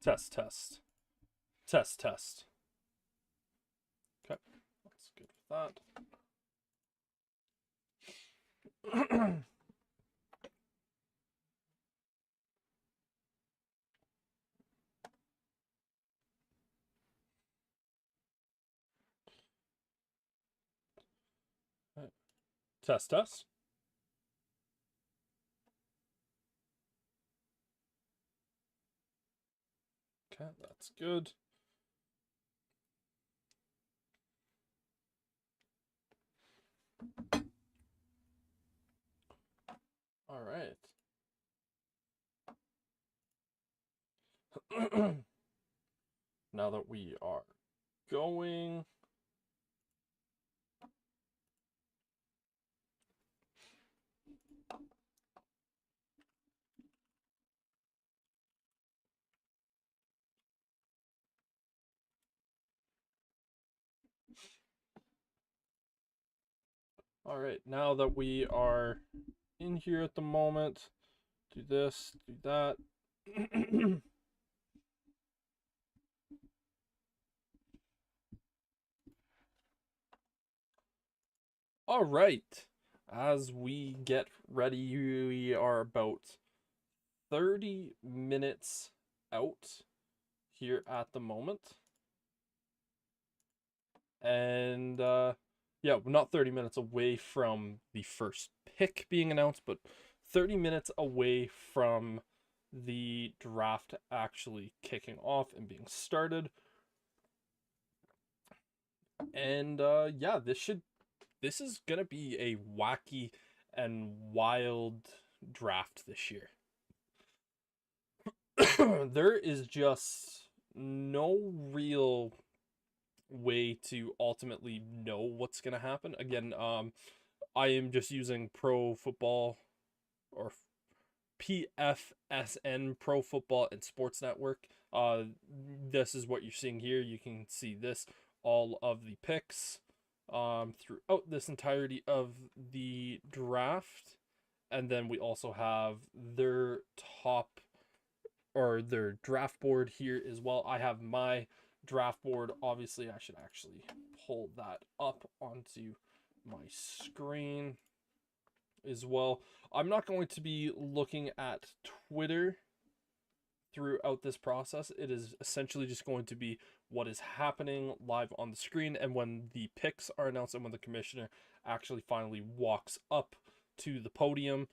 Test, test. Test, test. Okay, that's good with that. Test, test. Okay, that's good. All right. Now that we are going. All right, now that we are in here at the moment, do this, do that. All right, as we get ready, we are about 30 minutes out here at the moment. And yeah, not 30 minutes away from the first pick being announced, but 30 minutes away from the draft actually kicking off and being started. And yeah, this is gonna be a wacky and wild draft this year. There is just no real way to ultimately know what's gonna happen. Again, I am just using Pro Football or PFSN, Pro Football and Sports Network. This is what you're seeing here. You can see this, all of the picks throughout this entirety of the draft. And then we also have their top or their draft board here as well. I have my draft board. Obviously, I should actually pull that up onto my screen as well. I'm not going to be looking at Twitter throughout this process. It is essentially just going to be what is happening live on the screen, and when the picks are announced and when the commissioner actually finally walks up to the podium,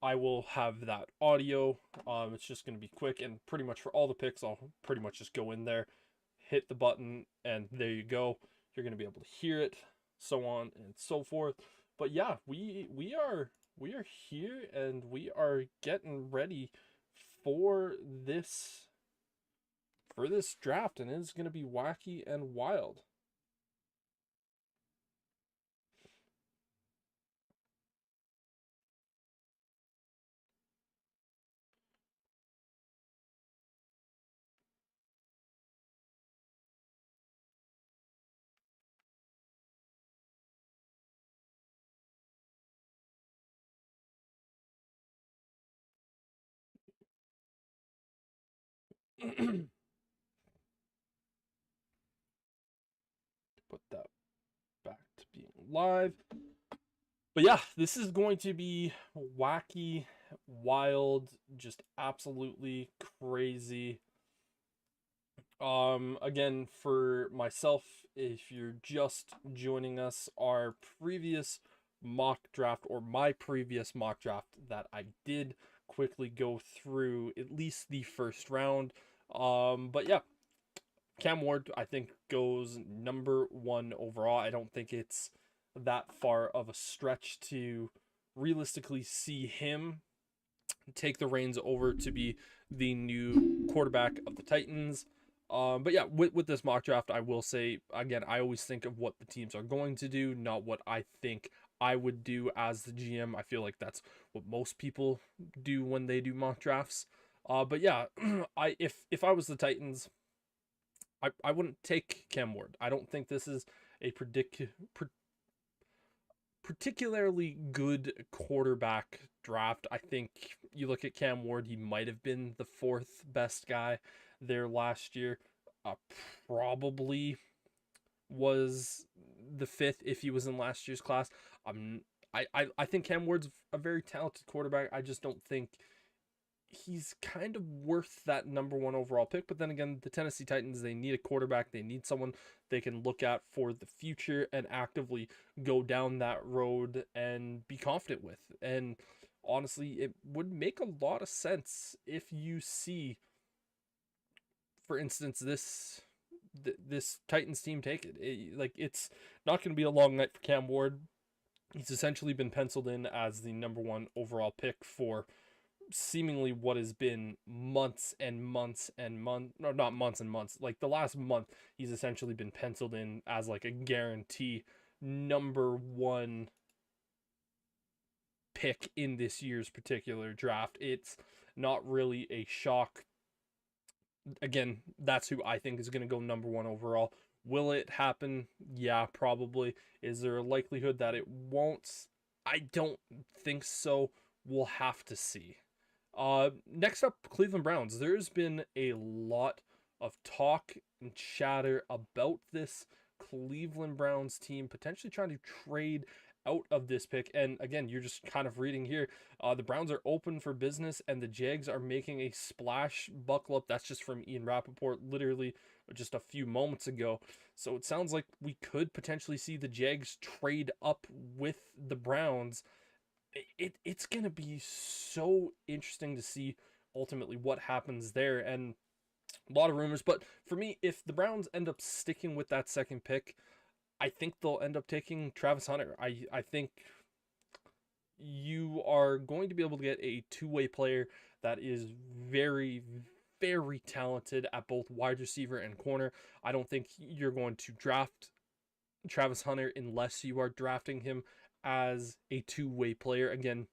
I will have that audio. It's just going to be quick, and pretty much for all the picks, I'll pretty much just go in there, hit the button, and there you go. You're going to be able to hear it, so on and so forth. But yeah, we are here, and we are getting ready for this draft, and it's going to be wacky and wild. Put that back to being live. But yeah, this is going to be wacky, wild, just absolutely crazy. Again, for myself, if you're just joining us, our previous mock draft or my previous mock draft that I did quickly go through at least the first round. But yeah, Cam Ward, I think, goes number one overall. I don't think it's that far of a stretch to realistically see him take the reins over to be the new quarterback of the Titans. But yeah, with this mock draft, I will say, again, I always think of what the teams are going to do, not what I think I would do as the GM. I feel like that's what most people do when they do mock drafts. But yeah, if I was the Titans, I wouldn't take Cam Ward. I don't think this is a particularly good quarterback draft. I think you look at Cam Ward, he might have been the fourth best guy there last year. Uh, Probably was the fifth if he was in last year's class. Um, I think Cam Ward's a very talented quarterback. I just don't think he's kind of worth that number one overall pick. But then again, the Tennessee Titans, they need a quarterback. They need someone they can look at for the future and actively go down that road and be confident with. And honestly, it would make a lot of sense if you see, for instance, this Titans team take it. Like, it's not going to be a long night for Cam Ward. He's essentially been penciled in as the number one overall pick for seemingly what has been months and months and months, no, not months and months, like the last month. He's essentially been penciled in as like a guarantee number one pick in this year's particular draft. It's not really a shock. Again, that's who I think is going to go number one overall. Will it happen? Yeah, probably. Is there a likelihood that it won't? I don't think so. We'll have to see. Next up, Cleveland Browns. There's been a lot of talk and chatter about this Cleveland Browns team potentially trying to trade out of this pick. And again, you're just kind of reading here. The Browns are open for business, and the Jags are making a splash. Buckle up. That's just from Ian Rappaport, literally just a few moments ago. So it sounds like we could potentially see the Jags trade up with the Browns. It's going to be so interesting to see ultimately what happens there. And a lot of rumors, but for me, if the Browns end up sticking with that second pick, I think they'll end up taking Travis Hunter. I think you are going to be able to get a two-way player that is very, very talented at both wide receiver and corner. I don't think you're going to draft Travis Hunter unless you are drafting him as a two-way player. Again,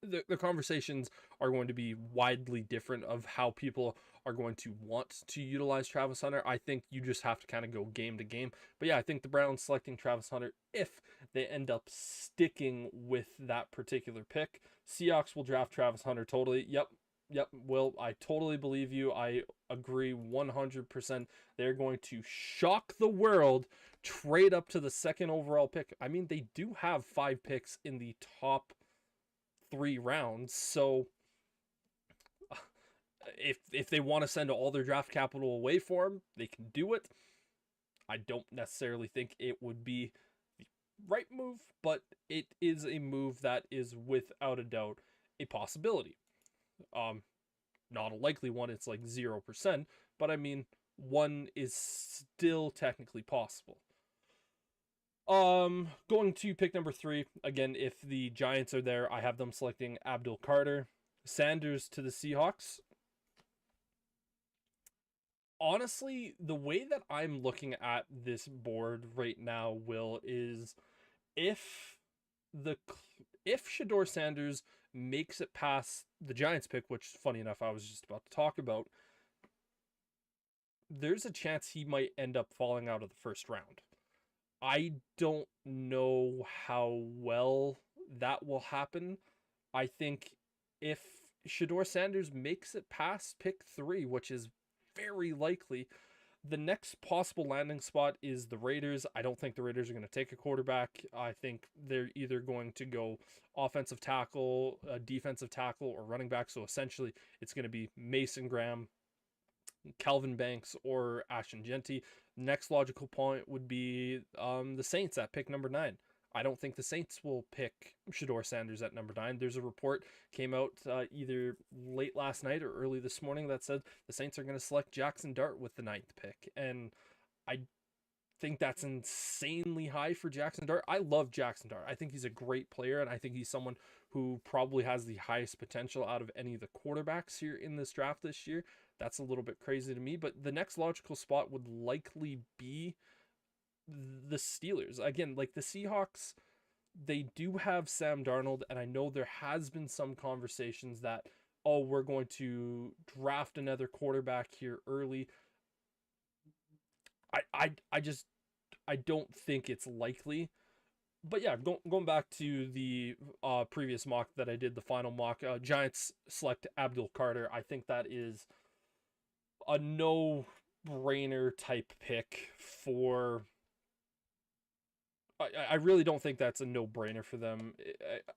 the conversations are going to be widely different of how people are going to want to utilize Travis Hunter. I think you just have to kind of go game to game. But yeah, I think the Browns selecting Travis Hunter, if they end up sticking with that particular pick. Seahawks will draft Travis Hunter totally. Yep, Will, I totally believe you. I agree 100%. They're going to shock the world, trade up to the second overall pick. I mean, they do have 5 picks in the top 3 rounds, so if they want to send all their draft capital away for him, they can do it. I don't necessarily think it would be the right move, but it is a move that is without a doubt a possibility. Not a likely one, it's like 0%, but I mean, one is still technically possible. Going to pick number 3, again, if the Giants are there, I have them selecting Abdul Carter. Sanders to the Seahawks. Honestly, the way that I'm looking at this board right now, Will, is if the if Shedeur Sanders makes it past the Giants pick, which, funny enough, I was just about to talk about, there's a chance he might end up falling out of the first round. I don't know how well that will happen. I think if Shedeur Sanders makes it past pick 3, which is very likely, the next possible landing spot is the Raiders. I don't think the Raiders are going to take a quarterback. I think they're either going to go offensive tackle, defensive tackle, or running back. So essentially, it's going to be Mason Graham, Calvin Banks, or Ashton Jeanty. Next logical point would be the Saints at pick number 9. I don't think the Saints will pick Shedeur Sanders at number 9. There's a report came out either late last night or early this morning that said the Saints are going to select Jackson Dart with the 9th pick. And I think that's insanely high for Jackson Dart. I love Jackson Dart. I think he's a great player, and I think he's someone who probably has the highest potential out of any of the quarterbacks here in this draft this year. That's a little bit crazy to me, but the next logical spot would likely be the Steelers. Again, like the Seahawks, they do have Sam Darnold, and I know there has been some conversations that, oh, we're going to draft another quarterback here early. I don't think it's likely. But yeah, going back to the previous mock that I did, the final mock, Giants select Abdul Carter. I think that is a no-brainer type pick for. I really don't think that's a no-brainer for them.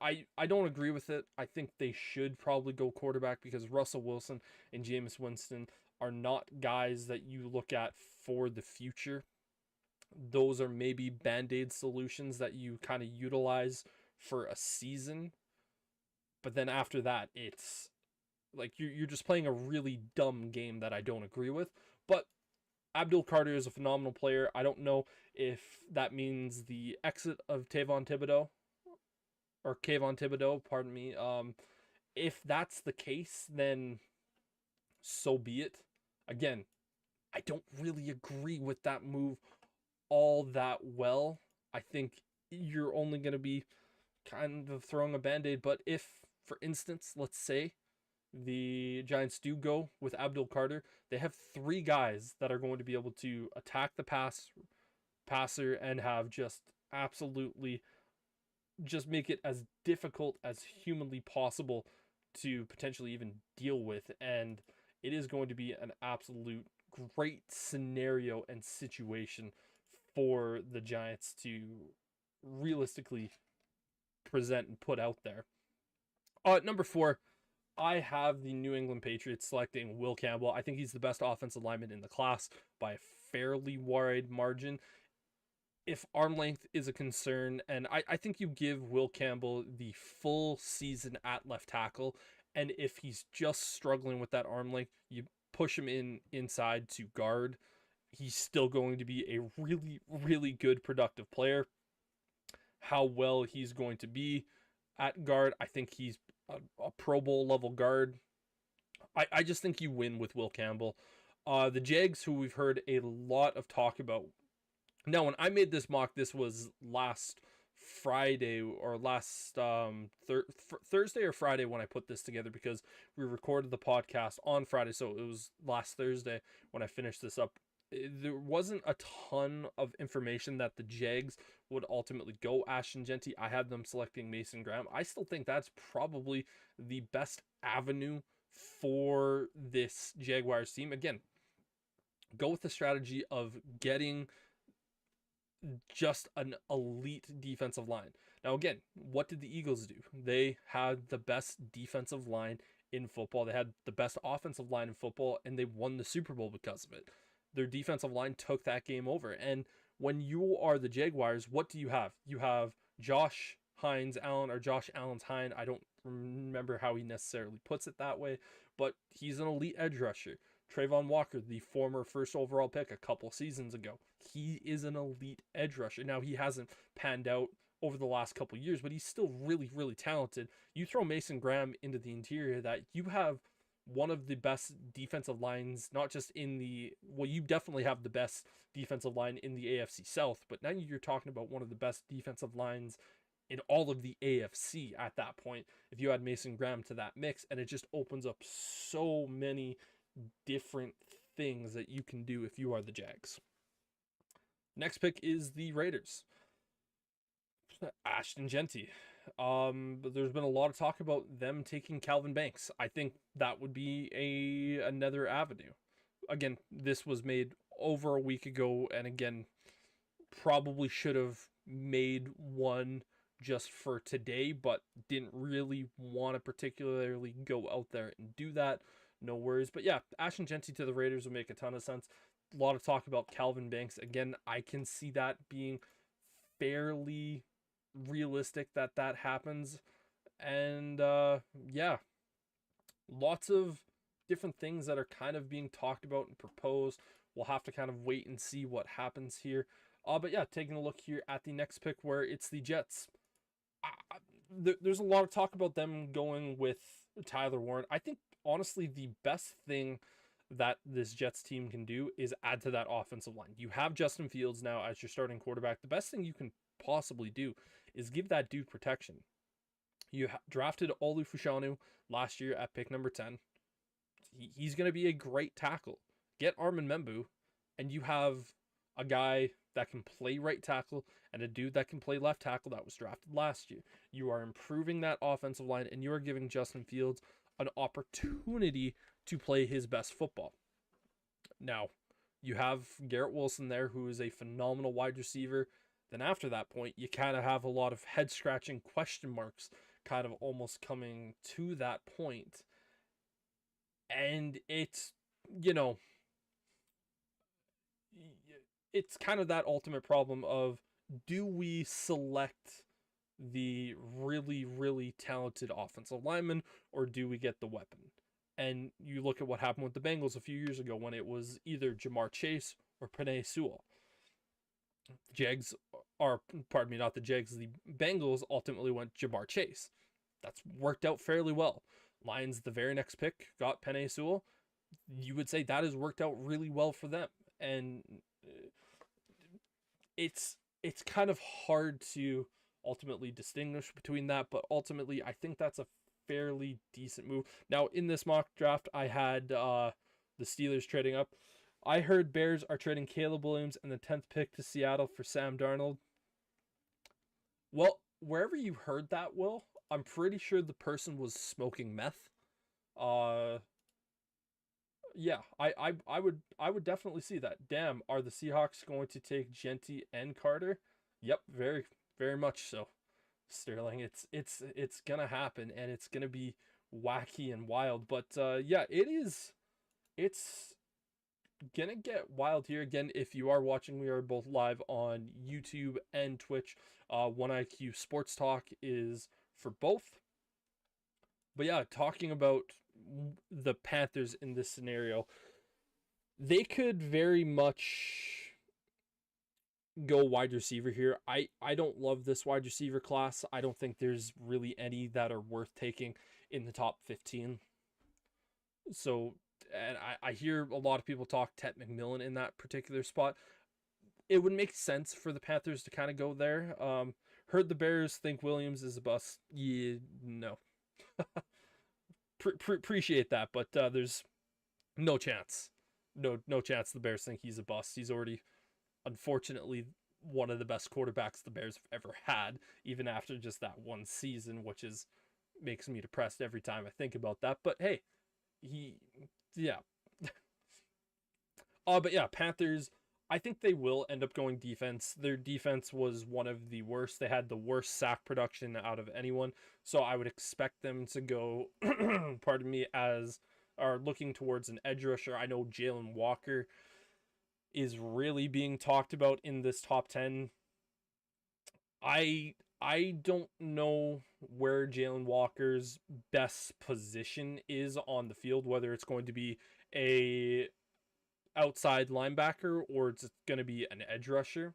I don't agree with it. I think they should probably go quarterback because Russell Wilson and Jameis Winston are not guys that you look at for the future. Those are maybe band-aid solutions that you kind of utilize for a season, but then after that it's like you're just playing a really dumb game that I don't agree with. But Abdul Carter is a phenomenal player. I don't know if that means the exit of Tavon Thibodeau or Kayvon Thibodeau, pardon me. If that's the case, then so be it. Again, I don't really agree with that move all that well. I think you're only going to be kind of throwing a band-aid. But if, for instance, let's say the Giants do go with Abdul Carter, they have three guys that are going to be able to attack the passer and have just absolutely just make it as difficult as humanly possible to potentially even deal with. And it is going to be an absolute great scenario and situation for the Giants to realistically present and put out there. Number 4, I have the New England Patriots selecting Will Campbell. I think he's the best offensive lineman in the class by a fairly wide margin. If arm length is a concern, and I think you give Will Campbell the full season at left tackle, and if he's just struggling with that arm length, you push him inside to guard. He's still going to be a really, really good productive player. How well he's going to be at guard, I think he's a Pro Bowl level guard. I just think you win with Will Campbell. The Jags, who we've heard a lot of talk about. Now, when I made this mock, this was last Friday or last Thursday or Friday when I put this together because we recorded the podcast on Friday. So it was last Thursday when I finished this up. There wasn't a ton of information that the Jags would ultimately go Ashton Jeanty. I had them selecting Mason Graham. I still think that's probably the best avenue for this Jaguars team. Again, go with the strategy of getting just an elite defensive line. Now, again, what did the Eagles do? They had the best defensive line in football. They had the best offensive line in football, and they won the Super Bowl because of it. Their defensive line took that game over. And when you are the Jaguars, what do you have? You have Josh Allen's Hine. I don't remember how he necessarily puts it that way, but he's an elite edge rusher. Trayvon Walker, the former first overall pick a couple seasons ago, he is an elite edge rusher. Now, he hasn't panned out over the last couple years, but he's still really, really talented. You throw Mason Graham into the interior, that you have one of the best defensive lines, not just in you definitely have the best defensive line in the AFC South, but now you're talking about one of the best defensive lines in all of the AFC at that point, if you add Mason Graham to that mix, and it just opens up so many different things that you can do if you are the Jags. Next pick is the Raiders. Ashton Jeanty. But there's been a lot of talk about them taking Calvin Banks. I think that would be another avenue. Again, this was made over a week ago, and again, probably should have made one just for today, but didn't really want to particularly go out there and do that. No worries. But yeah, Ashton Jeanty to the Raiders would make a ton of sense. A lot of talk about Calvin Banks. Again, I can see that being fairly realistic that happens. And yeah, lots of different things that are kind of being talked about and proposed. We'll have to kind of wait and see what happens here. But yeah, taking a look here at the next pick where it's the Jets. There's a lot of talk about them going with Tyler Warren. I think, honestly, the best thing that this Jets team can do is add to that offensive line. You have Justin Fields now as your starting quarterback. The best thing you can possibly do is give that dude protection. You drafted Olu Fashanu last year at pick number 10. He's going to be a great tackle. Get Armin Membu, and you have a guy that can play right tackle and a dude that can play left tackle that was drafted last year. You are improving that offensive line, and you are giving Justin Fields an opportunity to play his best football. Now, you have Garrett Wilson there, who is a phenomenal wide receiver. Then after that point, you kind of have a lot of head scratching question marks kind of almost coming to that point. And it's, you know, it's kind of that ultimate problem of, do we select the really, really talented offensive lineman, or do we get the weapon? And you look at what happened with the Bengals a few years ago when it was either Jamar Chase or Penei Sewell. Jags are, pardon me, not the Jags, the Bengals ultimately went Jamar Chase. That's worked out fairly well. Lions, the very next pick, got Penei Sewell. You would say that has worked out really well for them. And it's kind of hard to ultimately distinguish between that, but ultimately I think that's a fairly decent move. Now, in this mock draft, I had the Steelers trading up. I heard Bears are trading Caleb Williams and the 10th pick to Seattle for Sam Darnold. Well, wherever you heard that, Will, I'm pretty sure the person was smoking meth. Uh, yeah, I would definitely see that. Damn, are the Seahawks going to take Genty and Carter? Yep, very very much so. Sterling, it's gonna happen, and it's gonna be wacky and wild. But yeah, it's gonna get wild here again. If you are watching, we are both live on YouTube and Twitch. 1IQ Sports Talk is for both. But yeah, talking about the Panthers in this scenario, they could very much go wide receiver here. I don't love this wide receiver class. I don't think there's really any that are worth taking in the top 15. So, and I hear a lot of people talk Ted McMillan in that particular spot. It would make sense for the Panthers to kind of go there. Heard the Bears think Williams is a bust. Yeah, no. Appreciate that, but there's no chance. No chance the Bears think he's a bust. He's already, unfortunately, one of the best quarterbacks the Bears have ever had, even after just that one season, which is makes me depressed every time I think about that. But hey, he, yeah. But yeah, Panthers. I think they will end up going defense. Their defense was one of the worst. They had the worst sack production out of anyone. So I would expect them to go, pardon me, as are looking towards an edge rusher. I know Jalen Walker is really being talked about in this top 10. I don't know where Jalen Walker's best position is on the field, whether it's going to be a outside linebacker or it's going to be an edge rusher.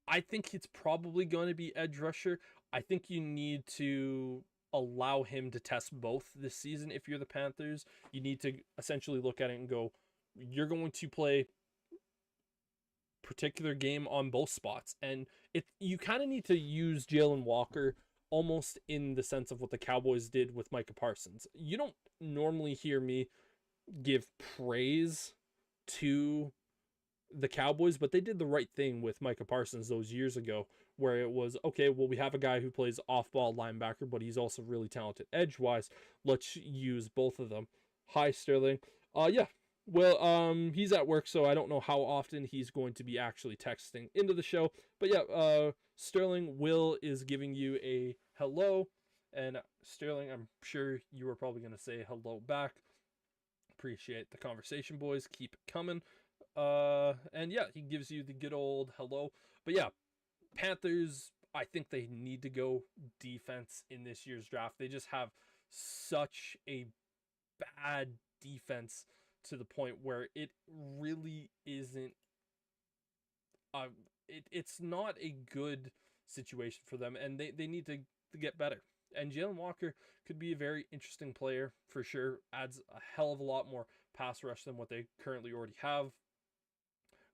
I think it's probably going to be edge rusher. I think you need to allow him to test both this season if you're the Panthers. You need to essentially look at it and go, you're going to play particular game on both spots. And you kind of need to use Jalen Walker almost in the sense of what the Cowboys did with Micah Parsons. You don't normally hear me give praise to the Cowboys, but they did the right thing with Micah Parsons those years ago, where it was, okay, well, we have a guy who plays off-ball linebacker, but he's also really talented edge-wise. Let's use both of them. Hi, Sterling. Yeah. Well, he's at work, so I don't know how often he's going to be actually texting into the show. But yeah, Sterling, Will is giving you a hello. And Sterling, I'm sure you were probably going to say hello back. Appreciate the conversation, boys. Keep it coming. And yeah, he gives you the good old hello. But yeah, Panthers, I think they need to go defense in this year's draft. They just have such a bad defense to the point where it really isn't it's not a good situation for them, and they need to get better. And Jalen Walker could be a very interesting player for sure. Adds a hell of a lot more pass rush than what they currently already have.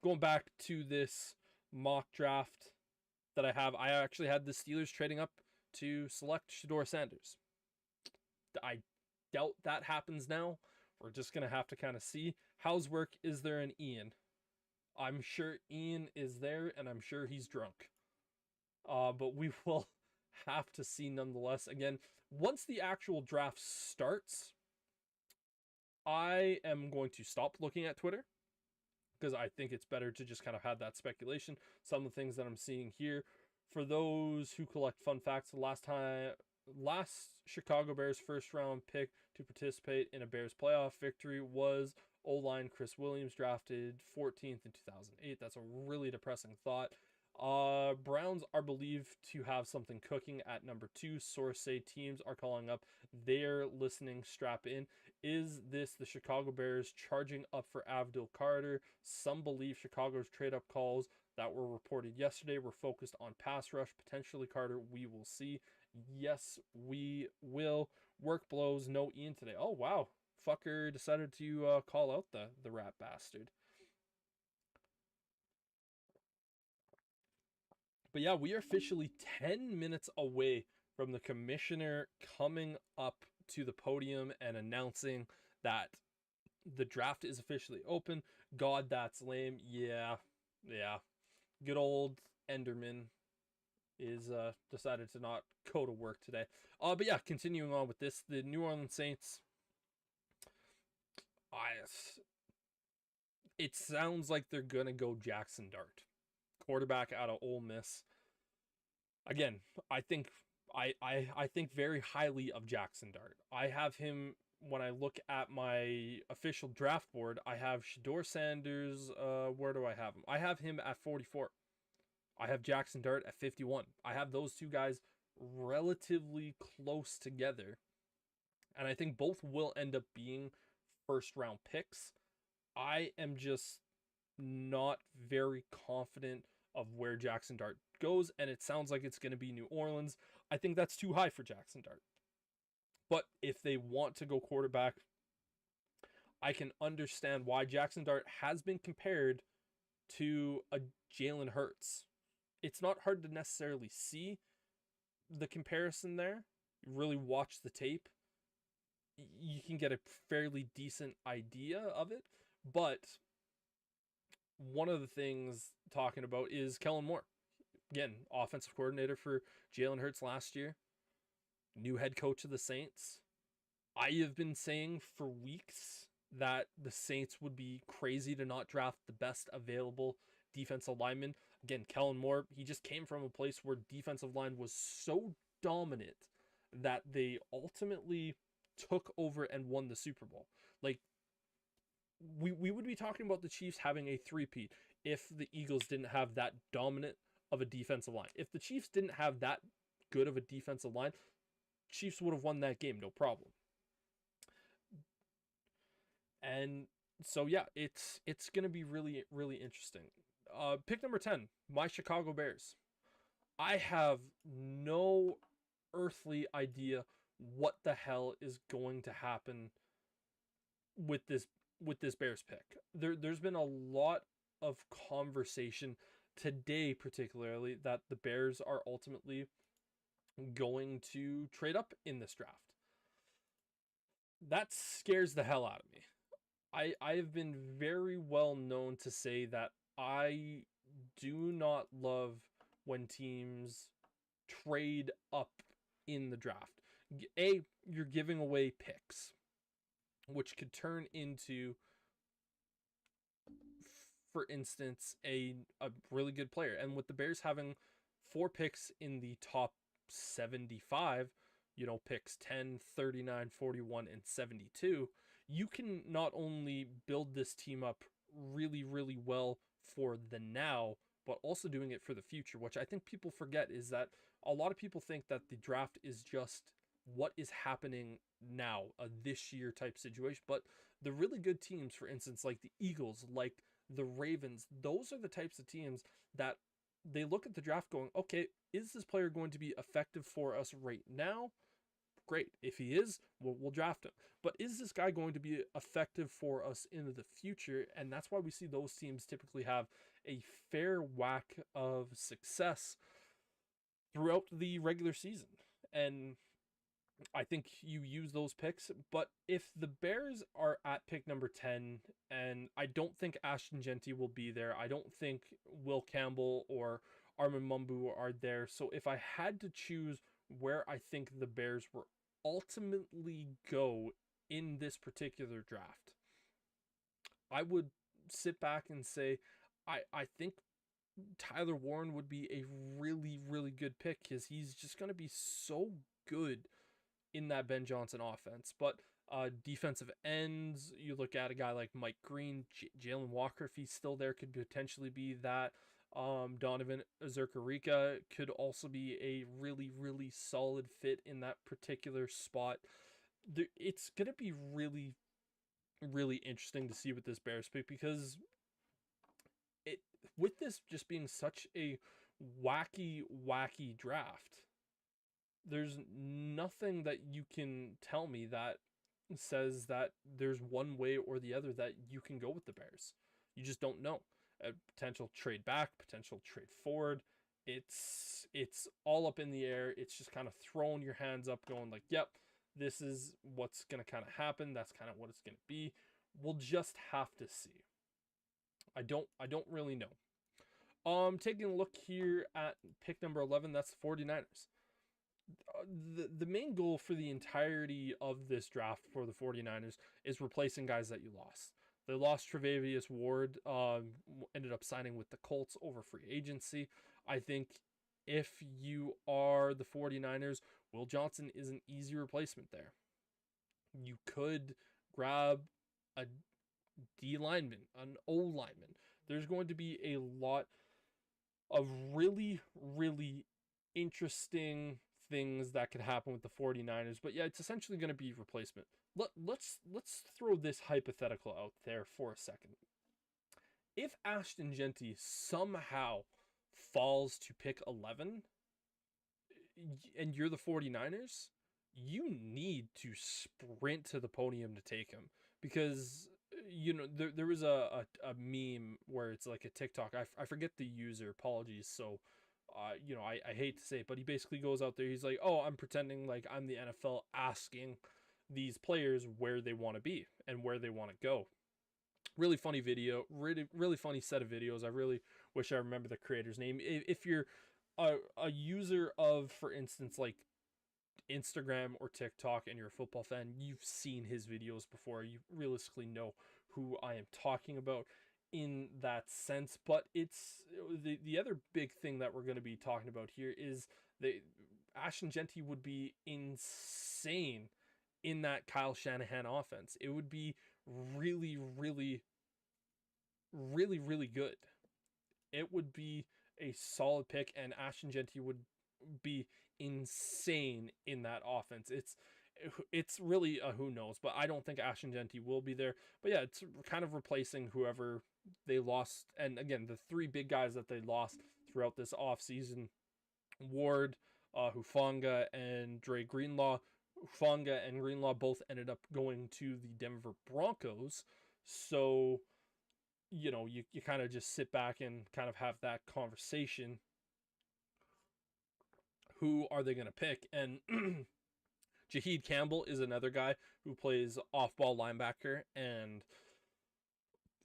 Going back to this mock draft that I actually had the Steelers trading up to select Shedeur Sanders. I doubt that happens now. We're just going to have to kind of see. How's work is there in Ian? I'm sure Ian is there, and I'm sure he's drunk. But we will have to see nonetheless. Again, once the actual draft starts, I am going to stop looking at Twitter because I think it's better to just kind of have that speculation. Some of the things that I'm seeing here, for those who collect fun facts, last Chicago Bears first round pick to participate in a Bears playoff victory was O-line Chris Williams, drafted 14th in 2008. That's a really depressing thought. Browns are believed to have something cooking at number 2. Sources say teams are calling up their listening. Strap in. Is this the Chicago Bears charging up for Avdil Carter? Some believe Chicago's trade up calls that were reported yesterday were focused on pass rush, potentially Carter. We will see. Yes, we will. Work blows. No Ian today. Oh, wow. Fucker decided to call out the rat bastard. But yeah, we are officially 10 minutes away from the commissioner coming up to the podium and announcing that the draft is officially open. God, that's lame. Yeah. Yeah. Good old Enderman is decided to not go to work today. But yeah, continuing on with this, the New Orleans Saints. It sounds like they're gonna go Jackson Dart, quarterback out of Ole Miss. Again, I think I think very highly of Jackson Dart. I have him when I look at my official draft board. I have Shedeur Sanders. Where do I have him? I have him at 44. I have Jackson Dart at 51. I have those two guys relatively close together, and I think both will end up being first round picks. I am just not very confident of where Jackson Dart goes, and it sounds like it's going to be New Orleans. I think that's too high for Jackson Dart. But if they want to go quarterback, I can understand why Jackson Dart has been compared to a Jalen Hurts. It's not hard to necessarily see the comparison there. You really watch the tape, you can get a fairly decent idea of it. But one of the things talking about is Kellen Moore. Again, offensive coordinator for Jalen Hurts last year, new head coach of the Saints. I have been saying for weeks that the Saints would be crazy to not draft the best available defensive lineman. Again, Kellen Moore, he just came from a place where defensive line was so dominant that they ultimately took over and won the Super Bowl. Like, we would be talking about the Chiefs having a three-peat if the Eagles didn't have that dominant of a defensive line. If the Chiefs didn't have that good of a defensive line, Chiefs would have won that game, no problem. And so yeah, it's gonna be really really interesting. Pick number 10, my Chicago Bears. I have no earthly idea what the hell is going to happen with this Bears pick. There's been a lot of conversation today, particularly, that the Bears are ultimately going to trade up in this draft. That scares the hell out of me. I have been very well known to say that I do not love when teams trade up in the draft. You're giving away picks, which could turn into, for instance, a really good player. And with the Bears having 4 picks in the top 75, picks 10, 39, 41, and 72, you can not only build this team up really, really well for the now, but also doing it for the future, which I think people forget is that a lot of people think that the draft is just what is happening now, a this year type situation. But the really good teams, for instance, like the Eagles, like the Ravens, those are the types of teams that they look at the draft going, okay, is this player going to be effective for us right now? Great. If he is, we'll draft him. But is this guy going to be effective for us in the future? And that's why we see those teams typically have a fair whack of success throughout the regular season. And I think you use those picks. But if the Bears are at pick number 10, and I don't think Ashton Jeanty will be there, I don't think Will Campbell or Armin Mumbu are there. So if I had to choose where I think the Bears will ultimately go in this particular draft, I would sit back and say, I think Tyler Warren would be a really, really good pick because he's just going to be so good in that Ben Johnson offense. But defensive ends, you look at a guy like Mike Green, Jalen Walker, if he's still there, could potentially be that. Donovan Azurkarika could also be a really, really solid fit in that particular spot. It's going to be really, really interesting to see with this Bears pick because it with this just being such a wacky draft, there's nothing that you can tell me that says that there's one way or the other that you can go with the Bears. You just don't know. A potential trade back, potential trade forward. It's all up in the air. It's just kind of throwing your hands up, going like, "Yep, this is what's gonna kind of happen. That's kind of what it's gonna be." We'll just have to see. I don't really know. Taking a look here at pick number 11, that's the 49ers. The main goal for the entirety of this draft for the 49ers is replacing guys that you lost. They lost Tre'Davious Ward, ended up signing with the Colts over free agency. I think if you are the 49ers, Will Johnson is an easy replacement there. You could grab a D lineman, an O lineman. There's going to be a lot of really, really interesting things that could happen with the 49ers. But yeah, it's essentially going to be replacement. Let's throw this hypothetical out there for a second. If Ashton Jeanty somehow falls to pick 11 and you're the 49ers, you need to sprint to the podium to take him because there was a meme where it's like a TikTok. I forget the user. Apologies. So, I hate to say it, but he basically goes out there. He's like, "Oh, I'm pretending like I'm the NFL, asking these players where they want to be and where they want to go." Really funny video. Really, really funny set of videos. I really wish I remember the creator's name. If you're a user of, for instance, like Instagram or TikTok and you're a football fan, you've seen his videos before. You realistically know who I am talking about in that sense. But it's the other big thing that we're going to be talking about here is the Ashton Jeanty would be insane in that Kyle Shanahan offense. It would be really, really, really, really good. It would be a solid pick, and Ashton Jeanty would be insane in that offense. It's really a who knows, but I don't think Ashton Jeanty will be there. But yeah, it's kind of replacing whoever they lost. And again, the three big guys that they lost throughout this offseason, Ward, Hufanga, and Dre Greenlaw. Hufanga and Greenlaw both ended up going to the Denver Broncos. So, you kind of just sit back and kind of have that conversation. Who are they going to pick? And Jaheed Campbell is another guy who plays off-ball linebacker and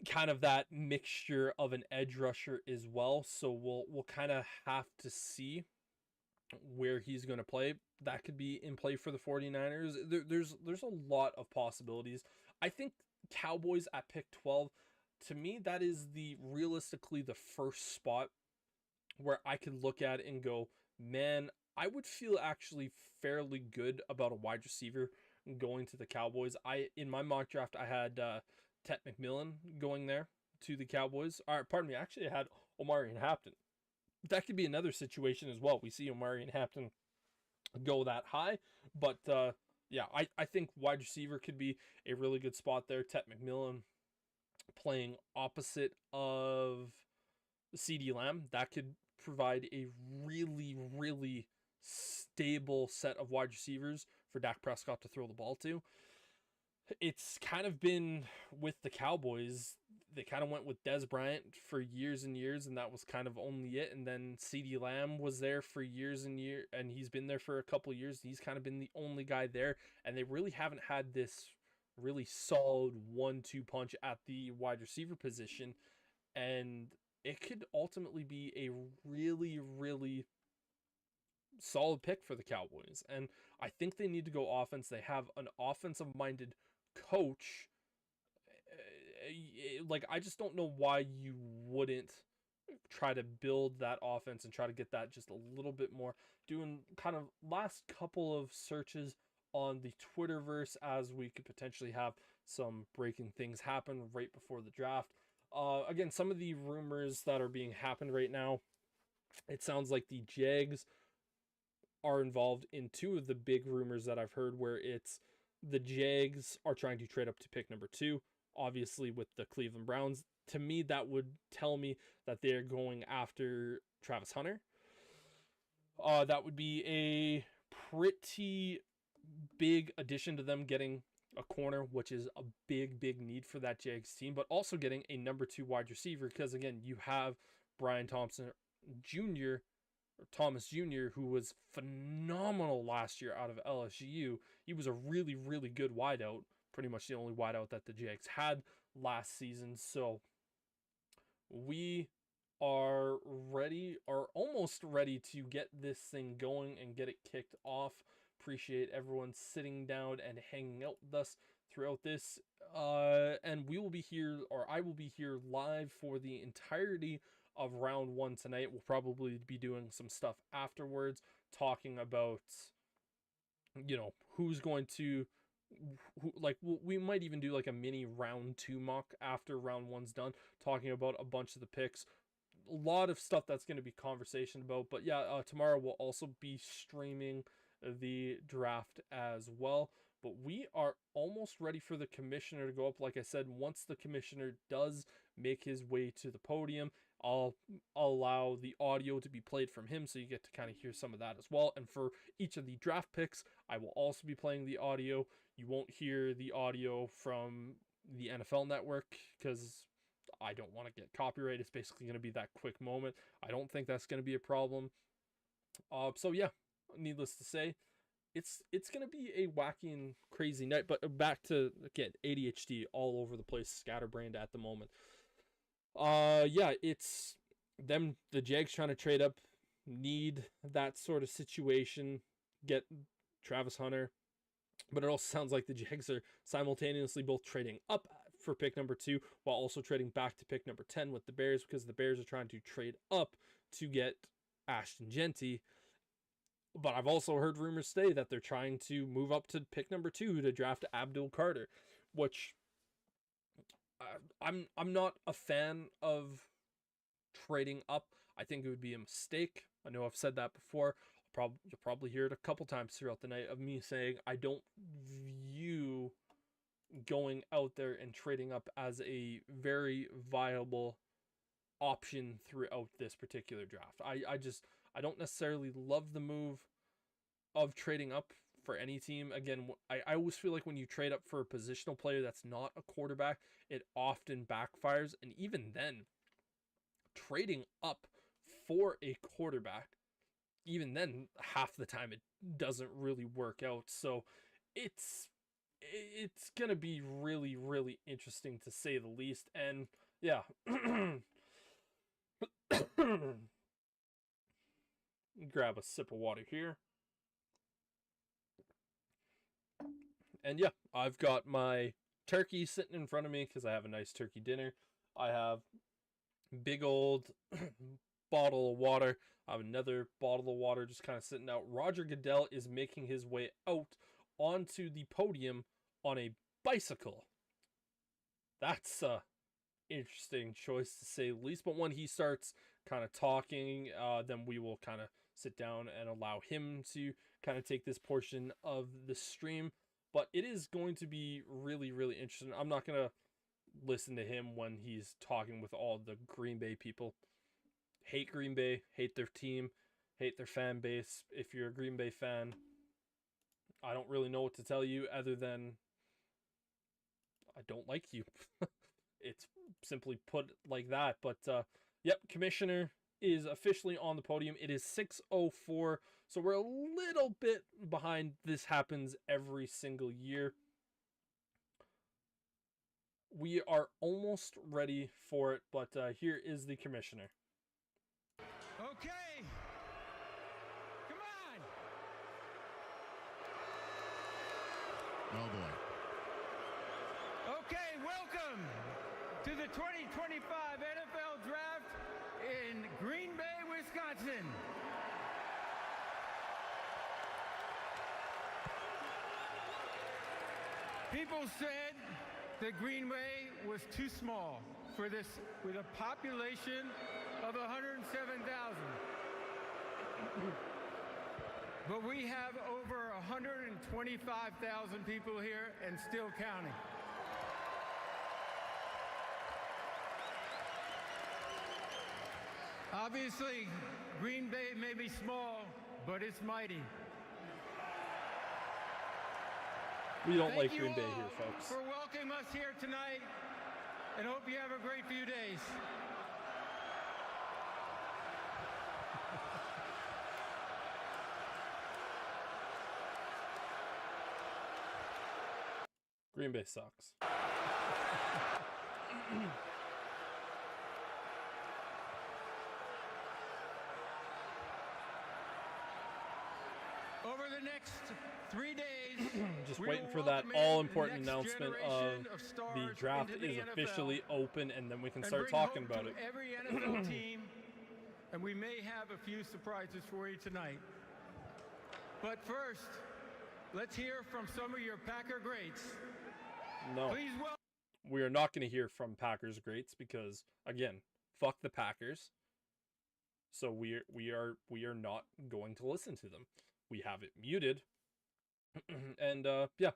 kind of that mixture of an edge rusher as well. So we'll kind of have to see where he's going to play. That could be in play for the 49ers. There's a lot of possibilities. I think Cowboys at pick 12, to me, that is realistically the first spot where I could look at it and go, man, I would feel actually fairly good about a wide receiver going to the Cowboys. In my mock draft, I had Ted McMillan going there to the Cowboys. All right, pardon me. Actually, I had Omarion Hampton. That could be another situation as well. We see Omarion Hampton go that high, but yeah, I think wide receiver could be a really good spot there. Ted McMillan playing opposite of CeeDee Lamb, that could provide a really, really stable set of wide receivers for Dak Prescott to throw the ball to. It's kind of been with the Cowboys, they kind of went with Dez Bryant for years and years, and that was kind of only it. And then CeeDee Lamb was there for years and years, and he's been there for a couple of years. He's kind of been the only guy there, and they really haven't had this really solid 1-2 punch at the wide receiver position. And it could ultimately be a really, really solid pick for the Cowboys. And I think they need to go offense. They have an offensive-minded coach. Like, I just don't know why you wouldn't try to build that offense and try to get that just a little bit more. Doing kind of last couple of searches on the Twitterverse, as we could potentially have some breaking things happen right before the draft. Again, some of the rumors that are being happened right now, it sounds like the Jags are involved in two of the big rumors that I've heard, where it's the Jags are trying to trade up to pick number 2, obviously with the Cleveland Browns. To me, that would tell me that they're going after Travis Hunter. That would be a pretty big addition to them getting a corner, which is a big, big need for that Jags team, but also getting a number 2 wide receiver, because again, you have Brian Thompson Jr., or Thomas Jr., who was phenomenal last year out of LSU. He was a really, really good wideout, pretty much the only wideout that the Jags had last season. So we are almost ready to get this thing going and get it kicked off. Appreciate everyone sitting down and hanging out with us throughout this. And we will be here, or I will be here live for the entirety of round 1 tonight. We'll probably be doing some stuff afterwards, talking about, who's going to, we might even do like a mini round 2 mock after round 1's done, talking about a bunch of the picks. A lot of stuff that's going to be conversation about. But yeah, tomorrow we'll also be streaming the draft as well. But we are almost ready for the commissioner to go up. Like I said, once the commissioner does make his way to the podium, I'll allow the audio to be played from him, so you get to kind of hear some of that as well. And for each of the draft picks, I will also be playing the audio. You won't hear the audio from the NFL Network because I don't want to get copyright. It's basically going to be that quick moment. I don't think that's going to be a problem. So yeah, needless to say, it's going to be a wacky and crazy night. But back to, again, ADHD all over the place, scatterbrained at the moment. Yeah, it's them, the Jags trying to trade up, need that sort of situation, get Travis Hunter. But it also sounds like the Jags are simultaneously both trading up for pick number 2 while also trading back to pick number 10 with the Bears, because the Bears are trying to trade up to get Ashton Jeanty. But I've also heard rumors say that they're trying to move up to pick number 2 to draft Abdul Carter, which I'm not a fan of trading up. I think it would be a mistake. I know I've said that before. You'll probably hear it a couple times throughout the night of me saying I don't view going out there and trading up as a very viable option throughout this particular draft. I don't necessarily love the move of trading up for any team. Again, I always feel like when you trade up for a positional player that's not a quarterback, it often backfires. And even then, trading up for a quarterback, even then, half the time it doesn't really work out. So it's gonna be really, really interesting to say the least. And yeah, grab a sip of water here. And yeah, I've got my turkey sitting in front of me because I have a nice turkey dinner. I have big old bottle of water. I have another bottle of water just kind of sitting out. Roger Goodell is making his way out onto the podium on a bicycle. That's a interesting choice to say the least. But when he starts kind of talking, then we will kind of sit down and allow him to kind of take this portion of the stream. But it is going to be really, really interesting. I'm not going to listen to him when he's talking with all the Green Bay people. Hate Green Bay, hate their team, hate their fan base. If you're a Green Bay fan, I don't really know what to tell you other than I don't like you. It's simply put like that. But yep, Commissioner is officially on the podium. It is 6:04, so we're a little bit behind. This happens every single year. We are almost ready for it, but here is the Commissioner. Okay. Come on. Oh, boy. Okay, welcome to the 2025 NFL Draft in Green Bay, Wisconsin. People said that Green Bay was too small for this, with a population of 107,000. But we have over 125,000 people here and still counting. Obviously, Green Bay may be small, but it's mighty. We don't Thank like you Green Bay all here, folks. for welcoming us here tonight, and hope you have a great few days. Green Bay sucks. Over the next 3 days, Just we waiting will for that welcome in all-important the next announcement of generation of the stars draft into the is NFL officially open, and then we can and start bring talking hope about to it. every NFL team, and we may have a few surprises for you tonight. But first, let's hear from some of your Packer greats. No, Please welcome. we are not going to hear from Packers greats because, again, fuck the Packers. So we are not going to listen to them. We have it muted, and yeah,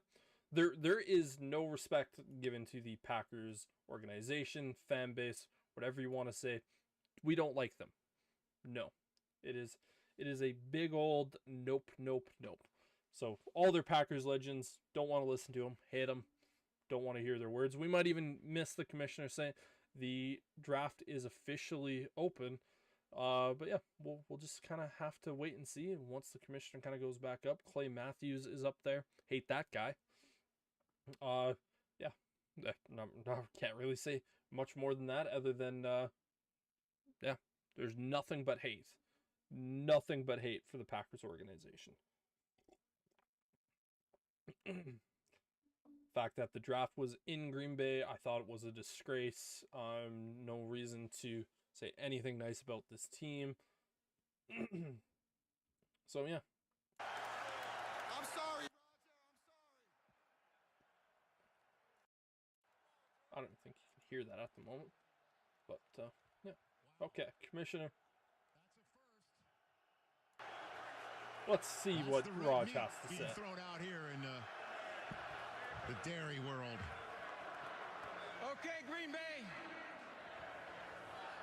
there is no respect given to the Packers organization, fan base, whatever you want to say. We don't like them. No, it is a big old nope, nope, nope. So all their Packers legends, don't want to listen to them, hate them, don't want to hear their words. We might even miss the commissioner saying the draft is officially open. But yeah, we'll just kind of have to wait and see. And once the commissioner kind of goes back up, Clay Matthews is up there. Hate that guy. Yeah, no, can't really say much more than that, other than yeah, there's nothing but hate. Nothing but hate for the Packers organization. Fact that the draft was in Green Bay, I thought it was a disgrace. No reason to say anything nice about this team. So yeah. I'm sorry, Roger. I don't think you can hear that at the moment. But yeah. Okay, Commissioner. Let's see what Raj has to say. Being thrown out here in the dairy world. Okay, Green Bay,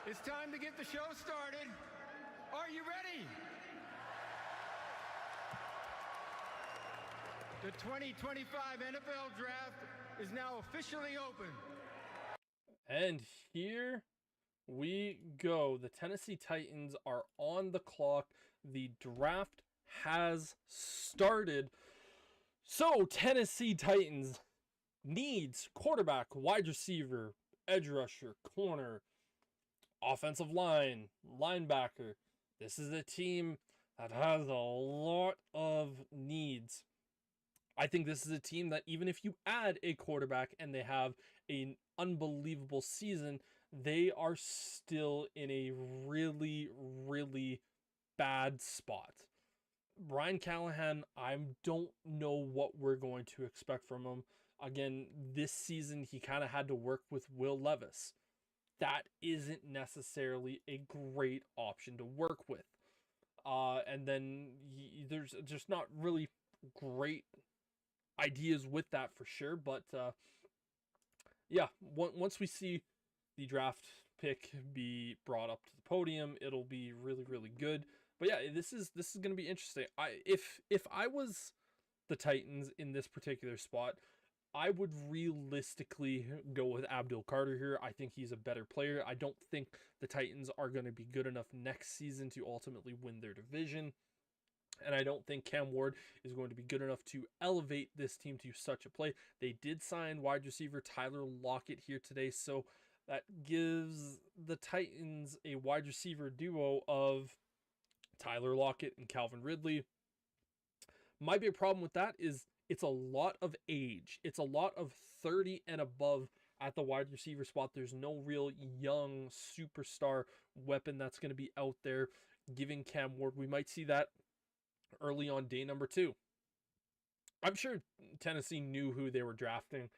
it's time to get the show started. Are you ready? The 2025 NFL Draft is now officially open. And here we go. The Tennessee Titans are on the clock. The draft has started. So, Tennessee Titans needs quarterback, wide receiver, edge rusher, corner, offensive line, linebacker. This is a team that has a lot of needs. I think this is a team that even if you add a quarterback and they have an unbelievable season, they are still in a really, really bad spot. Brian Callahan, I don't know what we're going to expect from him. Again, this season he kind of had to work with Will Levis. That isn't necessarily a great option to work with. And then there's just not really great ideas with that for sure. But yeah, once we see the draft pick be brought up to the podium, it'll be really, really good. But yeah, this is going to be interesting. If I was the Titans in this particular spot, I would realistically go with Abdul Carter here. I think he's a better player. I don't think the Titans are going to be good enough next season to ultimately win their division. And I don't think Cam Ward is going to be good enough to elevate this team to such a play. They did sign wide receiver Tyler Lockett here today, so that gives the Titans a wide receiver duo of Tyler Lockett and Calvin Ridley. My big problem with that is it's a lot of age. It's a lot of 30 and above at the wide receiver spot. There's no real young superstar weapon that's going to be out there giving Cam Ward. We might see that early on day number 2. I'm sure Tennessee knew who they were drafting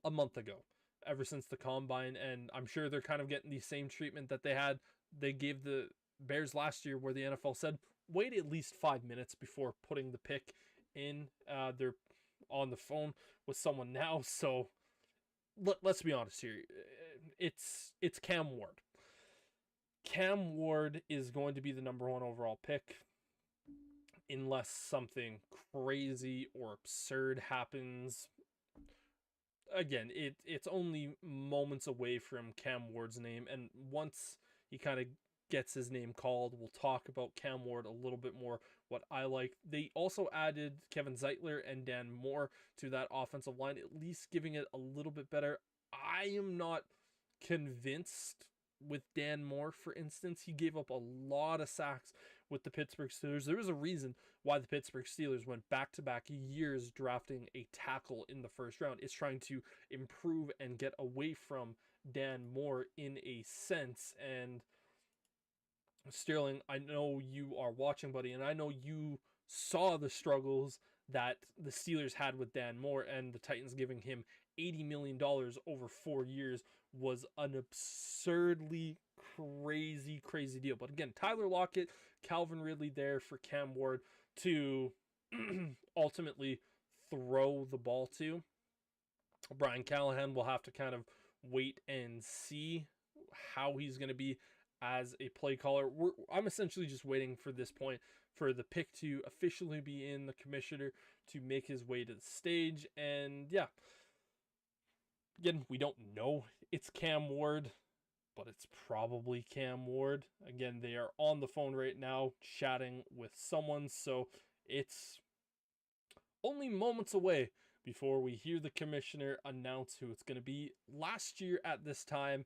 a month ago, ever since the combine, and I'm sure they're kind of getting the same treatment that they gave the Bears last year, where the NFL said wait at least 5 minutes before putting the pick in. They're on the phone with someone now, so let's be honest here. It's Cam Ward. Cam Ward is going to be the number 1 overall pick, unless something crazy or absurd happens. Again, it's only moments away from Cam Ward's name, and once he kind of gets his name called, we'll talk about Cam Ward a little bit more, what I like. They also added Kevin Zeitler and Dan Moore to that offensive line, at least giving it a little bit better. I am not convinced with Dan Moore, for instance. He gave up a lot of sacks with the Pittsburgh Steelers. There was a reason why the Pittsburgh Steelers went back-to-back years drafting a tackle in the first round. It's trying to improve and get away from Dan Moore in a sense. And Sterling, I know you are watching, buddy, and I know you saw the struggles that the Steelers had with Dan Moore, and the Titans giving him $80 million over 4 years was an absurdly crazy deal. But again, Tyler Lockett, Calvin Ridley there for Cam Ward to ultimately throw the ball to. Brian Callahan will have to kind of wait and see how he's going to be as a play caller. I'm essentially just waiting for this point for the pick to officially be in, the commissioner to make his way to the stage. And yeah, again, we don't know it's Cam Ward, but it's probably Cam Ward. Again, they are on the phone right now chatting with someone, so it's only moments away before we hear the commissioner announce who it's going to be. Last year at this time,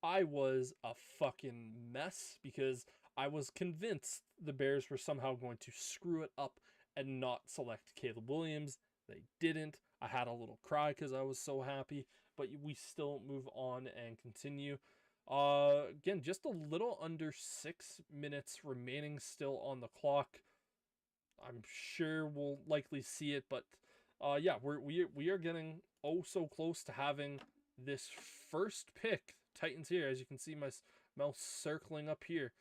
I was a fucking mess because I was convinced the Bears were somehow going to screw it up and not select Caleb Williams. They didn't. I had a little cry because I was so happy, but we still move on and continue. Again, just a little under 6 minutes remaining still on the clock. I'm sure we'll likely see it, but yeah, we are getting oh so close to having this first pick. Titans here, as you can see my mouse circling up here.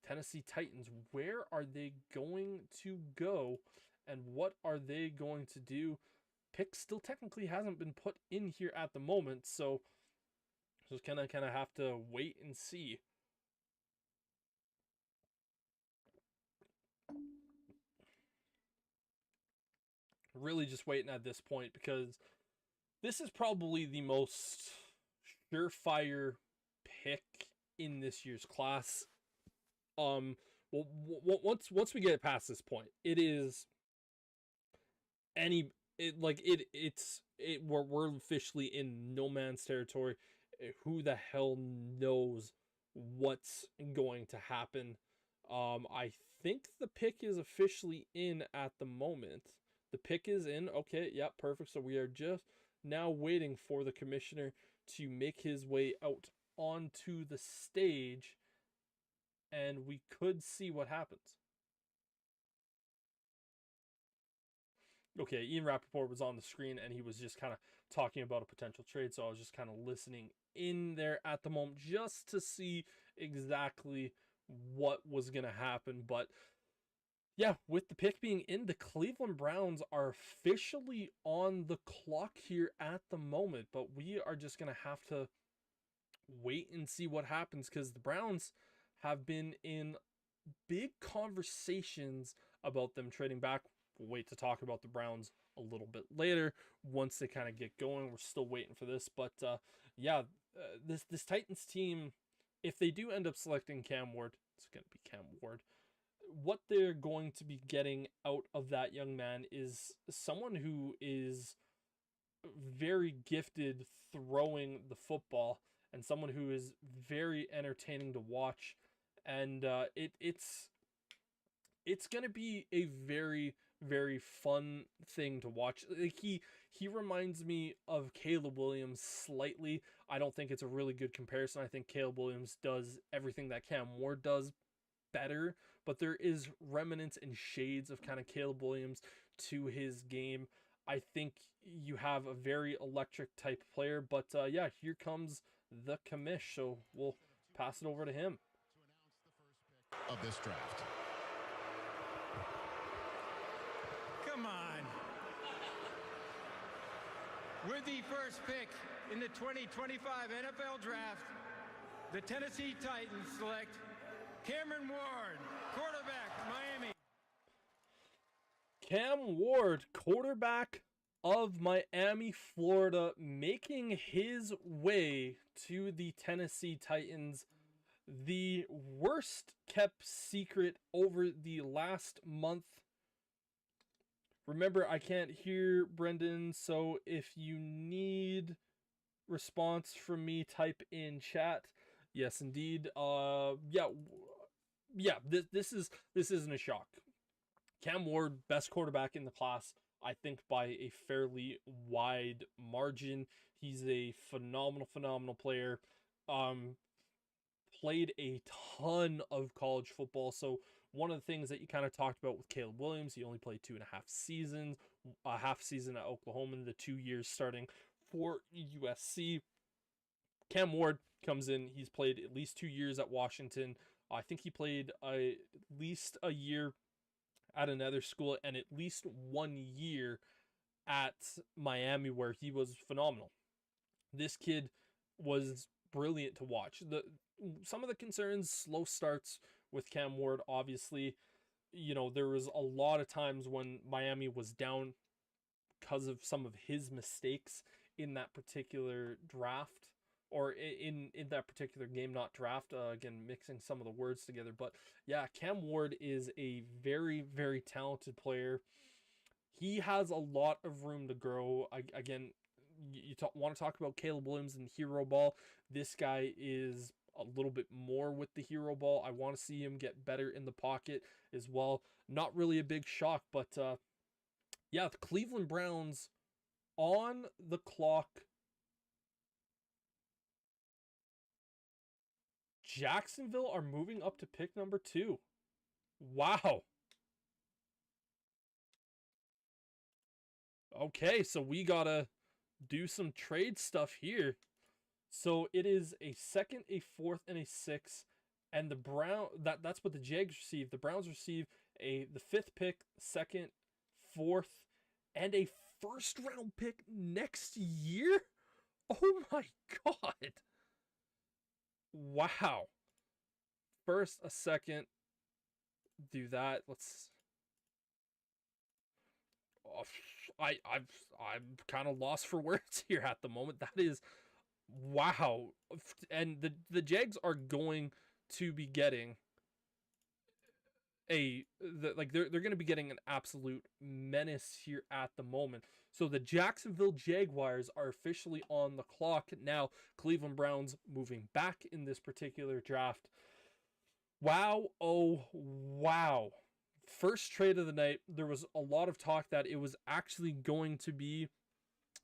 Tennessee Titans, where are they going to go, and what are they going to do? Pick still technically hasn't been put in here at the moment, so just kind of have to wait and see. Really just waiting at this point, because this is probably the most surefire pick in this year's class. Well, once we get past this point, we're officially in no man's territory. Who the hell knows what's going to happen? I think the pick is officially in at the moment. The pick is in. Okay, yeah, perfect. So we are just now waiting for the commissioner to make his way out onto the stage, and we could see what happens. Okay, Ian Rappaport was on the screen, and he was just kind of talking about a potential trade, so I was just kind of listening in there at the moment just to see exactly what was going to happen. But yeah, with the pick being in, the Cleveland Browns are officially on the clock here at the moment, but we are just going to have to wait and see what happens, because the Browns have been in big conversations about them trading back. We'll wait to talk about the Browns a little bit later once they kind of get going. We're still waiting for this, but yeah, this Titans team, if they do end up selecting Cam Ward, it's going to be Cam Ward. What they're going to be getting out of that young man is someone who is very gifted throwing the football, and someone who is very entertaining to watch. And it's going to be a very, very fun thing to watch. Like he reminds me of Caleb Williams slightly. I don't think it's a really good comparison. I think Caleb Williams does everything that Cam Ward does better, but there is remnants and shades of kind of Caleb Williams to his game. I think you have a very electric type player, but yeah, here comes the commish, so we'll pass it over to him. Of this draft. Come on. With the first pick in the 2025 NFL Draft, the Tennessee Titans select Cameron Ward, quarterback, Miami. Cam Ward, quarterback of Miami, Florida, making his way to the Tennessee Titans. The worst kept secret over the last month. Remember, I can't hear Brendan, so if you need response from me, type in chat. Yes, indeed. This isn't a shock. Cam Ward, best quarterback in the class, I think by a fairly wide margin. He's a phenomenal player. Played a ton of college football. So one of the things that you kind of talked about with Caleb Williams, he only played 2.5 seasons, a half season at Oklahoma, and the 2 years starting for USC. Cam Ward comes in. He's played at least 2 years at Washington. I think he played at least a year at another school and at least 1 year at Miami, where he was phenomenal. This kid was brilliant to watch. Some of the concerns, slow starts with Cam Ward, obviously. You know, there was a lot of times when Miami was down because of some of his mistakes in that particular draft, or in that particular game, not draft. Again, mixing some of the words together. But yeah, Cam Ward is a very talented player. He has a lot of room to grow. Again, you want to talk about Caleb Williams and hero ball. This guy is a little bit more with the hero ball. I want to see him get better in the pocket as well. Not really a big shock, but yeah, the Cleveland Browns on the clock. Jacksonville are moving up to pick number 2. Wow. Okay, so we gotta do some trade stuff here. So it is a 2nd, a 4th, and a 6th, and that's what the Jags receive. The Browns receive the 5th pick, 2nd, 4th, and a 1st round pick next year. Oh my god! Wow. 1st, a 2nd. Do that. Let's. I'm kind of lost for words here at the moment. That is. Wow. And the Jags are going to be getting they're going to be getting an absolute menace here at the moment. So the Jacksonville Jaguars are officially on the clock now. Cleveland Browns moving back in this particular draft. Wow. Oh, wow. First trade of the night. There was a lot of talk that it was actually going to be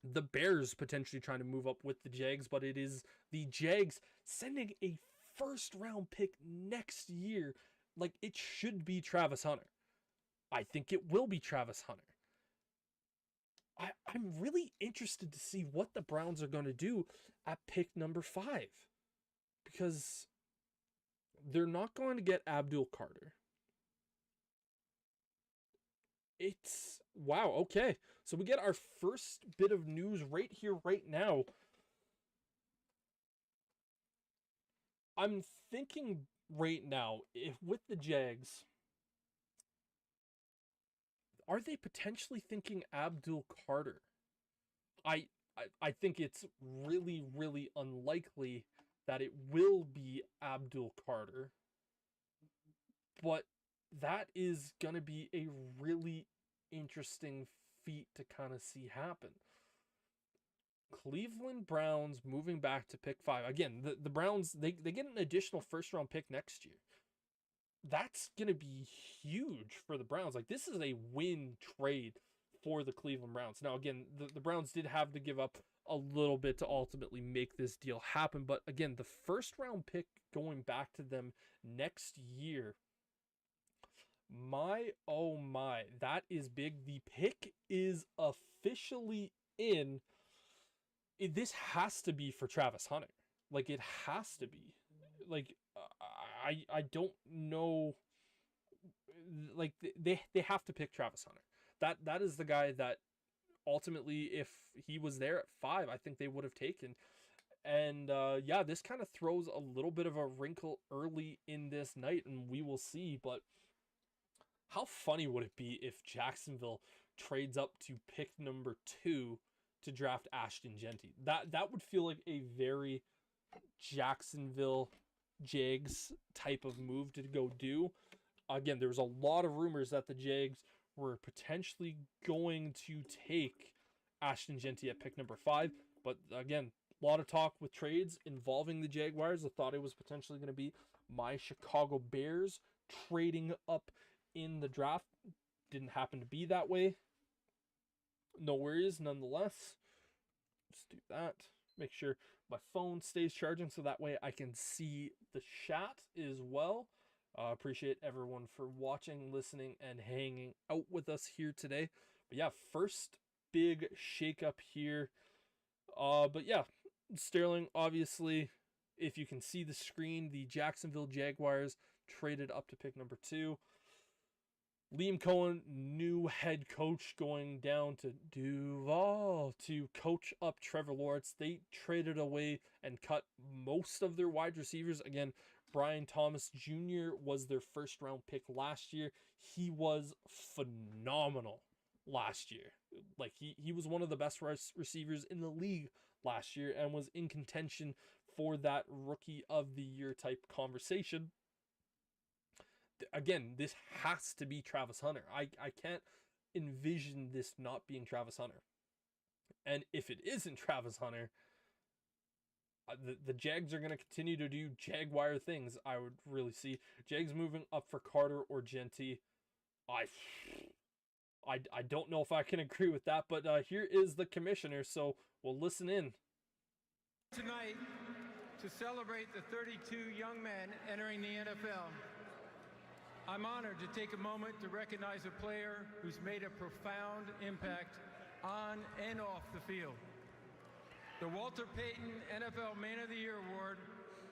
the Bears potentially trying to move up with the Jags, but it is the Jags sending a 1st round pick next year. Like, it should be Travis Hunter. I think it will be Travis Hunter. I'm really interested to see what the Browns are going to do at pick number 5, because they're not going to get Abdul Carter. It's wow. Okay, so we get our first bit of news right here, right now. I'm thinking right now, if with the Jags, are they potentially thinking Abdul Carter? I think it's really unlikely that it will be Abdul Carter, but that is going to be a really interesting feat to kind of see happen. Cleveland Browns moving back to pick 5. Again, the Browns, they get an additional 1st round pick next year. that's going to be huge for the Browns. Like, this is a win trade for the Cleveland Browns. Now, again, the Browns did have to give up a little bit to ultimately make this deal happen. But again, the first round pick going back to them next year, my oh my, that is big. The pick is officially in. This has to be for Travis Hunter. Like, it has to be. Like, I don't know. Like, they have to pick Travis Hunter. That is the guy that ultimately, if he was there at 5, I think they would have taken. And yeah, this kind of throws a little bit of a wrinkle early in this night, and we will see. But how funny would it be if Jacksonville trades up to pick number 2 to draft Ashton Jeanty? That would feel like a very Jacksonville Jags type of move to go do. Again, there was a lot of rumors that the Jags were potentially going to take Ashton Jeanty at pick number 5. But again, a lot of talk with trades involving the Jaguars. I thought it was potentially going to be my Chicago Bears trading up in the draft. Didn't happen to be that way. No worries, nonetheless. Just do that. Make sure my phone stays charging so that way I can see the chat as well. Appreciate everyone for watching, listening, and hanging out with us here today. But yeah, first big shakeup here. But yeah, Sterling, obviously, if you can see the screen, the Jacksonville Jaguars traded up to pick number 2. Liam Cohen, new head coach, going down to Duval to coach up Trevor Lawrence. They traded away and cut most of their wide receivers. Again, Brian Thomas Jr. was their first round pick last year. He was phenomenal last year. Like, he was one of the best receivers in the league last year and was in contention for that rookie of the year type conversation. Again, this has to be Travis Hunter. I can't envision this not being Travis Hunter. And if it isn't Travis Hunter, the Jags are going to continue to do Jaguar things, I would really see. Jags moving up for Carter or Jeanty. I don't know if I can agree with that, but here is the commissioner, so we'll listen in. Tonight, to celebrate the 32 young men entering the NFL, I'm honored to take a moment to recognize a player who's made a profound impact on and off the field. The Walter Payton NFL Man of the Year Award,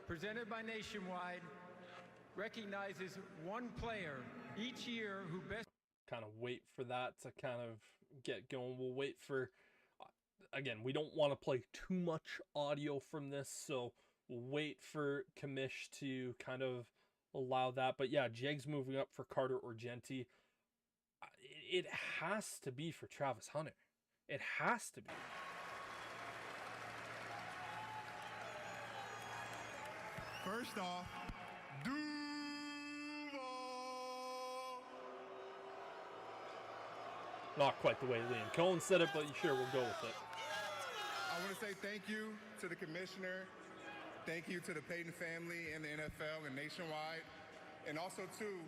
presented by Nationwide, recognizes one player each year who best... Kind of wait for that to kind of get going. We'll wait for... Again, we don't want to play too much audio from this, so we'll wait for Kamish to kind of allow that. But yeah, Jags moving up for Carter or Jeanty. It has to be for Travis Hunter. It has to be. First off, Duval. Not quite the way Liam Cohen said it, but sure, we'll go with it. I want to say thank you to the commissioner. Thank you to the Payton family and the NFL and Nationwide. And also, too,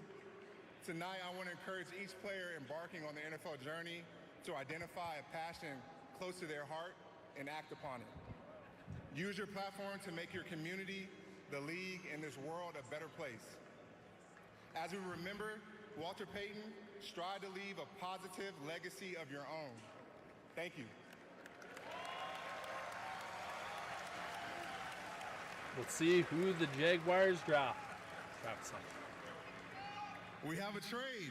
tonight I want to encourage each player embarking on the NFL journey to identify a passion close to their heart and act upon it. Use your platform to make your community, the league, and this world a better place. As we remember Walter Payton, strive to leave a positive legacy of your own. Thank you. Let's see who the Jaguars draft. Travis Hunter. We have a trade.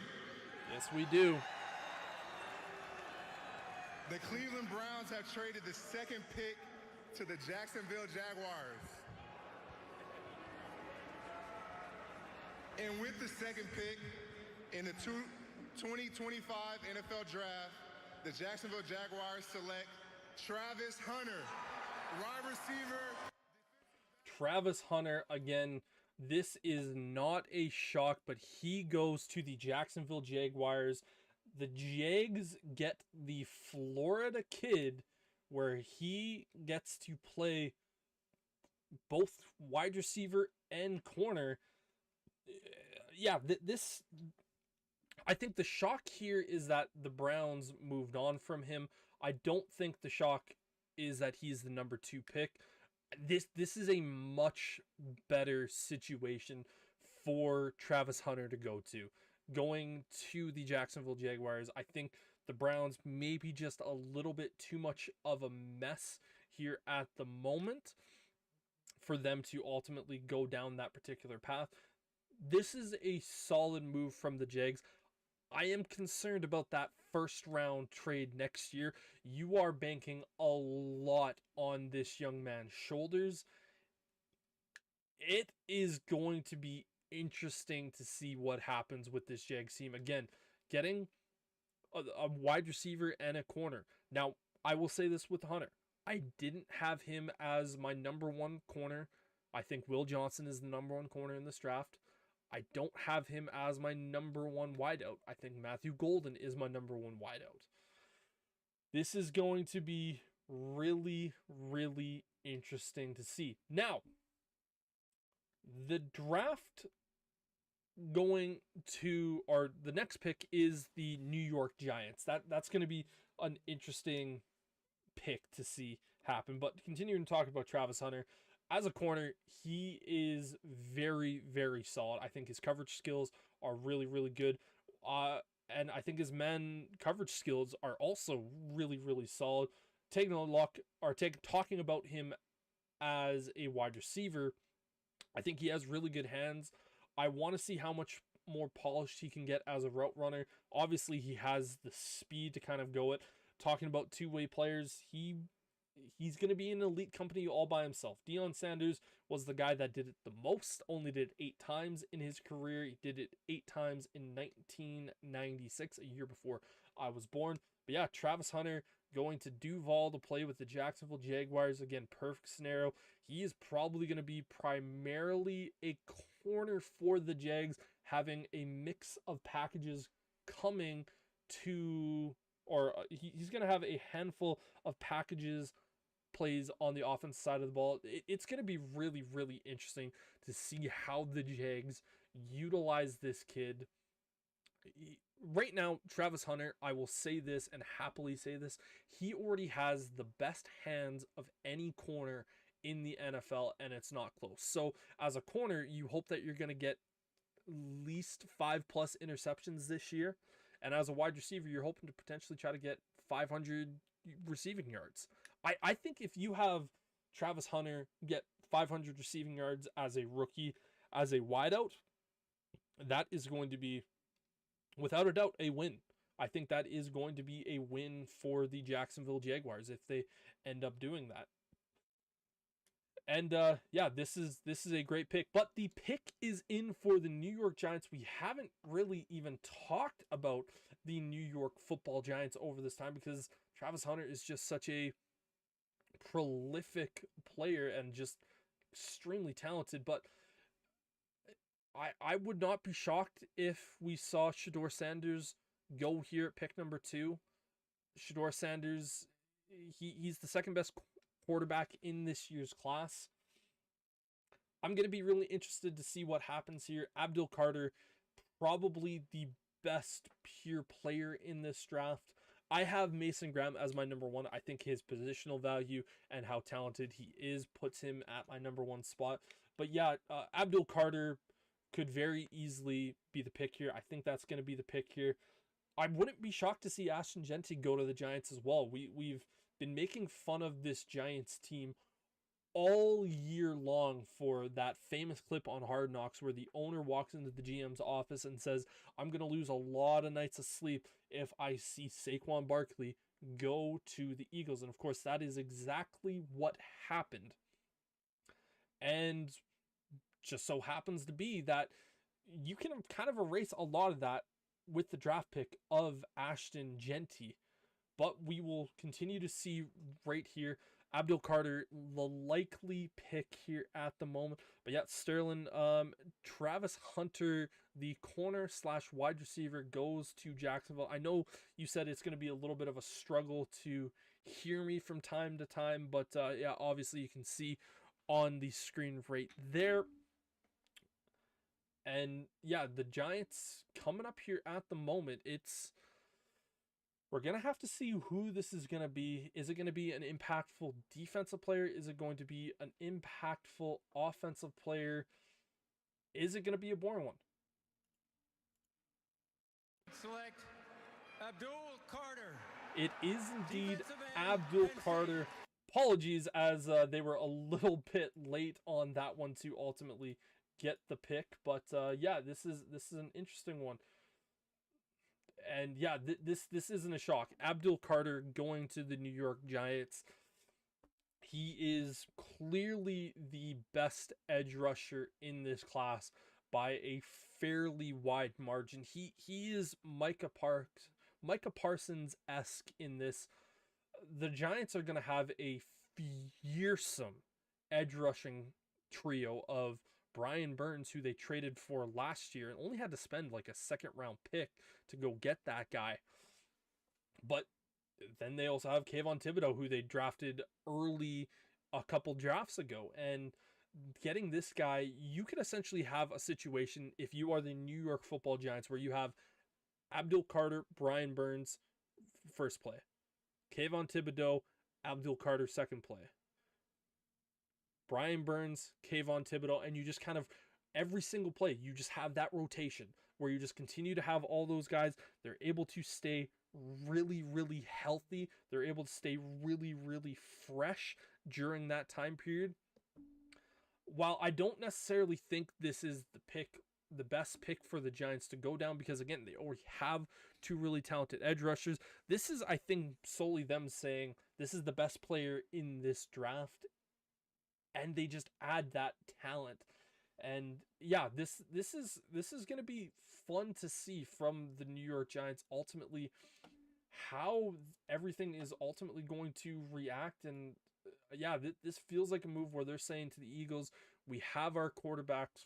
Yes, we do. The Cleveland Browns have traded the second pick to the Jacksonville Jaguars. And with the second pick in the 2025 NFL Draft, the Jacksonville Jaguars select Travis Hunter, wide receiver. Travis Hunter, again, this is not a shock, but he goes to the Jacksonville Jaguars. The Jags get the Florida kid where he gets to play both wide receiver and corner. yeah, this I think the shock here is that the Browns moved on from him. I don't think the shock is that he's the number 2 pick. This is a much better situation for Travis Hunter to go to. Going to the Jacksonville Jaguars, I think the Browns may be just a little bit too much of a mess here at the moment for them to ultimately go down that particular path. This is a solid move from the Jags. I am concerned about that first round trade next year. You are banking a lot on this young man's shoulders. It is going to be interesting to see what happens with this Jags team. Again, getting a wide receiver and a corner. Now, I will say this with Hunter. I didn't have him as my number 1 corner. I think Will Johnson is the number 1 corner in this draft. I don't have him as my number 1 wideout. I think Matthew Golden is my number 1 wideout. This is going to be really, really interesting to see. Now, the draft going to, or the next pick is the New York Giants. That's going to be an interesting pick to see happen. But continuing to talk about Travis Hunter, as a corner, he is very, very solid. I think his coverage skills are really, really good. And I think his man coverage skills are also really, really solid. Talking about him as a wide receiver, I think he has really good hands. I want to see how much more polished he can get as a route runner. Obviously, he has the speed to kind of go it. Talking about two-way players, he's going to be in an elite company all by himself. Deion Sanders was the guy that did it the most, only did it 8 times in his career. He did it 8 times in 1996, a year before I was born. But yeah, Travis Hunter going to Duval to play with the Jacksonville Jaguars. Again, perfect scenario. He is probably going to be primarily a corner for the Jags, having a mix of packages coming to, or he's going to have a handful of packages plays on the offense side of the ball. It's going to be really, really interesting to see how the Jags utilize this kid. Right now, Travis Hunter, I will say this and happily say this, he already has the best hands of any corner in the NFL, and it's not close. So as a corner, you hope that you're going to get at least 5+ interceptions this year. And as a wide receiver, you're hoping to potentially try to get 500 receiving yards. I think if you have Travis Hunter get 500 receiving yards as a rookie, as a wideout, that is going to be, without a doubt, a win. I think that is going to be a win for the Jacksonville Jaguars if they end up doing that. And yeah, this is a great pick. But the pick is in for the New York Giants. We haven't really even talked about the New York Football Giants over this time because Travis Hunter is just such a prolific player and just extremely talented. But I would not be shocked if we saw Shedeur Sanders go here at pick number 2. Shedeur Sanders, he's the second best quarterback in this year's class. I'm going to be really interested to see what happens here. Abdul Carter, probably the best pure player in this draft. I have Mason Graham as my number 1. I think his positional value and how talented he is puts him at my number 1 spot. But yeah, Abdul Carter could very easily be the pick here. I think that's going to be the pick here. I wouldn't be shocked to see Ashton Jeanty go to the Giants as well. We've been making fun of this Giants team all year long for that famous clip on Hard Knocks where the owner walks into the GM's office and says, I'm going to lose a lot of nights of sleep if I see Saquon Barkley go to the Eagles. And of course, that is exactly what happened. And just so happens to be that you can kind of erase a lot of that with the draft pick of Ashton Jeanty. But we will continue to see right here. Abdul Carter, the likely pick here at the moment. But yeah, Sterling, Travis Hunter, the corner / wide receiver, goes to Jacksonville. I know you said it's going to be a little bit of a struggle to hear me from time to time. But yeah, obviously you can see on the screen right there. And yeah, the Giants coming up here at the moment, we're going to have to see who this is going to be. Is it going to be an impactful defensive player? Is it going to be an impactful offensive player? Is it going to be a boring one? Select Abdul Carter. It is indeed Abdul Carter. Apologies, as they were a little bit late on that one to ultimately get the pick, but yeah, this is an interesting one. And yeah, this isn't a shock. Abdul Carter going to the New York Giants. He is clearly the best edge rusher in this class by a fairly wide margin. He is Micah Parsons-esque in this. The Giants are going to have a fearsome edge rushing trio of Brian Burns, who they traded for last year and only had to spend like a second round pick to go get that guy. But then they also have Kayvon Thibodeaux, who they drafted early a couple drafts ago. And getting this guy, you could essentially have a situation, if you are the New York Football Giants, where you have Abdul Carter, Brian Burns, first play. Kayvon Thibodeaux, Abdul Carter, second play. Brian Burns, Kayvon Thibodeaux, and you just kind of, every single play, you just have that rotation where you just continue to have all those guys. They're able to stay really, really healthy. They're able to stay really, really fresh during that time period. While I don't necessarily think this is the best pick for the Giants to go down, because again, they already have two really talented edge rushers. This is, I think, solely them saying this is the best player in this draft, and they just add that talent. And yeah, this is going to be fun to see from the New York Giants ultimately, how everything is ultimately going to react. And yeah, this feels like a move where they're saying to the Eagles, we have our quarterbacks.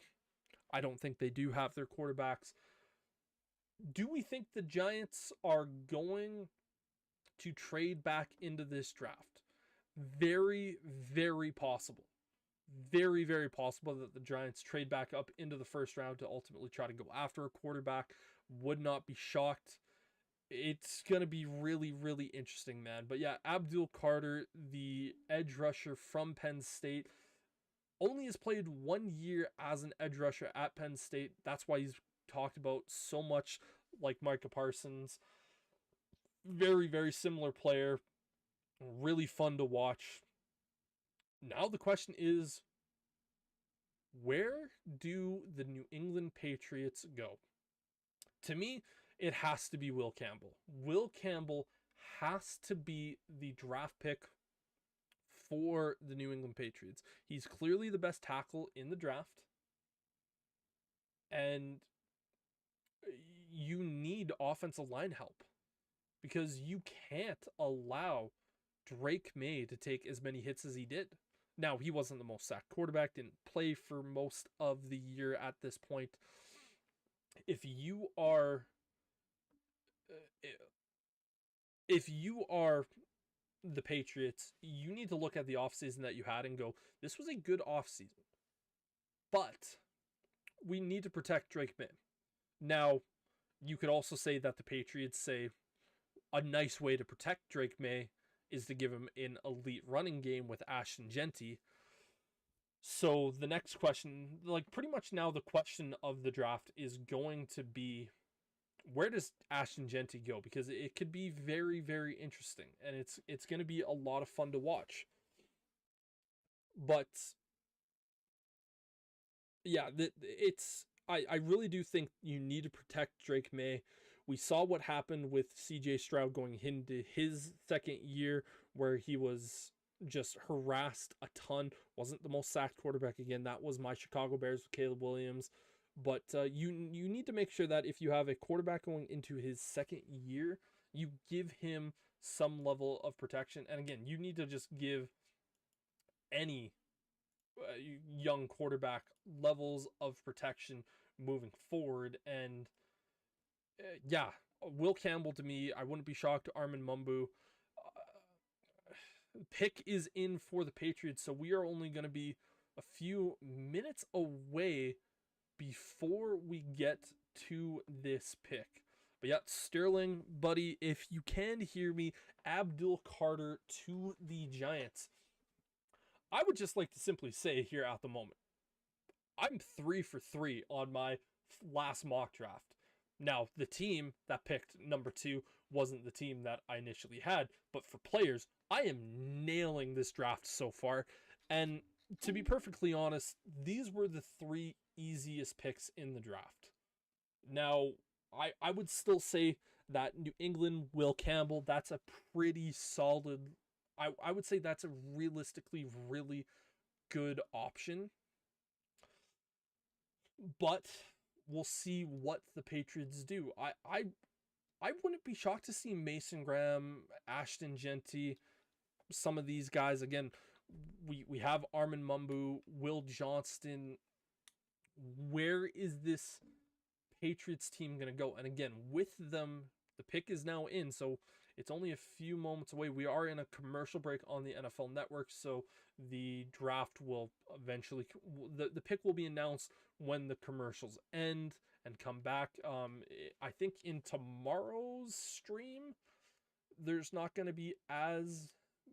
I don't think they do have their quarterbacks. Do we think the Giants are going to trade back into this draft? Very, very possible. Very, very possible that the Giants trade back up into the first round to ultimately try to go after a quarterback. Would not be shocked. It's going to be really, really interesting, man. But yeah, Abdul Carter, the edge rusher from Penn State, only has played 1 year as an edge rusher at Penn State. That's why he's talked about so much like Micah Parsons. Very, very similar player. Really fun to watch. Now the question is, where do the New England Patriots go? To me, it has to be Will Campbell. Will Campbell has to be the draft pick for the New England Patriots. He's clearly the best tackle in the draft. And you need offensive line help, because you can't allow Drake May to take as many hits as he did. Now, he wasn't the most sacked quarterback, didn't play for most of the year at this point. If you are the Patriots, you need to look at the offseason that you had and go, this was a good offseason, but we need to protect Drake May. Now, you could also say that the Patriots say a nice way to protect Drake May is to give him an elite running game with Ashton Jeanty. So the next question, like pretty much now the question of the draft is going to be, where does Ashton Jeanty go? Because it could be very, very interesting, and it's going to be a lot of fun to watch. But yeah, I really do think you need to protect Drake May. We saw what happened with CJ Stroud going into his second year, where he was just harassed a ton. Wasn't the most sacked quarterback again. That was my Chicago Bears with Caleb Williams. But you need to make sure that if you have a quarterback going into his second year, you give him some level of protection. And again, you need to just give any young quarterback levels of protection moving forward. And yeah, Will Campbell, to me, I wouldn't be shocked. Armin Mumbu. Pick is in for the Patriots, so we are only going to be a few minutes away before we get to this pick. But yeah, Sterling, buddy, if you can hear me, Abdul Carter to the Giants. I would just like to simply say here at the moment, I'm 3 for 3 on my last mock draft. Now, the team that picked number 2 wasn't the team that I initially had, but for players, I am nailing this draft so far. And to be perfectly honest, these were the 3 easiest picks in the draft. Now, I would still say that New England, Will Campbell, that's a pretty solid, I would say that's a realistically really good option. But we'll see what the Patriots do. I wouldn't be shocked to see Mason Graham, Ashton Genty, some of these guys. Again, we have Armin Mumbu, Will Johnston. Where is this Patriots team going to go? And again, with them, the pick is now in, so it's only a few moments away. We are in a commercial break on the NFL Network, so the draft will eventually, the pick will be announced when the commercials end and come back. I think in tomorrow's stream, there's not going to be as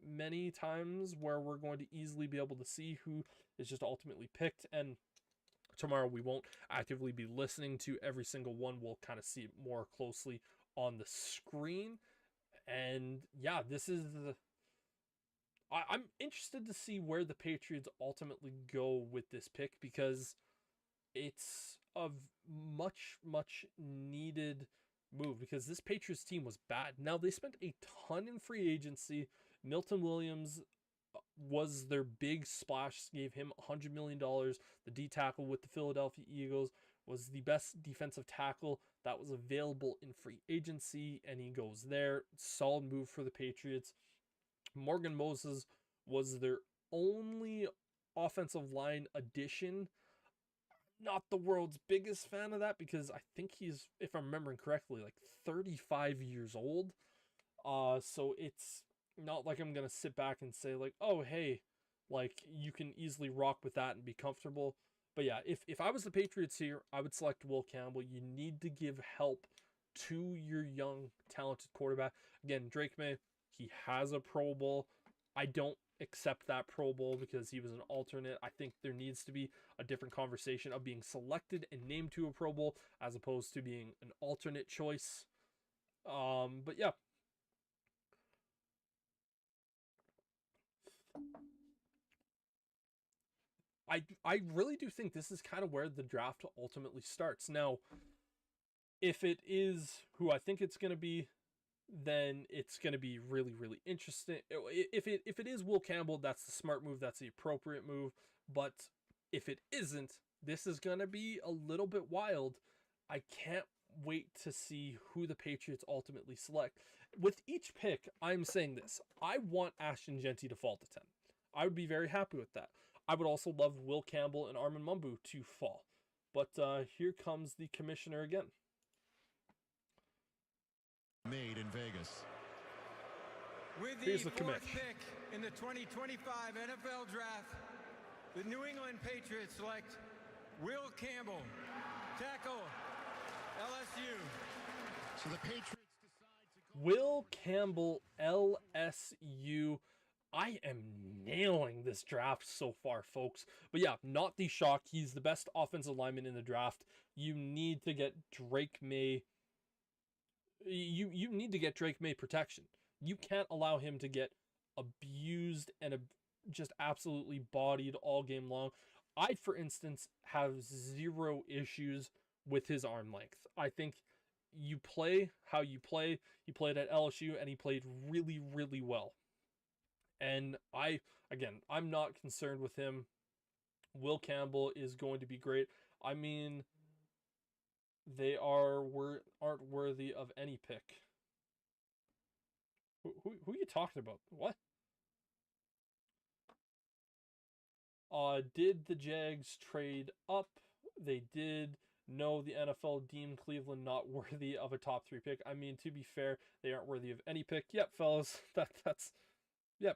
many times where we're going to easily be able to see who is just ultimately picked, and tomorrow we won't actively be listening to every single one. We'll kind of see it more closely on the screen. And yeah, this is I'm interested to see where the Patriots ultimately go with this pick, because it's a much needed move, because this Patriots team was bad. Now, they spent a ton in free agency. Milton Williams was their big splash, gave him $100 million. The D tackle with the Philadelphia Eagles was the best defensive tackle that was available in free agency, and he goes there. Solid move for the Patriots. Morgan Moses was their only offensive line addition. Not the world's biggest fan of that, because I think he's, if I'm remembering correctly, like 35 years old. So it's not like I'm gonna sit back and say like, oh hey, like you can easily rock with that and be comfortable. But yeah, if I was the Patriots here, I would select Will Campbell. You need to give help to your young, talented quarterback. Again, Drake May, he has a Pro Bowl. I don't accept that Pro Bowl because he was an alternate. I think there needs to be a different conversation of being selected and named to a Pro Bowl as opposed to being an alternate choice. But yeah. I really do think this is kind of where the draft ultimately starts. Now, if it is who I think it's going to be, then it's going to be really, really interesting. If it is Will Campbell, that's the smart move. That's the appropriate move. But if it isn't, this is going to be a little bit wild. I can't wait to see who the Patriots ultimately select. With each pick, I'm saying this. I want Ashton Genty to fall to 10. I would be very happy with that. I would also love Will Campbell and Armin Mumbu to fall. But here comes the commissioner again. Made in Vegas. With Here's the the fourth commish. pick in the 2025 NFL Draft, the New England Patriots select Will Campbell, tackle, LSU. So the Patriots decide to go. Will Campbell, LSU. I am nailing this draft so far, folks. But yeah, not the shock. He's the best offensive lineman in the draft. You need to get Drake May. You need to get Drake May protection. You can't allow him to get abused and just absolutely bodied all game long. I, for instance, have zero issues with his arm length. I think you play how you play. He played at LSU and he played really, really well. And I'm not concerned with him. Will Campbell is going to be great. I mean, they aren't worthy of any pick. Who are you talking about? What? Did the Jags trade up? They did. No, the NFL deemed Cleveland not worthy of a top 3 pick. I mean, to be fair, they aren't worthy of any pick. Yep, fellas, that's yeah,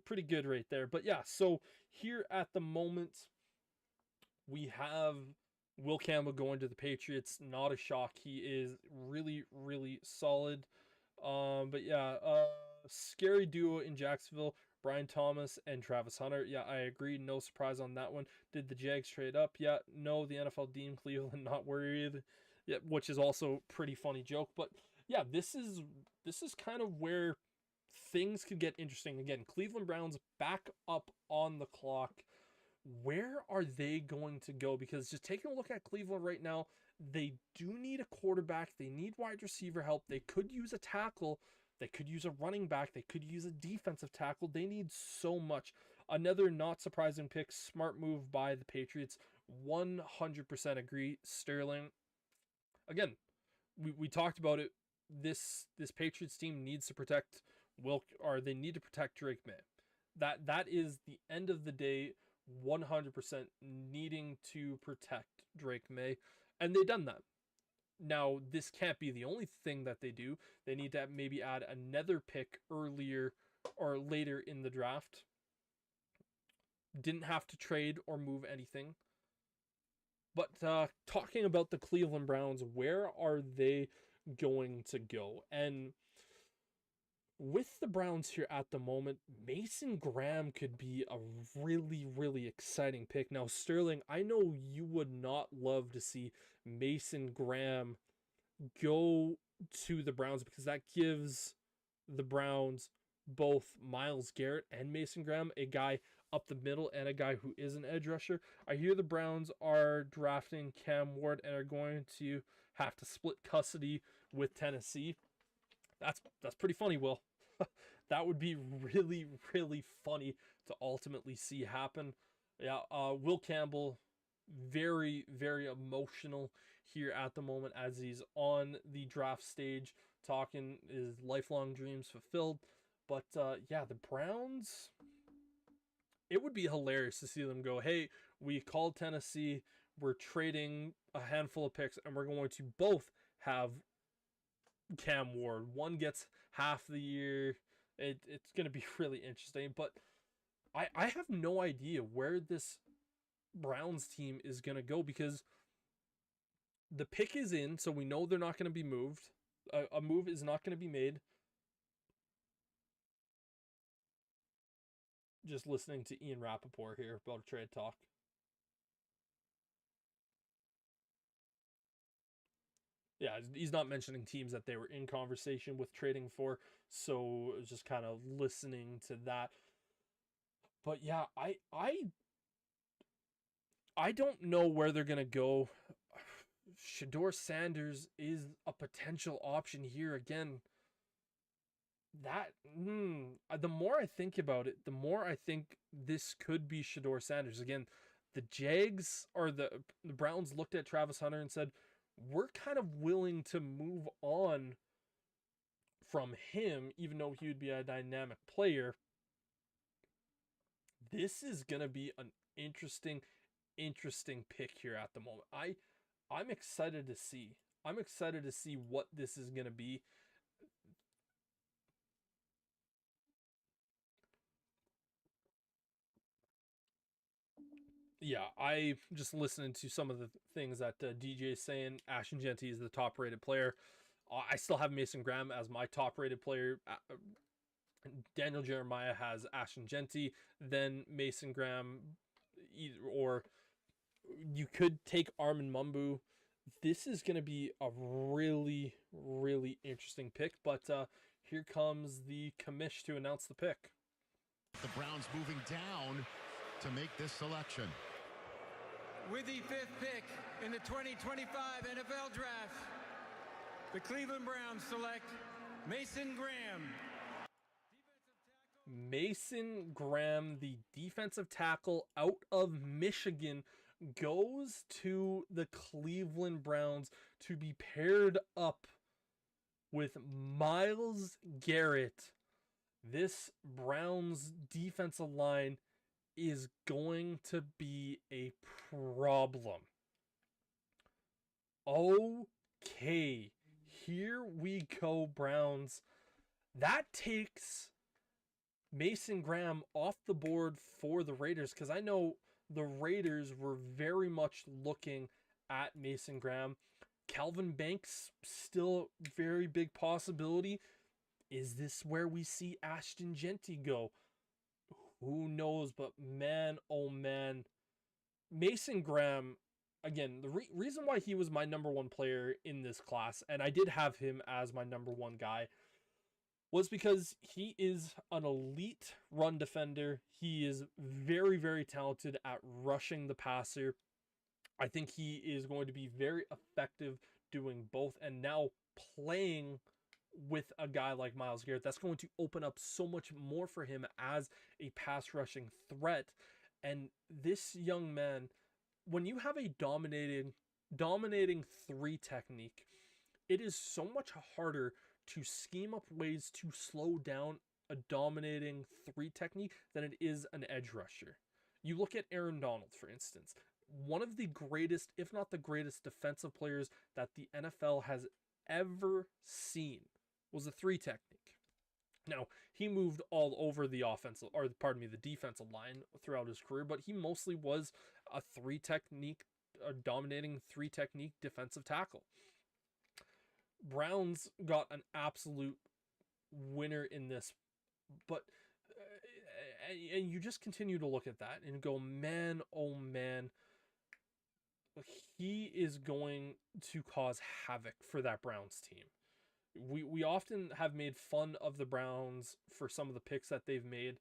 pretty good right there. But yeah, so here at the moment, we have Will Campbell going to the Patriots, not a shock. He is really, really solid. But yeah, scary duo in Jacksonville, Brian Thomas and Travis Hunter. Yeah, I agree. No surprise on that one. Did the Jags trade up? Yeah, no, the NFL deemed Cleveland not worried. Yeah, which is also pretty funny joke. But yeah, this is kind of where things could get interesting. Again, Cleveland Browns back up on the clock. Where are they going to go? Because just taking a look at Cleveland right now, they do need a quarterback. They need wide receiver help. They could use a tackle. They could use a running back. They could use a defensive tackle. They need so much. Another not surprising pick, smart move by the Patriots. 100% agree. Sterling. Again, we talked about it. This Patriots team needs to protect they need to protect Drake May. That is the end of the day. 100% needing to protect Drake May, and they've done that. Now, this can't be the only thing that they do. They need to maybe add another pick earlier or later in the draft. Didn't have to trade or move anything. But talking about the Cleveland Browns, where are they going to go? And with the Browns here at the moment, Mason Graham could be a really, really exciting pick. Now, Sterling, I know you would not love to see Mason Graham go to the Browns because that gives the Browns both Myles Garrett and Mason Graham, a guy up the middle and a guy who is an edge rusher. I hear the Browns are drafting Cam Ward and are going to have to split custody with Tennessee. That's pretty funny, Will. That would be really, really funny to ultimately see happen. Yeah, Will Campbell, very, very emotional here at the moment as he's on the draft stage, talking his lifelong dreams fulfilled. But yeah, the Browns, it would be hilarious to see them go, hey, we called Tennessee, we're trading a handful of picks, and we're going to both have Cam Ward. One gets half the year. It's going to be really interesting. But I have no idea where this Browns team is going to go because the pick is in, so we know they're not going to be moved. A move is not going to be made. Just listening to Ian Rappaport here about a trade talk. Yeah, he's not mentioning teams that they were in conversation with trading for, so just kind of listening to that. But yeah, I don't know where they're gonna go. Shedeur Sanders is a potential option here again. The more I think about it, the more I think this could be Shedeur Sanders again. The Jags or the Browns looked at Travis Hunter and said, we're kind of willing to move on from him, even though he would be a dynamic player. This is going to be an interesting pick here at the moment. I'm excited to see. I'm excited to see what this is going to be. Yeah, I just listening to some of the things that DJ is saying. Ashton Jeanty is the top rated player. I still have Mason Graham as my top rated player. Daniel Jeremiah has Ashton Jeanty, then Mason Graham, or you could take Armin Mumbu. This is going to be a really, really interesting pick, but here comes the commish to announce the pick. The Browns moving down to make this selection. With the 5th pick in the 2025 NFL Draft, the Cleveland Browns select Mason Graham. Mason Graham, the defensive tackle out of Michigan, goes to the Cleveland Browns to be paired up with Myles Garrett. This Browns defensive line is going to be a problem. Okay, here we go, Browns. That takes Mason Graham off the board for the Raiders, because I know the Raiders were very much looking at Mason Graham. Calvin Banks, still very big possibility. Is this where we see Ashton Jeanty go? Who knows? But man, oh man. Mason Graham, again, the reason why he was my number one player in this class, and I did have him as my number one guy, was because he is an elite run defender. He is very, very talented at rushing the passer. I think he is going to be very effective doing both. And now playing with a guy like Myles Garrett, that's going to open up so much more for him as a pass rushing threat. And this young man, when you have a dominating three technique, it is so much harder to scheme up ways to slow down a dominating three technique than it is an edge rusher. You look at Aaron Donald, for instance, one of the greatest, if not the greatest, defensive players that the NFL has ever seen was a three technique. Now, he moved all over the defensive line throughout his career, but he mostly was a dominating three technique defensive tackle. Browns got an absolute winner in this, but and you just continue to look at that and go, man, oh man, he is going to cause havoc for that Browns team. We often have made fun of the Browns for some of the picks that they've made.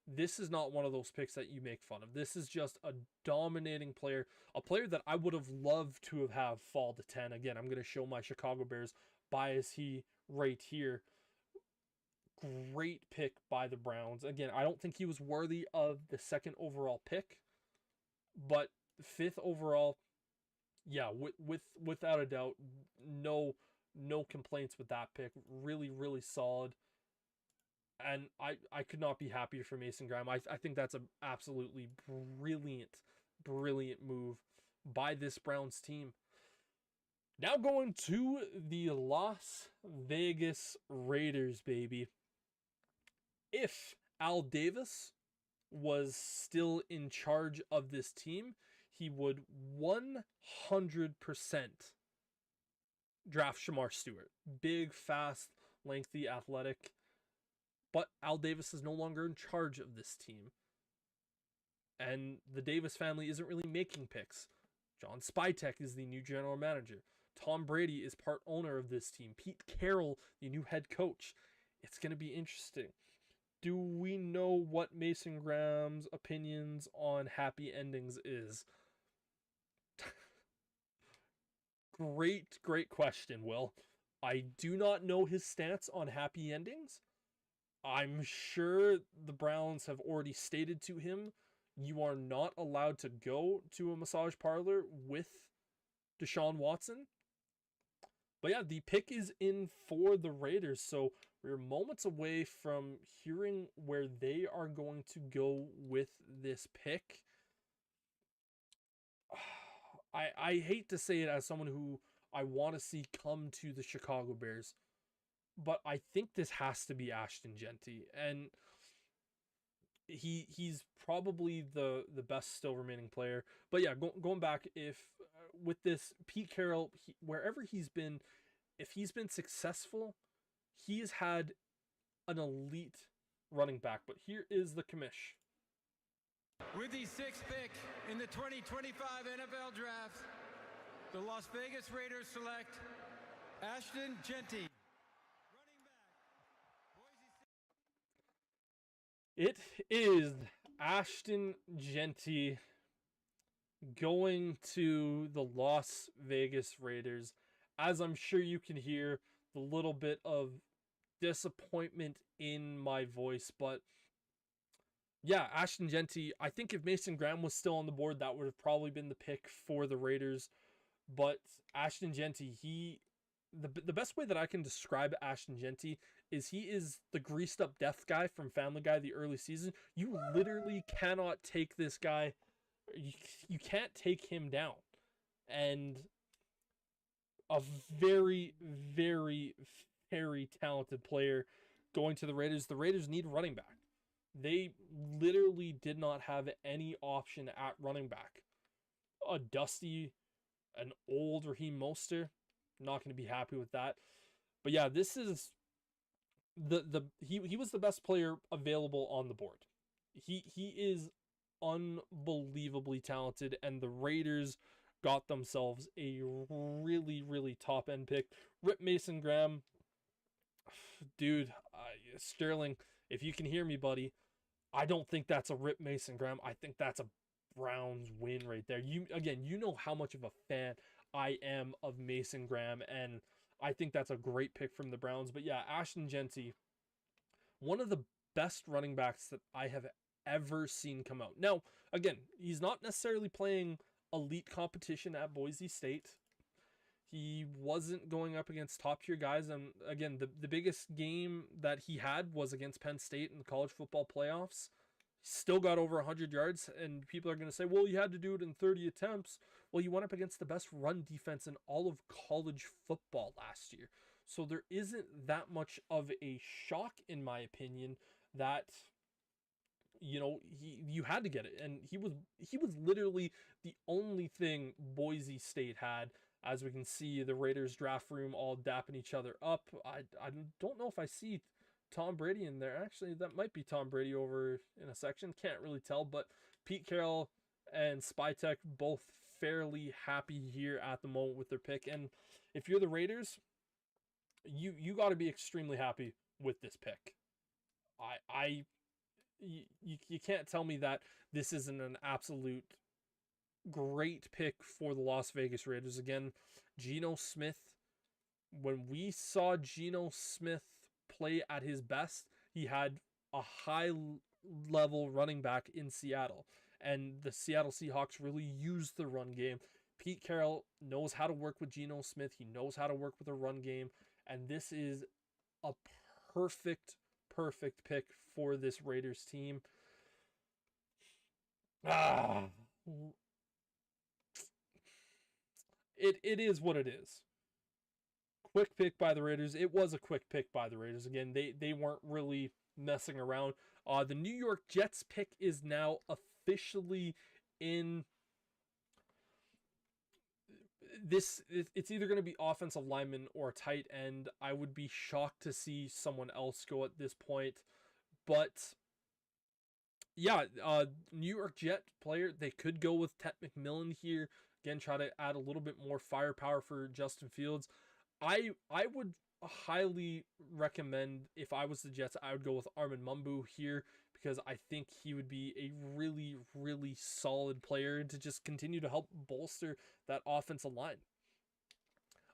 This is not one of those picks that you make fun of. This is just a dominating player, a player that I would have loved to have fall to 10. Again, I'm going to show my Chicago Bears bias right here. Great pick by the Browns. Again, I don't think he was worthy of the second overall pick, but fifth overall, yeah, without a doubt, no complaints with that pick. Really, really solid. And I could not be happier for Mason Graham. I think that's an absolutely brilliant move by this Browns team. Now going to the Las Vegas Raiders, baby. If Al Davis was still in charge of this team, he would 100% draft Shamar Stewart. Big, fast, lengthy, athletic. But Al Davis is no longer in charge of this team. And the Davis family isn't really making picks. John Spytek is the new general manager. Tom Brady is part owner of this team. Pete Carroll, the new head coach. It's going to be interesting. Do we know what Mason Graham's opinions on happy endings is? Great question, Will. I do not know his stance on happy endings. I'm sure the Browns have already stated to him, you are not allowed to go to a massage parlor with Deshaun Watson. But yeah, the pick is in for the Raiders, so we're moments away from hearing where they are going to go with this pick. I hate to say it as someone who I want to see come to the Chicago Bears, but I think this has to be Ashton Jeanty, and he's probably the best still remaining player. But yeah, going back, if with this Pete Carroll, wherever he's been, if he's been successful, he has had an elite running back. But here is the commish. With the sixth pick in the 2025 NFL Draft, the Las Vegas Raiders select Ashton Jeanty. It is Ashton Jeanty going to the Las Vegas Raiders. As I'm sure you can hear, the little bit of disappointment in my voice, but yeah, Ashton Jeanty, I think if Mason Graham was still on the board, that would have probably been the pick for the Raiders. But Ashton Jeanty, the best way that I can describe Ashton Jeanty is he is the greased up death guy from Family Guy the early season. You literally cannot take this guy. You can't take him down. And a very, very, very talented player going to the Raiders. The Raiders need a running back. They literally did not have any option at running back. A dusty an old Raheem Mostert. Not going to be happy with that. But yeah, this is he was the best player available on the board. He is unbelievably talented, and the Raiders got themselves a really top end pick. Rip Mason Graham, dude, Sterling, if you can hear me, buddy, I don't think that's a Rip Mason Graham. I think that's a Browns win right there. You know how much of a fan I am of Mason Graham, and I think that's a great pick from the Browns. But yeah, Ashton Jeanty, one of the best running backs that I have ever seen come out. Now, again, he's not necessarily playing elite competition at Boise State. He wasn't going up against top tier guys. And again, the biggest game that he had was against Penn State in the college football playoffs. Still got over 100 yards, and people are going to say, well, you had to do it in 30 attempts. Well, you went up against the best run defense in all of college football last year. So there isn't that much of a shock, in my opinion, that you had to get it. And he was literally the only thing Boise State had. As we can see, the Raiders draft room all dapping each other up. I don't know if I see Tom Brady in there. Actually, that might be Tom Brady over in a section. Can't really tell, but Pete Carroll and Spytek both fairly happy here at the moment with their pick. And if you're the Raiders, you got to be extremely happy with this pick. You can't tell me that this isn't an absolute great pick for the Las Vegas Raiders. Again, Geno Smith. When we saw Geno Smith play at his best, he had a high level running back in Seattle, and the Seattle Seahawks really used the run game. Pete Carroll knows how to work with Geno Smith. He knows how to work with a run game, and this is a perfect pick for this Raiders team. It is what it is. Quick pick by the Raiders. It was a quick pick by the Raiders. Again, they weren't really messing around. The New York Jets pick is now officially in. It's either going to be offensive lineman or tight end. I would be shocked to see someone else go at this point. But yeah, New York Jet player, they could go with Ted McMillan here. Again, try to add a little bit more firepower for Justin Fields. I would highly recommend, if I was the Jets, I would go with Armin Mumbu here, because I think he would be a really solid player to just continue to help bolster that offensive line.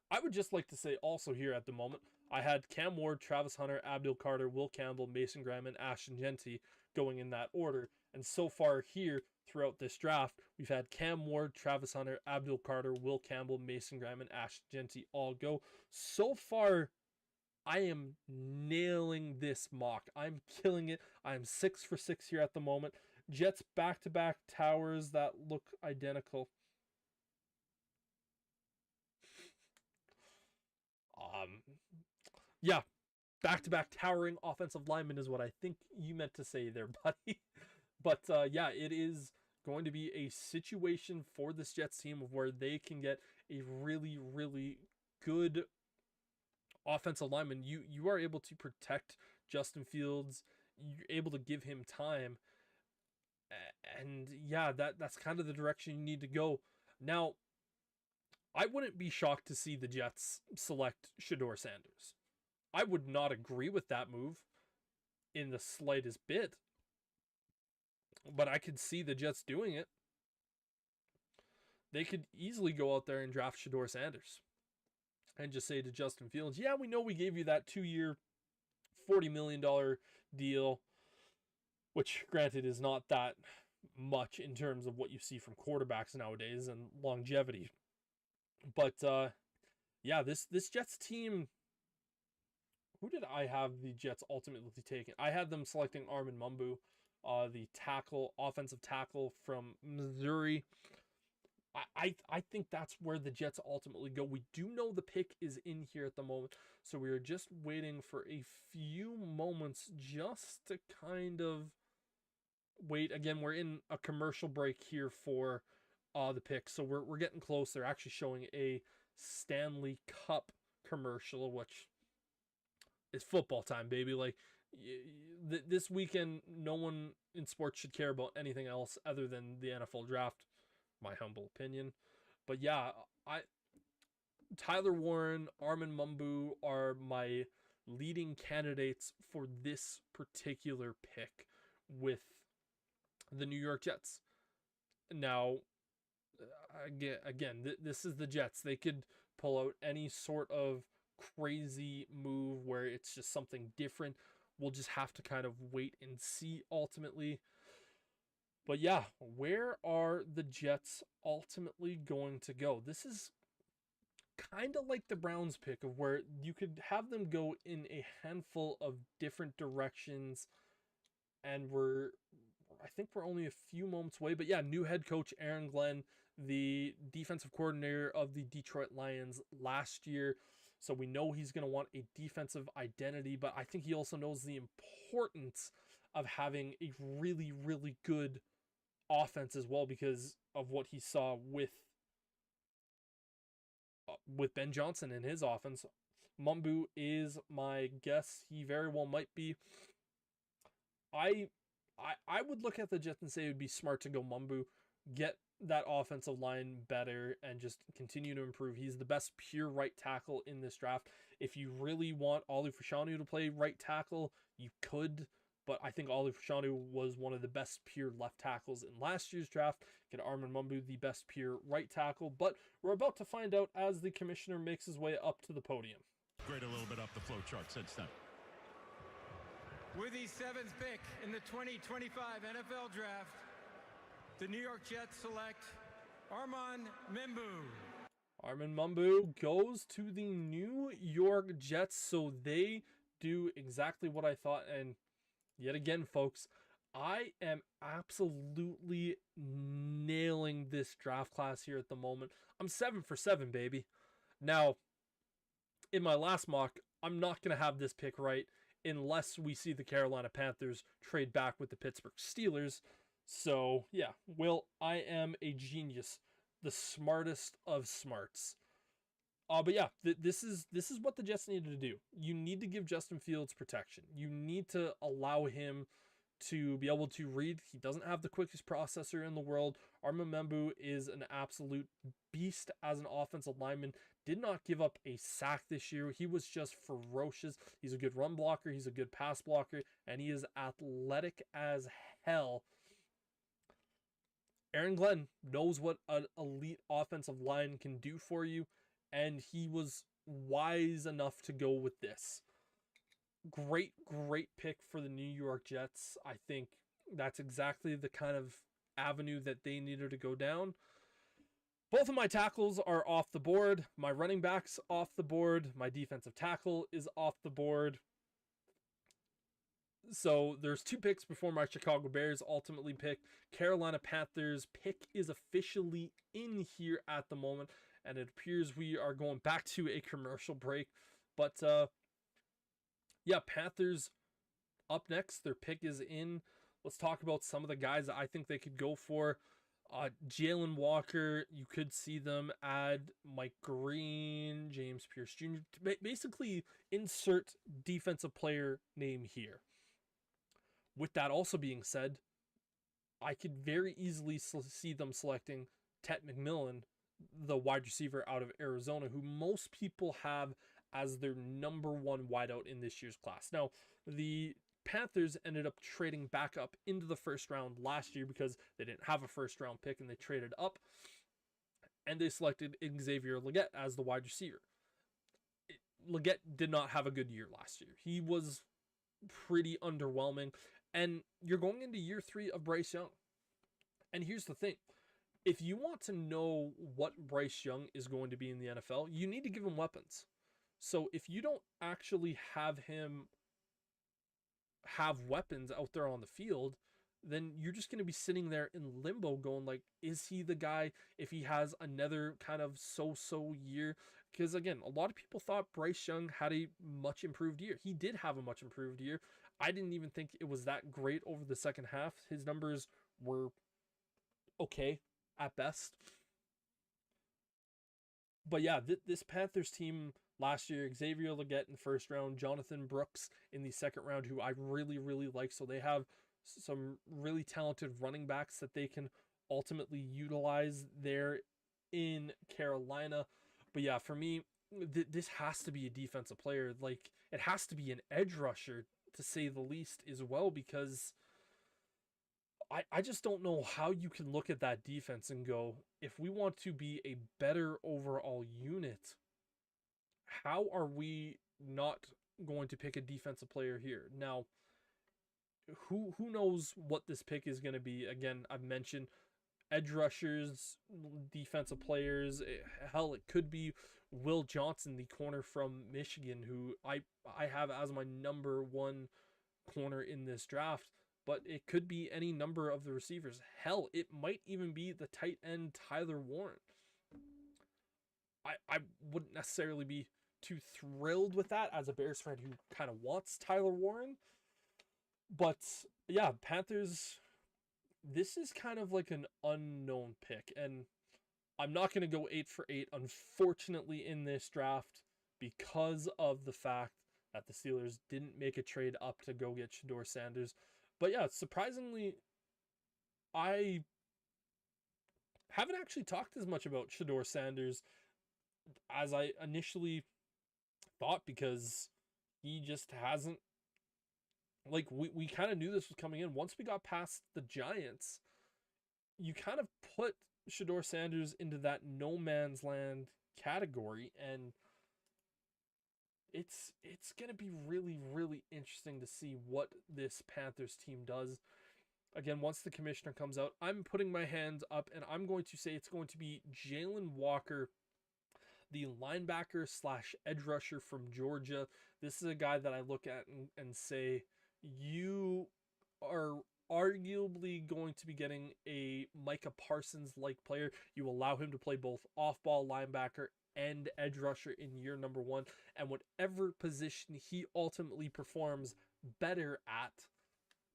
I would just like to say also here at the moment, I had Cam Ward, Travis Hunter, Abdul Carter, Will Campbell, Mason Graham, and Ashton Jeanty going in that order. And so far here, throughout this draft, we've had Cam Ward, Travis Hunter, Abdul Carter, Will Campbell, Mason Graham, and Ashton Jeanty all go. So far, I am nailing this mock. I'm killing it. I'm 6 for 6 here at the moment. Jets back-to-back towers that look identical. Yeah, back-to-back towering offensive linemen is what I think you meant to say there, buddy. But yeah, it is going to be a situation for this Jets team of where they can get a really good offensive lineman. You are able to protect Justin Fields. You're able to give him time. And yeah, that's kind of the direction you need to go. Now, I wouldn't be shocked to see the Jets select Shedeur Sanders. I would not agree with that move in the slightest bit. But I could see the Jets doing it. They could easily go out there and draft Shedeur Sanders and just say to Justin Fields, yeah, we know we gave you that 2-year, $40 million deal, which granted is not that much in terms of what you see from quarterbacks nowadays and longevity. But yeah, this Jets team, who did I have the Jets ultimately taking? I had them selecting Armin Mumbu, the offensive tackle from Missouri. I think that's where the Jets ultimately go. We do know the pick is in here at the moment, so we are just waiting for a few moments just to kind of wait. Again, we're in a commercial break here for the picks. So we're getting close. They're actually showing a Stanley Cup commercial, which is football time, baby. Like this weekend, no one in sports should care about anything else other than the NFL draft. My humble opinion, but yeah, Tyler Warren, Armin Mumbu are my leading candidates for this particular pick with the New York Jets. Now, again, this is the Jets. They could pull out any sort of crazy move where it's just something different. We'll just have to kind of wait and see ultimately. But yeah, where are the Jets ultimately going to go? This is kind of like the Browns pick of where you could have them go in a handful of different directions, and I think we're only a few moments away. But yeah, new head coach Aaron Glenn, the defensive coordinator of the Detroit Lions last year. So we know he's going to want a defensive identity, but I think he also knows the importance of having a really, really good offense as well because of what he saw with Ben Johnson in his offense. Mumbu is my guess. He very well might be. I would look at the Jets and say it would be smart to go Mumbu, get that offensive line better, and just continue to improve. He's the best pure right tackle in this draft. If you really want Ollie Fashanu to play right tackle, you could, but I think Ollie Fashanu was one of the best pure left tackles in last year's draft. Get Armin Mumbu the best pure right tackle, but we're about to find out as the commissioner makes his way up to the podium. Grade a little bit up the flow chart since then. With the 7th pick in the 2025 NFL Draft, the New York Jets select Armin Mumbu. Armin Mumbu goes to the New York Jets, so they do exactly what I thought. And yet again, folks, I am absolutely nailing this draft class here at the moment. I'm 7 for 7, baby. Now, in my last mock, I'm not going to have this pick right unless we see the Carolina Panthers trade back with the Pittsburgh Steelers. So, yeah, Will, I am a genius. The smartest of smarts. But yeah, this is what the Jets needed to do. You need to give Justin Fields protection. You need to allow him to be able to read. He doesn't have the quickest processor in the world. Armin Mumbu is an absolute beast as an offensive lineman. Did not give up a sack this year. He was just ferocious. He's a good run blocker. He's a good pass blocker. And he is athletic as hell. Aaron Glenn knows what an elite offensive line can do for you. And he was wise enough to go with this. Great pick for the New York Jets. I think that's exactly the kind of avenue that they needed to go down. Both of my tackles are off the board. My running back's off the board. My defensive tackle is off the board. So there's 2 picks before my Chicago Bears ultimately pick. Carolina Panthers pick is officially in here at the moment. And it appears we are going back to a commercial break. But yeah, Panthers up next. Their pick is in. Let's talk about some of the guys that I think they could go for. Jalen Walker, you could see them add Mike Green, James Pierce Jr. Basically, insert defensive player name here. With that also being said, I could very easily see them selecting Ted McMillan, the wide receiver out of Arizona, who most people have as their number 1 wideout in this year's class. Now, the Panthers ended up trading back up into the first round last year because they didn't have a first round pick and they traded up, and they selected Xavier Legette as the wide receiver. Legette did not have a good year last year. He was pretty underwhelming, and you're going into year 3 of Bryce Young. And here's the thing. If you want to know what Bryce Young is going to be in the NFL, you need to give him weapons. So if you don't actually have him have weapons out there on the field, then you're just going to be sitting there in limbo going like, is he the guy if he has another kind of so-so year? Because again, a lot of people thought Bryce Young had a much improved year. He did have a much improved year. I didn't even think it was that great over the second half. His numbers were okay at best. But yeah, this Panthers team last year, Xavier Legette in the first round, Jonathan Brooks in the second round, who I really, really like. So they have some really talented running backs that they can ultimately utilize there in Carolina. But yeah, for me, this has to be a defensive player. Like, it has to be an edge rusher, to say the least, as well, because I just don't know how you can look at that defense and go, if we want to be a better overall unit, how are we not going to pick a defensive player here? Now, who knows what this pick is going to be? Again, I've mentioned edge rushers, defensive players. Hell, it could be Will Johnson, the corner from Michigan, who I have as my number one corner in this draft. But it could be any number of the receivers. Hell, it might even be the tight end Tyler Warren. I wouldn't necessarily be too thrilled with that as a Bears fan who kind of wants Tyler Warren. But yeah, Panthers, this is kind of like an unknown pick. And I'm not going to go 8 for 8, unfortunately, in this draft because of the fact that the Steelers didn't make a trade up to go get Shedeur Sanders. But yeah, surprisingly, I haven't actually talked as much about Shedeur Sanders as I initially thought, because he just hasn't, like, we kind of knew this was coming in. Once we got past the Giants, you kind of put Shedeur Sanders into that no man's land category, and it's going to be really, really interesting to see what this Panthers team does. Again, once the commissioner comes out, I'm putting my hands up, and I'm going to say it's going to be Jalen Walker, the linebacker slash edge rusher from Georgia. This is a guy that I look at and say, you are arguably going to be getting a Micah Parsons-like player. You allow him to play both off-ball linebacker and edge rusher in year number 1, and whatever position he ultimately performs better at,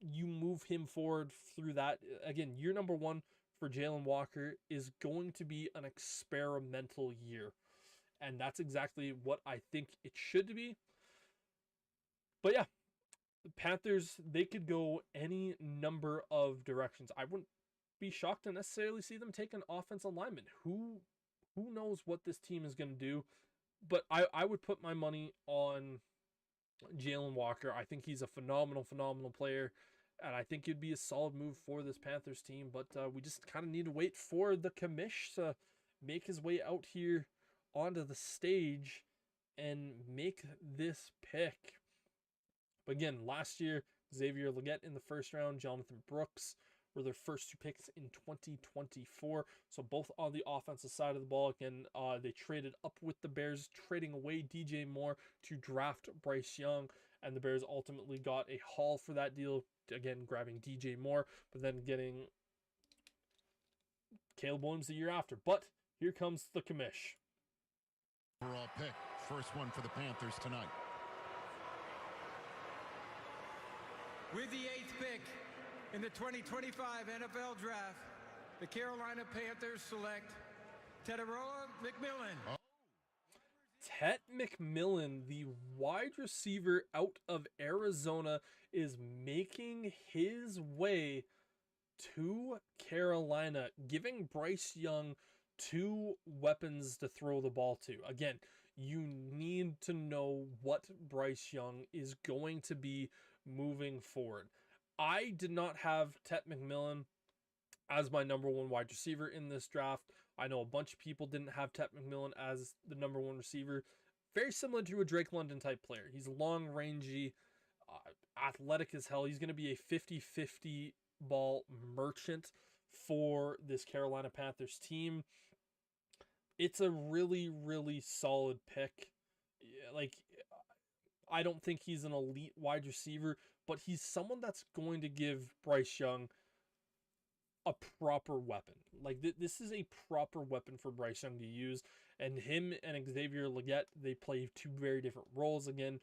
you move him forward through that. Again, year number 1 for Jalen Walker is going to be an experimental year, and that's exactly what I think it should be. But yeah, the Panthers, they could go any number of directions. I wouldn't be shocked to necessarily see them take an offensive lineman. Who knows what this team is going to do? But I would put my money on Jalen Walker. I think he's a phenomenal player, and I think it'd be a solid move for this Panthers team. But we just kind of need to wait for the commish to make his way out here onto the stage and make this pick. But again, last year, Xavier Legette in the first round, Jonathan Brooks were their first 2 picks in 2024. So both on the offensive side of the ball. Again, they traded up with the Bears, trading away DJ Moore to draft Bryce Young. And the Bears ultimately got a haul for that deal. Again, grabbing DJ Moore, but then getting Caleb Williams the year after. But here comes the commish. Overall pick, first one for the Panthers tonight. With the 8th pick in the 2025 NFL Draft, the Carolina Panthers select Tetairoa McMillan. Oh. Tet McMillan, the wide receiver out of Arizona, is making his way to Carolina, giving Bryce Young 2 weapons to throw the ball to. Again, you need to know what Bryce Young is going to be moving forward. I did not have Tet McMillan as my number 1 wide receiver in this draft. I know a bunch of people didn't have Tet McMillan as the number 1 receiver. Very similar to a Drake London type player. He's long, rangy, athletic as hell. He's going to be a 50-50 ball merchant for this Carolina Panthers team. It's a really, really solid pick. Like, I don't think he's an elite wide receiver, but he's someone that's going to give Bryce Young a proper weapon. Like, this is a proper weapon for Bryce Young to use. And him and Xavier Legette, they play 2 very different roles. Again,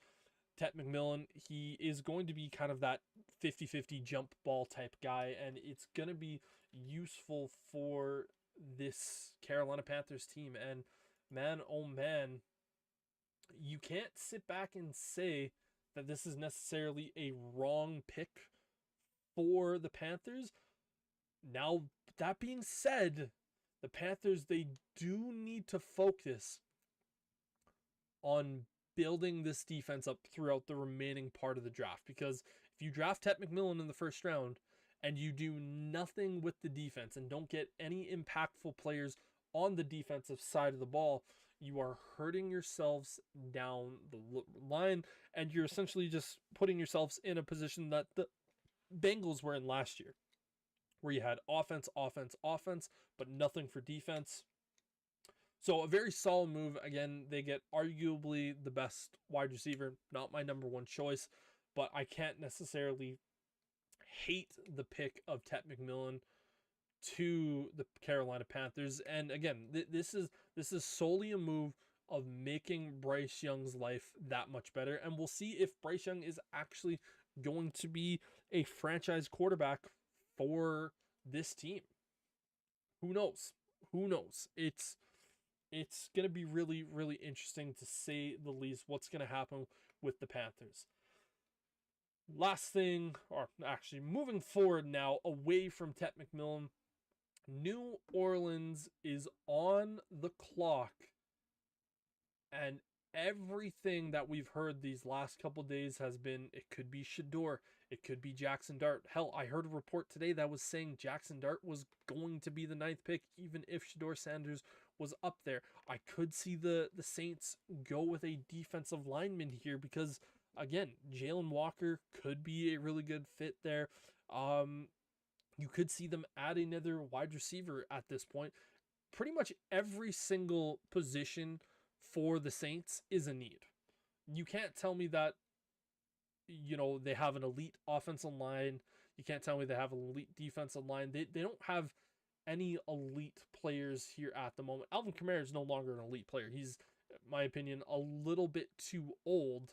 Tet McMillan, he is going to be kind of that 50-50 jump ball type guy, and it's going to be useful for this Carolina Panthers team. And man, oh man, you can't sit back and say that this is necessarily a wrong pick for the Panthers. Now, that being said, the Panthers, they do need to focus on building this defense up throughout the remaining part of the draft, because if you draft Ted McMillan in the first round and you do nothing with the defense and don't get any impactful players on the defensive side of the ball, you are hurting yourselves down the line, and you're essentially just putting yourselves in a position that the Bengals were in last year, where you had offense, but nothing for defense. So a very solid move. Again, they get arguably the best wide receiver, not my number one choice, but I can't necessarily hate the pick of Ted McMillan to the Carolina Panthers. And again, this is solely a move of making Bryce Young's life that much better. And we'll see if Bryce Young is actually going to be a franchise quarterback for this team. Who knows? It's going to be really, really interesting, to say the least, what's going to happen with the Panthers. Last thing, or actually moving forward now, away from Ted McMillan, New Orleans is on the clock, and everything that we've heard these last couple days has been, it could be Shedeur, it could be Jackson Dart. Hell, I heard a report today that was saying Jackson Dart was going to be the 9th pick, even if Shedeur Sanders was up there. I could see the Saints go with a defensive lineman here, because again, Jalen Walker could be a really good fit there. You could see them add another wide receiver at this point. Pretty much every single position for the Saints is a need. You can't tell me that, they have an elite offensive line. You can't tell me they have an elite defensive line. They don't have any elite players here at the moment. Alvin Kamara is no longer an elite player. He's, in my opinion, a little bit too old.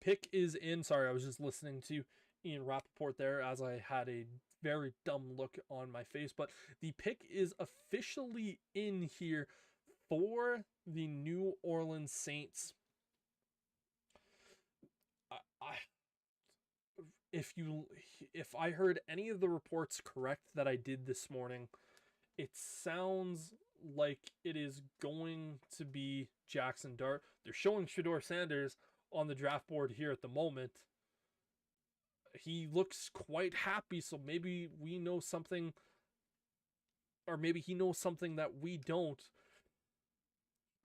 Pick is in. Sorry, I was just listening to Ian Rappaport there as I had a very dumb look on my face. But the pick is officially in here for the New Orleans Saints. If I heard any of the reports correct that I did this morning, it sounds like it is going to be Jackson Dart. They're showing Shedeur Sanders on the draft board here at the moment. He looks quite happy, so maybe we know something, or maybe he knows something that we don't.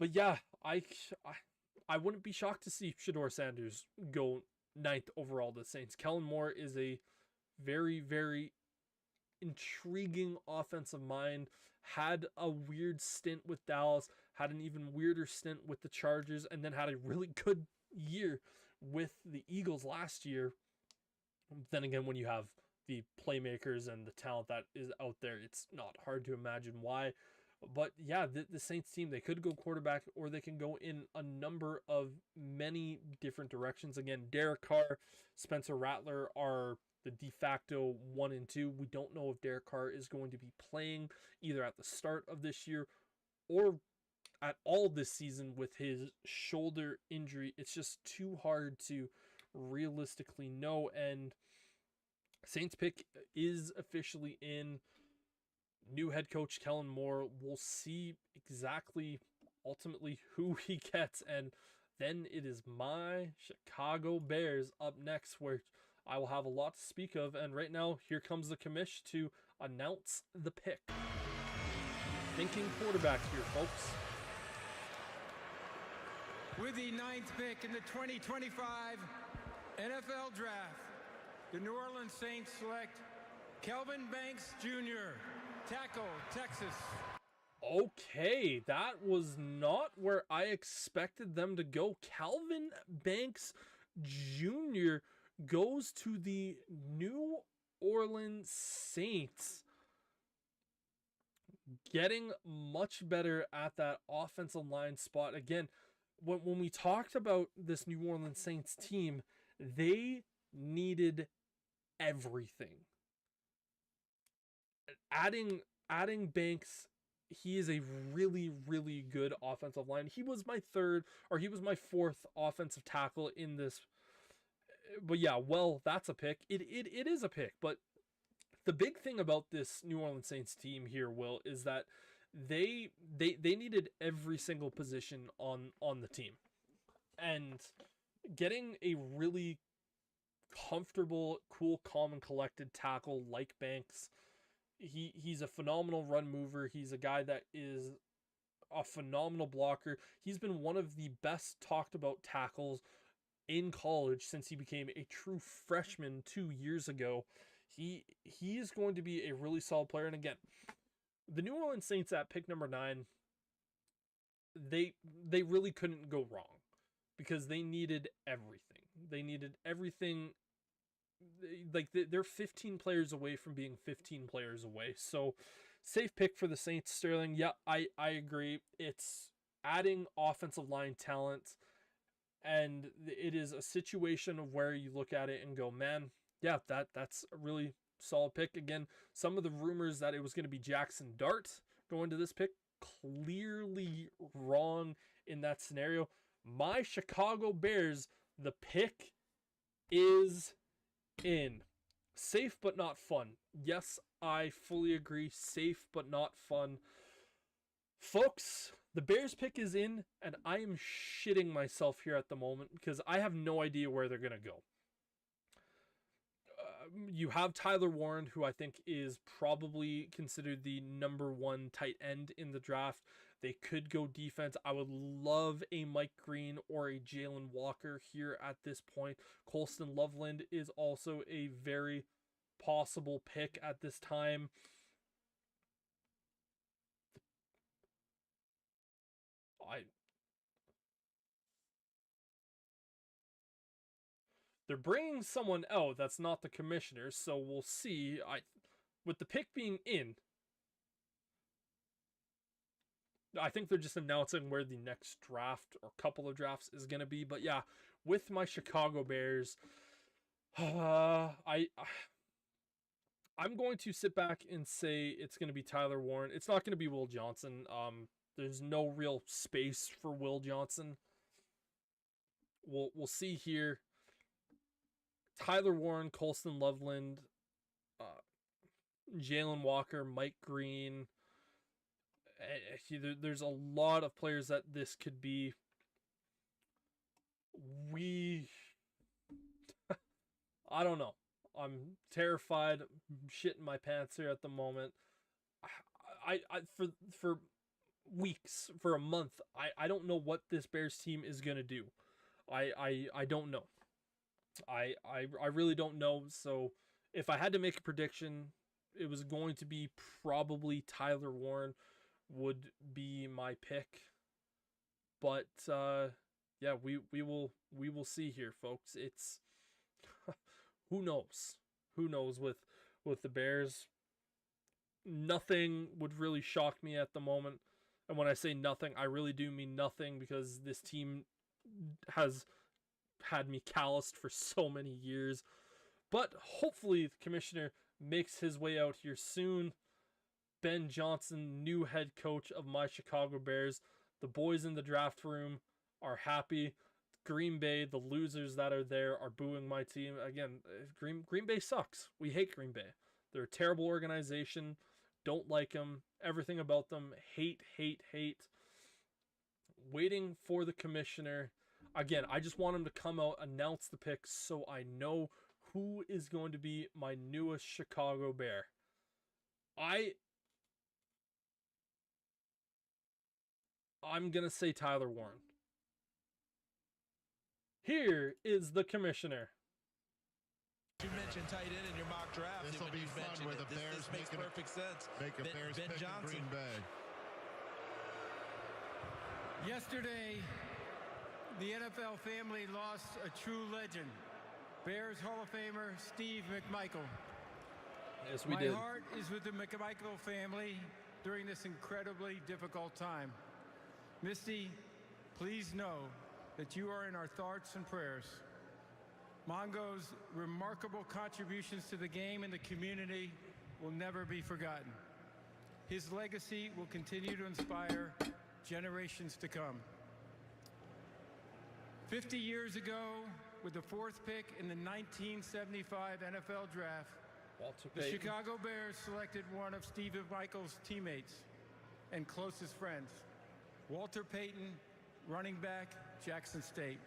But yeah, I wouldn't be shocked to see Shedeur Sanders go 9th overall to the Saints. Kellen Moore is a very, very intriguing offensive mind. Had a weird stint with Dallas, had an even weirder stint with the Chargers, and then had a really good year with the Eagles last year. Then again, when you have the playmakers and the talent that is out there, it's not hard to imagine why. But yeah, the Saints team, they could go quarterback, or they can go in a number of many different directions. Again, Derek Carr, Spencer Rattler are the de facto 1 and 2. We don't know if Derek Carr is going to be playing either at the start of this year or at all this season with his shoulder injury. It's just too hard to realistically know. And Saints pick is officially in. New head coach Kellen Moore. We'll see exactly ultimately who he gets, and then it is my Chicago Bears up next, where I will have a lot to speak of. And right now, here comes the commish to announce the pick. Thinking quarterback here, folks. With the 9th pick in the 2025 NFL Draft, the New Orleans Saints select Kelvin Banks Jr., tackle, Texas. Okay, that was not where I expected them to go. Kelvin Banks Jr. goes to the New Orleans Saints, getting much better at that offensive line spot. Again, when we talked about this New Orleans Saints team, they needed everything. Adding Banks, he is a really, really good offensive line. He was my fourth offensive tackle in this. But yeah, well, that's a pick. It is a pick. But the big thing about this New Orleans Saints team here, Will, is that they needed every single position on the team. And getting a really comfortable, cool, calm, and collected tackle like Banks, he's a phenomenal run mover. He's a guy that is a phenomenal blocker. He's been one of the best talked about tackles in college since he became a true freshman 2 years ago. He is going to be a really solid player. And again, the New Orleans Saints at pick number 9, they really couldn't go wrong because they needed everything. They needed everything. Like, they're 15 players away from being 15 players away. So safe pick for the Saints. Sterling, yeah, I agree. It's adding offensive line talent, and it is a situation of where you look at it and go, man, yeah, that's a really solid pick. Again, some of the rumors that it was going to be Jackson Dart going to this pick, clearly wrong in that scenario. My Chicago Bears, the pick is in. Safe but not fun. Yes, I fully agree. Safe but not fun. Folks, the Bears pick is in, and I am shitting myself here at the moment because I have no idea where they're going to go. You have Tyler Warren, who I think is probably considered the number 1 tight end in the draft. They could go defense. I would love a Mike Green or a Jalen Walker here at this point. Colston Loveland is also a very possible pick at this time. They're bringing someone out that's not the commissioner, so we'll see. With the pick being in, I think they're just announcing where the next draft or couple of drafts is going to be. But yeah, with my Chicago Bears, I'm going to sit back and say it's going to be Tyler Warren. It's not going to be Will Johnson. There's no real space for Will Johnson. We'll see here. Tyler Warren, Colston Loveland, Jalen Walker, Mike Green. There's a lot of players that this could be. I don't know. I'm terrified. I'm shitting my pants here at the moment. For weeks, for a month, I don't know what this Bears team is gonna do. I don't know. I really don't know. So if I had to make a prediction, it was going to be probably Tyler Warren would be my pick. But yeah, we will see here, folks. It's who knows with the Bears. Nothing would really shock me at the moment. And when I say nothing, I really do mean nothing, because this team has had me calloused for so many years. But hopefully the commissioner makes his way out here soon. Ben Johnson, new head coach of my Chicago Bears. The boys in the draft room are happy. Green Bay, the losers that are there, are booing my team. Again, Green Bay sucks. We hate Green Bay. They're a terrible organization. Don't like them. Everything about them. Hate. Waiting for the commissioner. Again, I just want him to come out, announce the picks, so I know who is going to be my newest Chicago Bear. I'm going to say Tyler Warren. Here is the commissioner. You mentioned tight end in your mock draft. This will be fun where the Bears makes perfect sense. Make a Bears Ben pick Johnson. in Green Bay. Yesterday, the NFL family lost a true legend, Bears Hall of Famer Steve McMichael. Yes, we My did. heart is with the McMichael family during this incredibly difficult time. Misty, please know that you are in our thoughts and prayers. Mongo's remarkable contributions to the game and the community will never be forgotten. His legacy will continue to inspire generations to come. 50 years ago, with the 4th pick in the 1975 NFL Draft, Walter the Payton. Chicago Bears selected one of Steve Michaels' teammates and closest friends, Walter Payton, running back, Jackson State.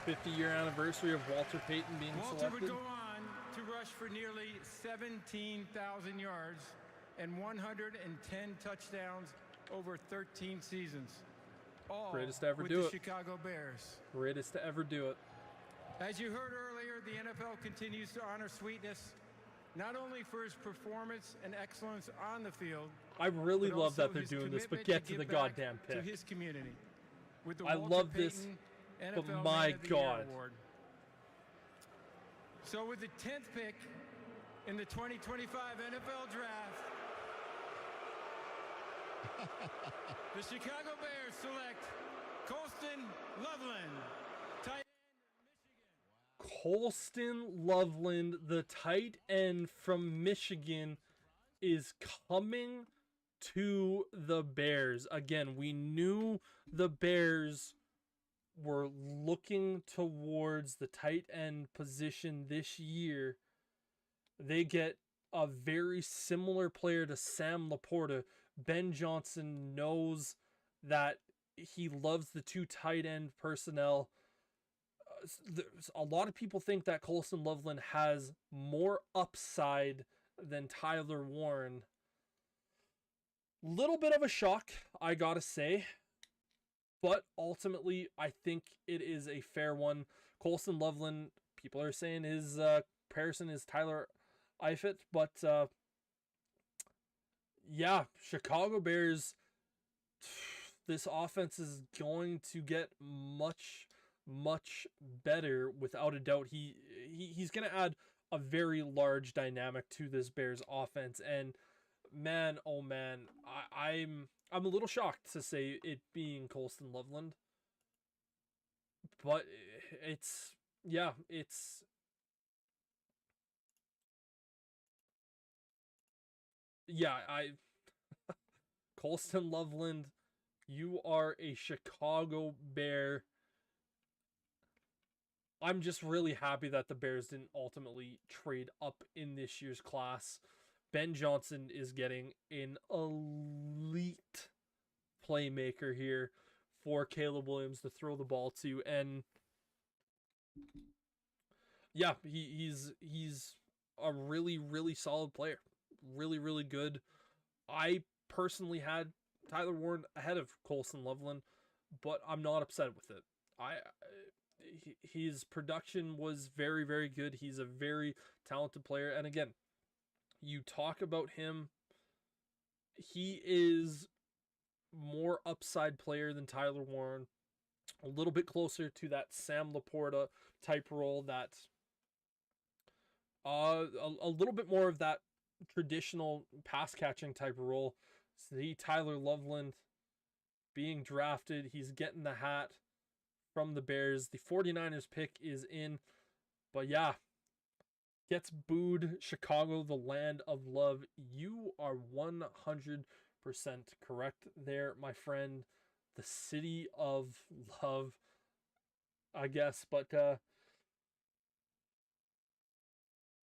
50-year anniversary of Walter Payton being Walter selected. would go on to rush for nearly 17,000 yards and 110 touchdowns over 13 seasons. All Greatest to ever with do the it. Chicago Bears. Greatest to ever do it. As you heard earlier, the NFL continues to honor Sweetness, not only for his performance and excellence on the field, I really but love also that they're his doing this, but commitment get to the give back goddamn to pick. his community. With the I Walter love this, Payton but NFL my Man of the Year God. Award. So with the 10th pick in the 2025 NFL Draft, the Chicago Bears select Colston Loveland, tight end, Michigan. Colston Loveland, the tight end from Michigan, is coming to the Bears. Again, we knew the Bears were looking towards the tight end position this year. They get a very similar player to Sam Laporta. Ben Johnson knows that he loves the two tight end personnel. A lot of people think that Colston Loveland has more upside than Tyler Warren. Little bit of a shock, I gotta say. But ultimately, I think it is a fair one. Colston Loveland, people are saying his comparison is Tyler Eifert, but yeah, Chicago Bears, this offense is going to get much, much better without a doubt. He's going to add a very large dynamic to this Bears offense, and man, oh man, I'm a little shocked to say it being Colston Loveland, but it's Colston Loveland, you are a Chicago Bear. I'm just really happy that the Bears didn't ultimately trade up in this year's class. Ben Johnson is getting an elite playmaker here for Caleb Williams to throw the ball to, and yeah, he's a really, really solid player. Really, really good. I personally had Tyler Warren ahead of Colston Loveland, but I'm not upset with it. His production was very, very good. He's a very talented player, and again, you talk about him, he is more upside player than Tyler Warren. A little bit closer to that Sam Laporta type role, that a little bit more of that traditional pass catching type of role. See Tyler Loveland being drafted. He's getting the hat from the Bears. The 49ers pick is in. But yeah, gets booed. Chicago, the land of love. You are 100% correct there, my friend. The city of love, I guess. But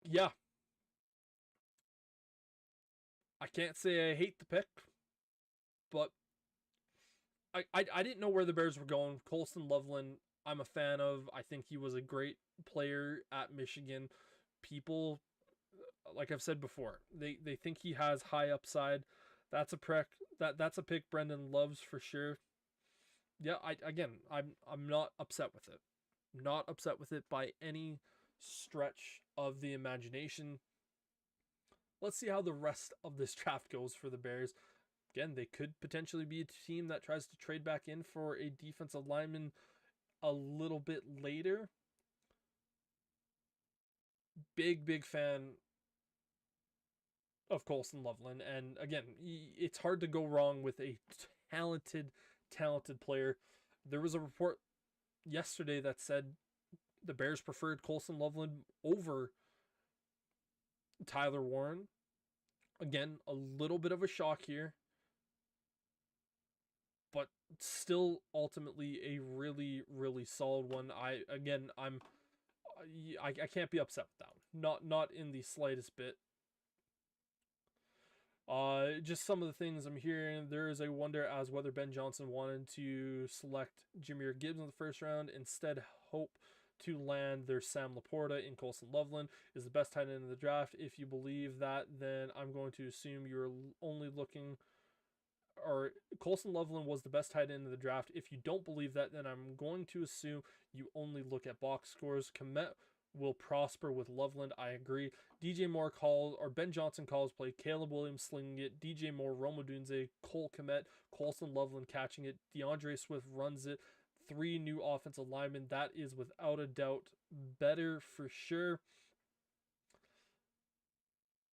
yeah, I can't say I hate the pick, but I didn't know where the Bears were going. Colston Loveland, I'm a fan of. I think he was a great player at Michigan. People, like I've said before, they think he has high upside. That's a pick Brendan loves for sure. Yeah, I'm not upset with it. Not upset with it by any stretch of the imagination. Let's see how the rest of this draft goes for the Bears. Again, they could potentially be a team that tries to trade back in for a defensive lineman a little bit later. Big fan of Colston Loveland. And again, it's hard to go wrong with a talented player. There was a report yesterday that said the Bears preferred Colson Loveland over Tyler Warren. Again, a little bit of a shock here, but still ultimately a really, really solid one. I can't be upset with that one. Not in the slightest bit. Just some of the things I'm hearing. There is a wonder as whether Ben Johnson wanted to select Jahmyr Gibbs in the first round, instead hope to land their Sam Laporta in Colson Loveland is the best tight end in the draft. If you believe that, then I'm going to assume you're only looking, or Colson Loveland was the best tight end in the draft. If you don't believe that, then I'm going to assume you only look at box scores. Komet will prosper with Loveland. I agree. DJ Moore calls, or Ben Johnson calls play, Caleb Williams slinging it, DJ Moore, Rome Odunze, Cole Komet, Colson Loveland catching it, DeAndre Swift runs it. 3 new offensive linemen. That is without a doubt better for sure.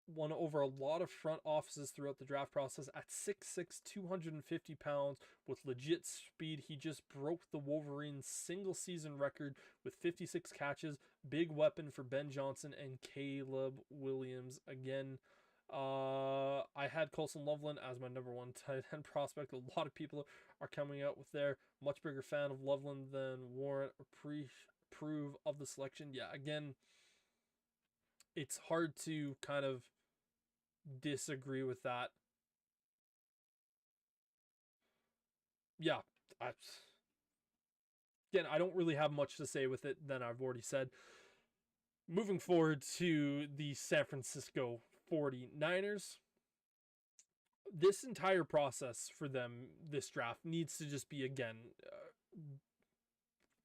Won over a lot of front offices throughout the draft process. At 6'6", 250 pounds with legit speed, he just broke the Wolverines' single season record with 56 catches. Big weapon for Ben Johnson and Caleb Williams. Again, I had Colson Loveland as my number 1 tight end prospect. A lot of people are coming out with their much bigger fan of Loveland than Warren. Approve of the selection. Yeah, again, it's hard to kind of disagree with that. Yeah, I don't really have much to say with it than I've already said. Moving forward to the San Francisco 49ers. This entire process for them, this draft, needs to just be, again,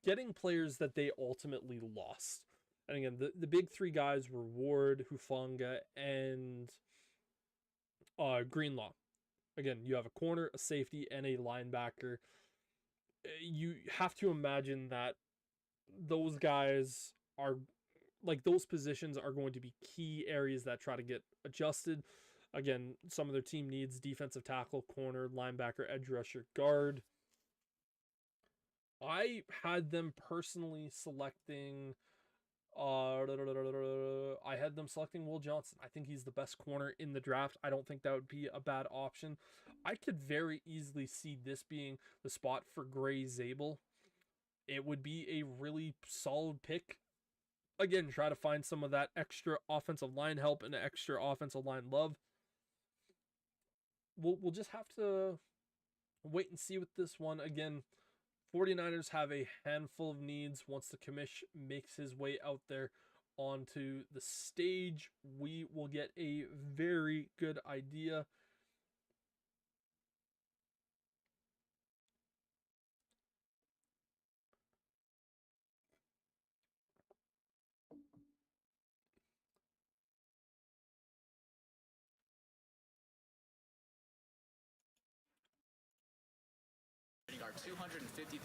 getting players that they ultimately lost. And again, the big 3 guys were Ward, Hufanga, and Greenlaw. Again, you have a corner, a safety, and a linebacker. You have to imagine that those guys are, like, those positions are going to be key areas that try to get adjusted. Again, some of their team needs defensive tackle, corner, linebacker, edge rusher, guard. I had them personally selecting I had them selecting Will Johnson. I think he's the best corner in the draft. I don't think that would be a bad option. I could very easily see this being the spot for Gray Zabel. It would be a really solid pick. Again, try to find some of that extra offensive line help and extra offensive line love. We'll just have to wait and see with this one. Again, 49ers have a handful of needs. Once the commish makes his way out there onto the stage, we will get a very good idea.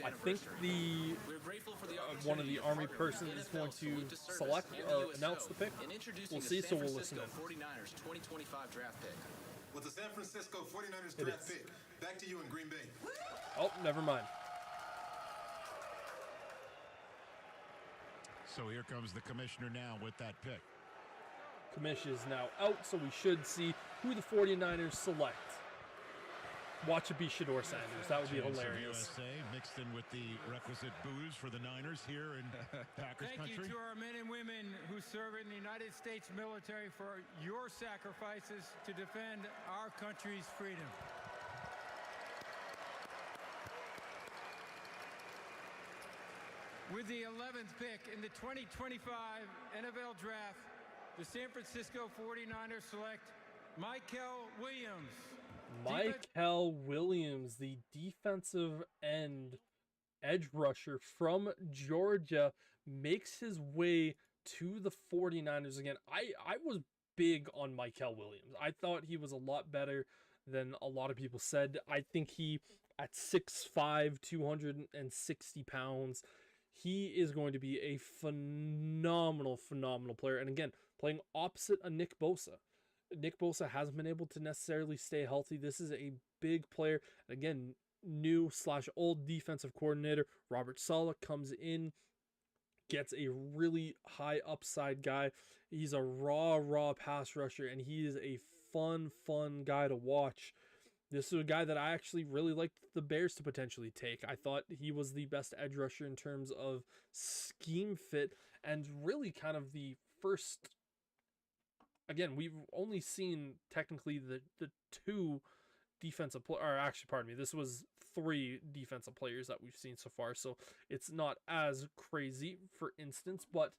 I think the one of the Army person is going to select or announce the pick. We'll see, so we'll listen in. 49ers 2025 draft pick. With the San Francisco 49ers draft pick, back to you in Green Bay. Oh, never mind. So here comes the commissioner now with that pick. Commish is now out, so we should see who the 49ers select. Watch it be Shedeur Sanders. That would be hilarious. USA mixed in with the requisite booze for the Niners here in Packers Thank country. you to our men and women who serve in the United States military for your sacrifices to defend our country's freedom. With the 11th pick in the 2025 NFL Draft, the San Francisco 49ers select Mykel Williams. Mykel Williams, the defensive end edge rusher from Georgia, makes his way to the 49ers again. I was big on Mykel Williams. I thought he was a lot better than a lot of people said. I think he, at 6'5", 260 pounds, he is going to be a phenomenal player. And again, playing opposite a Nick Bosa. Nick Bosa hasn't been able to necessarily stay healthy. This is a big player. Again, new / old defensive coordinator, Robert Saleh, comes in, gets a really high upside guy. He's a raw pass rusher, and he is a fun guy to watch. This is a guy that I actually really liked the Bears to potentially take. I thought he was the best edge rusher in terms of scheme fit, and really kind of the first. Again, we've only seen technically the two defensive or actually, pardon me, this was 3 defensive players that we've seen so far, so it's not as crazy, for instance. But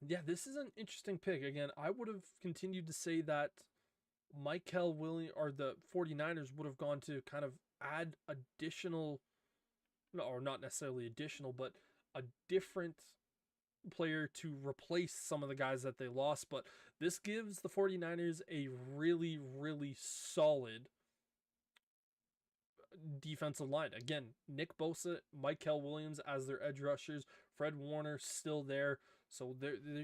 yeah, this is an interesting pick. Again, I would have continued to say that Michael Williams or the 49ers would have gone to kind of add additional, or not necessarily additional, but a different player to replace some of the guys that they lost. But this gives the 49ers a really solid defensive line. Again, Nick Bosa, Michael Williams as their edge rushers, Fred Warner still there. So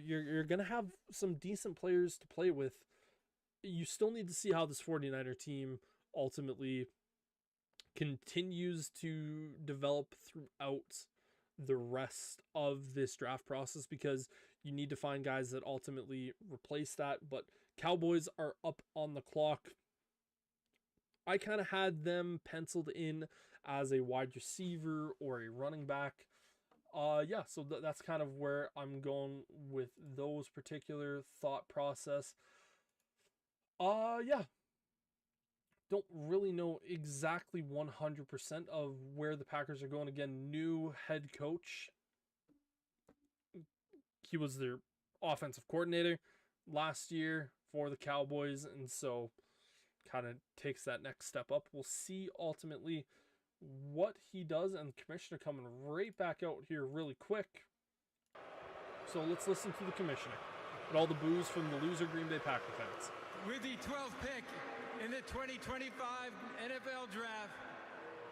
you're going to have some decent players to play with. You still need to see how this 49er team ultimately continues to develop throughout the rest of this draft process, because you need to find guys that ultimately replace that. But Cowboys are up on the clock. I kind of had them penciled in as a wide receiver or a running back. Yeah, so that's kind of where I'm going with those particular thought process. Yeah. Don't really know exactly 100% of where the Packers are going. Again, new head coach. He was their offensive coordinator last year for the Cowboys, and so kind of takes that next step up. We'll see ultimately what he does, and the commissioner coming right back out here really quick. So let's listen to the commissioner and all the boos from the loser Green Bay Packer fans. With the 12th pick in the 2025 NFL Draft,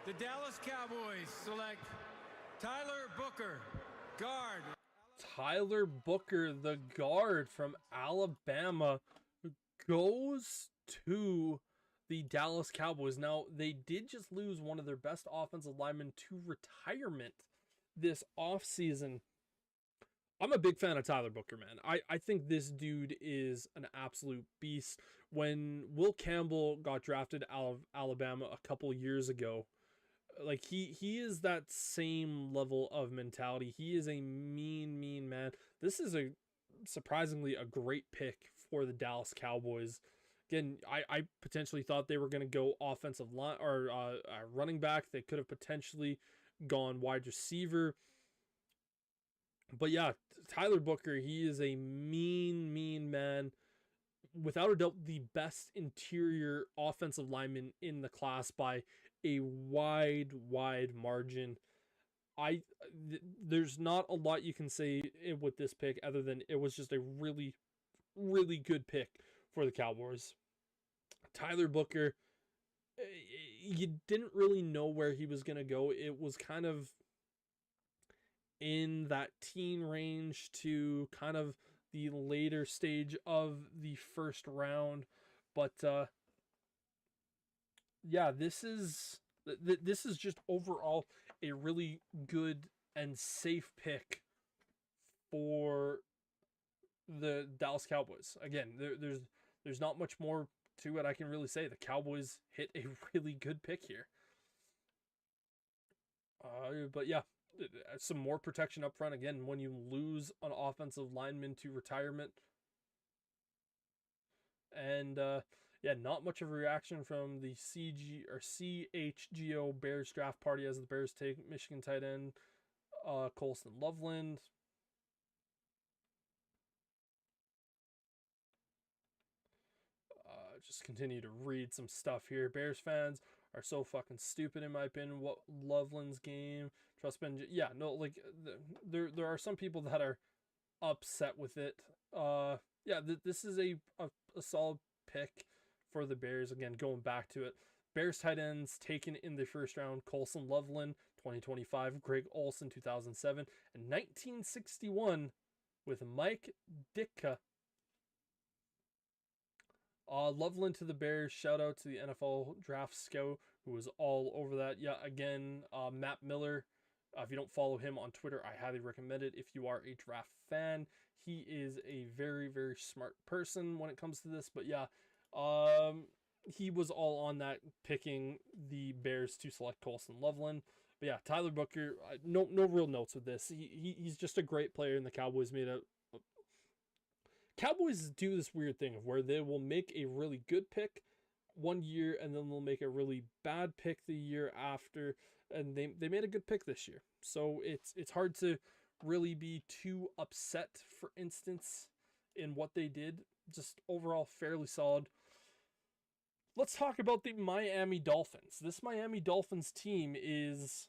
the Dallas Cowboys select Tyler Booker, guard. Tyler Booker, the guard from Alabama, goes to the Dallas Cowboys. Now, they did just lose one of their best offensive linemen to retirement this offseason. I'm a big fan of Tyler Booker, man. I think this dude is an absolute beast. When Will Campbell got drafted out of Alabama a couple years ago, like he is that same level of mentality. He is a mean man. This is surprisingly a great pick for the Dallas Cowboys. Again, I potentially thought they were going to go offensive line or running back. They could have potentially gone wide receiver. But yeah, Tyler Booker, he is a mean man. Without a doubt, the best interior offensive lineman in the class by a wide margin. There's not a lot you can say with this pick other than it was just a really good pick for the Cowboys. Tyler Booker, you didn't really know where he was going to go. It was kind of in that teen range to kind of the later stage of the first round. But yeah, this is just overall a really good and safe pick for the Dallas Cowboys. Again, there's not much more to it I can really say. The Cowboys hit a really good pick here. But yeah, some more protection up front. Again, when you lose an offensive lineman to retirement. And yeah, not much of a reaction from the CHGO Bears draft party as the Bears take Michigan tight end Colston Loveland. Just continue to read some stuff here. Bears fans are so fucking stupid, in my opinion. What Loveland's game? Trust Ben. Yeah, no, like there are some people that are upset with it. Yeah, this is a solid pick for the Bears. Again, going back to it, Bears tight ends taken in the first round: Colston Loveland, 2025; Greg Olsen, 2007; and 1961 with Mike Ditka. Loveland to the Bears. Shout out to the NFL draft scout who was all over that. Yeah, again, Matt Miller. If you don't follow him on Twitter, I highly recommend it. If you are a draft fan, he is a very, very smart person when it comes to this. But yeah, he was all on that, picking the Bears to select Colston Loveland. But yeah, Tyler Booker, no real notes with this. He's just a great player, and the Cowboys made a. Cowboys do this weird thing of where they will make a really good pick one year, and then they'll make a really bad pick the year after, and they made a good pick this year. So it's hard to really be too upset, for instance, in what they did. Just overall fairly solid. Let's talk about the Miami Dolphins. This Miami Dolphins team is...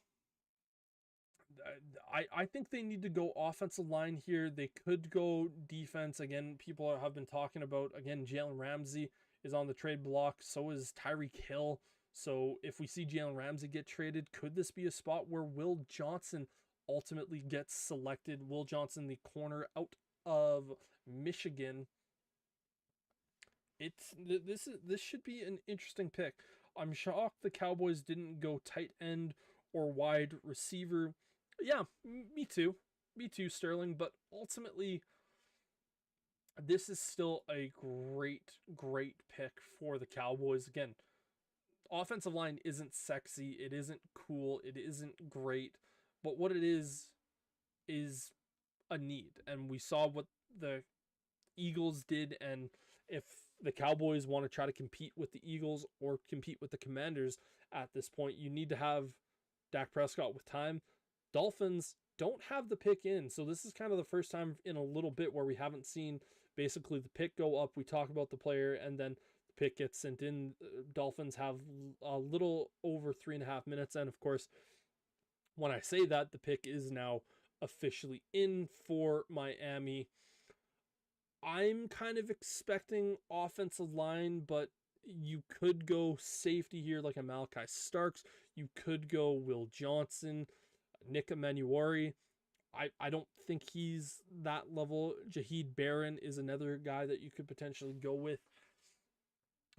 I think they need to go offensive line here. They could go defense. Again, people have been talking about, again, Jalen Ramsey is on the trade block. So is Tyreek Hill. So if we see Jalen Ramsey get traded, could this be a spot where Will Johnson ultimately gets selected? Will Johnson, the corner out of Michigan. This should be an interesting pick. I'm shocked the Cowboys didn't go tight end or wide receiver. Yeah, me too. Me too, Sterling. But ultimately, this is still a great, great pick for the Cowboys. Again, offensive line isn't sexy. It isn't cool. It isn't great. But what it is a need. And we saw what the Eagles did. And if the Cowboys want to try to compete with the Eagles or compete with the Commanders at this point, you need to have Dak Prescott with time. Dolphins don't have the pick in, so this is kind of the first time in a little bit where we haven't seen basically the pick go up. We talk about the player, and then the pick gets sent in. Dolphins have a little over 3.5 minutes, and of course, when I say that, the pick is now officially in for Miami. I'm kind of expecting offensive line, but you could go safety here like a Malachi Starks. You could go Will Johnson, Nick Emanuari. I don't think he's that level. Jaheed Barron is another guy that you could potentially go with.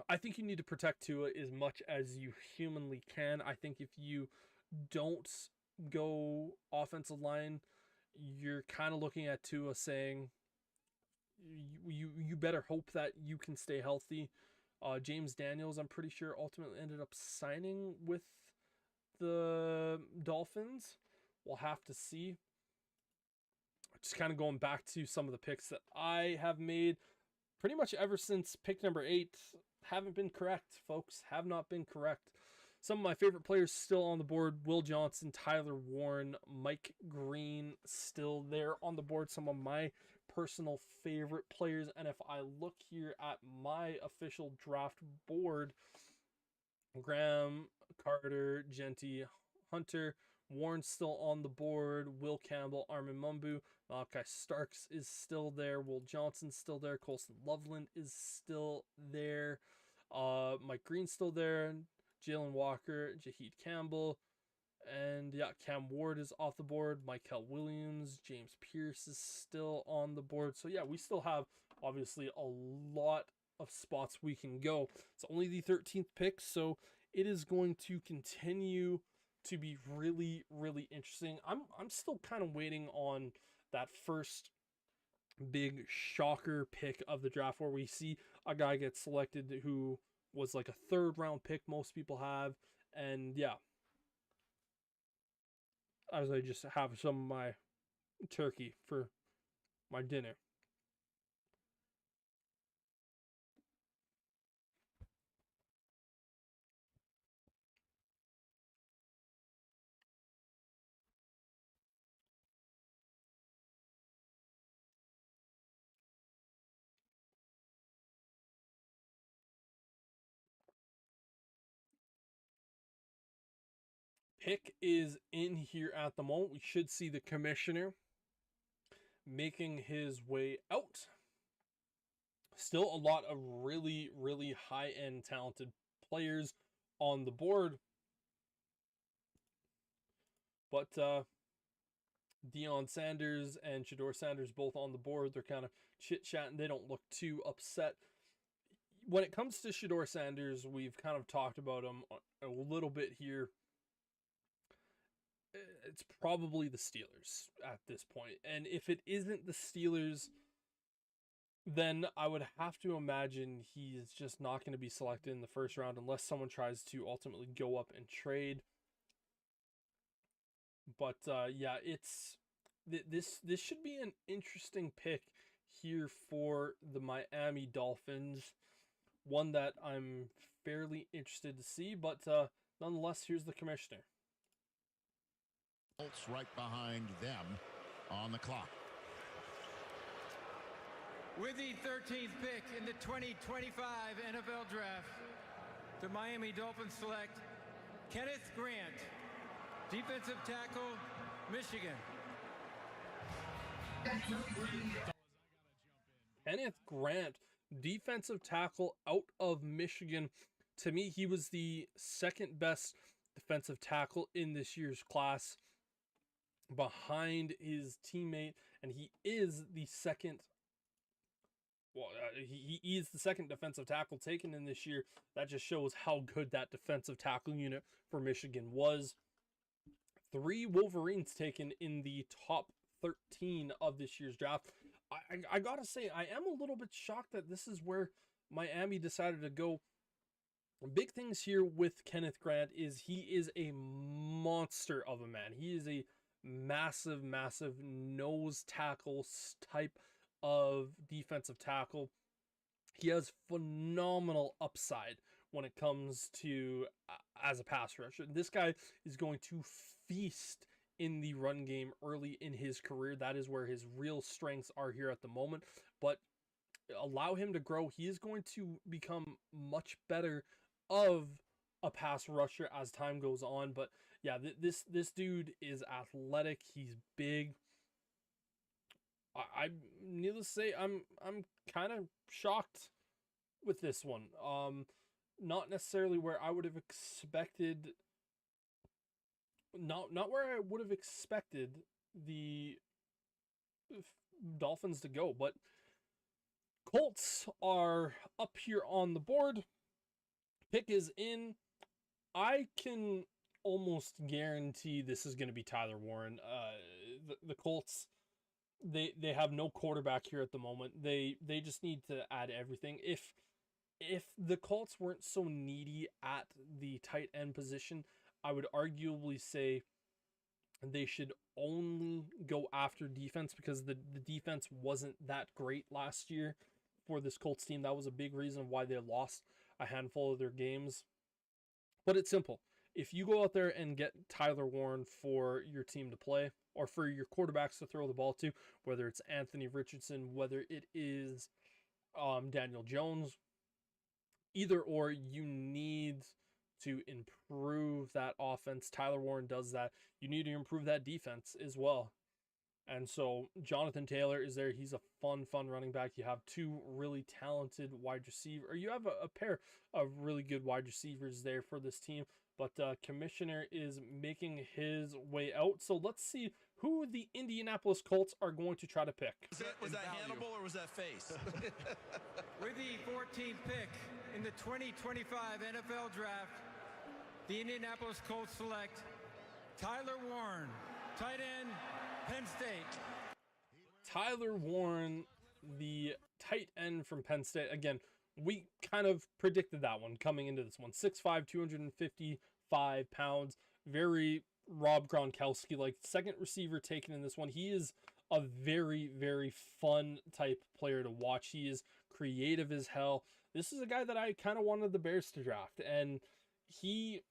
I think you need to protect Tua as much as you humanly can. I think if you don't go offensive line, you're kind of looking at Tua saying, you better hope that you can stay healthy. James Daniels, I'm pretty sure, ultimately ended up signing with the Dolphins. We'll have to see. Just kind of going back to some of the picks that I have made pretty much ever since pick number 8. Haven't been correct, folks. Have not been correct. Some of my favorite players still on the board. Will Johnson, Tyler Warren, Mike Green still there on the board. Some of my personal favorite players. And if I look here at my official draft board, Graham, Carter, Genty, Hunter, Warren still on the board. Will Campbell, Armin Mumbu, Malachi Starks is still there. Will Johnson's still there. Colston Loveland is still there. Mike Green's still there. Jalen Walker, Jaheed Campbell, and yeah, Cam Ward is off the board. Michael Williams, James Pierce is still on the board. So yeah, we still have obviously a lot of spots we can go. It's only the 13th pick, so it is going to continue to be really, really interesting. I'm still kind of waiting on that first big shocker pick of the draft where we see a guy get selected who was like a 3rd round pick most people have. And yeah, as I just have some of my turkey for my dinner. Pick is in here at the moment. We should see the commissioner making his way out. Still a lot of really, really high-end talented players on the board. But Deion Sanders and Shedeur Sanders both on the board. They're kind of chit-chatting. They don't look too upset. when it comes to Shedeur Sanders, we've kind of talked about him a little bit here. It's probably the Steelers at this point. And if it isn't the Steelers, then I would have to imagine he's just not going to be selected in the first round unless someone tries to ultimately go up and trade. But yeah, it's this should be an interesting pick here for the Miami Dolphins. One that I'm fairly interested to see, but nonetheless, here's the commissioner. Colts right behind them on the clock. With the 13th pick in the 2025 NFL Draft, the Miami Dolphins select Kenneth Grant, defensive tackle, Michigan. Kenneth Grant, defensive tackle out of Michigan. To me, he was the second best defensive tackle in this year's class behind his teammate, and he is the second. Well, he is the second defensive tackle taken in this year. That just shows how good that defensive tackle unit for Michigan was. 3 Wolverines taken in the top 13 of this year's draft. I gotta say, I am a little bit shocked that this is where Miami decided to go. Big things here with Kenneth Grant is he is a monster of a man. He is a massive nose tackle type of defensive tackle. He has phenomenal upside when it comes to as a pass rusher. This guy is going to feast in the run game early in his career. That is where his real strengths are here at the moment. But allow him to grow. He is going to become much better of a pass rusher as time goes on. But yeah, this dude is athletic. He's big. I needless to say, I'm kind of shocked with this one. Not necessarily where I would have expected. Not where I would have expected the Dolphins to go, but Colts are up here on the board. Pick is in. I can almost guarantee this is going to be Tyler Warren. The Colts, they have no quarterback here at the moment. They just need to add everything. If the Colts weren't so needy at the tight end position, I would arguably say they should only go after defense because the defense wasn't that great last year for this Colts team. That was a big reason why they lost a handful of their games. But it's simple. If you go out there and get Tyler Warren for your team to play, or for your quarterbacks to throw the ball to, whether it's Anthony Richardson, whether it is Daniel Jones, either or, you need to improve that offense. Tyler Warren does that. You need to improve that defense as well. And so Jonathan Taylor is there. He's a fun running back. You have 2 really talented wide receivers, or you have a pair of really good wide receivers there for this team. But Commissioner is making his way out. So let's see who the Indianapolis Colts are going to try to pick. Was that Hannibal or was that Face? With the 14th pick in the 2025 NFL Draft, the Indianapolis Colts select Tyler Warren, tight end, Penn State. Tyler Warren, the tight end from Penn State. Again, we kind of predicted that one coming into this one. 6'5", 255 pounds. Very Rob Gronkowski, like second receiver taken in this one. He is a very fun type player to watch. He is creative as hell. This is a guy that I kind of wanted the Bears to draft, and he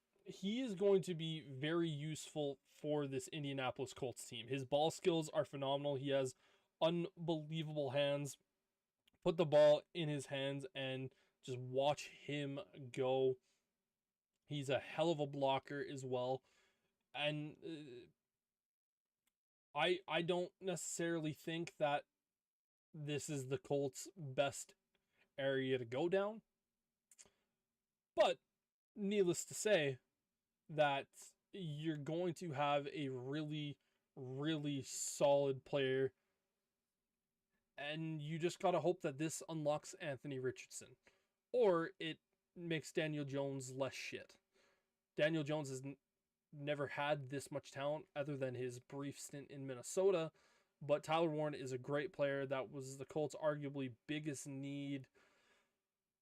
is going to be very useful for this Indianapolis Colts team. His ball skills are phenomenal. He has unbelievable hands. Put the ball in his hands and just watch him go. He's a hell of a blocker as well. And I don't necessarily think that this is the Colts' best area to go down. But needless to say that you're going to have a really solid player, and you just got to hope that this unlocks Anthony Richardson. or it makes Daniel Jones less shit. Daniel Jones has never had this much talent other than his brief stint in Minnesota, but Tyler Warren is a great player. That was the Colts' arguably biggest need.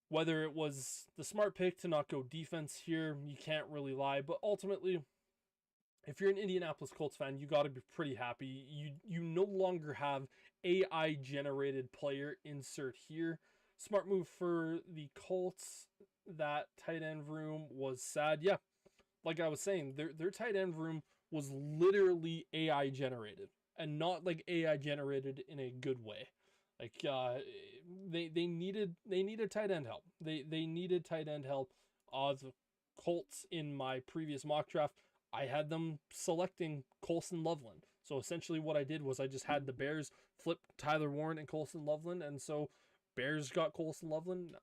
Whether it was the smart pick to not go defense here, you can't really lie, but ultimately, if you're an Indianapolis Colts fan, you got to be pretty happy. You no longer have AI generated player insert here. Smart move for the Colts. That tight end room was sad. Yeah, like I was saying, their tight end room was literally AI generated, and not like AI generated in a good way. Like they needed tight end help. They needed tight end help. The Colts in my previous mock draft, I had them selecting Colston Loveland. So essentially what I did was I just had the Bears flip Tyler Warren and Colston Loveland, and so Bears got Colston Loveland,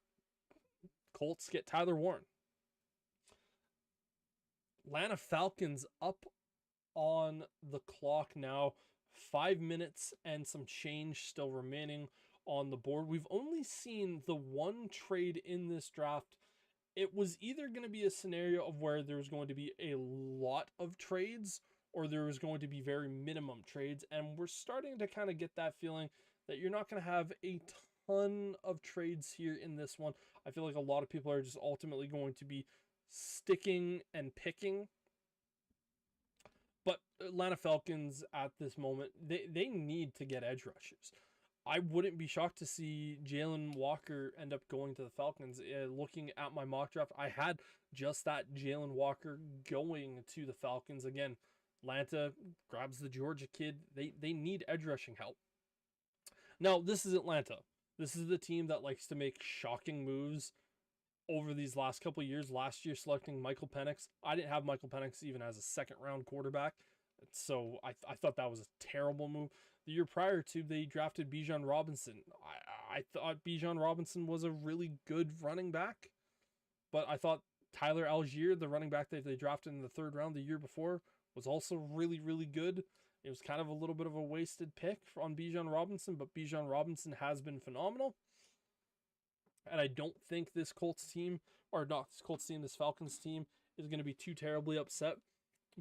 Colts get Tyler Warren. Atlanta Falcons up on the clock now. 5 minutes and some change still remaining on the board. We've only seen the one trade in this draft. It was either going to be a scenario of where there was going to be a lot of trades or there was going to be very minimum trades. And we're starting to kind of get that feeling that you're not going to have a ton of trades here in this one. I feel like a lot of people are just ultimately going to be sticking and picking. But Atlanta Falcons at this moment, they need to get edge rushers. I wouldn't be shocked to see Jalen Walker end up going to the Falcons. Looking at my mock draft, I had just that Jalen Walker going to the Falcons. Again, Atlanta grabs the Georgia kid. They need edge rushing help. Now, this is Atlanta. This is the team that likes to make shocking moves over these last couple of years. Last year selecting Michael Penix. I didn't have Michael Penix even as a second round quarterback. So I thought that was a terrible move. The year prior to, they drafted Bijan Robinson. I thought Bijan Robinson was a really good running back. But I thought Tyler Algier, the running back that they drafted in the third round the year before, was also really, really good. It was kind of a little bit of a wasted pick on Bijan Robinson, but Bijan Robinson has been phenomenal. And I don't think this Colts team, or not this Colts team, this Falcons team is going to be too terribly upset.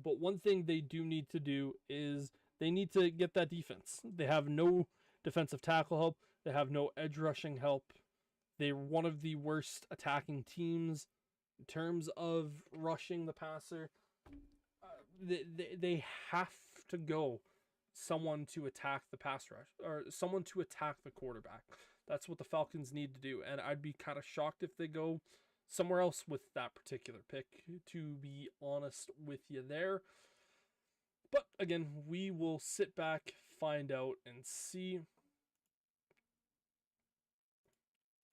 But one thing they do need to do is they need to get that defense. They have no defensive tackle help. They have no edge rushing help. They're one of the worst attacking teams in terms of rushing the passer. They have to go someone to attack the pass rush, or someone to attack the quarterback. That's what the Falcons need to do. And I'd be kind of shocked if they go somewhere else with that particular pick, to be honest with you there. But again, we will sit back, find out, and see.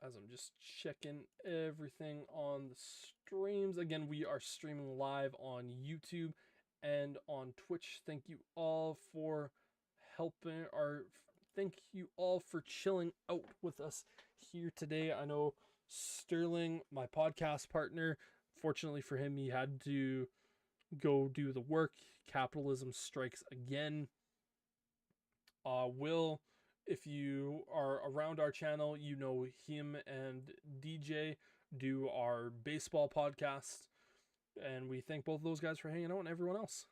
As I'm just checking everything on the streams. Again, we are streaming live on YouTube and on Twitch. Thank you all for helping, or thank you all for chilling out with us here today. I know Sterling, my podcast partner, fortunately for him, he had to go do the work. Capitalism strikes again. Will, if you are around our channel, you know him and DJ do our baseball podcast. And we thank both of those guys for hanging out, and everyone else.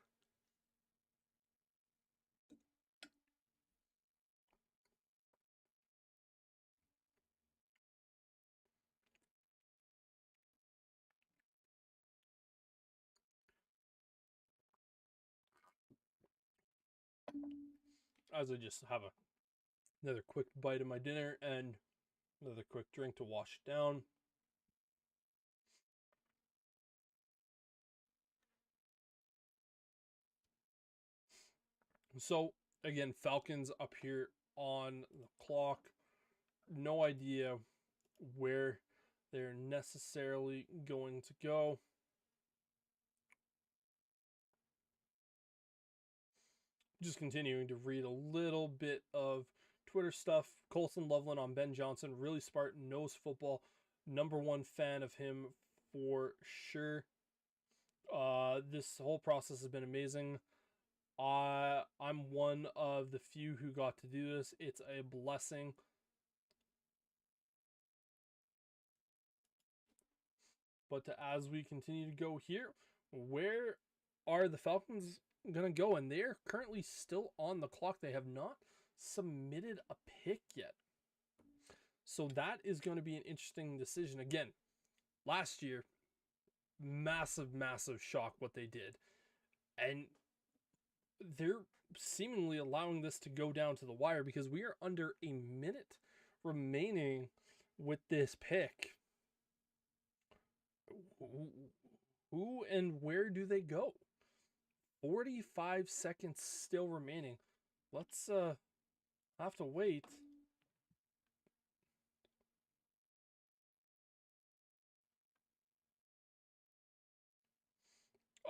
As I just have another quick bite of my dinner and another quick drink to wash it down. So, again, Falcons up here on the clock. No idea where they're necessarily going to go. Just continuing to read a little bit of Twitter stuff. Colston Loveland on Ben Johnson. Really smart, knows football. Number one fan of him for sure. This whole process has been amazing. I'm one of the few who got to do this. It's a blessing. But as we continue to go here, where are the Falcons going to go? And they're currently still on the clock. They have not submitted a pick yet. So that is going to be an interesting decision. Again, last year, massive shock what they did. And they're seemingly allowing this to go down to the wire because we are under a minute remaining with this pick. Who and where do they go? 45 seconds still remaining. Let's have to wait.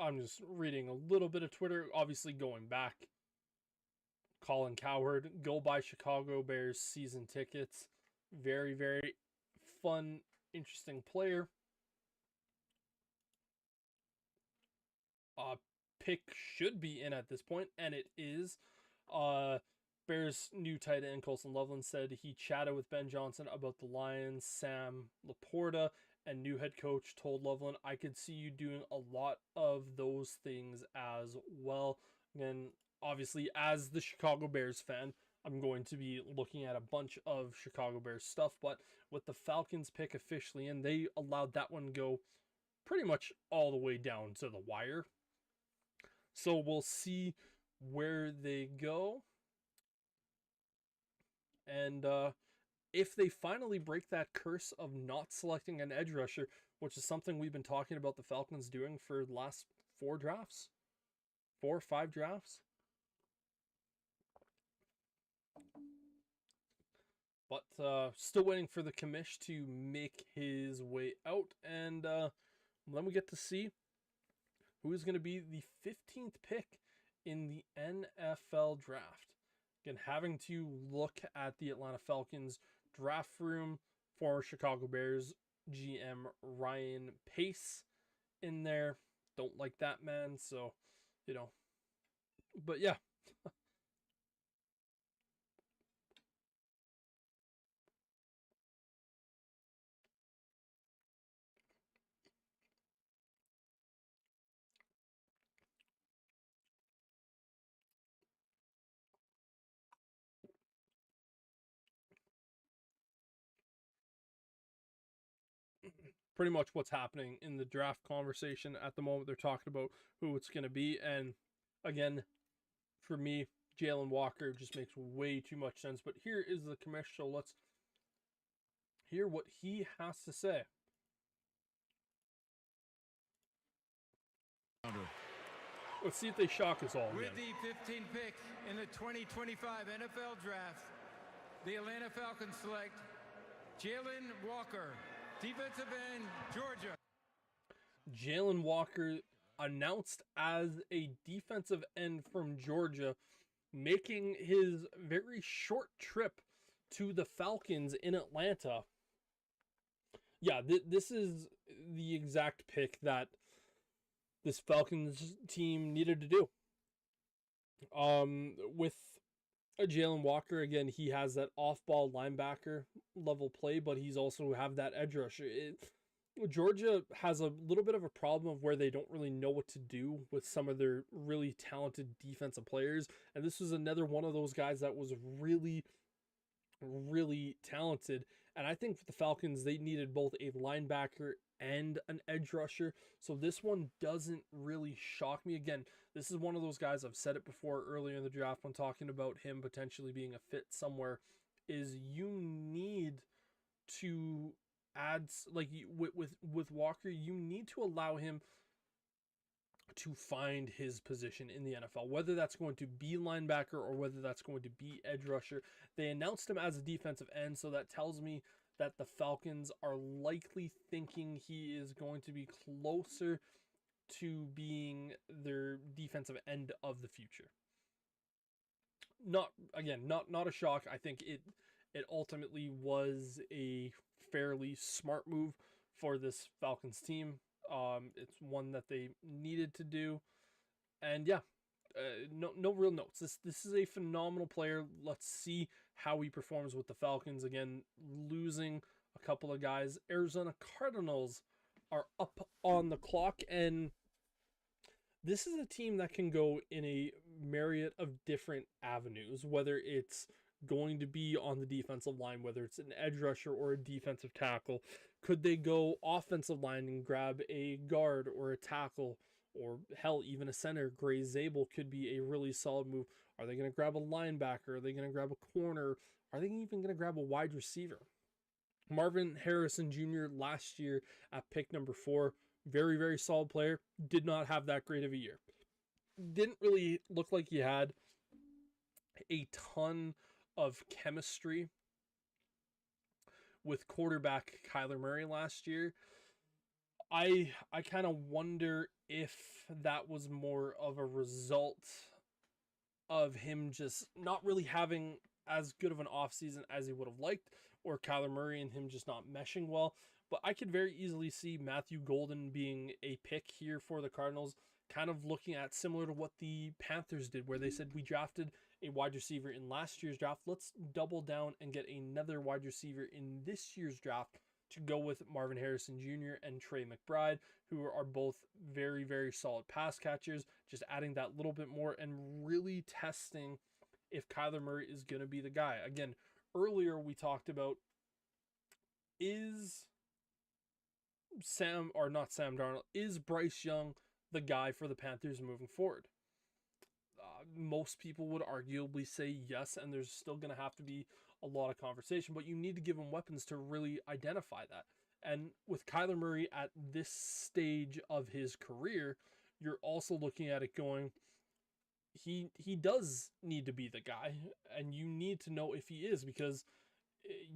I'm just reading a little bit of Twitter, obviously going back. Colin Cowherd, go buy Chicago Bears season tickets. Very, very fun, interesting player. Pick should be in at this point, and it is. Bears' new tight end, Colson Loveland, said he chatted with Ben Johnson about the Lions. Sam Laporta and new head coach told Loveland, I could see you doing a lot of those things as well. And obviously, as the Chicago Bears fan, I'm going to be looking at a bunch of Chicago Bears stuff, but with the Falcons pick officially in, they allowed that one go pretty much all the way down to the wire. So we'll see where they go. And if they finally break that curse of not selecting an edge rusher, which is something we've been talking about the Falcons doing for the last 4 or 5 drafts. But still waiting for the commish to make his way out. And then we get to see who is going to be the 15th pick in the NFL draft. Again, having to look at the Atlanta Falcons draft room, former Chicago Bears GM Ryan Pace in there. Don't like that man, so, but yeah. Pretty much what's happening in the draft conversation at the moment. They're talking about who it's going to be. And again, for me, Jalen Walker just makes way too much sense. But here is the commish, so let's hear what he has to say. Let's see if they shock us all again. With the 15th pick in the 2025 NFL Draft, the Atlanta Falcons select Jalen Walker, defensive end, Georgia. Jalen Walker announced as a defensive end from Georgia, making his very short trip to the Falcons in Atlanta. Yeah, this is the exact pick that this Falcons team needed to do. With Jalen Walker, again, he has that off-ball linebacker level play, but he's also have that edge rusher. Georgia has a little bit of a problem of where they don't really know what to do with some of their really talented defensive players, and this was another one of those guys that was really, really talented. And I think for the Falcons, they needed both a linebacker and an edge rusher. So this one doesn't really shock me. Again, this is one of those guys, I've said it before earlier in the draft when talking about him potentially being a fit somewhere, is you need to add, like with Walker, you need to allow him to find his position in the NFL, whether that's going to be linebacker or whether that's going to be edge rusher. They announced him as a defensive end, so that tells me that the Falcons are likely thinking he is going to be closer to being their defensive end of the future. Not a shock. I think it ultimately was a fairly smart move for this Falcons team. It's one that they needed to do, and yeah, no real notes. This is a phenomenal player. Let's see how he performs with the Falcons. Again, losing a couple of guys. Arizona Cardinals are up on the clock, and this is a team that can go in a myriad of different avenues, whether it's going to be on the defensive line, whether it's an edge rusher or a defensive tackle. Could they go offensive line and grab a guard or a tackle, or hell, even a center? Gray Zabel could be a really solid move. Are they going to grab a linebacker? Are they going to grab a corner? Are they even going to grab a wide receiver? Marvin Harrison Jr. last year at pick number 4, very, very solid player. Did not have that great of a year. Didn't really look like he had a ton of chemistry with quarterback Kyler Murray last year. I kind of wonder if that was more of a result of him just not really having as good of an offseason as he would have liked, or Kyler Murray and him just not meshing well. But I could very easily see Matthew Golden being a pick here for the Cardinals, kind of looking at similar to what the Panthers did, where they said, we drafted a wide receiver in last year's draft. Let's double down and get another wide receiver in this year's draft to go with Marvin Harrison Jr. and Trey McBride, who are both very, very solid pass catchers, just adding that little bit more and really testing if Kyler Murray is going to be the guy. Again, earlier we talked about, is Bryce Young the guy for the Panthers moving forward? Most people would arguably say yes, and there's still going to have to be a lot of conversation, but you need to give him weapons to really identify that. And with Kyler Murray at this stage of his career, you're also looking at it going, he does need to be the guy, and you need to know if he is, because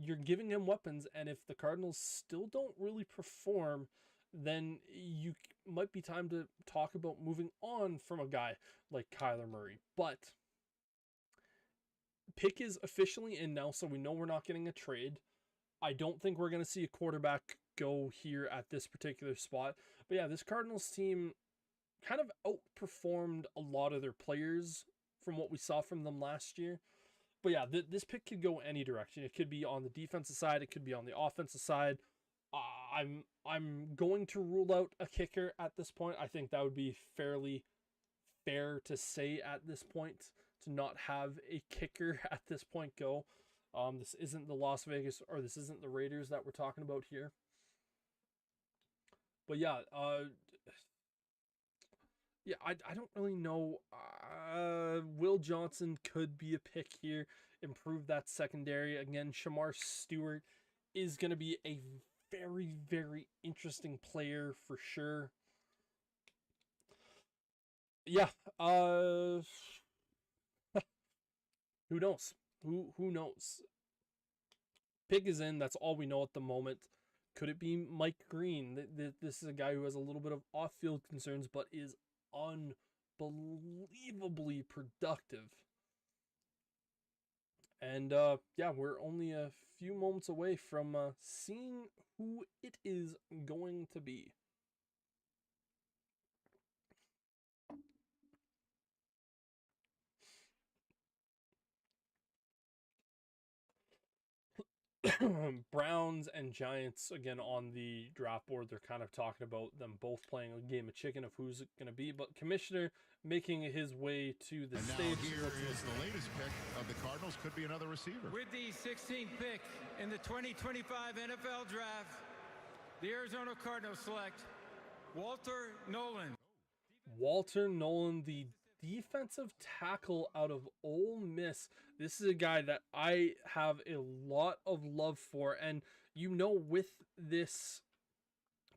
you're giving him weapons, and if the Cardinals still don't really perform, then you might be time to talk about moving on from a guy like Kyler Murray. But pick is officially in now, so we know we're not getting a trade. I don't think we're going to see a quarterback go here at this particular spot. But yeah, this Cardinals team kind of outperformed a lot of their players from what we saw from them last year. But yeah, this pick could go any direction. It could be on the defensive side. It could be on the offensive side. I'm going to rule out a kicker at this point. I think that would be fairly fair to say at this point, to not have a kicker at this point go. This isn't the Las Vegas, or this isn't the Raiders that we're talking about here. But yeah, I don't really know. Will Johnson could be a pick here, improve that secondary. Again, Shamar Stewart is going to be a very, very interesting player for sure. Yeah, who knows? Who knows? Pick is in. That's all we know at the moment. Could it be Mike Green? This is a guy who has a little bit of off-field concerns, but is unbelievably productive. And yeah, we're only a few moments away from seeing who it is going to be. Browns and Giants, again, on the draft board. They're kind of talking about them both playing a game of chicken of who's it going to be. But Commissioner making his way to the stage. Now here is the latest pick of the Cardinals. Could be another receiver. With the 16th pick in the 2025 NFL Draft, the Arizona Cardinals select Walter Nolan. Walter Nolan, the defensive tackle out of Ole Miss. This is a guy that I have a lot of love for. And you know, with this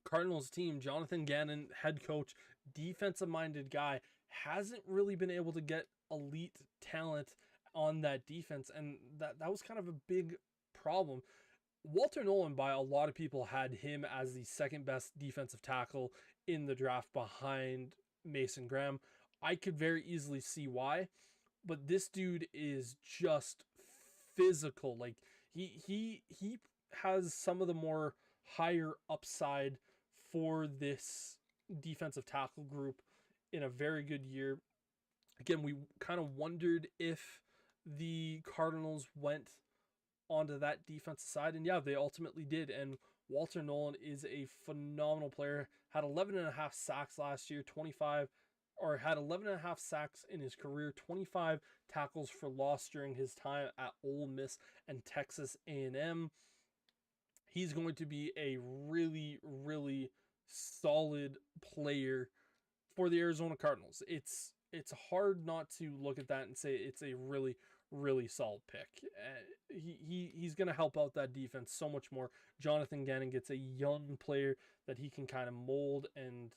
Cardinals team, Jonathan Gannon, head coach, defensive-minded guy, hasn't really been able to get elite talent on that defense. And that was kind of a big problem. Walter Nolan, by a lot of people, had him as the second best defensive tackle in the draft behind Mason Graham. I could very easily see why, but this dude is just physical. Like he has some of the more higher upside for this defensive tackle group in a very good year. Again, we kind of wondered if the Cardinals went onto that defensive side, and yeah, they ultimately did. And Walter Nolan is a phenomenal player. Had 11 and a half sacks last year, had 11 and a half sacks in his career, 25 tackles for loss during his time at Ole Miss and Texas A&M. He's going to be a really, really solid player for the Arizona Cardinals. It's hard not to look at that and say it's a really, really solid pick. He's going to help out that defense so much more. Jonathan Gannon gets a young player that he can kind of mold and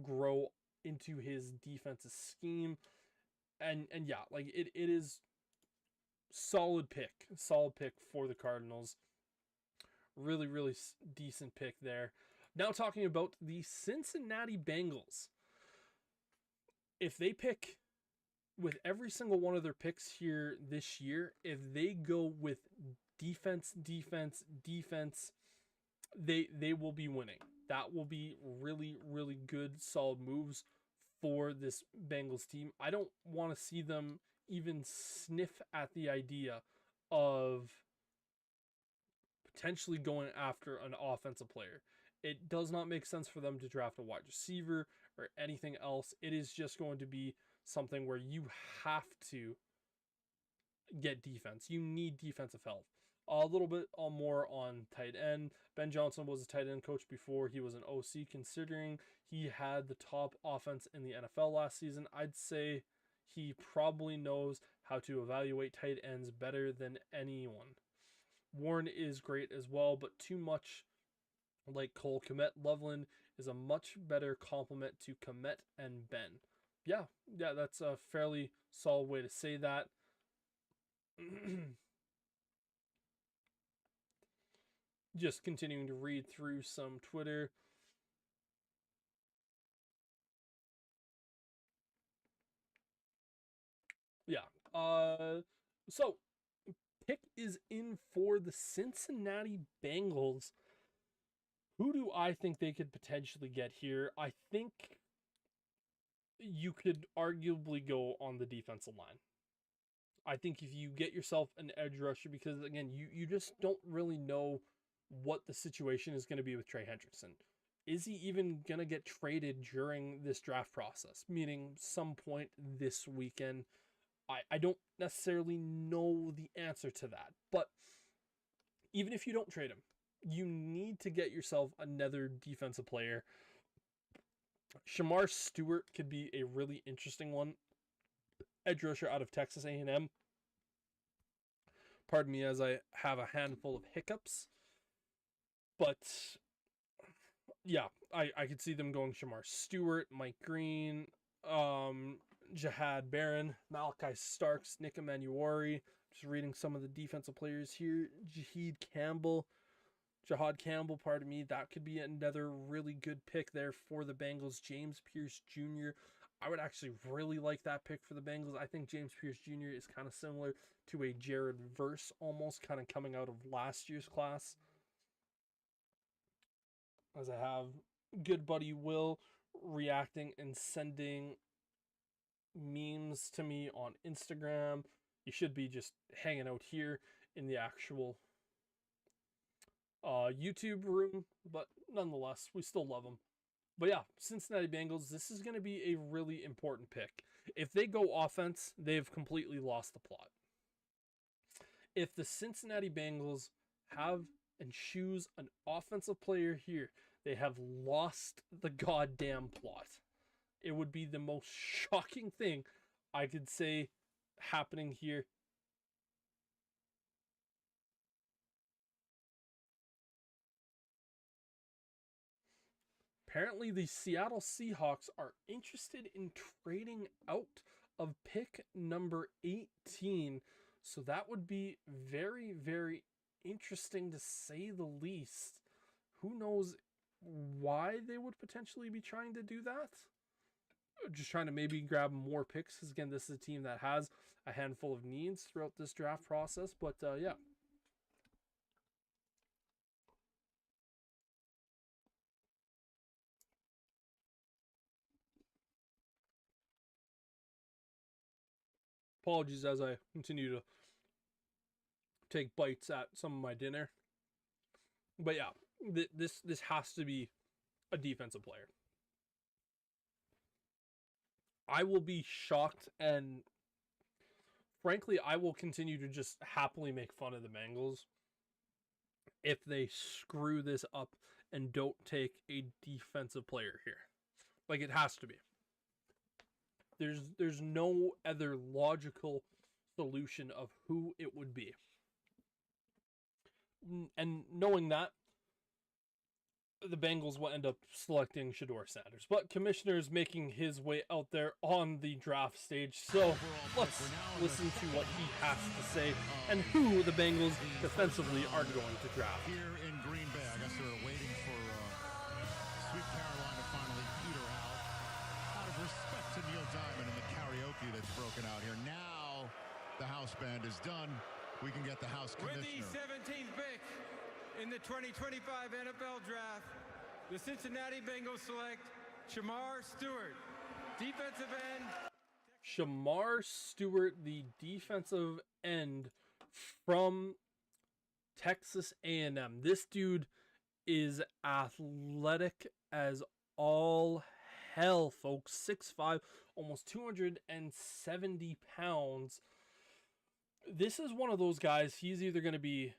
grow into his defensive scheme. And yeah, like it is solid pick for the Cardinals. Really, really decent pick there. Now talking about the Cincinnati Bengals. If they pick with every single one of their picks here this year, if they go with defense, they will be winning. That will be really, really good, solid moves for this Bengals team. I don't want to see them even sniff at the idea of potentially going after an offensive player. It does not make sense for them to draft a wide receiver or anything else. It is just going to be something where you have to get defense. You need defensive help. A little bit more on tight end. Ben Johnson was a tight end coach before he was an OC. Considering he had the top offense in the NFL last season, I'd say he probably knows how to evaluate tight ends better than anyone. Warren is great as well, but too much like Cole Kmet. Loveland is a much better complement to Kmet and Ben. Yeah, that's a fairly solid way to say that. Just continuing to read through some Twitter. Yeah. So pick is in for the Cincinnati Bengals. Who do I think they could potentially get here? I think you could arguably go on the defensive line. I think if you get yourself an edge rusher, because again, you just don't really know what the situation is going to be with Trey Hendrickson. Is he even going to get traded during this draft process? Meaning some point this weekend. I don't necessarily know the answer to that. But even if you don't trade him, you need to get yourself another defensive player. Shamar Stewart could be a really interesting one. Edge rusher out of Texas A&M. Pardon me as I have a handful of hiccups. But yeah, I could see them going Shamar Stewart, Mike Green, Jahad Barron, Malachi Starks, Nick Emanuori. Just reading some of the defensive players here. Jahad Campbell, pardon me. That could be another really good pick there for the Bengals. James Pierce Jr. I would actually really like that pick for the Bengals. I think James Pierce Jr. is kind of similar to a Jared Verse, almost kind of coming out of last year's class. As I have good buddy Will reacting and sending memes to me on Instagram. You should be just hanging out here in the actual YouTube room, but nonetheless, we still love them. But yeah, Cincinnati Bengals, this is going to be a really important pick. If they go offense, they've completely lost the plot. If the Cincinnati Bengals have and choose an offensive player here, they have lost the goddamn plot. It would be the most shocking thing I could say happening here. Apparently, the Seattle Seahawks are interested in trading out of pick number 18. So that would be very, very interesting to say the least. Who knows why they would potentially be trying to do that? Just trying to maybe grab more picks. Because again, this is a team that has a handful of needs throughout this draft process. But yeah. Apologies as I continue to take bites at some of my dinner. But yeah, This has to be a defensive player. I will be shocked, and frankly, I will continue to just happily make fun of the Bengals if they screw this up and don't take a defensive player here. Like, it has to be. There's no other logical solution of who it would be. And knowing that, the Bengals will end up selecting Shedeur Sanders. But Commissioner's making his way out there on the draft stage. So let's listen to what he has to say and who the Bengals defensively are going to draft. Here in Green Bay, I guess they're waiting for Sweet Caroline to finally peter out of respect to Neil Diamond and the karaoke that's broken out here. Now the house band is done. We can get the house With commissioner. the 17th pick in the 2025 NFL Draft, the Cincinnati Bengals select Shamar Stewart, defensive end. Shamar Stewart, the defensive end from Texas A&M. This dude is athletic as all hell, folks. 6'5", almost 270 pounds. This is one of those guys, he's either going to be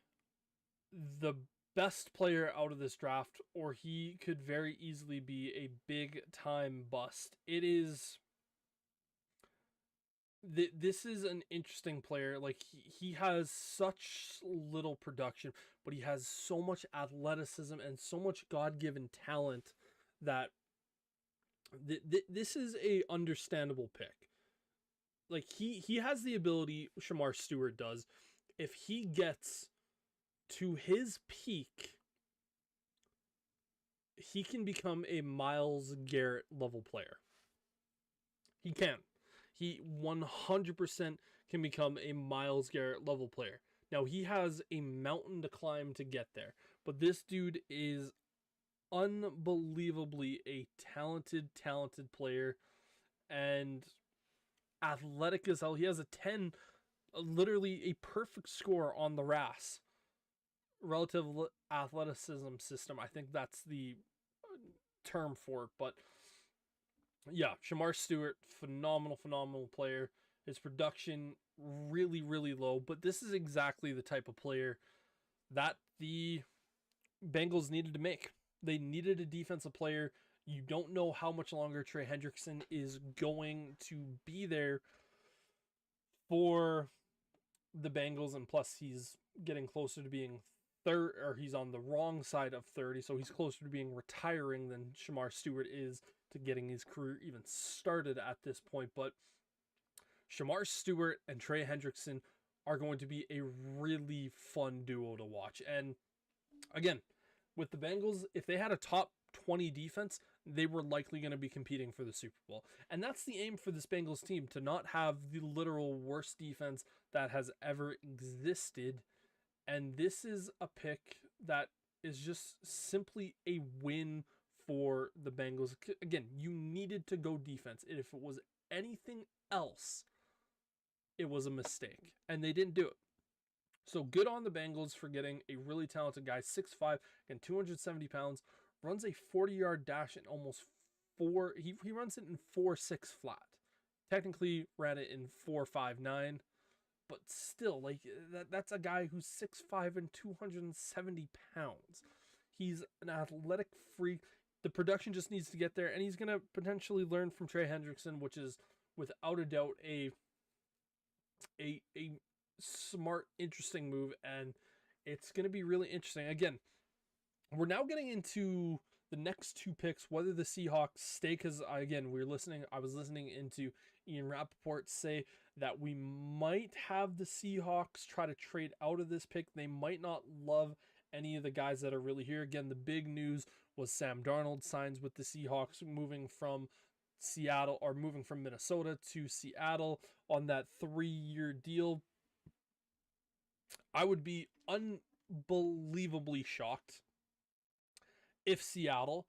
the best player out of this draft, or he could very easily be a big-time bust. It is... This is an interesting player. Like, he has such little production, but he has so much athleticism and so much God-given talent that this is a understandable pick. Like, he has the ability, Shamar Stewart does, if he gets to his peak, he can become a Myles Garrett level player. He can. He 100% can become a Myles Garrett level player. Now, he has a mountain to climb to get there, but this dude is unbelievably a talented player, and athletic as hell. He has a 10, literally a perfect score on the RAS, relative athleticism system. I think that's the term for it. But yeah, Shamar Stewart, phenomenal player. His production really low, but this is exactly the type of player that the Bengals needed to make. They needed a defensive player. You don't know how much longer Trey Hendrickson is going to be there for the Bengals, and plus he's getting closer to being third, or he's on the wrong side of 30, so he's closer to being retiring than Shamar Stewart is to getting his career even started at this point. But Shamar Stewart and Trey Hendrickson are going to be a really fun duo to watch. And again, with the Bengals, if they had a top 20 defense, they were likely going to be competing for the Super Bowl. And that's the aim for this Bengals team, to not have the literal worst defense that has ever existed. And this is a pick that is just simply a win for the Bengals. Again, you needed to go defense. And if it was anything else, it was a mistake. And they didn't do it. So good on the Bengals for getting a really talented guy, 6'5", and 270 pounds, runs a 40-yard dash in almost he runs it in 4.6 flat. Technically ran it in 4.59, but still, like, that's a guy who's 6'5" and 270 pounds. He's an athletic freak. The production just needs to get there, and he's going to potentially learn from Trey Hendrickson, which is without a doubt a smart, interesting move, and it's going to be really interesting. Again, we're now getting into the next two picks, whether the Seahawks stay, because again, I was listening into Ian Rappaport say that we might have the Seahawks try to trade out of this pick. They might not love any of the guys that are really here. Again, the big news was Sam Darnold signs with the Seahawks, moving from Minnesota to Seattle on that 3-year deal. I would be unbelievably shocked if Seattle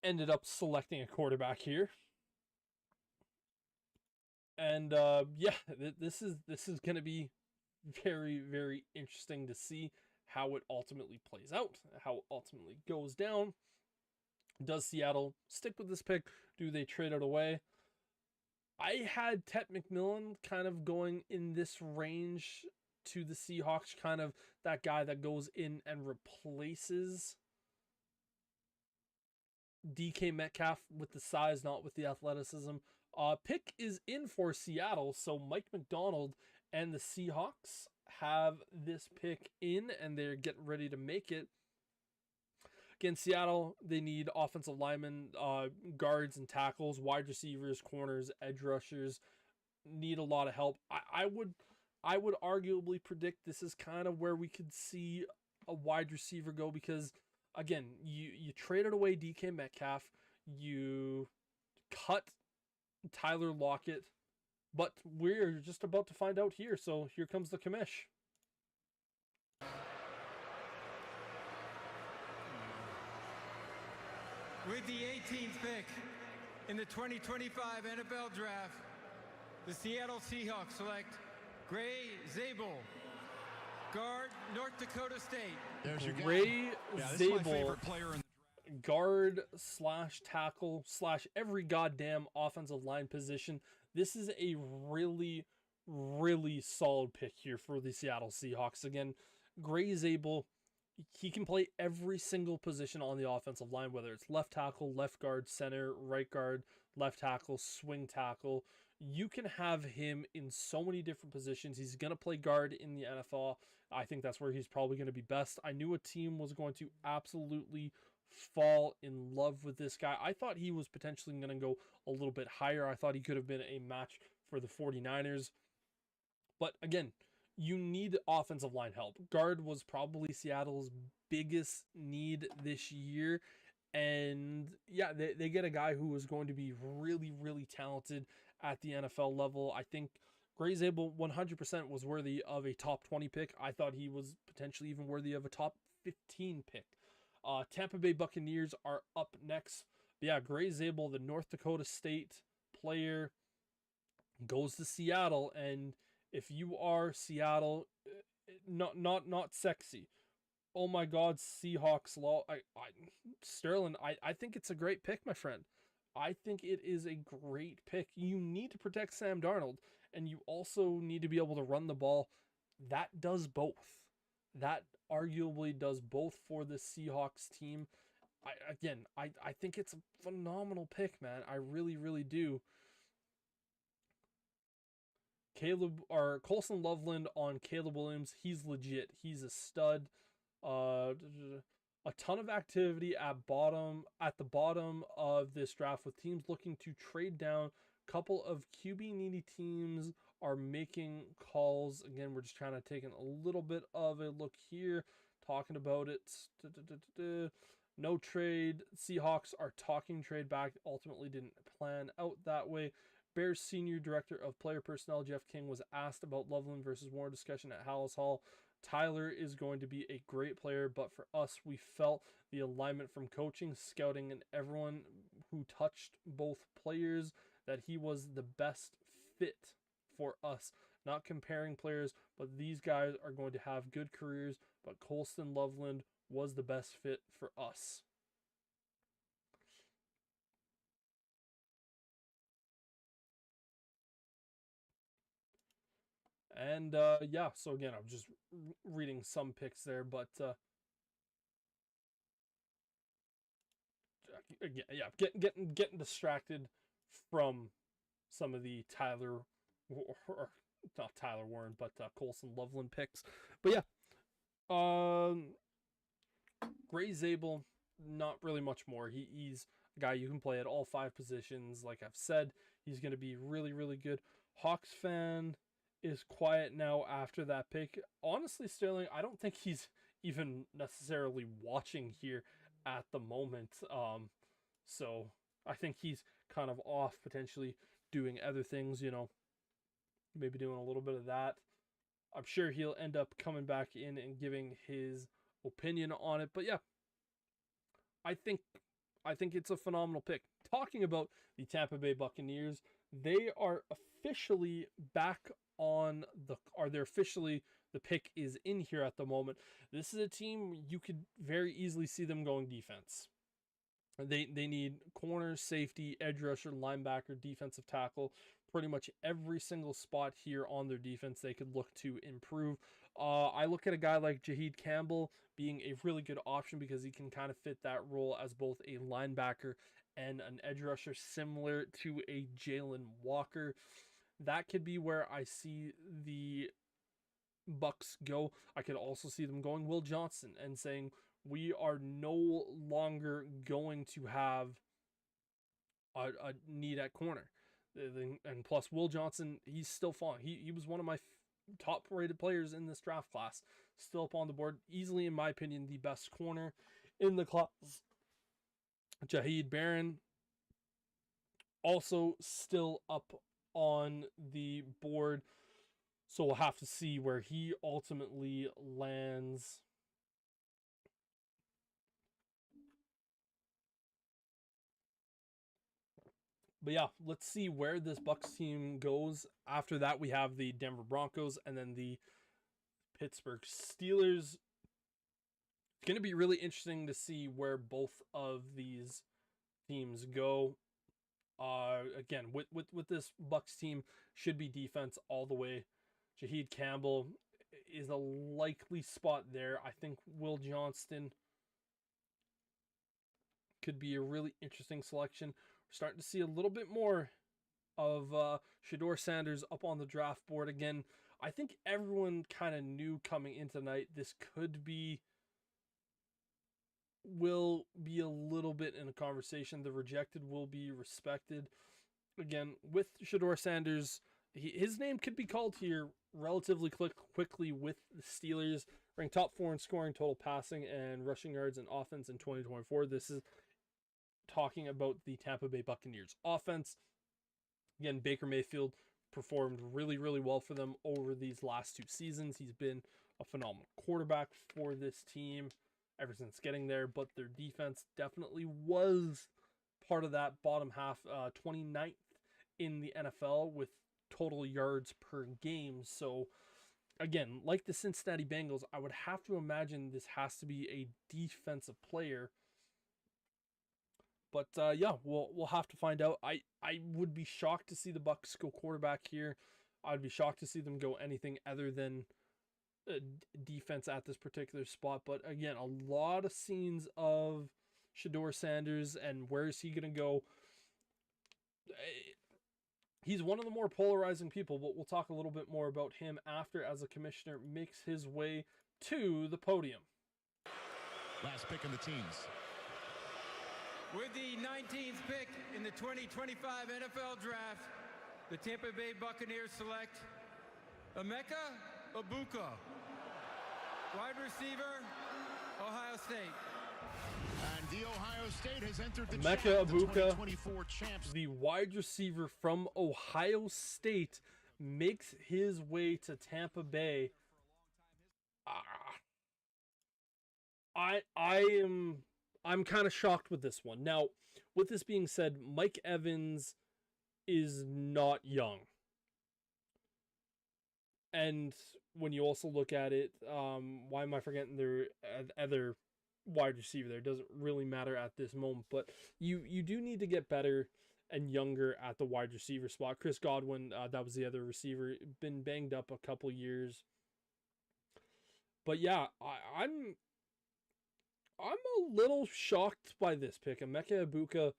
ended up selecting a quarterback here. And this is going to be very interesting to see how it ultimately plays out, how it ultimately goes down. Does Seattle stick with this pick? Do they trade it away? I had Ted McMillan kind of going in this range to the Seahawks, kind of that guy that goes in and replaces DK Metcalf with the size, not with the athleticism. Pick is in for Seattle, so Mike McDonald and the Seahawks have this pick in, and they're getting ready to make it. Again, Seattle, they need offensive linemen, guards and tackles, wide receivers, corners, edge rushers, need a lot of help. I would arguably predict this is kind of where we could see a wide receiver go, because again, you traded away DK Metcalf, you cut Tyler Lockett, but we're just about to find out here. So here comes the commish. With the 18th pick in the 2025 NFL Draft, the Seattle Seahawks select Gray Zabel, guard, North Dakota State. There's your guy. Gray Yeah, this is my Zabel, favorite player in the guard / tackle / every goddamn offensive line position. This is a really, really solid pick here for the Seattle Seahawks. Again, Gray Zabel, he can play every single position on the offensive line, whether it's left tackle, left guard, center, right guard, left tackle, swing tackle. You can have him in so many different positions. He's going to play guard in the NFL. I think that's where he's probably going to be best. I knew a team was going to absolutely fall in love with this guy. I thought he was potentially going to go a little bit higher. I thought he could have been a match for the 49ers. But again, you need offensive line help. Guard was probably Seattle's biggest need this year. And yeah, they get a guy who is going to be really, really talented at the NFL level. I think Gray Zabel 100% was worthy of a top 20 pick. I thought he was potentially even worthy of a top 15 pick. Tampa Bay Buccaneers are up next. But yeah, Gray Zabel, the North Dakota State player, goes to Seattle. And if you are Seattle, not sexy. Oh my God, Seahawks law. Sterling, I think it's a great pick, my friend. I think it is a great pick. You need to protect Sam Darnold, and you also need to be able to run the ball. That does both. That arguably does both for the Seahawks team. I think it's a phenomenal pick, man. I really, really do. Colson Loveland on Caleb Williams. He's legit. He's a stud. A ton of activity at the bottom of this draft, with teams looking to trade down. Couple of QB needy teams are making calls. Again, we're just kind of taking a little bit of a look here, talking about it. No trade. Seahawks are talking trade back. Ultimately didn't plan out that way. Bears Senior Director of Player Personnel Jeff King was asked about Loveland versus Warren discussion at Hallis Hall. Tyler is going to be a great player, but for us, we felt the alignment from coaching, scouting, and everyone who touched both players that he was the best fit for us. Not comparing players, but these guys are going to have good careers, but Colston Loveland was the best fit for us. And yeah, so again, I'm just reading some picks there, but getting distracted from some of the Tyler, or not Tyler Warren, but Colson Loveland picks. But yeah, Gray Zabel, not really much more. He's a guy you can play at all 5 positions. Like I've said, he's going to be really, really good. Hawks fan is quiet now after that pick. Honestly, Sterling, I don't think he's even necessarily watching here at the moment. So I think he's kind of off, potentially doing other things, maybe doing a little bit of that. I'm sure he'll end up coming back in and giving his opinion on it. But yeah, I think it's a phenomenal pick. Talking about the Tampa Bay Buccaneers, they're officially the pick is in here at the moment. This is a team you could very easily see them going defense. They need corner, safety, edge rusher, linebacker, defensive tackle. Pretty much every single spot here on their defense they could look to improve. I look at a guy like Jaheed Campbell being a really good option because he can kind of fit that role as both a linebacker and an edge rusher, similar to a Jalen Walker. That could be where I see the Bucks go. I could also see them going Will Johnson and saying, we are no longer going to have a need at corner. And plus, Will Johnson, he's still falling. He was one of my top-rated players in this draft class. Still up on the board. Easily, in my opinion, the best corner in the class. Jaheed Barron, also still up on the board. So we'll have to see where he ultimately lands. But yeah, let's see where this Bucks team goes. After that, we have the Denver Broncos and then the Pittsburgh Steelers. It's going to be really interesting to see where both of these teams go. Again, with this Bucks team, should be defense all the way. Jaheed Campbell is a likely spot there. I think Will Johnston could be a really interesting selection. We're starting to see a little bit more of Shedeur Sanders up on the draft board again. I think everyone kind of knew coming into tonight this will be a little bit in a conversation. The rejected will be respected. Again, with Shedeur Sanders, his name could be called here relatively quickly with the Steelers, ranked top 4 in scoring, total passing, and rushing yards and offense in 2024. This is talking about the Tampa Bay Buccaneers offense. Again, Baker Mayfield performed really, really well for them over these last 2 seasons. He's been a phenomenal quarterback for this team ever since getting there, but their defense definitely was part of that bottom half, 29th in the NFL with total yards per game. So again, like the Cincinnati Bengals, I would have to imagine this has to be a defensive player. But yeah, we'll have to find out. I would be shocked to see the Bucks go quarterback here. I'd be shocked to see them go anything other than defense at this particular spot. But again, a lot of scenes of Shedeur Sanders and where is he going to go. He's one of the more polarizing people, but we'll talk a little bit more about him after, as a commissioner makes his way to the podium. Last pick in the teens. With the 19th pick in the 2025 NFL Draft, the Tampa Bay Buccaneers select Emeka Egbuka, wide receiver, Ohio State. And the Ohio State has entered the Emeka Egbuka, 2024 champs. the wide receiver from Ohio State, makes his way to Tampa Bay. I'm kind of shocked with this one. Now, with this being said, Mike Evans is not young. And when you also look at it, why am I forgetting their other wide receiver there? It doesn't really matter at this moment, but you do need to get better and younger at the wide receiver spot. Chris Godwin, that was the other receiver, been banged up a couple years. But yeah, I'm a little shocked by this pick. Emeka Egbuka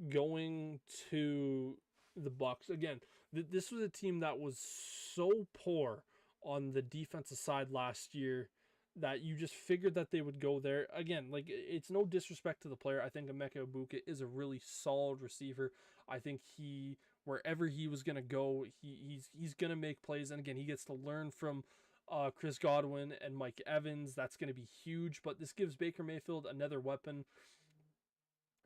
going to the Bucks. Again, this was a team that was so poor on the defensive side last year that you just figured that they would go there. Again, like, it's no disrespect to the player. I think Emeka Egbuka is a really solid receiver. I think wherever he was going to go, he's going to make plays. And again, he gets to learn from Chris Godwin and Mike Evans. That's going to be huge, but this gives Baker Mayfield another weapon.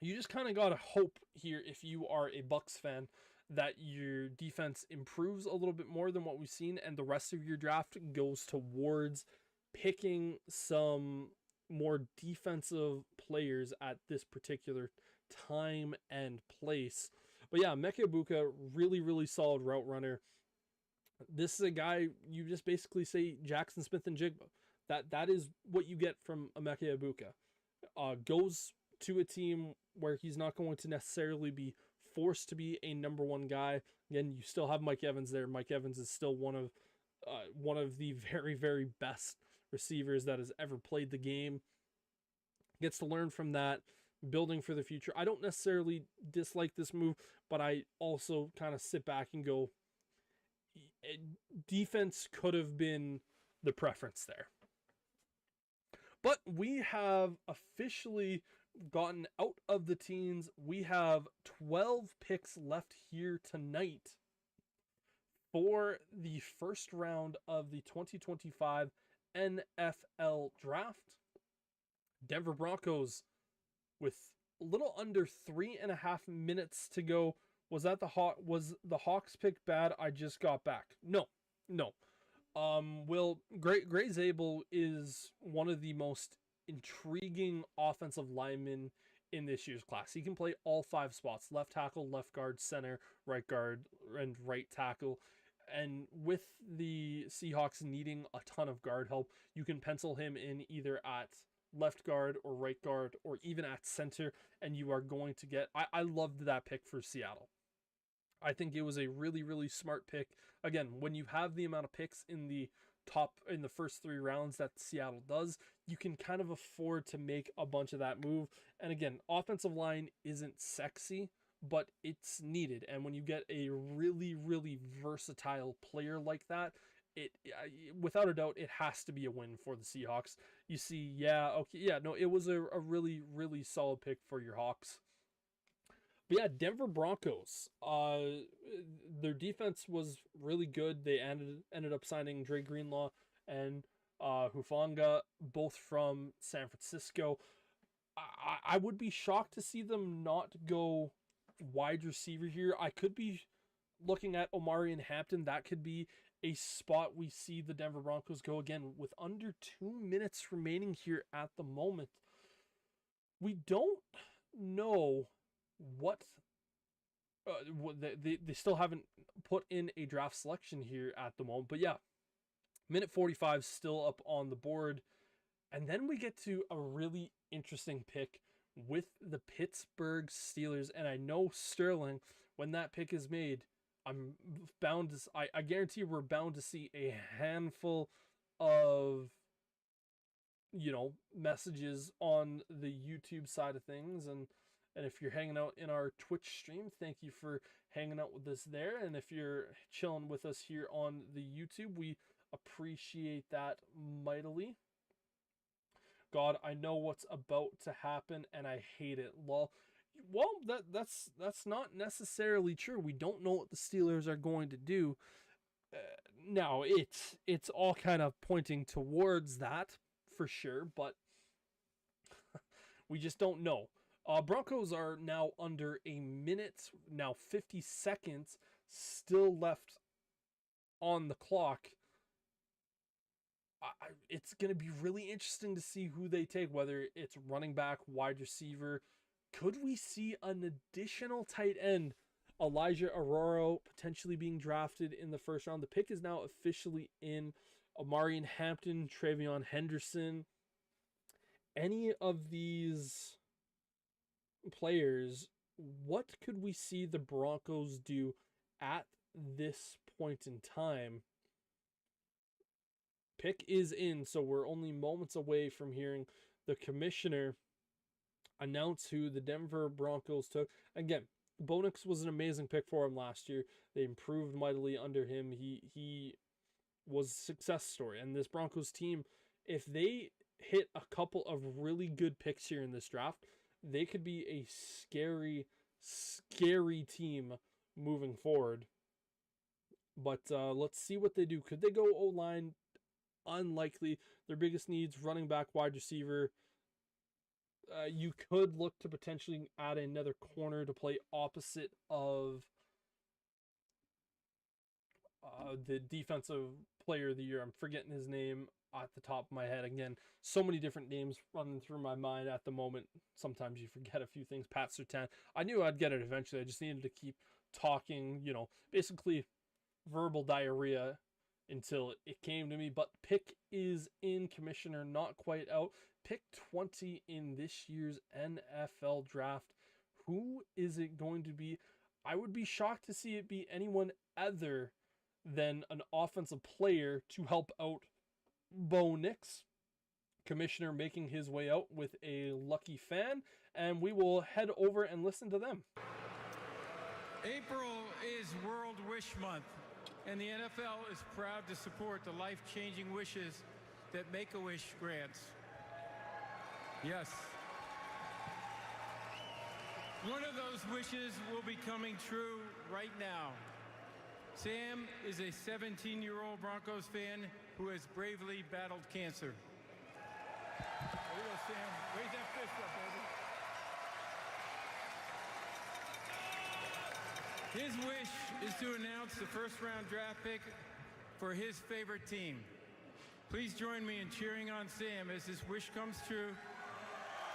You just kind of got to hope here, if you are a Bucks fan, that your defense improves a little bit more than what we've seen, and the rest of your draft goes towards picking some more defensive players at this particular time and place. But yeah, Emeka Egbuka, really, really solid route runner. This is a guy you just basically say Jackson Smith and Jigba. That is what you get from Emeka Ibuka. Goes to a team where he's not going to necessarily be forced to be a number one guy. Again, you still have Mike Evans there. Mike Evans is still one of the very, very best receivers that has ever played the game. Gets to learn from that, building for the future. I don't necessarily dislike this move, but I also kind of sit back and go, defense could have been the preference there. But we have officially gotten out of the teens. We have 12 picks left here tonight for the first round of the 2025 NFL Draft. Denver Broncos with a little under 3.5 minutes to go. Was the Hawks pick bad? I just got back. No. Gray Zabel is one of the most intriguing offensive linemen in this year's class. He can play all 5 spots: left tackle, left guard, center, right guard, and right tackle. And with the Seahawks needing a ton of guard help, you can pencil him in either at left guard or right guard or even at center, and you are going to get... I loved that pick for Seattle. I think it was a really, really smart pick. Again, when you have the amount of picks in the first 3 rounds that Seattle does, you can kind of afford to make a bunch of that move. And again, offensive line isn't sexy, but it's needed. And when you get a really, really versatile player like that, without a doubt, it has to be a win for the Seahawks. You see, it was a really, really solid pick for your Hawks. But yeah, Denver Broncos, their defense was really good. They ended up signing Dre Greenlaw and Hufanga, both from San Francisco. I would be shocked to see them not go wide receiver here. I could be looking at Omari and Hampton. That could be a spot we see the Denver Broncos go again with under 2 minutes remaining here at the moment. We don't know what they still haven't put in a draft selection here at the moment, but yeah, minute 45 still up on the board. And then we get to a really interesting pick with the Pittsburgh Steelers. And I know, Sterling, when that pick is made, I guarantee we're bound to see a handful of messages on the YouTube side of things. And if you're hanging out in our Twitch stream, thank you for hanging out with us there. And if you're chilling with us here on the YouTube, we appreciate that mightily. God, I know what's about to happen, and I hate it. Well, that's not necessarily true. We don't know what the Steelers are going to do. Now, it's all kind of pointing towards that for sure, but we just don't know. Broncos are now under a minute, now 50 seconds still left on the clock. It's going to be really interesting to see who they take, whether it's running back, wide receiver. Could we see an additional tight end, Elijah Arroyo, potentially being drafted in the first round? The pick is now officially in. Omarion Hampton, Travion Henderson. Any of these players, what could we see the Broncos do at this point in time? Pick is in, so we're only moments away from hearing the commissioner announce who the Denver Broncos took. Again, Bo Nix was an amazing pick for him last year. They improved mightily under him. He was a success story. And this Broncos team, if they hit a couple of really good picks here in this draft, they could be a scary, scary team moving forward. But let's see what they do. Could they go O-line? Unlikely. Their biggest needs, running back, wide receiver. You could look to potentially add another corner to play opposite of the defensive player of the year. I'm forgetting his name at the top of my head. Again, so many different names running through my mind at the moment. Sometimes you forget a few things. Pat Surtain. I knew I'd get it eventually. I just needed to keep talking. Basically, verbal diarrhea until it came to me. But pick is in, Commissioner not quite out. Pick 20 in this year's NFL draft. Who is it going to be? I would be shocked to see it be anyone other than an offensive player to help out Bo Nix. Commissioner making his way out with a lucky fan, and we will head over and listen to them. April is World Wish Month, and the NFL is proud to support the life-changing wishes that Make-A-Wish grants. Yes. One of those wishes will be coming true right now. Sam is a 17-year-old Broncos fan who has bravely battled cancer. There you go, Sam. Raise that fist up, baby. His wish is to announce the first-round draft pick for his favorite team. Please join me in cheering on Sam as his wish comes true.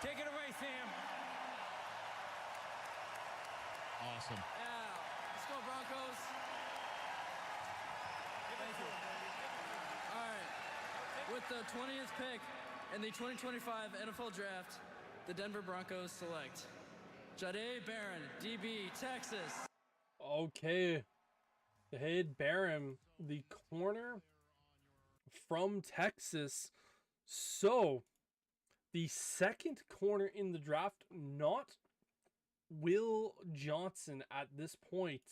Take it away, Sam. Awesome. Yeah. Let's go, Broncos. Thank you. All right. With the 20th pick in the 2025 NFL Draft, the Denver Broncos select Jahdae Barron, DB, Texas. Okay. Jahdae Barron, the corner from Texas. So, the second corner in the draft, not Will Johnson at this point.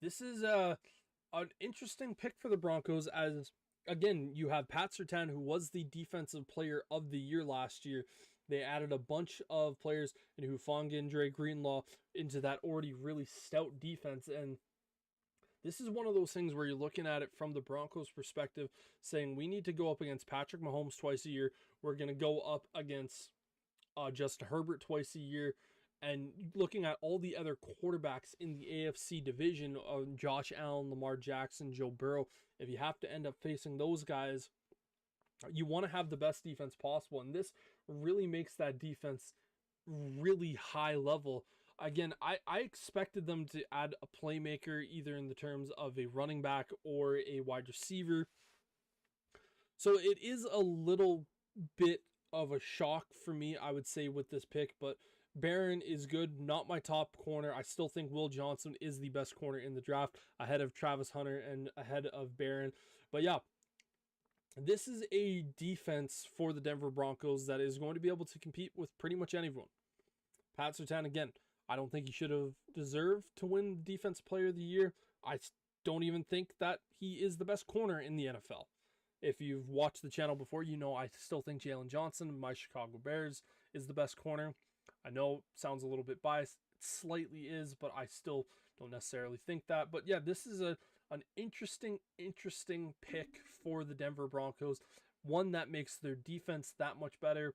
This is an interesting pick for the Broncos, as again, you have Pat Surtain, who was the defensive player of the year last year. They added a bunch of players in Hufanga, Dre Greenlaw into that already really stout defense, and this is one of those things where you're looking at it from the Broncos' perspective, saying we need to go up against Patrick Mahomes twice a year. We're going to go up against Justin Herbert twice a year. And looking at all the other quarterbacks in the AFC division, Josh Allen, Lamar Jackson, Joe Burrow, if you have to end up facing those guys, you want to have the best defense possible. And this really makes that defense really high level. Again, I expected them to add a playmaker, either in the terms of a running back or a wide receiver. So it is a little bit of a shock for me, I would say, with this pick. But Barron is good, not my top corner. I still think Will Johnson is the best corner in the draft, ahead of Travis Hunter and ahead of Barron. But yeah, this is a defense for the Denver Broncos that is going to be able to compete with pretty much anyone. Pat Surtain, again, I don't think he should have deserved to win Defense Player of the Year. I don't even think that he is the best corner in the NFL. If you've watched the channel before, you know I still think Jalen Johnson, my Chicago Bears, is the best corner. I know it sounds a little bit biased. It slightly is, but I still don't necessarily think that. But yeah, this is an interesting pick for the Denver Broncos. One that makes their defense that much better.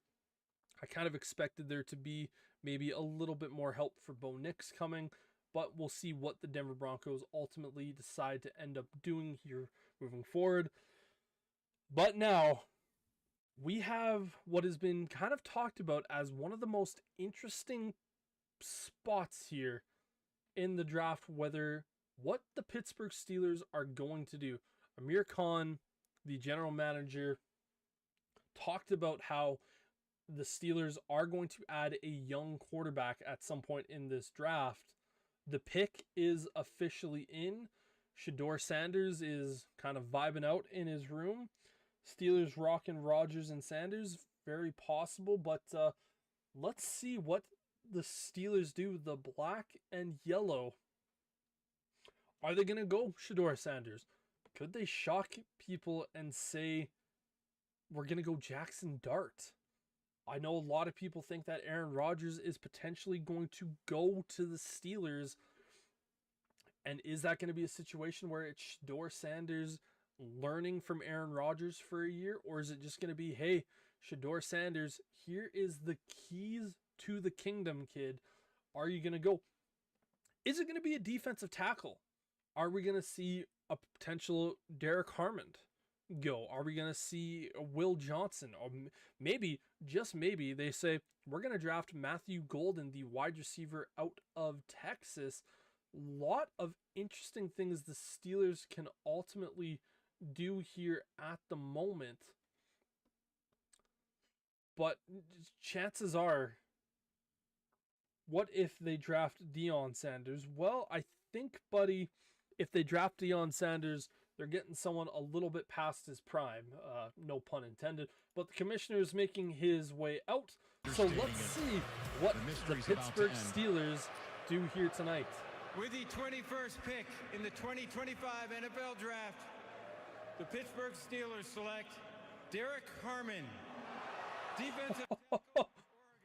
I kind of expected there to be maybe a little bit more help for Bo Nix coming, but we'll see what the Denver Broncos ultimately decide to end up doing here moving forward. But now, we have what has been kind of talked about as one of the most interesting spots here in the draft, what the Pittsburgh Steelers are going to do. Amir Khan, the general manager, talked about how the Steelers are going to add a young quarterback at some point in this draft. The pick is officially in. Shedeur Sanders is kind of vibing out in his room. Steelers rocking Rodgers and Sanders, very possible, but let's see what the Steelers do. The black and yellow. Are they going to go Shedeur Sanders? Could they shock people and say, we're going to go Jackson Dart? I know a lot of people think that Aaron Rodgers is potentially going to go to the Steelers. And is that going to be a situation where it's Shedeur Sanders learning from Aaron Rodgers for a year? Or is it just going to be, hey, Shedeur Sanders, here is the keys to the kingdom, kid. Are you going to go? Is it going to be a defensive tackle? Are we going to see a potential Derek Harmon go? Are we going to see a Will Johnson? Or maybe, just maybe, they say, we're going to draft Matthew Golden, the wide receiver out of Texas. lot of interesting things the Steelers can ultimately do here at the moment. But chances are, what if they draft Deion Sanders? Well, I think, buddy, if they draft Deion Sanders, they're getting someone a little bit past his prime. No pun intended. But the commissioner is making his way out. So let's see what the Pittsburgh Steelers do here tonight. With the 21st pick in the 2025 NFL Draft, the Pittsburgh Steelers select Derek Harmon, defensive tackle.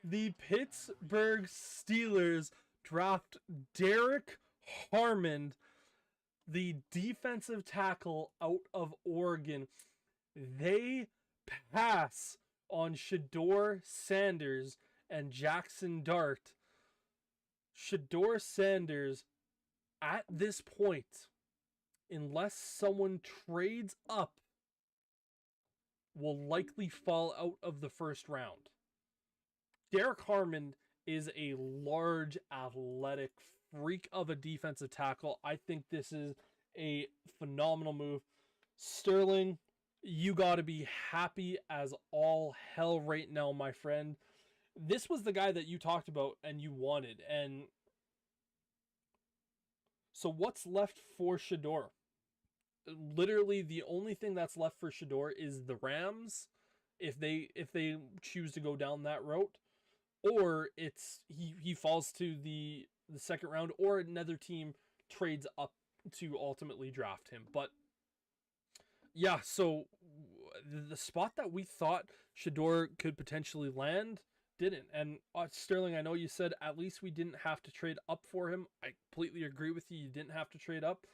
The Pittsburgh Steelers draft Derek Harmon, the defensive tackle out of Oregon. They pass on Shedeur Sanders and Jackson Dart. Shedeur Sanders, at this point, unless someone trades up, will likely fall out of the first round. Derek Harmon is a large, athletic freak of a defensive tackle. I think this is a phenomenal move. Sterling, you got to be happy as all hell right now, my friend. This was the guy that you talked about and you wanted. And so what's left for Shedeur? Literally the only thing that's left for Shedeur is the Rams, if they choose to go down that route, or it's he falls to the second round, or another team trades up to ultimately draft him. But yeah, so the spot that we thought Shedeur could potentially land didn't. And Sterling, I know you said at least we didn't have to trade up for him. I completely agree with you. You didn't have to trade up.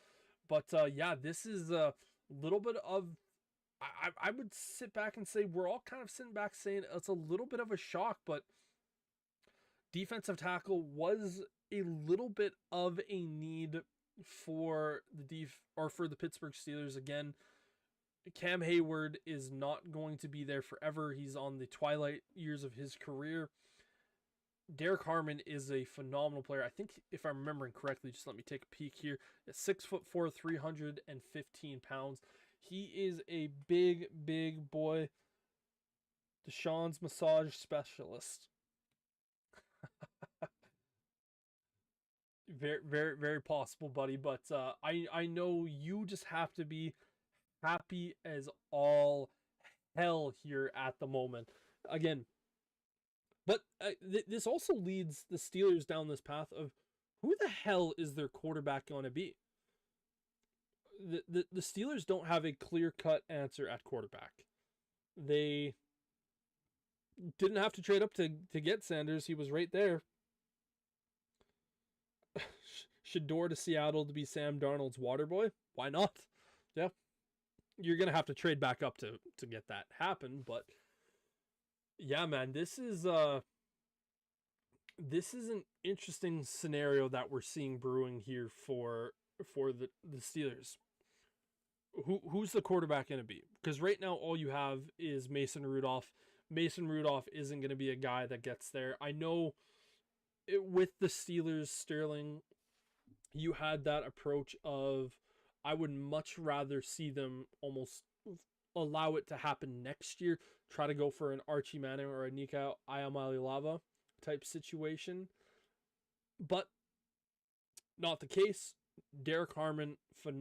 But yeah, this is a little bit of, I would sit back and say we're all kind of sitting back saying it's a little bit of a shock, but defensive tackle was a little bit of a need for the Pittsburgh Steelers. Again, Cam Hayward is not going to be there forever. He's on the twilight years of his career. Derek Harmon is a phenomenal player. I think if I'm remembering correctly, just let me take a peek here. At 6'4", 315 pounds. He is a big, big boy. Deshaun's massage specialist. Very, very, very possible, buddy. But I know you just have to be happy as all hell here at the moment. Again, but this also leads the Steelers down this path of who the hell is their quarterback going to be? The Steelers don't have a clear-cut answer at quarterback. They didn't have to trade up to get Sanders. He was right there. Shedeur to Seattle to be Sam Darnold's water boy. Why not? Yeah. You're going to have to trade back up to get that happen, but yeah, man, this is an interesting scenario that we're seeing brewing here for the Steelers. Who's the quarterback going to be? Because right now all you have is Mason Rudolph. Mason Rudolph isn't going to be a guy that gets there. I know with the Steelers, Sterling, you had that approach of, I would much rather see them almost allow it to happen next year. Try to go for an Archie Manning or a Nika Iamaleava type situation. But not the case. Derek Harmon, a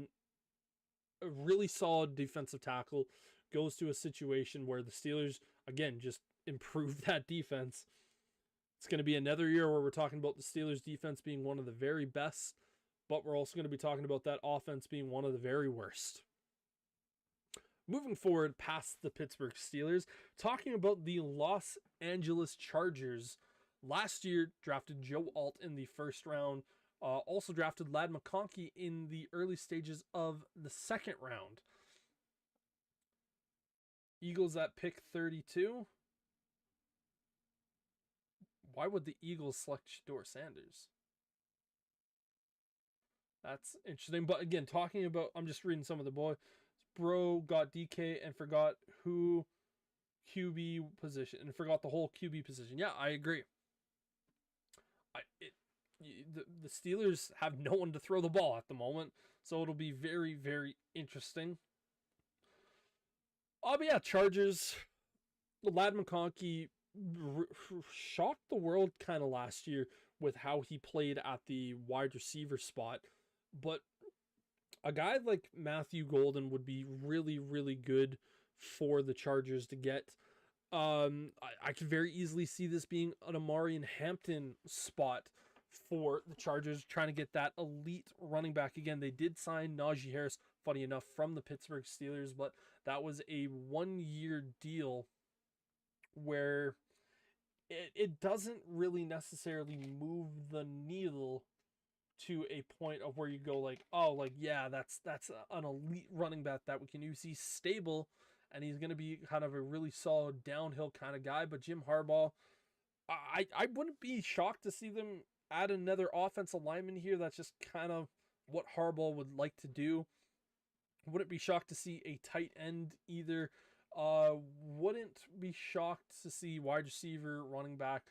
really solid defensive tackle, goes to a situation where the Steelers, again, just improve that defense. It's going to be another year where we're talking about the Steelers defense being one of the very best, but we're also going to be talking about that offense being one of the very worst. Moving forward past the Pittsburgh Steelers, talking about the Los Angeles Chargers. Last year, drafted Joe Alt in the first round. Also drafted Ladd McConkey in the early stages of the second round. Eagles at pick 32. Why would the Eagles select Shedeur Sanders? That's interesting. But again, talking about, I'm just reading some of the boys. Bro got DK and forgot who QB position and forgot the whole QB position. Yeah, I agree. the Steelers have no one to throw the ball at the moment, so it'll be very, very interesting. But yeah, Chargers. Ladd McConkey shocked the world kind of last year with how he played at the wide receiver spot, but a guy like Matthew Golden would be really, really good for the Chargers to get. I could very easily see this being an Amarian Hampton spot for the Chargers, trying to get that elite running back again. They did sign Najee Harris, funny enough, from the Pittsburgh Steelers, but that was a 1-year deal where it doesn't really necessarily move the needle to a point of where you go like, oh, like, yeah, that's an elite running back that we can use. He's stable, and he's going to be kind of a really solid downhill kind of guy. But Jim Harbaugh, I wouldn't be shocked to see them add another offensive lineman here. That's just kind of what Harbaugh would like to do. Wouldn't be shocked to see a tight end either. Wouldn't be shocked to see wide receiver, running back.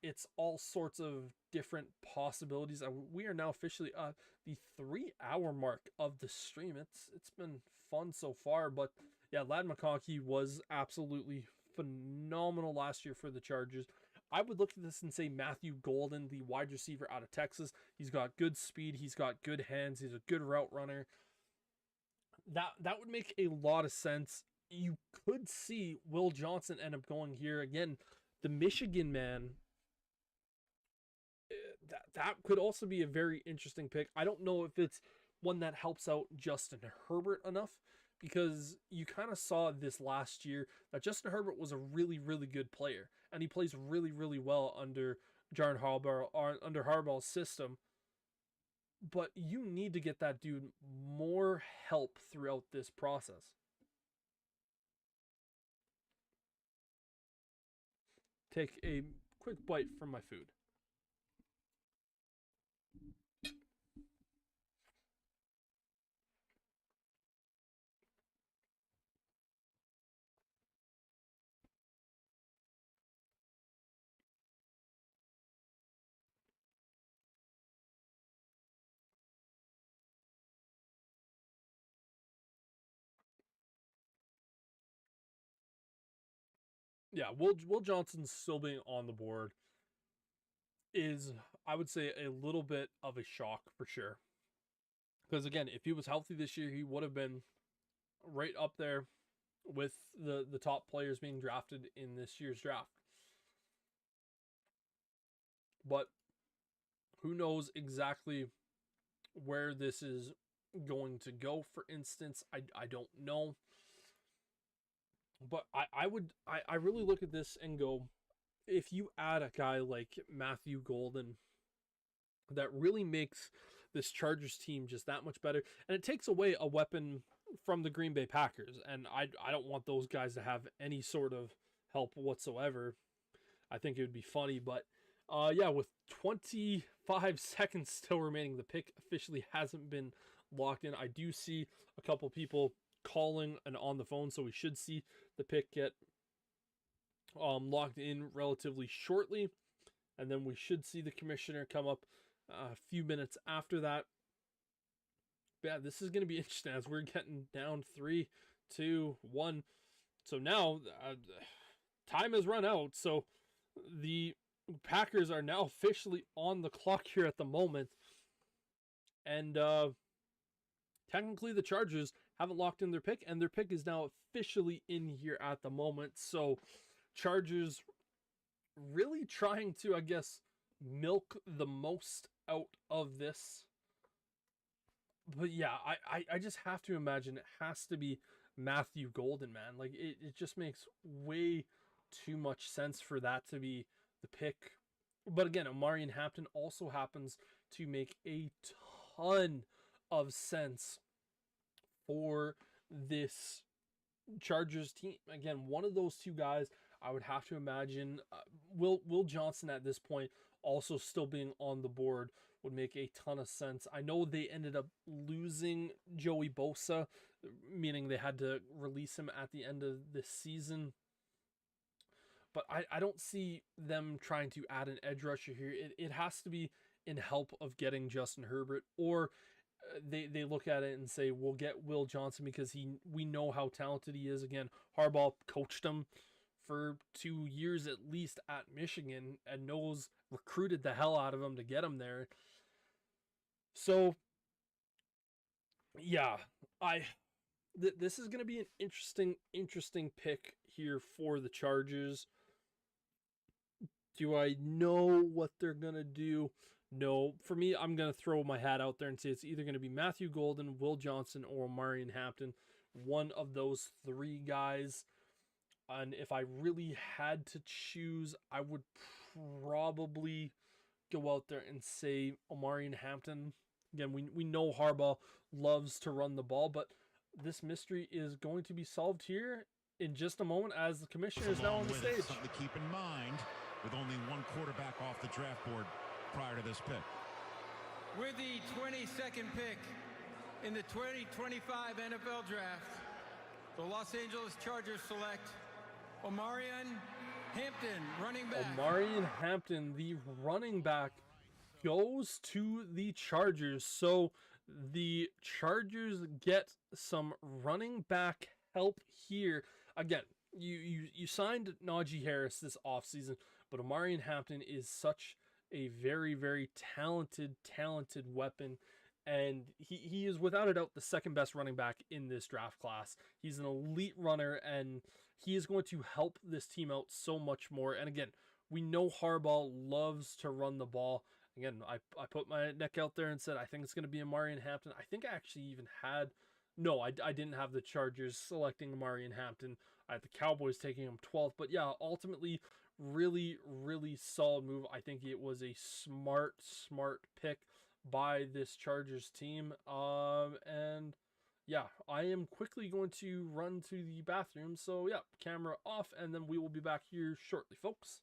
It's all sorts of different possibilities. We are now officially the 3-hour mark of the stream. It's been fun so far, but yeah, Ladd McConkey was absolutely phenomenal last year for the Chargers. I would look at this and say Matthew Golden, the wide receiver out of Texas. He's got good speed. He's got good hands. He's a good route runner. That would make a lot of sense. You could see Will Johnson end up going here again. The Michigan man, that could also be a very interesting pick. I don't know if it's one that helps out Justin Herbert enough, because you kind of saw this last year that Justin Herbert was a really, really good player, and he plays really, really well under John Harbaugh, under Harbaugh's system. But you need to get that dude more help throughout this process. Take a quick bite from my food. Yeah, Will Johnson still being on the board is, I would say, a little bit of a shock for sure. Because again, if he was healthy this year, he would have been right up there with the top players being drafted in this year's draft. But who knows exactly where this is going to go, for instance. I don't know. But I really look at this and go, if you add a guy like Matthew Golden, that really makes this Chargers team just that much better. And it takes away a weapon from the Green Bay Packers. And I don't want those guys to have any sort of help whatsoever. I think it would be funny. But yeah, with 25 seconds still remaining, the pick officially hasn't been locked in. I do see a couple people calling and on the phone, so we should see the pick get locked in relatively shortly, and then we should see the commissioner come up a few minutes after that. But yeah, this is going to be interesting as we're getting down 3, 2, 1. So now time has run out, so the Packers are now officially on the clock here at the moment, and technically the Chargers haven't locked in their pick, and their pick is now officially in here at the moment. So Chargers really trying to, I guess, milk the most out of this. But yeah, I just have to imagine it has to be Matthew Golden, man. Like, it just makes way too much sense for that to be the pick. But again, Amarian Hampton also happens to make a ton of sense for this Chargers team. Again, one of those two guys, I would have to imagine. Will Johnson at this point also still being on the board would make a ton of sense. I know they ended up losing Joey Bosa, meaning they had to release him at the end of this season. But I don't see them trying to add an edge rusher here. It has to be in help of getting Justin Herbert, or they look at it and say we'll get Will Johnson because we know how talented he is. Again, Harbaugh coached him for 2 years at least at Michigan and recruited the hell out of him to get him there. So yeah, this is going to be an interesting pick here for the Chargers. Do I know what they're going to do? No. For me, I'm going to throw my hat out there and say it's either going to be Matthew Golden, Will Johnson, or Omarion Hampton. One of those three guys. And if I really had to choose, I would probably go out there and say Omarion Hampton. Again, we know Harbaugh loves to run the ball, but this mystery is going to be solved here in just a moment as the commissioner is now on the stage. Something to keep in mind with only one quarterback off the draft board prior to this pick. With the 22nd pick in the 2025 NFL Draft, the Los Angeles Chargers select Omarion Hampton, running back. Omarion Hampton, the running back, goes to the Chargers. So the Chargers get some running back help here. Again, you signed Najee Harris this offseason, but Omarion Hampton is such a very, very talented weapon. And he is without a doubt the second best running back in this draft class. He's an elite runner, and he is going to help this team out so much more. And again, we know Harbaugh loves to run the ball. Again, I put my neck out there and said I think it's going to be Omarion Hampton. I think I actually even had... No, I didn't have the Chargers selecting Omarion Hampton. I had the Cowboys taking him 12th. But yeah, ultimately, really, really solid move. I think it was a smart pick by this Chargers team. And yeah, I am quickly going to run to the bathroom. So yeah, camera off, and then we will be back here shortly, folks.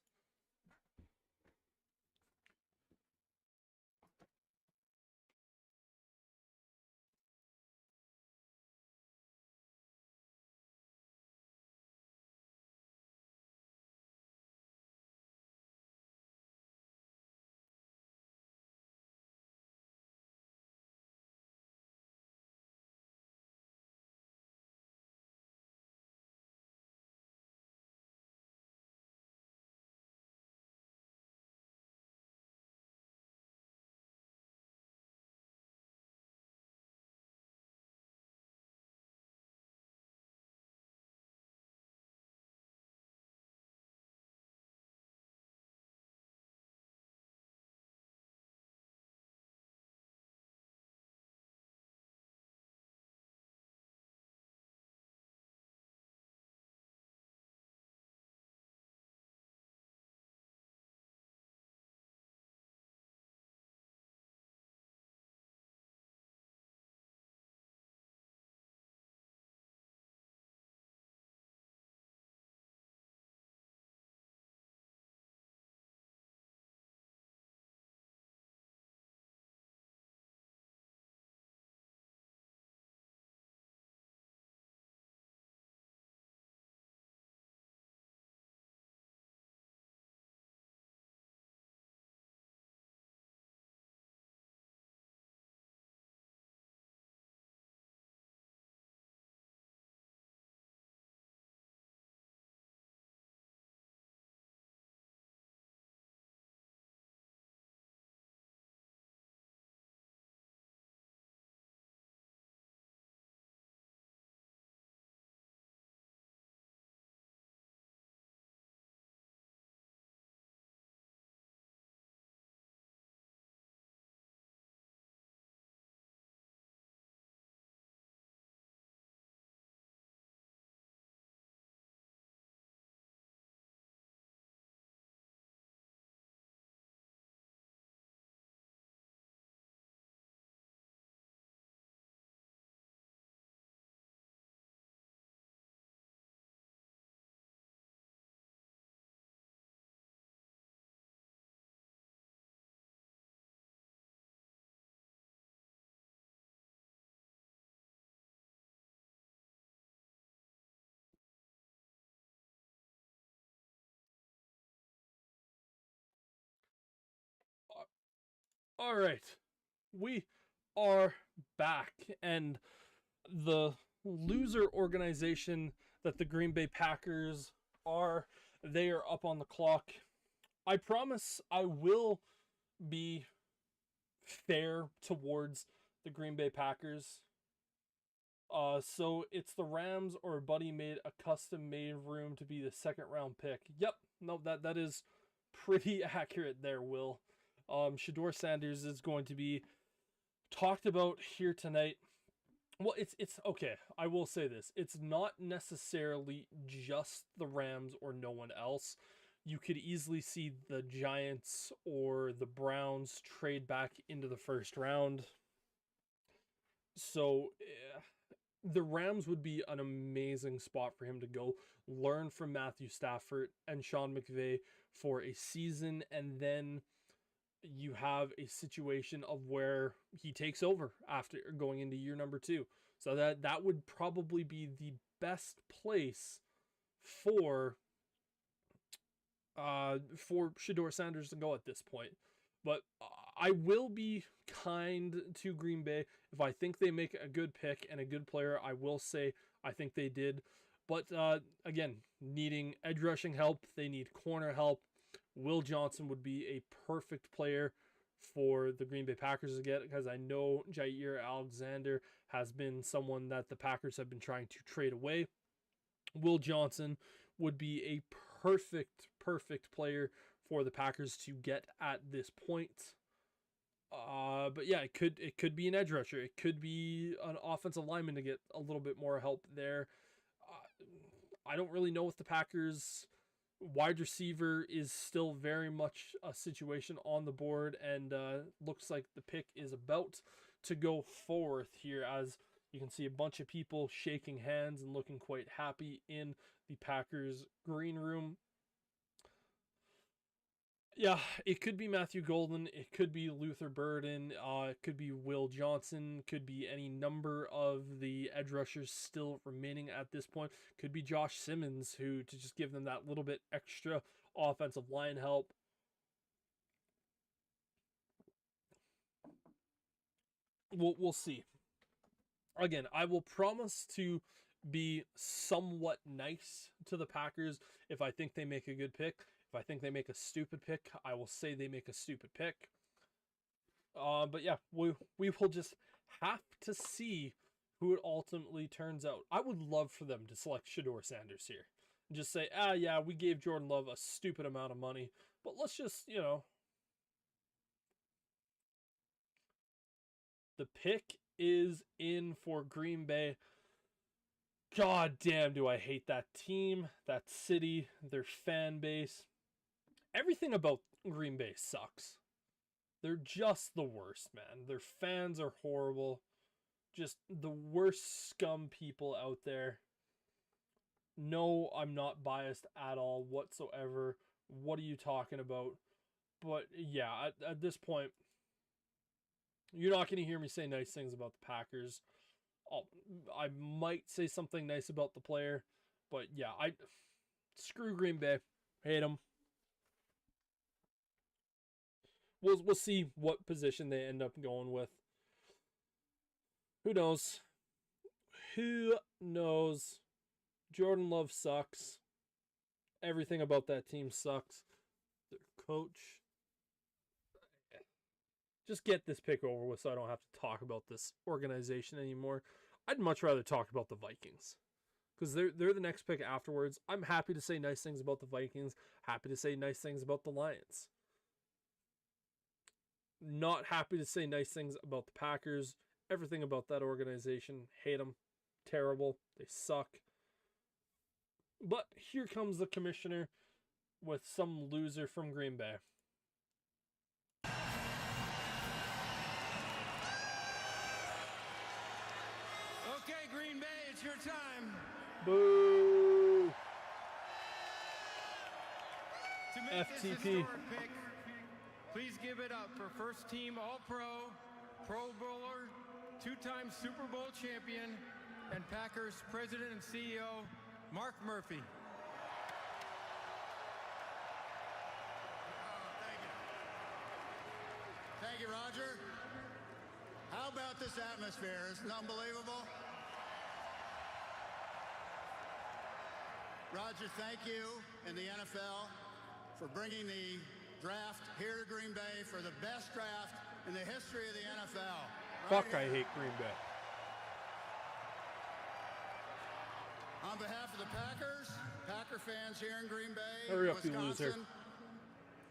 All right, we are back, and the loser organization that the Green Bay Packers are, they are up on the clock. I promise I will be fair towards the Green Bay Packers. So it's the Rams, or Buddy made a custom-made room to be the second-round pick. Yep, no, that is pretty accurate there, Will. Shedeur Sanders is going to be talked about here tonight. Well, it's okay. I will say this. It's not necessarily just the Rams or no one else. You could easily see the Giants or the Browns trade back into the first round. So the Rams would be an amazing spot for him to go learn from Matthew Stafford and Sean McVay for a season, and then you have a situation of where he takes over after going into year number 2. So that would probably be the best place for Shedeur Sanders to go at this point. But I will be kind to Green Bay. If I think they make a good pick and a good player, I will say I think they did. But again, needing edge rushing help, they need corner help. Will Johnson would be a perfect player for the Green Bay Packers to get, because I know Jair Alexander has been someone that the Packers have been trying to trade away. Will Johnson would be a perfect player for the Packers to get at this point. But yeah, it could be an edge rusher. It could be an offensive lineman to get a little bit more help there. I don't really know if the Packers wide receiver is still very much a situation on the board, and looks like the pick is about to go forth here, as you can see a bunch of people shaking hands and looking quite happy in the Packers green room. Yeah, it could be Matthew Golden, it could be Luther Burden, it could be Will Johnson, could be any number of the edge rushers still remaining at this point. Could be Josh Simmons, who, to just give them that little bit extra offensive line help. We'll see. Again, I will promise to be somewhat nice to the Packers if I think they make a good pick. If I think they make a stupid pick, I will say they make a stupid pick. But yeah, we will just have to see who it ultimately turns out. I would love for them to select Shedeur Sanders here. And just say, yeah, we gave Jordan Love a stupid amount of money, but let's just, The pick is in for Green Bay. God damn, do I hate that team, that city, their fan base. Everything about Green Bay sucks. They're just the worst, man. Their fans are horrible. Just the worst scum people out there. No, I'm not biased at all whatsoever. What are you talking about? But yeah, at this point, you're not going to hear me say nice things about the Packers. I might say something nice about the player, but yeah, screw Green Bay. Hate them. We'll see what position they end up going with. Who knows? Who knows? Jordan Love sucks. Everything about that team sucks. Their coach. Just get this pick over with so I don't have to talk about this organization anymore. I'd much rather talk about the Vikings, because they're the next pick afterwards. I'm happy to say nice things about the Vikings. Happy to say nice things about the Lions. Not happy to say nice things about the Packers. Everything about that organization. Hate them. Terrible. They suck. But here comes the commissioner with some loser from Green Bay. Okay, Green Bay, it's your time. Boo! To make this FTP. historic pick, please give it up for first team All-Pro, Pro Bowler, two-time Super Bowl champion, and Packers President and CEO, Mark Murphy. Thank Thank you, Roger. How about this atmosphere? Isn't it unbelievable? Roger, thank you and the NFL for bringing the draft here to Green Bay for the best draft in the history of the NFL. Fuck, I hate Green Bay. On behalf of the Packers, Packer fans here in Green Bay, Hurry up, you Wisconsin, loser.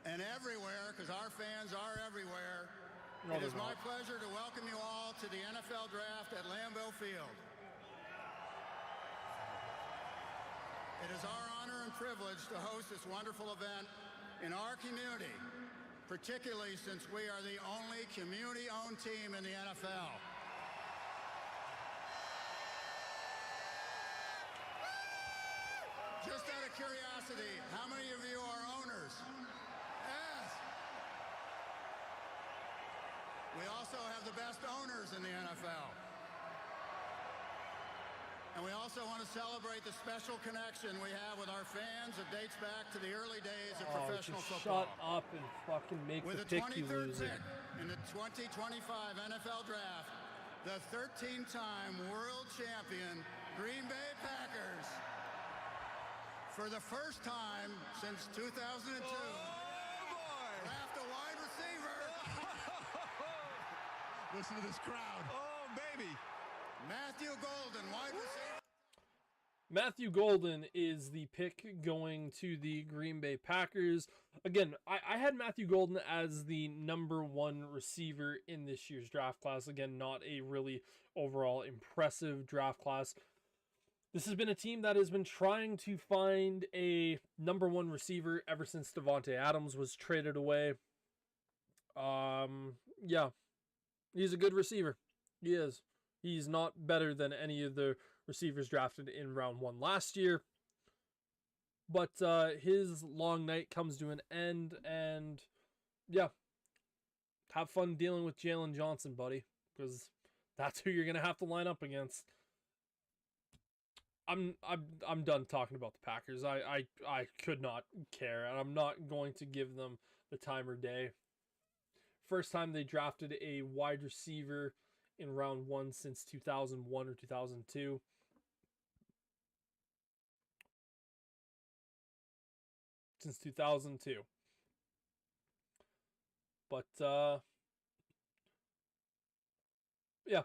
and everywhere, because our fans are everywhere, No, it is they're my not. pleasure to welcome you all to the NFL Draft at Lambeau Field. It is our honor and privilege to host this wonderful event in our community, particularly since we are the only community-owned team in the NFL. Just out of curiosity, how many of you are owners? Yes. We also have the best owners in the NFL. And we also want to celebrate the special connection we have with our fans that dates back to the early days of professional just football. shut up and fucking make With the the pick, you 23rd loser. pick in the 2025 NFL Draft, the 13-time world champion Green Bay Packers, for the first time since 2002, draft a wide receiver. Listen to this crowd. Oh, baby. Matthew Golden, wide receiver. Matthew Golden is the pick going to the Green Bay Packers. Again, I had Matthew Golden as the number 1 receiver in this year's draft class. Again, not a really overall impressive draft class. This has been a team that has been trying to find a number 1 receiver ever since Devontae Adams was traded away. Yeah, he's a good receiver. He is. He's not better than any of the receivers drafted in round 1 last year. But his long night comes to an end, and yeah, have fun dealing with Jalen Johnson, buddy, because that's who you're gonna have to line up against. I'm done talking about the Packers. I could not care, and I'm not going to give them the time or day. First time they drafted a wide receiver in round 1 since 2001 or 2002. Since 2002. But yeah.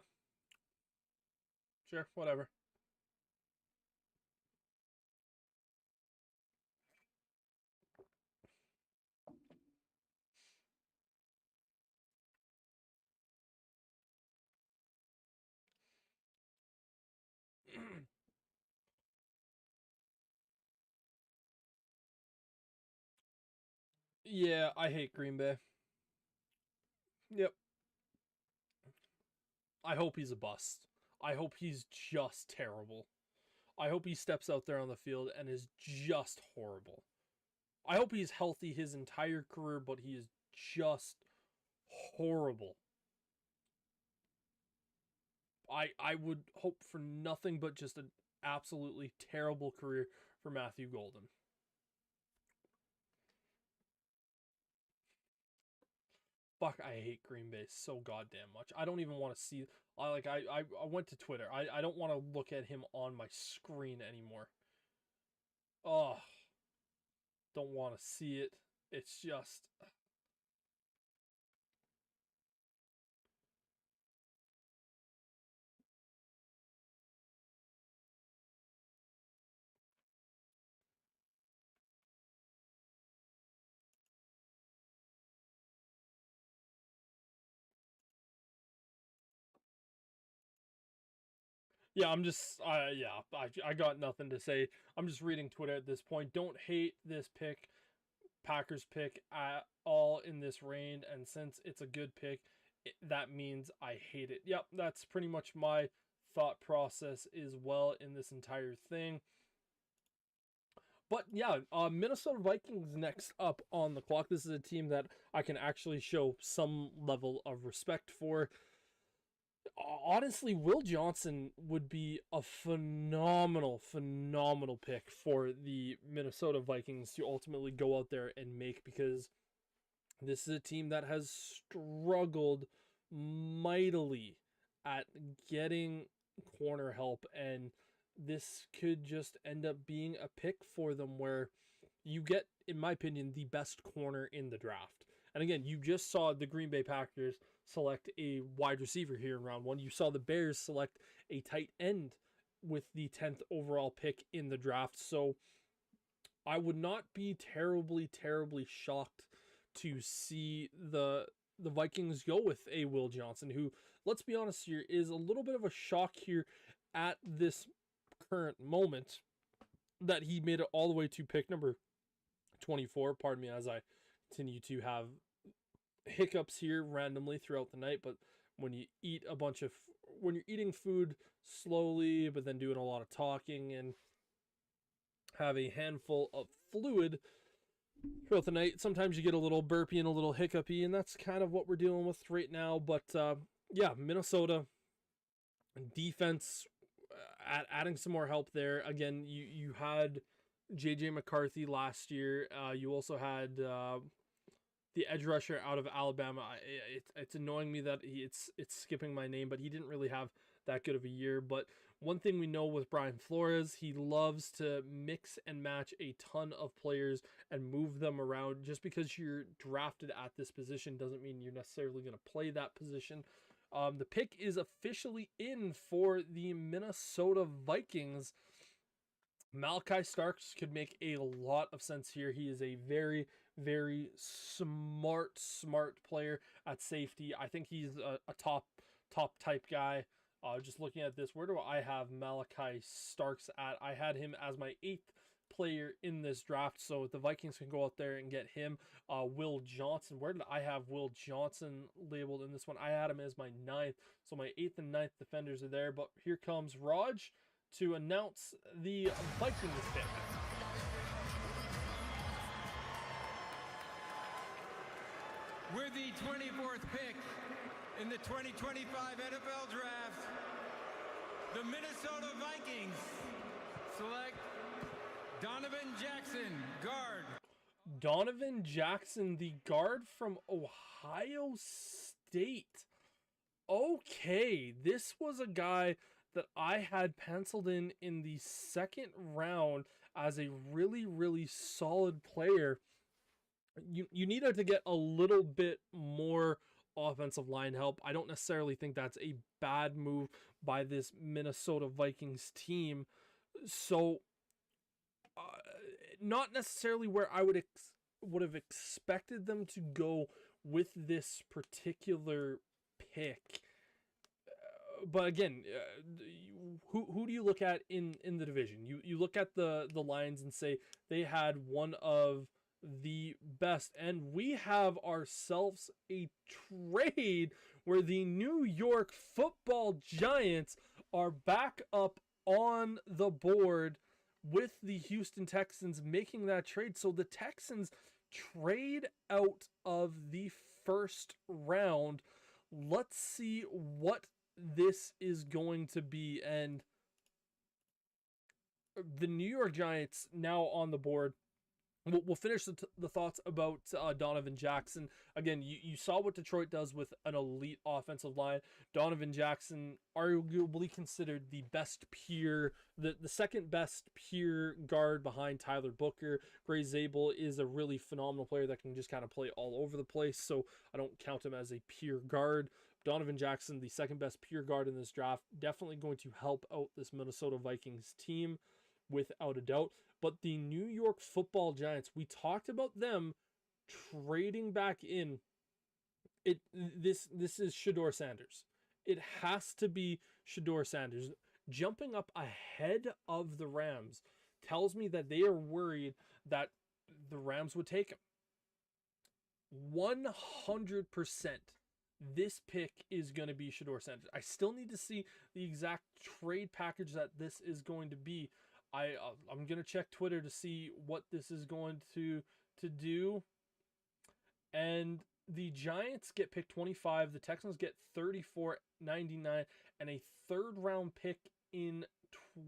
Sure, whatever. Yeah, I hate Green Bay. Yep. I hope he's a bust. I hope he's just terrible. I hope he steps out there on the field and is just horrible. I hope he's healthy his entire career, but he is just horrible. I would hope for nothing but just an absolutely terrible career for Matthew Golden. Fuck, I hate Green Bay so goddamn much. I don't even want to see. I went to Twitter. I don't want to look at him on my screen anymore. Oh, don't want to see it. It's just. Yeah, I'm just, I got nothing to say. I'm just reading Twitter at this point. Don't hate this pick, Packers pick at all in this reign, and since it's a good pick, that means I hate it. Yep, that's pretty much my thought process as well in this entire thing. But yeah, Minnesota Vikings next up on the clock. This is a team that I can actually show some level of respect for. Honestly, Will Johnson would be a phenomenal pick for the Minnesota Vikings to ultimately go out there and make, because This is a team that has struggled mightily at getting corner help, and this could just end up being a pick for them where you get, in my opinion, the best corner in the draft. And again, you just saw the Green Bay Packers select a wide receiver here in round 1. You saw the Bears select a tight end with the 10th overall pick in the draft. So I would not be terribly shocked to see the Vikings go with a Will Johnson, who, let's be honest here, is a little bit of a shock here at this current moment that he made it all the way to pick number 24. Pardon me as I continue to have hiccups here randomly throughout the night, but when you eat when you're eating food slowly, but then doing a lot of talking and have a handful of fluid throughout the night, sometimes you get a little burpy and a little hiccupy, and that's kind of what we're dealing with right now. But yeah, Minnesota defense, adding some more help there. Again, you had JJ McCarthy last year. You also had the edge rusher out of Alabama. It's annoying me that it's skipping my name, but he didn't really have that good of a year. But one thing we know with Brian Flores, he loves to mix and match a ton of players and move them around. Just because you're drafted at this position doesn't mean you're necessarily going to play that position. The pick is officially in for the Minnesota Vikings. Malachi Starks could make a lot of sense here. He is a very smart player at safety. I think he's a top type guy. Just looking at this, where do I have Malachi Starks at? I had him as my 8th player in this draft, so if the Vikings can go out there and get him. Will Johnson, where did I have Will Johnson labeled in this one? I had him as my 9th, so my 8th and 9th defenders are there. But here comes Raj to announce the Vikings pick. With the 24th pick in the 2025 NFL Draft, the Minnesota Vikings select Donovan Jackson, guard. Donovan Jackson, the guard from Ohio State. Okay, this was a guy that I had penciled in the 2nd round as a really solid player. You needed to get a little bit more offensive line help. I don't necessarily think that's a bad move by this Minnesota Vikings team. So, not necessarily where I would have expected them to go with this particular pick. But again, who do you look at in the division? You look at the Lions and say they had one of the best, and we have ourselves a trade where the New York Football Giants are back up on the board with the Houston Texans making that trade. So the Texans trade out of the 1st round. Let's see what this is going to be. And the New York Giants now on the board. We'll finish the thoughts about Donovan Jackson. Again, you saw what Detroit does with an elite offensive line. Donovan Jackson, arguably considered the best pure, the 2nd best pure guard behind Tyler Booker. Gray Zabel is a really phenomenal player that can just kind of play all over the place, so I don't count him as a pure guard. Donovan Jackson, the 2nd best pure guard in this draft, definitely going to help out this Minnesota Vikings team without a doubt. But the New York Football Giants, we talked about them trading back in. This is Shedeur Sanders. It has to be Shedeur Sanders. Jumping up ahead of the Rams tells me that they are worried that the Rams would take him. 100%. This pick is going to be Shedeur Sanders. I still need to see the exact trade package that this is going to be. I'm going to check Twitter to see what this is going to do. And the Giants get pick 25. The Texans get 34.99 and a 3rd round pick in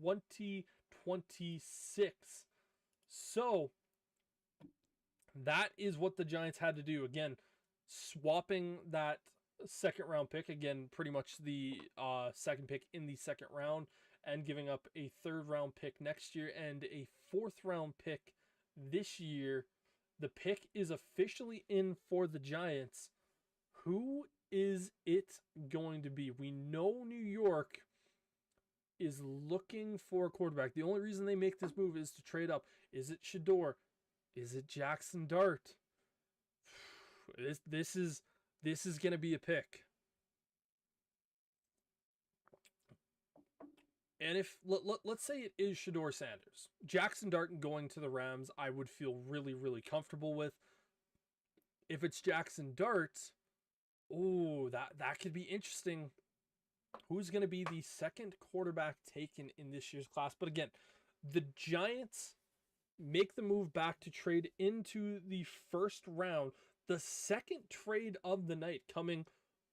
2026. So That is what the Giants had to do. Again, swapping that second round pick, again, pretty much the second pick in the second round, and giving up a third round pick next year and a fourth round pick this year. The pick is officially in for the Giants. Who is it going to be? We know New York is looking for a quarterback. The only reason they make this move is to trade up. Is it Shedeur? Is it Jackson Dart? This is going to be a pick. And if let's say it is Shedeur Sanders, Jackson Dart going to the Rams, I would feel really, really comfortable with. If it's Jackson Dart, oh, that could be interesting. Who's going to be the second quarterback taken in this year's class? But again, the Giants make the move back to trade into the first round, the second trade of the night, coming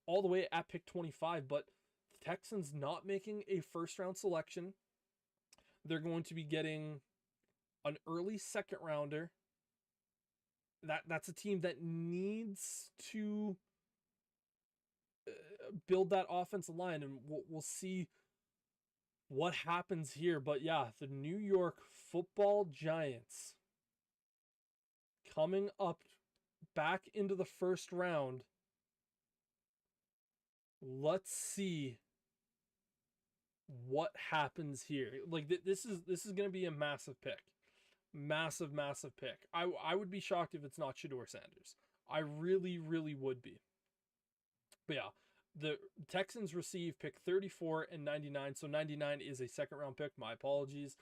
all the way at pick 25, but the Texans not making a first round selection. They're going to be getting an early second rounder. That's a team that needs to build that offensive line, and we'll see what happens here. But yeah, the New York Football Giants coming up back into the first round. Let's see what happens here. Like, this is going to be a massive pick. Massive pick. I would be shocked if it's not Shedeur Sanders. I really, really would be. But yeah, the Texans receive pick 34 and 99. So 99 is a second round pick. My apologies.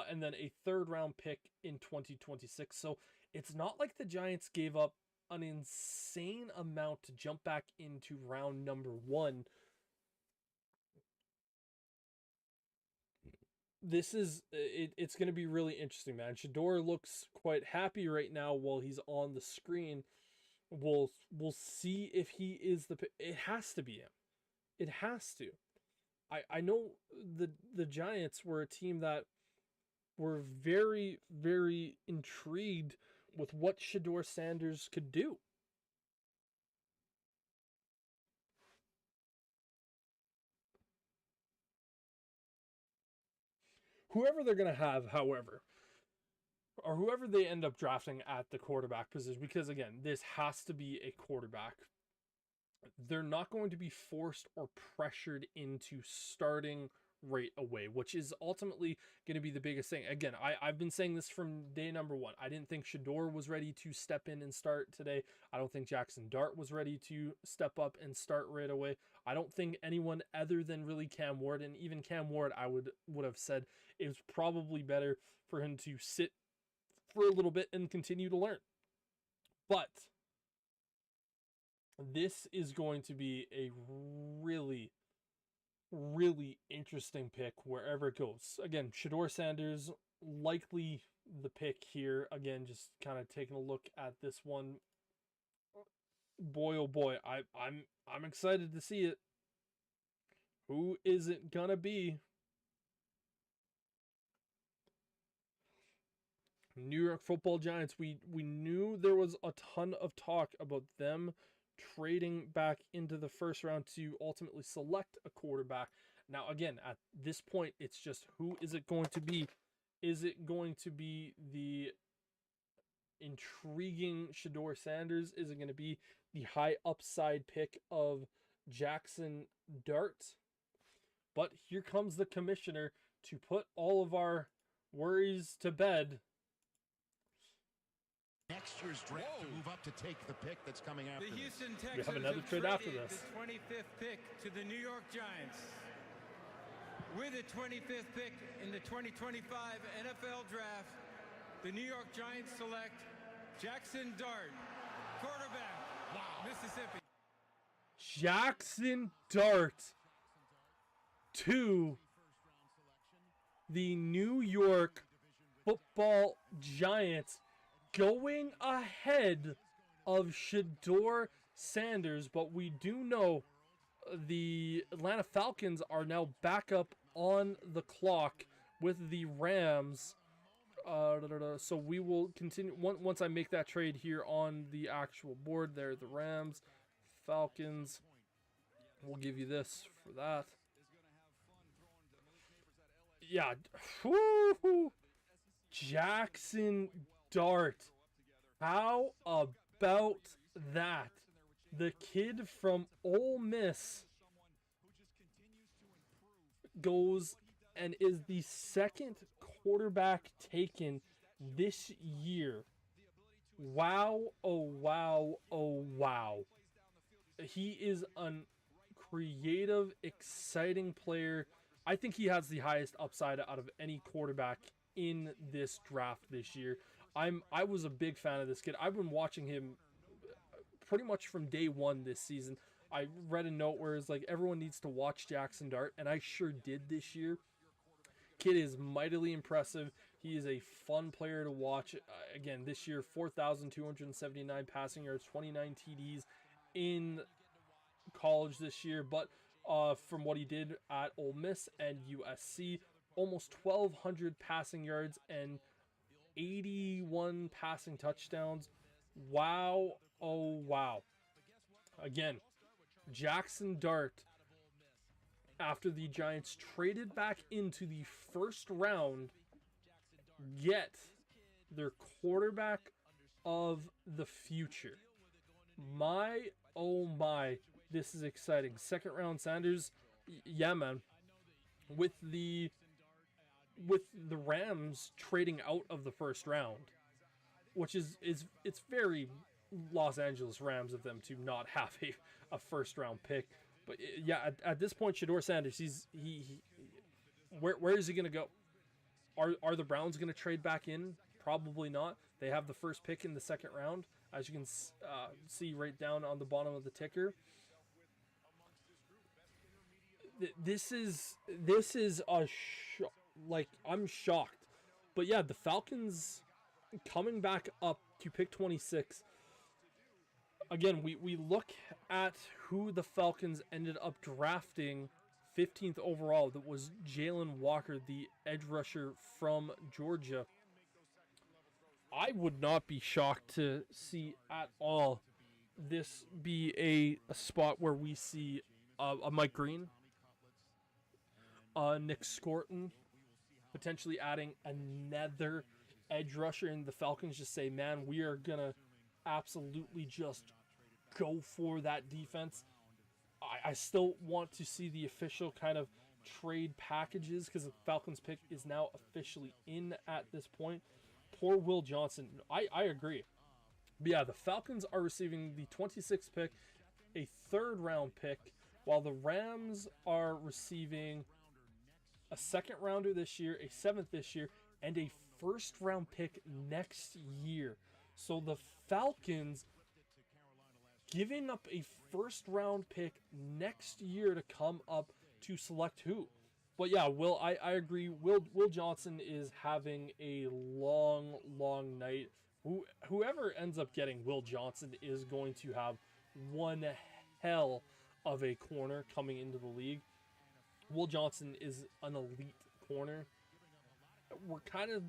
And then a third round pick in 2026. So it's not like the Giants gave up an insane amount to jump back into round number 1. This is it's going to be really interesting, man. Shedeur looks quite happy right now while he's on the screen. We'll see if he is the pick. It has to be him. It has to. I know the Giants were a team that were very, very intrigued with what Shedeur Sanders could do. Whoever they're going to have, however, or whoever they end up drafting at the quarterback position, because again, this has to be a quarterback. They're not going to be forced or pressured into starting right away, which is ultimately going to be the biggest thing. Again, I've been saying this from day number 1. I didn't think Shedeur was ready to step in and start today. I don't think Jackson Dart was ready to step up and start right away. I don't think anyone other than really Cam Ward, and even Cam Ward, I would have said it was probably better for him to sit for a little bit and continue to learn. But this is going to be a really, really interesting pick wherever it goes. Again, Shedeur Sanders likely the pick here. Again, just kind of taking a look at this one. Boy, oh boy, I'm excited to see it. Who is it gonna be? New York Football Giants. We knew there was a ton of talk about them trading back into the first round to ultimately select a quarterback. Now, again, at this point, it's just who is it going to be? Is it going to be the intriguing Shedeur Sanders? Is it going to be the high upside pick of Jackson Dart? But here comes the commissioner to put all of our worries to bed. Next year's draft to move up to take the pick that's coming after The this. Houston We Texans have another trade after traded this. the 25th pick to the New York Giants. With the 25th pick in the 2025 NFL Draft, the New York Giants select Jackson Dart, quarterback, Mississippi. Jackson Dart to the New York Football Giants, going ahead of Shedeur Sanders. But we do know the Atlanta Falcons are now back up on the clock with the Rams So we will continue once I make that trade here on the actual board. There, the Rams, Falcons. We'll give you this for that. Yeah. Woo-hoo. Jackson Dart. How about that? The kid from Ole Miss goes and is the second quarterback taken this year. Wow, oh wow, oh wow. He is a creative, exciting player. I think he has the highest upside out of any quarterback in this draft this year. I was a big fan of this kid. I've been watching him pretty much from day one this season. I read a note where it's like everyone needs to watch Jackson Dart, and I sure did this year. Kid is mightily impressive. He is a fun player to watch. Again, this year, 4,279 passing yards, 29 TDs in college this year. But from what he did at Ole Miss and USC, almost 1,200 passing yards and 81 passing touchdowns. Wow, oh wow. Again, Jackson Dart, after the Giants traded back into the first round, get their quarterback of the future. My, oh my, this is exciting. Second round Sanders, yeah man. With the Rams trading out of the first round, which is it's very Los Angeles Rams of them to not have a first round pick. But yeah, at this point, Shedeur Sanders, where is he going to go? Are the Browns going to trade back in? Probably not. They have the first pick in the second round, as you can see right down on the bottom of the ticker. This is a like, I'm shocked. But yeah, the Falcons coming back up to pick 26. Again, we look at who the Falcons ended up drafting 15th overall. That was Jalen Walker, the edge rusher from Georgia. I would not be shocked to see at all this be a spot where we see a Mike Green, Nick Scorton, potentially adding another edge rusher, and the Falcons just say, man, we are going to absolutely just go for that defense. I still want to see the official kind of trade packages because the Falcons pick is now officially in at this point. Poor Will Johnson. I agree. But yeah, the Falcons are receiving the 26th pick, a third round pick, while the Rams are receiving a second rounder this year, a seventh this year, and a first round pick next year. So the Falcons giving up a first round pick next year to come up to select who. But yeah, Will, I agree. Will Johnson is having a long night. Whoever ends up getting Will Johnson is going to have one hell of a corner coming into the league. Will Johnson is an elite corner. We're kind of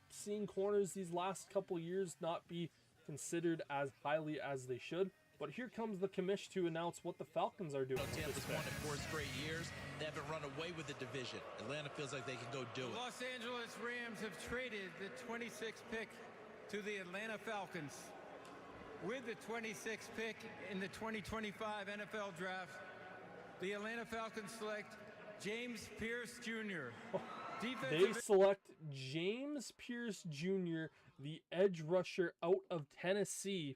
seeing corners these last couple years not be considered as highly as they should. But here comes the commish to announce what the Falcons are doing. Tampa's won in 4 straight years. They haven't run away with the division. Atlanta feels like they can go do it. Los Angeles Rams have traded the 26th pick to the Atlanta Falcons. With the 26th pick in the 2025 NFL Draft, the Atlanta Falcons select James Pierce Jr. They select James Pierce Jr., the edge rusher out of Tennessee.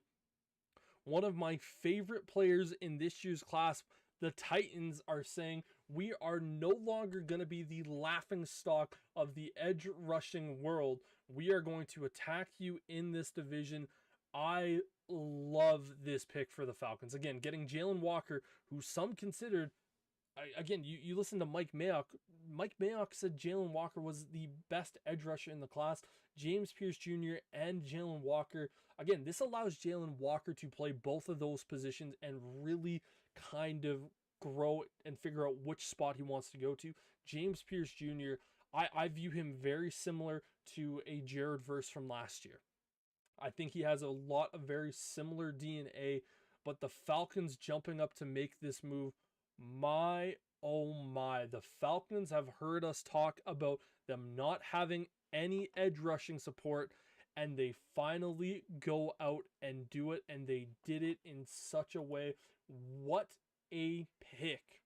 One of my favorite players in this year's class. The Titans are saying we are no longer going to be the laughing stock of the edge rushing world. We are going to attack you in this division. I love this pick for the Falcons. Again, getting Jalen Walker, who some considered, again, you listen to Mike Mayock. Mike Mayock said Jalen Walker was the best edge rusher in the class. James Pierce Jr. and Jalen Walker. Again, this allows Jalen Walker to play both of those positions and really kind of grow and figure out which spot he wants to go to. James Pierce Jr., I view him very similar to a Jared Verse from last year. I think he has a lot of very similar DNA, but the Falcons jumping up to make this move, my oh my, the Falcons have heard us talk about them not having any edge rushing support, and they finally go out and do it, and they did it in such a way. What a pick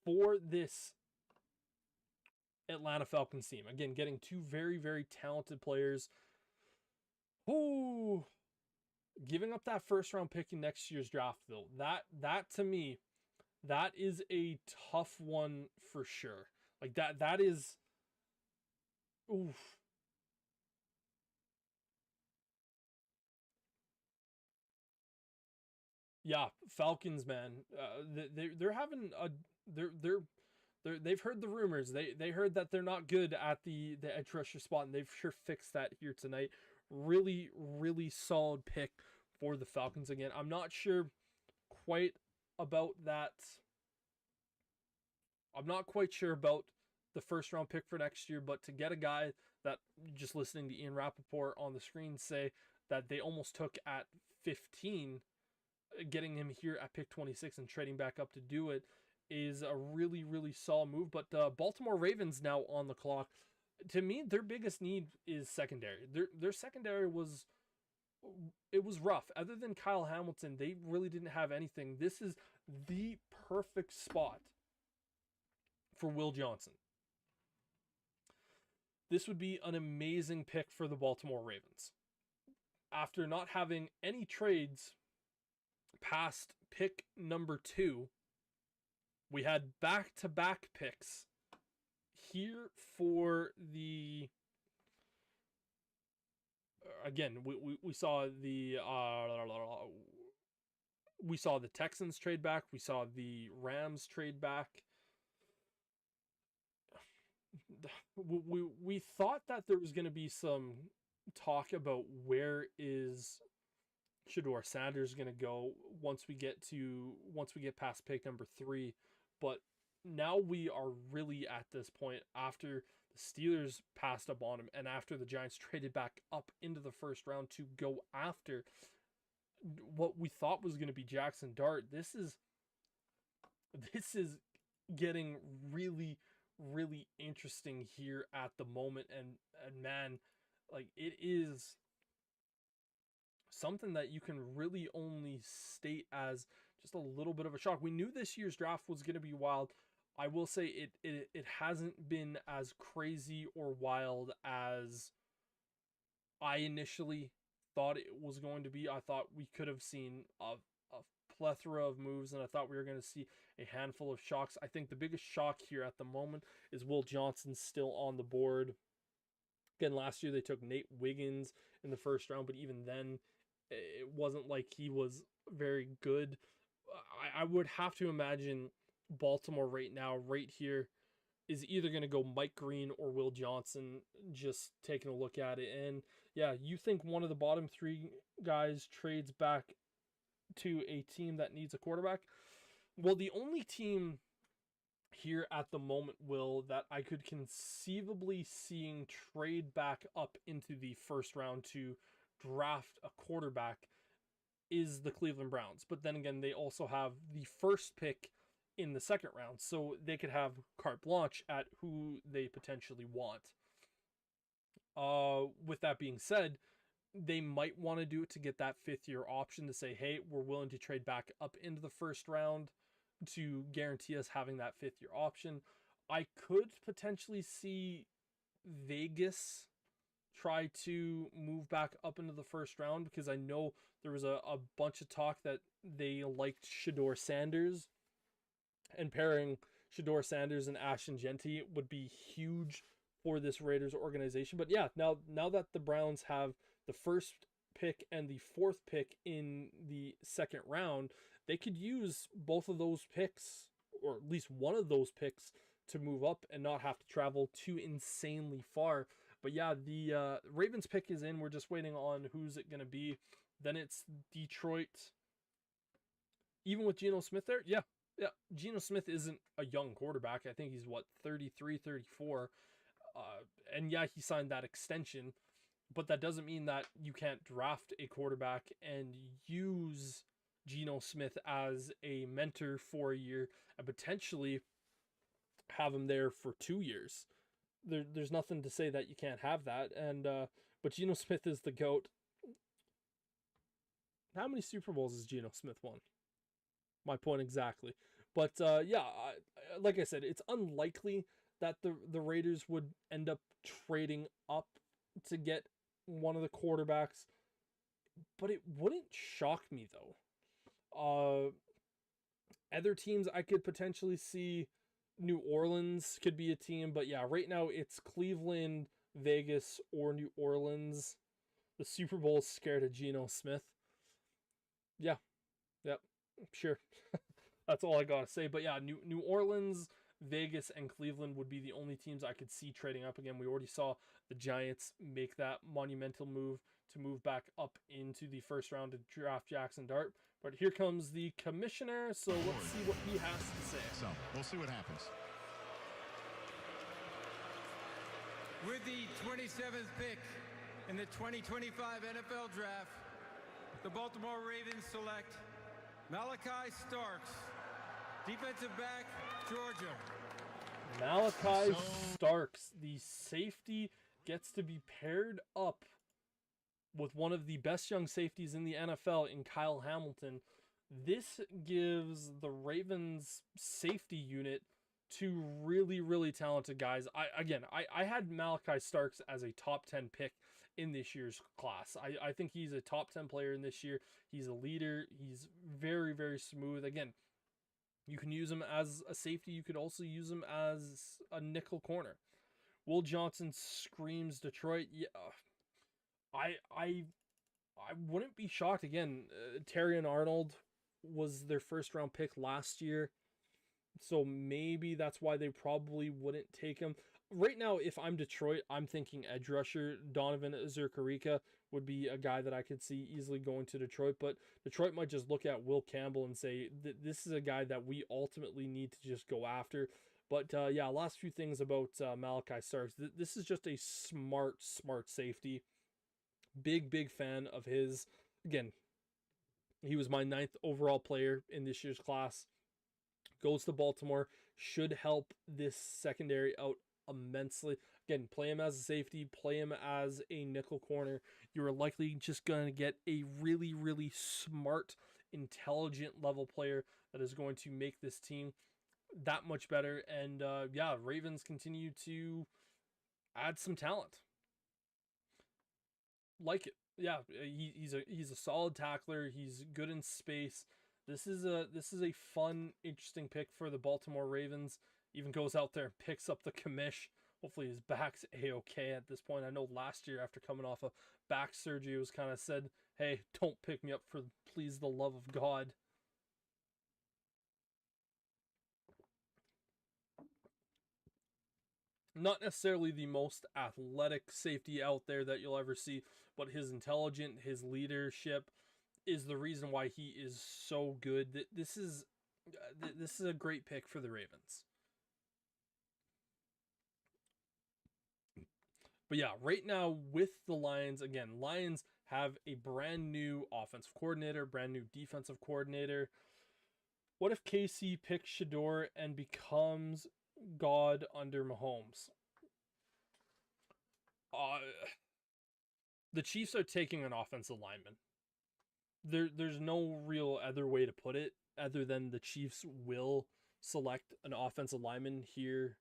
for this Atlanta Falcons team. Again, getting two very, very talented players. Ooh, giving up that first round pick in next year's draft, though, that to me, that is a tough one for sure. Like that is, oof. Yeah, Falcons, man. They're having a they've heard the rumors. They heard that they're not good at the edge rusher spot, and they've sure fixed that here tonight. Really, really solid pick for the Falcons again. I'm not sure quite about that. I'm not quite sure about the first round pick for next year, but to get a guy that, just listening to Ian Rappaport on the screen say that they almost took at 15, getting him here at pick 26 and trading back up to do it is a really, really solid move. But Baltimore Ravens now on the clock. To me, their biggest need is secondary. Their secondary was rough. Other than Kyle Hamilton, they really didn't have anything. This is the perfect spot for Will Johnson. This would be an amazing pick for the Baltimore Ravens. After not having any trades past pick number 2, we had back-to-back picks here for the again we saw the Texans trade back, we saw the Rams trade back. We thought that there was going to be some talk about where is Shedeur Sanders going to go once we get past pick number 3, but now we are really at this point after the Steelers passed up on him and after the Giants traded back up into the first round to go after what we thought was going to be Jackson Dart. This is getting really, really interesting here at the moment, and man, like, it is something that you can really only state as just a little bit of a shock. We knew this year's draft was going to be wild. I will say it hasn't been as crazy or wild as I initially thought it was going to be. I thought we could have seen a plethora of moves, and I thought we were going to see a handful of shocks. I think the biggest shock here at the moment is Will Johnson still on the board. Again, last year they took Nate Wiggins in the first round, but even then, it wasn't like he was very good. I would have to imagine Baltimore right now, right here, is either going to go Mike Green or Will Johnson, just taking a look at it. And yeah, you think one of the bottom 3 guys trades back to a team that needs a quarterback? Well, the only team here at the moment, Will, that I could conceivably seeing trade back up into the first round to draft a quarterback is the Cleveland Browns. But then again, they also have the first pick in the second round, so they could have carte blanche at who they potentially want. With that being said, they might want to do it to get that 5th-year option to say, hey, we're willing to trade back up into the first round to guarantee us having that 5th-year option. I could potentially see Vegas try to move back up into the first round, because I know there was a bunch of talk that they liked Shedeur Sanders, and pairing Shedeur Sanders and Ashton Jeanty would be huge for this Raiders organization. But yeah, now that the Browns have the first pick and the 4th pick in the second round, they could use both of those picks, or at least one of those picks, to move up and not have to travel too insanely far. But yeah, the Ravens pick is in. We're just waiting on who's it going to be. Then it's Detroit. Even with Geno Smith there, yeah, Yeah, Geno Smith isn't a young quarterback. I think he's, what, 33, 34. And yeah, he signed that extension, but that doesn't mean that you can't draft a quarterback and use Geno Smith as a mentor for a year and potentially have him there for 2 years. There's nothing to say that you can't have that. And but Geno Smith is the GOAT. How many Super Bowls has Geno Smith won? My point exactly. But yeah, like I said, it's unlikely that the Raiders would end up trading up to get one of the quarterbacks, but it wouldn't shock me though. Other teams I could potentially see, New Orleans could be a team, but yeah, right now it's Cleveland, Vegas, or New Orleans. The Super Bowl is scared of Geno Smith. Yeah, yep, sure. That's all I gotta say. But yeah, New Orleans, Vegas, and Cleveland would be the only teams I could see trading up again. We already saw the Giants make that monumental move to move back up into the first round to draft Jackson Dart. But here comes the commissioner, so let's see what he has to say. So we'll see what happens. With the 27th pick in the 2025 NFL Draft, the Baltimore Ravens select Malachi Starks, defensive back, Georgia. Malachi Starks, the safety, gets to be paired up with one of the best young safeties in the NFL in Kyle Hamilton. This gives the Ravens safety unit two really, really talented guys. I had Malachi Starks as a top 10 pick in this year's class. I think he's a top 10 player in this year. He's a leader. He's very, very smooth. Again, you can use him as a safety. You could also use him as a nickel corner. Will Johnson screams Detroit. Yeah, I wouldn't be shocked. Again, Terrion Arnold was their first round pick last year, so maybe that's why they probably wouldn't take him. Right now, if I'm Detroit, I'm thinking edge rusher. Donovan Zurkarika would be a guy that I could see easily going to Detroit, but Detroit might just look at Will Campbell and say, this is a guy that we ultimately need to just go after. But yeah, last few things about Malachi Starks. This is just a smart safety. Big fan of his. Again, he was my 9th overall player in this year's class. Goes to Baltimore. Should help this secondary out immensely. Again, play him as a safety, play him as a nickel corner. You're likely just going to get a really, really smart, intelligent level player that is going to make this team that much better. And yeah, Ravens continue to add some talent. Like it. Yeah, he's a solid tackler. He's good in space. This is a fun, interesting pick for the Baltimore Ravens. Even goes out there and picks up the commish. Hopefully his back's a-okay at this point. I know last year after coming off a back surgery, it was kind of said, hey, don't pick me up for please the love of God. Not necessarily the most athletic safety out there that you'll ever see, but his intelligence, his leadership is the reason why he is so good. This is a great pick for the Ravens. But yeah, right now with the Lions, again, Lions have a brand new offensive coordinator, brand new defensive coordinator. What if KC picks Shedeur and becomes God under Mahomes? The Chiefs are taking an offensive lineman. There's no real other way to put it other than the Chiefs will select an offensive lineman here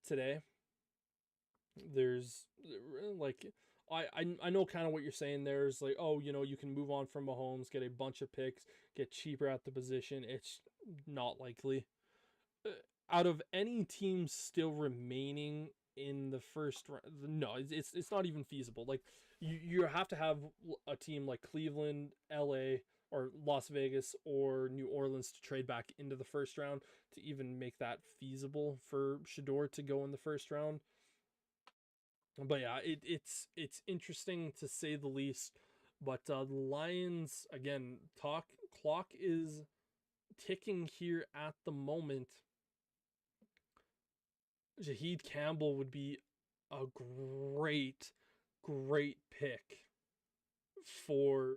today. There's like I know kind of what you're saying. There's like, oh, you know, you can move on from Mahomes, get a bunch of picks, get cheaper at the position. It's not likely. Out of any team still remaining in the first round, no, it's not even feasible. Like you have to have a team like Cleveland, LA, or Las Vegas or New Orleans to trade back into the first round to even make that feasible for Shedeur to go in the first round. But yeah, it's interesting to say the least. But the Lions, again, clock is ticking here at the moment, Shaheed Campbell would be a great pick for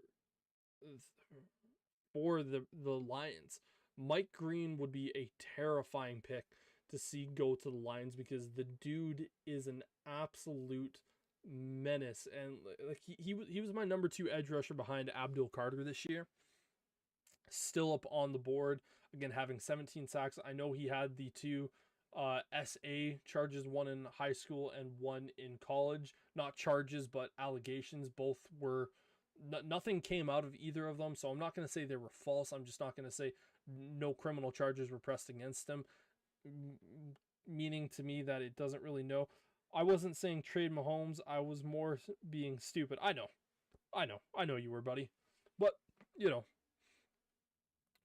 the Lions. Mike Green would be a terrifying pick to see go to the Lions because the dude is an absolute menace, and like he was my number 2 edge rusher behind Abdul Carter this year. Still up on the board again, having 17 sacks. I know he had the 2 SA charges, one in high school and one in college. Not charges, but allegations. Both were nothing came out of either of them, so I'm not going to say they were false. I'm just not going to say no criminal charges were pressed against him, meaning to me that it doesn't really know. I wasn't saying trade Mahomes. I was more being stupid. I know you were, buddy. But,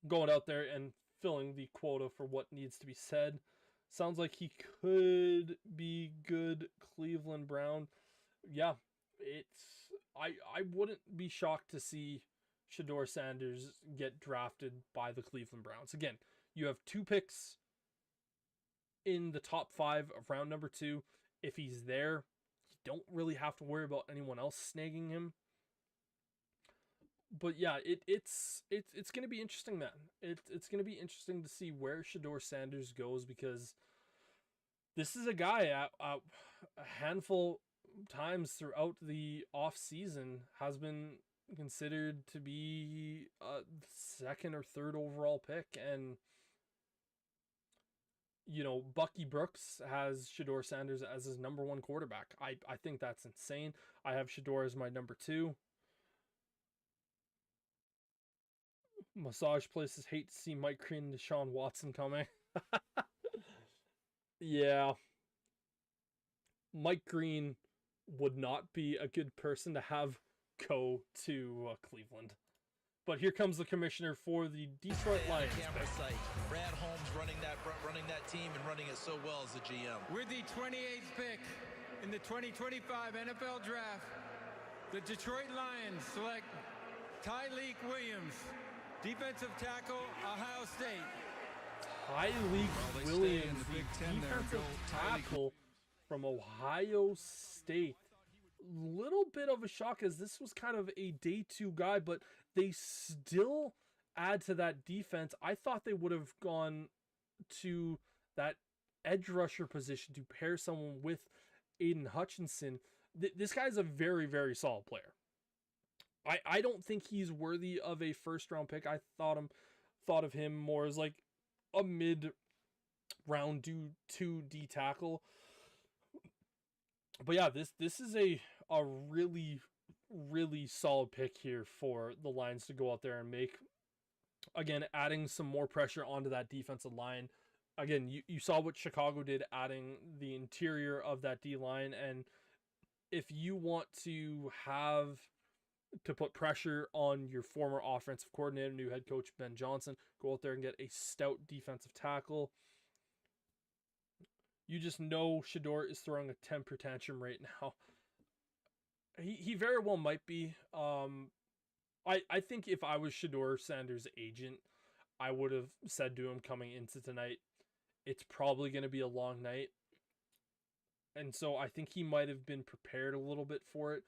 going out there and filling the quota for what needs to be said. Sounds like he could be good Cleveland Brown. Yeah, I wouldn't be shocked to see Shedeur Sanders get drafted by the Cleveland Browns. Again, you have 2 picks in the top 5 of round number 2. If he's there, you don't really have to worry about anyone else snagging him. But yeah, it's going to be interesting, man. It's going to be interesting to see where Shedeur Sanders goes, because this is a guy at a handful times throughout the off season has been considered to be a 2nd or 3rd overall pick, and Bucky Brooks has Shedeur Sanders as his number 1 quarterback. I think that's insane. I have Shedeur as my number 2. Massage places hate to see Mike Green and Deshaun Watson coming. Yeah. Mike Green would not be a good person to have go to Cleveland. But here comes the commissioner for the Detroit Lions. Camera site. Brad Holmes running that team and running it so well as the GM. With the 28th pick in the 2025 NFL Draft, the Detroit Lions select Tyleik Williams, defensive tackle, Ohio State. Tyleik Williams, the defensive tackle from Ohio State. Little bit of a shock, as this was kind of a day 2 guy, but they still add to that defense. I thought they would have gone to that edge rusher position to pair someone with Aiden Hutchinson. This guy's a very, very solid player. I don't think he's worthy of a 1st round pick. I thought of him more as like a mid round 2 D tackle. But yeah, this is a really, really solid pick here for the Lions to go out there and make. Again, adding some more pressure onto that defensive line. Again, you saw what Chicago did, adding the interior of that D-line. And if you want to put pressure on your former offensive coordinator, new head coach Ben Johnson, go out there and get a stout defensive tackle. You just know Shedeur is throwing a temper tantrum right now. He very well might be. I think if I was Shedeur Sanders' agent, I would have said to him coming into tonight, it's probably going to be a long night. And so I think he might have been prepared a little bit for it.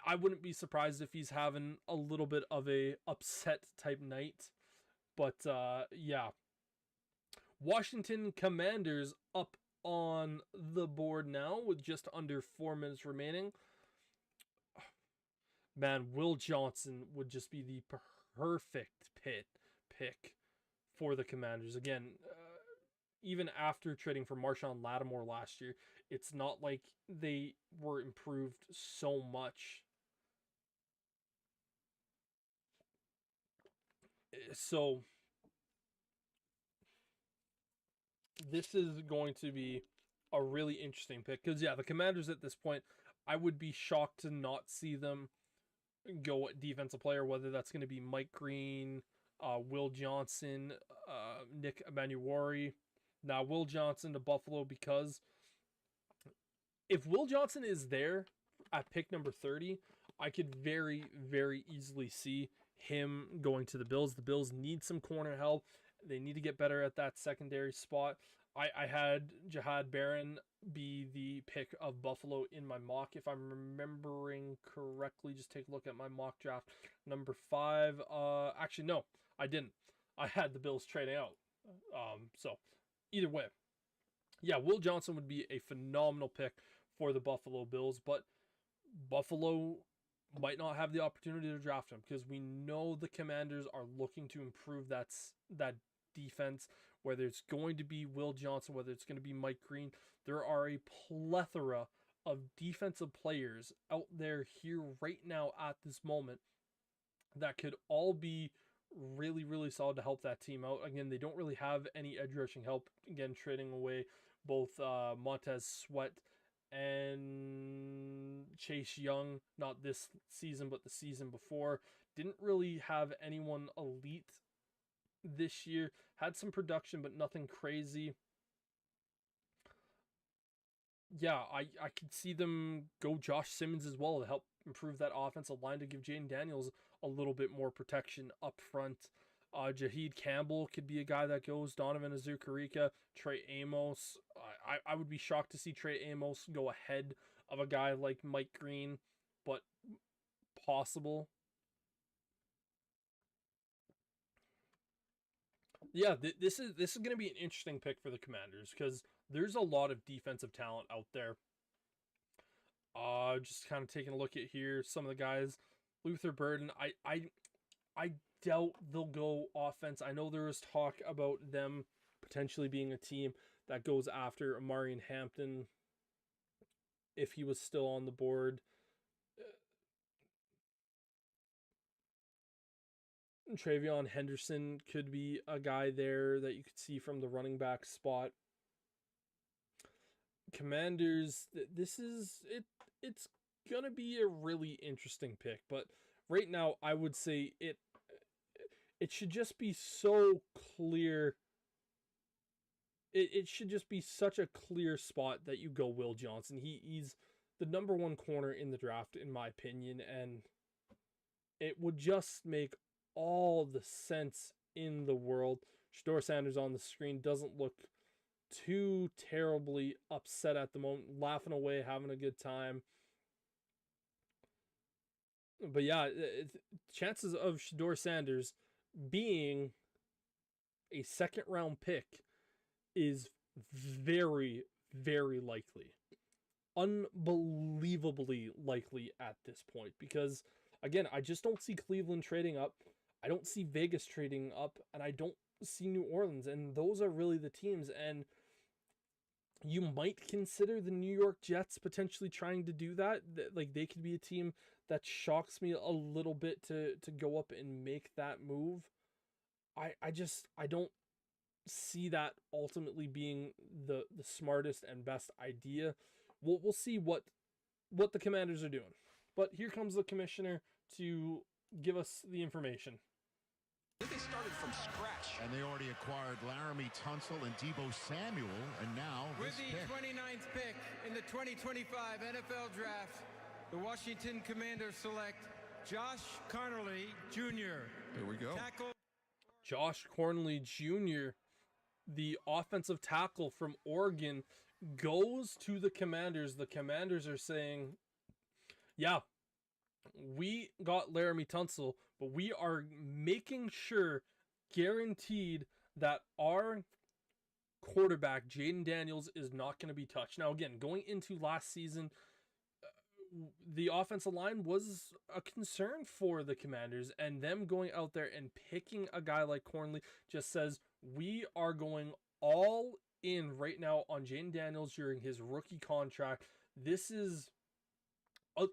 I wouldn't be surprised if he's having a little bit of a upset type night. But yeah. Washington Commanders up on the board now with just under 4 minutes remaining. Man, Will Johnson would just be the perfect pick for the Commanders. Again, even after trading for Marshawn Lattimore last year, it's not like they were improved so much. So this is going to be a really interesting pick, because yeah, the Commanders at this point, I would be shocked to not see them go at defensive player, whether that's going to be Mike Green, Will Johnson, Nick Emanuwari. Now, Will Johnson to Buffalo, because if Will Johnson is there at pick number 30, I could very, very easily see him going to the Bills. The Bills need some corner help. They need to get better at that secondary spot. I had Jahad Barron be the pick of Buffalo in my mock, if I'm remembering correctly. Just take a look at my mock draft. Number 5. Actually, no, I didn't. I had the Bills trading out. So either way, yeah, Will Johnson would be a phenomenal pick for the Buffalo Bills, but Buffalo might not have the opportunity to draft him because we know the Commanders are looking to improve that defense, whether it's going to be Will Johnson, whether it's going to be Mike Green. There are a plethora of defensive players out there here right now at this moment that could all be really, really solid to help that team out. Again, they don't really have any edge rushing help. Again, trading away both Montez Sweat and Chase Young, not this season, but the season before. Didn't really have anyone elite this year. Had some production, but nothing crazy. Yeah, I could see them go Josh Simmons as well to help improve that offensive line, to give Jaden Daniels a little bit more protection up front. Jaheed Campbell could be a guy that goes. Donovan Azucarika, Trey Amos. I would be shocked to see Trey Amos go ahead of a guy like Mike Green, but possible. Yeah, this is going to be an interesting pick for the Commanders because there's a lot of defensive talent out there. Just kind of taking a look at here, some of the guys. Luther Burden, I doubt they'll go offense. I know there was talk about them potentially being a team that goes after Amarian Hampton if he was still on the board. Travion Henderson could be a guy there that you could see from the running back spot. Commanders, this is it. It's gonna be a really interesting pick, but right now I would say it should just be so clear. It should just be such a clear spot that you go Will Johnson. He's the number 1 corner in the draft, in my opinion, and it would just make all the sense in the world. Shedeur Sanders on the screen doesn't look too terribly upset at the moment, laughing away, having a good time. But yeah, chances of Shedeur Sanders being a second round pick is very, very likely. Unbelievably likely at this point because, again, I just don't see Cleveland trading up. I don't see Vegas trading up, and I don't see New Orleans, and those are really the teams. And you might consider the New York Jets potentially trying to do that. Like, they could be a team that shocks me a little bit to go up and make that move. I don't see that ultimately being the smartest and best idea. We'll see what the Commanders are doing. But here comes the commissioner to give us the information. They started from scratch. And they already acquired Laramie Tunsil and Deebo Samuel, and now With this the pick. 29th pick in the 2025 NFL Draft, the Washington Commanders select Josh Conerly Jr. Here we go. Tackle. Josh Conerly Jr., the offensive tackle from Oregon, goes to the Commanders. The Commanders are saying, yeah, we got Laramie Tunsil, but we are making sure, guaranteed, that our quarterback, Jaden Daniels, is not going to be touched. Now, again, going into last season, the offensive line was a concern for the Commanders, and them going out there and picking a guy like Conerly just says, we are going all in right now on Jaden Daniels during his rookie contract. This is,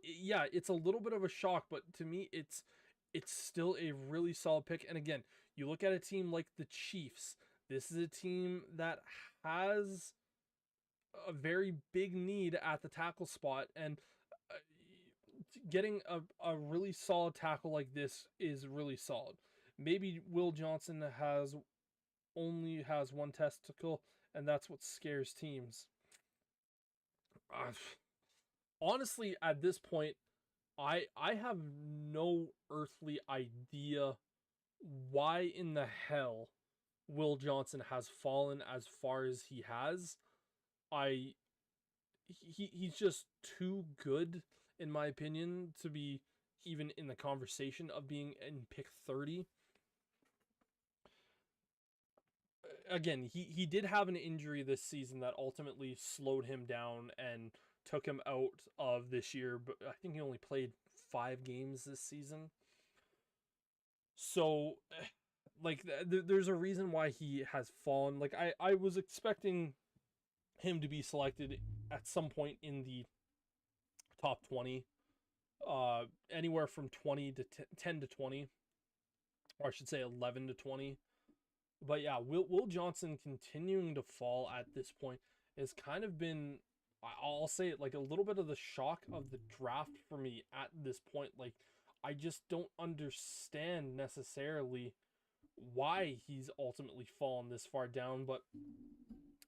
yeah, it's a little bit of a shock, but to me, it's still a really solid pick. And again, you look at a team like the Chiefs. This is a team that has a very big need at the tackle spot, and getting a really solid tackle like this is really solid. Maybe Will Johnson only has one testicle, and that's what scares teams. Honestly, at this point, I have no earthly idea why in the hell Will Johnson has fallen as far as he has. I he's just too good in my opinion to be even in the conversation of being in pick 30. Again, he did have an injury this season that ultimately slowed him down and took him out of this year, but I think he only played 5 games this season. So like there's a reason why he has fallen. Like I was expecting him to be selected at some point in the top 20, anywhere from 20 to 10 to 20, or I should say 11 to 20. But yeah, Will Johnson continuing to fall at this point has kind of been, I'll say it, like a little bit of the shock of the draft for me at this point. Like, I just don't understand necessarily why he's ultimately fallen this far down. But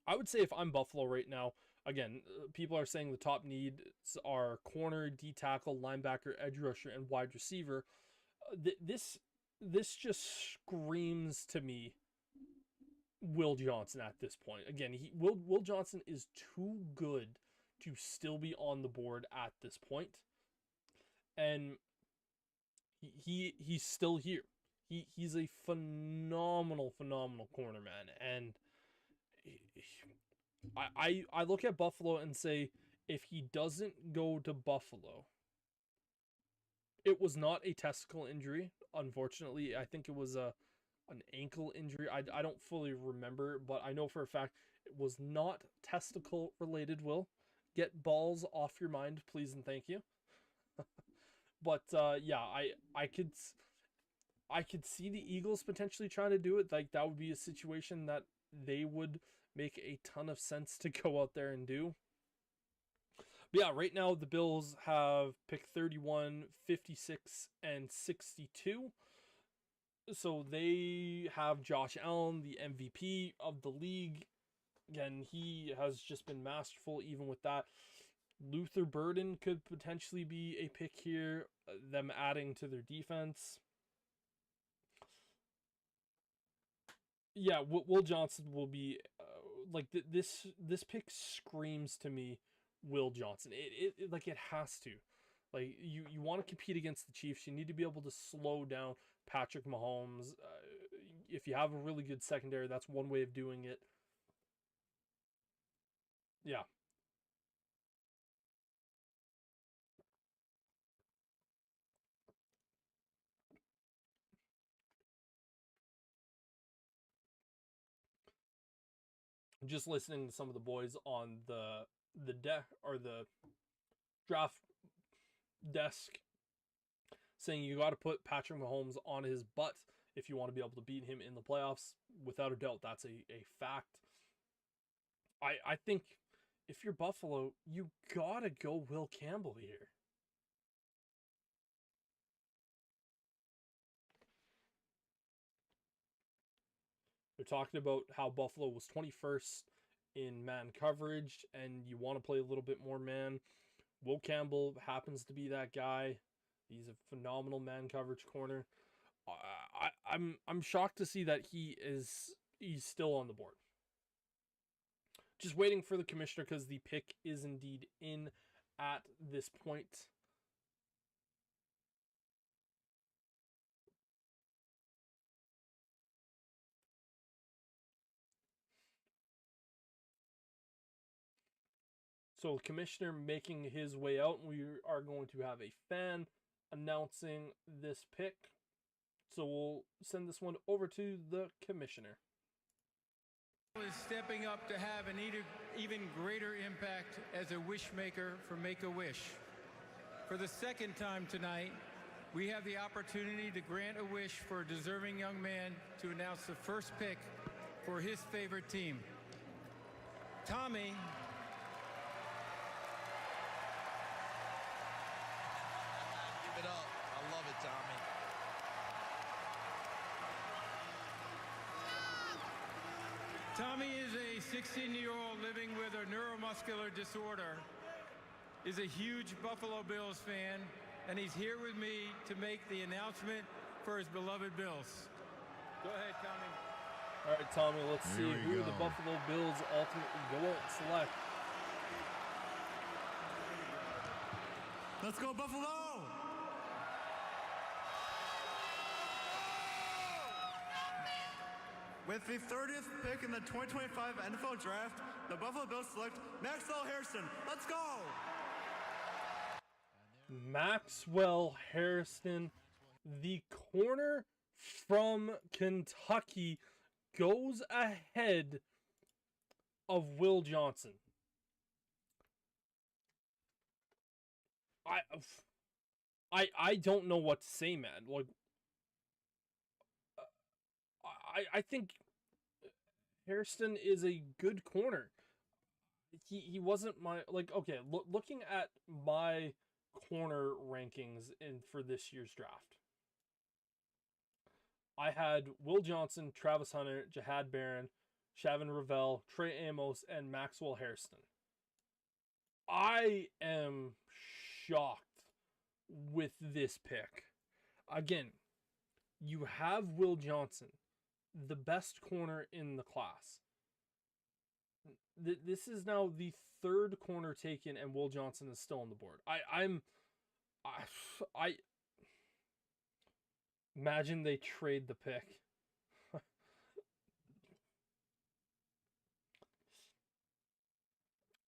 I would say if I'm Buffalo right now, again, people are saying the top needs are corner, D tackle, linebacker, edge rusher, and wide receiver. This just screams to me Will Johnson at this point. Again, Will Johnson is too good to still be on the board at this point. And he's still here. He's a phenomenal corner, man. And I look at Buffalo and say, if he doesn't go to Buffalo, it was not a testicle injury, unfortunately. I think it was an ankle injury. I don't fully remember, but I know for a fact it was not testicle related. Will, get balls off your mind, please and thank you. But yeah, I could see the Eagles potentially trying to do it. Like, that would be a situation that they would make a ton of sense to go out there and do. But yeah, right now the Bills have pick 31, 56, and 62. So they have Josh Allen, the MVP of the league. Again, he has just been masterful even with that. Luther Burden could potentially be a pick here, them adding to their defense. Yeah, Will Johnson will be like this pick screams to me Will Johnson. It like it has to. Like you want to compete against the Chiefs, you need to be able to slow down Patrick Mahomes. If you have a really good secondary, that's one way of doing it. Yeah. Just listening to some of the boys on the deck or the draft desk saying you got to put Patrick Mahomes on his butt if you want to be able to beat him in the playoffs. Without a doubt, that's a fact. I think if you're Buffalo, you gotta go Will Campbell here. They're talking about how Buffalo was 21st in man coverage and you want to play a little bit more man. Will Campbell happens to be that guy. He's a phenomenal man coverage corner. I'm shocked to see that he's still on the board. Just waiting for the commissioner because the pick is indeed in at this point. So commissioner making his way out, and we are going to have a fan announcing this pick. So we'll send this one over to the commissioner. Is stepping up to have an even greater impact as a wish maker for Make-A-Wish. For the second time tonight, we have the opportunity to grant a wish for a deserving young man to announce the first pick for his favorite team. Tommy. Give it up. I love it, Tommy. Tommy is a 16-year-old living with a neuromuscular disorder, is a huge Buffalo Bills fan, and he's here with me to make the announcement for his beloved Bills. Go ahead, Tommy. All right, Tommy, let's see Here we who go. the Buffalo Bills ultimately go out and select. Let's go, Buffalo! With the 30th pick in the 2025 NFL Draft, the Buffalo Bills select Maxwell Harrison. Let's go! Maxwell Harrison, the corner from Kentucky, goes ahead of Will Johnson. I don't know what to say, man. Like, I think Harrison is a good corner. He wasn't my, like, okay, looking at my corner rankings for this year's draft, I had Will Johnson, Travis Hunter, Jahad Barron, Shavon Ravel, Trey Amos, and Maxwell Harrison. I am shocked with this pick. Again, you have Will Johnson, the best corner in the class. This is now the third corner taken, and Will Johnson is still on the board. I imagine they trade the pick.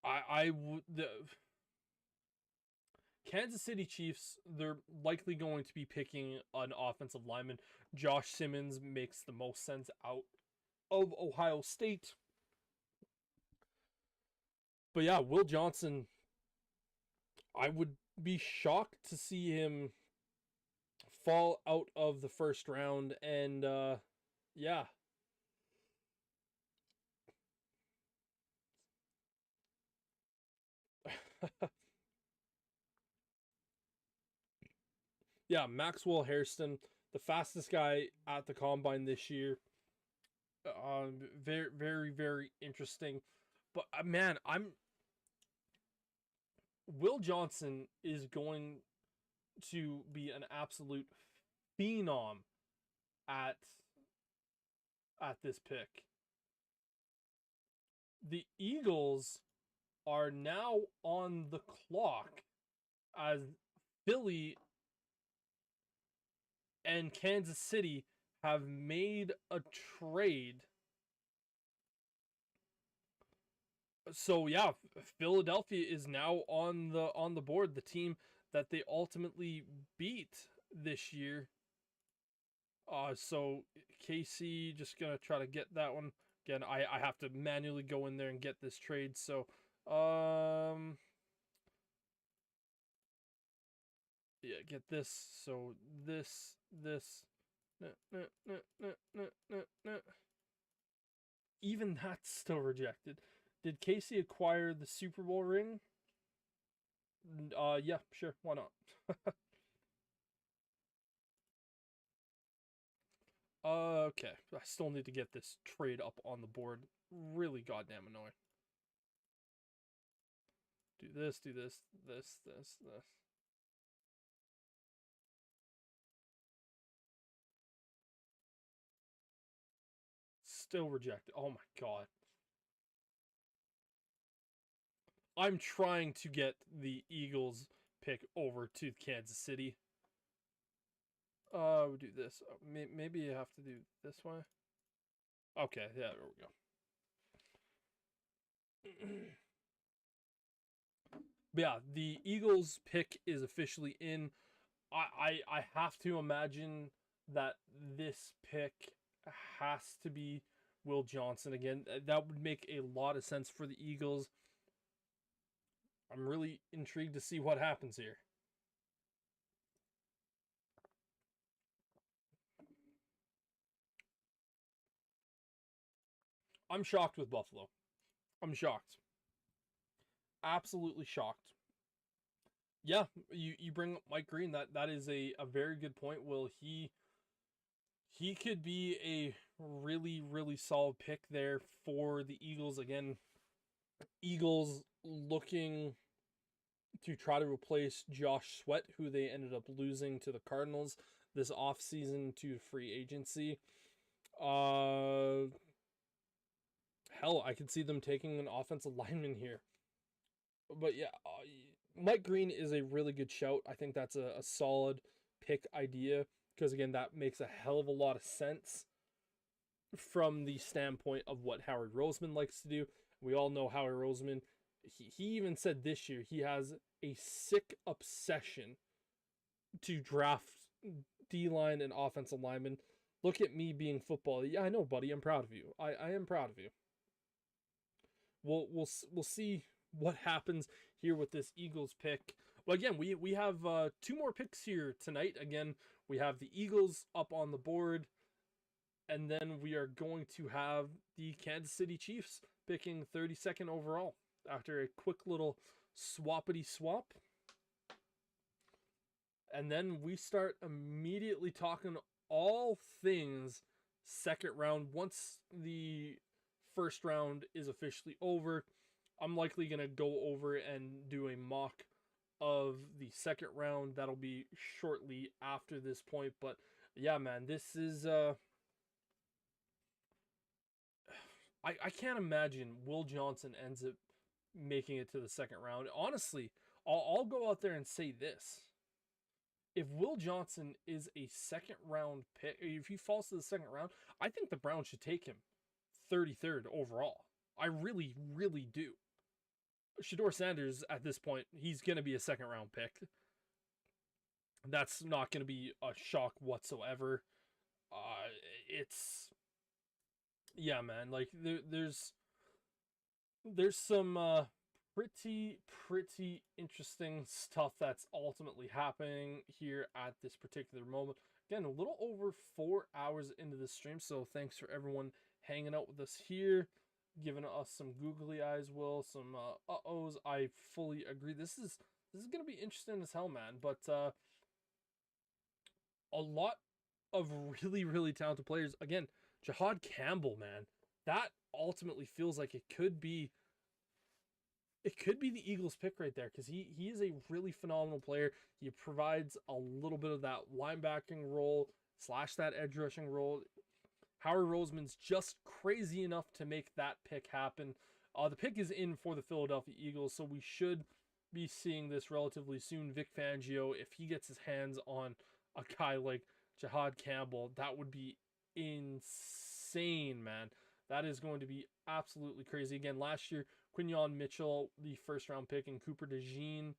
I would. Kansas City Chiefs, they're likely going to be picking an offensive lineman. Josh Simmons makes the most sense out of Ohio State. But yeah, Will Johnson, I would be shocked to see him fall out of the first round. And yeah. Yeah, Maxwell Harrison, the fastest guy at the combine this year. Very, very, very interesting. But man, Will Johnson is going to be an absolute phenom at this pick. The Eagles are now on the clock as Philly and Kansas City have made a trade. So yeah, Philadelphia is now on the board, the team that they ultimately beat this year. So KC just gonna try to get that one. Again, I have to manually go in there and get this trade. So yeah, get this. So this. Even that's still rejected. Did Casey acquire the Super Bowl ring? Yeah, sure, why not? Okay, I still need to get this trade up on the board. Really goddamn annoying. Do this, this. Still rejected. Oh my god. I'm trying to get the Eagles pick over to Kansas City. We'll do this. Maybe you have to do this way. Okay, yeah, there we go. But yeah, the Eagles pick is officially in. I have to imagine that this pick has to be Will Johnson again. That would make a lot of sense for the Eagles. I'm really intrigued to see what happens here. I'm shocked with Buffalo. I'm shocked. Absolutely shocked. Yeah, you bring up Mike Green. That is a very good point, Will. He could be a really, really solid pick there for the Eagles. Again, Eagles looking to try to replace Josh Sweat, who they ended up losing to the Cardinals this offseason to free agency. Hell, I could see them taking an offensive lineman here. But yeah, Mike Green is a really good shout. I think that's a solid pick idea because, again, that makes a hell of a lot of sense from the standpoint of what Howard Roseman likes to do. We all know Howard Roseman. He even said this year he has a sick obsession to draft D-line and offensive linemen. Look at me being football. Yeah, I know, buddy. I'm proud of you. I am proud of you. We'll see what happens here with this Eagles pick. Well, again, we have 2 more picks here tonight. Again, we have the Eagles up on the board, and then we are going to have the Kansas City Chiefs picking 32nd overall after a quick little swappity swap. And then we start immediately talking all things second round. Once the first round is officially over, I'm likely going to go over and do a mock of the second round. That'll be shortly after this point. But yeah, man, this is... I can't imagine Will Johnson ends up making it to the second round. Honestly, I'll go out there and say this. If Will Johnson is a second round pick, if he falls to the second round, I think the Browns should take him 33rd overall. I really, really do. Shedeur Sanders, at this point, he's going to be a second round pick. That's not going to be a shock whatsoever. Yeah, man, like there's some pretty interesting stuff that's ultimately happening here at this particular moment. Again, a little over 4 hours into the stream, so thanks for everyone hanging out with us here, giving us some googly eyes, Will, some uh-ohs. I fully agree. This is gonna be interesting as hell, man. But a lot of really, really talented players. Again, Jahad Campbell, man, that ultimately feels like it could be the Eagles pick right there, because he is a really phenomenal player. He provides a little bit of that linebacking role / that edge rushing role. Howard Roseman's just crazy enough to make that pick happen. The pick is in for the Philadelphia Eagles, so we should be seeing this relatively soon. Vic Fangio, if he gets his hands on a guy like Jahad Campbell, that would be insane, man. That is going to be absolutely crazy. Again, last year, Quinyon Mitchell, the first round pick, and Cooper DeJean,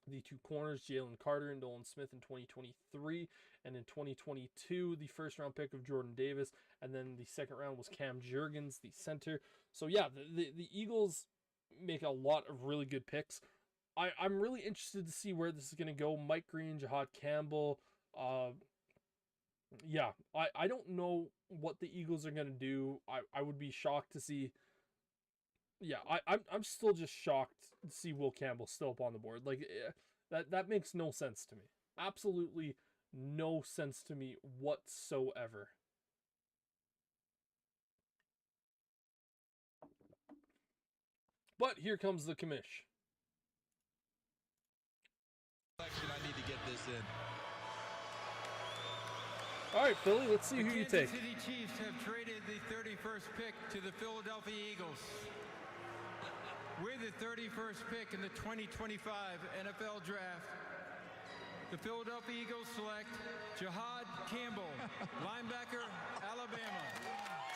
the 2 corners, Jalen Carter and Nolan Smith in 2023. And in 2022, the first round pick of Jordan Davis. And then the second round was Cam Jurgens, the center. So yeah, the Eagles make a lot of really good picks. I'm really interested to see where this is going to go. Mike Green, Jahad Campbell. Yeah, I don't know what the Eagles are going to do. I would be shocked to see... Yeah, I'm still just shocked to see Will Campbell still up on the board. Like, that makes no sense to me. Absolutely no sense to me whatsoever. But here comes the commish. I need to get this in. All right, Philly, let's see who you take. The Kansas City Chiefs have traded the 31st pick to the Philadelphia Eagles. With the 31st pick in the 2025 NFL Draft, the Philadelphia Eagles select Jahad Campbell, linebacker, Alabama.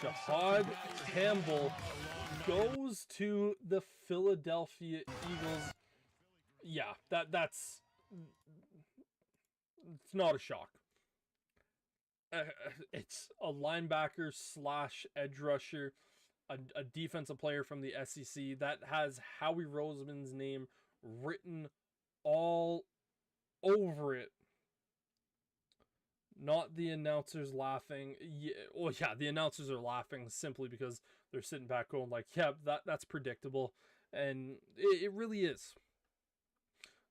Jahad Campbell goes to the Philadelphia Eagles. Yeah, that's it's not a shock. It's a linebacker / edge rusher, a defensive player from the SEC that has Howie Roseman's name written all over it. Not the announcers laughing. Yeah, well, yeah, the announcers are laughing simply because they're sitting back going like, yeah, that's predictable. And it really is.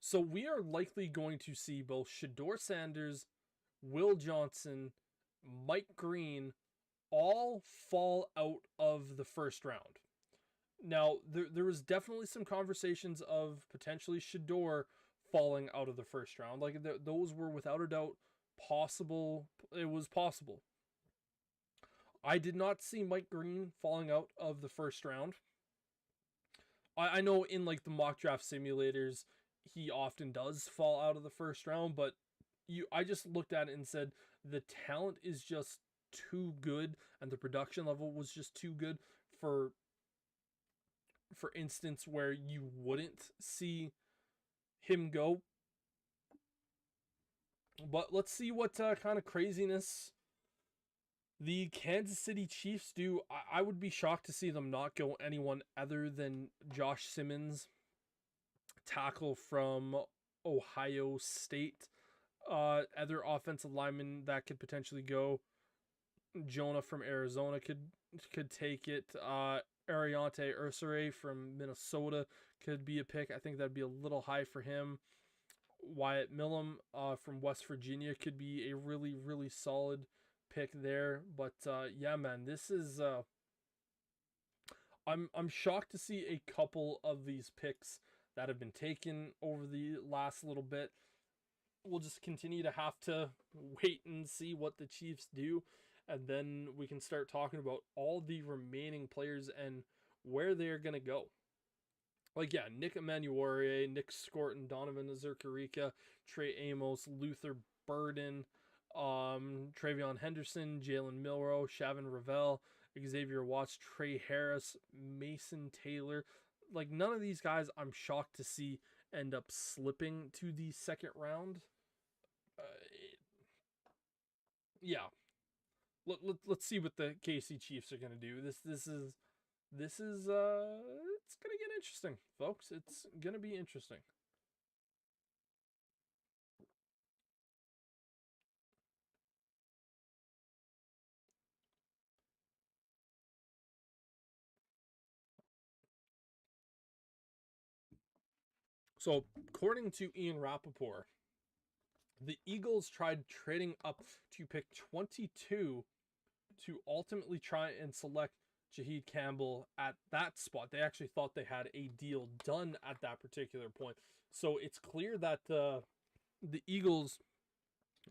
So we are likely going to see both Shedeur Sanders, Will Johnson, Mike Green all fall out of the first round. Now, there was definitely some conversations of potentially Shedeur falling out of the first round. Like, those were without a doubt possible. It was possible. I did not see Mike Green falling out of the first round. I know in, like, the mock draft simulators, he often does fall out of the first round, but I just looked at it and said the talent is just too good and the production level was just too good for instance where you wouldn't see him go. But let's see what kind of craziness the Kansas City Chiefs do. I would be shocked to see them not go anyone other than Josh Simmons, tackle from Ohio State. Other offensive linemen that could potentially go. Jonah from Arizona could take it. Ariante Ursere from Minnesota could be a pick. I think that'd be a little high for him. Wyatt Millam from West Virginia could be a really, really solid pick there. But yeah, man, this is I'm shocked to see a couple of these picks that have been taken over the last little bit. We'll just continue to have to wait and see what the Chiefs do, and then we can start talking about all the remaining players and where they're going to go. Like, yeah, Nick Emanuare, Nick Scorton, Donovan Azurkarika, Trey Amos, Luther Burden, Travion Henderson, Jalen Milroe, Shavon Ravel, Xavier Watts, Trey Harris, Mason Taylor. Like, none of these guys I'm shocked to see end up slipping to the second round. Yeah. Let's see what the KC Chiefs are going to do. This is it's going to get interesting, folks. It's going to be interesting. So, according to Ian Rappaport, the Eagles tried trading up to pick 22 to ultimately try and select Shaheed Campbell at that spot. They actually thought they had a deal done at that particular point. So it's clear that the Eagles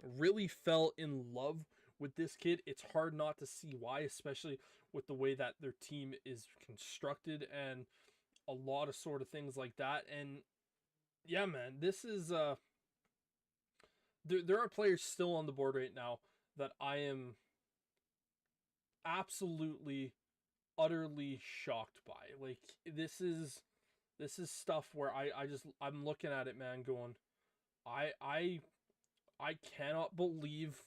really fell in love with this kid. It's hard not to see why, especially with the way that their team is constructed and a lot of sort of things like that. And yeah, man, this is there are players still on the board right now that I am absolutely utterly shocked by. Like, this is stuff where I'm looking at it, man, going, I cannot believe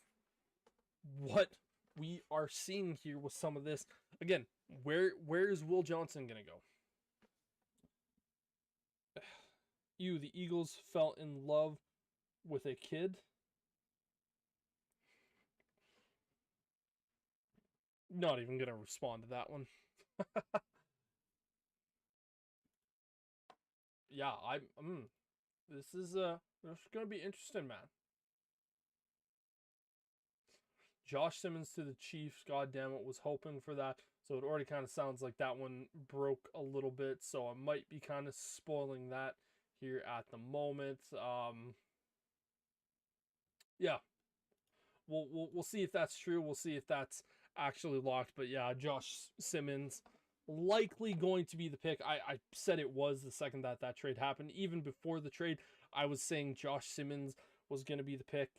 what we are seeing here with some of this. Again, where is Will Johnson gonna go? The Eagles fell in love with a kid. Not even gonna respond to that one. Yeah, this is gonna be interesting, man. Josh Simmons to the Chiefs, goddamn it, was hoping for that. So it already kind of sounds like that one broke a little bit. So I might be kind of spoiling that here at the moment. Yeah, we'll see if that's true. We'll see if that's actually locked. But yeah, Josh Simmons likely going to be the pick. I said it was the second that trade happened. Even before the trade, I was saying Josh Simmons was going to be the pick.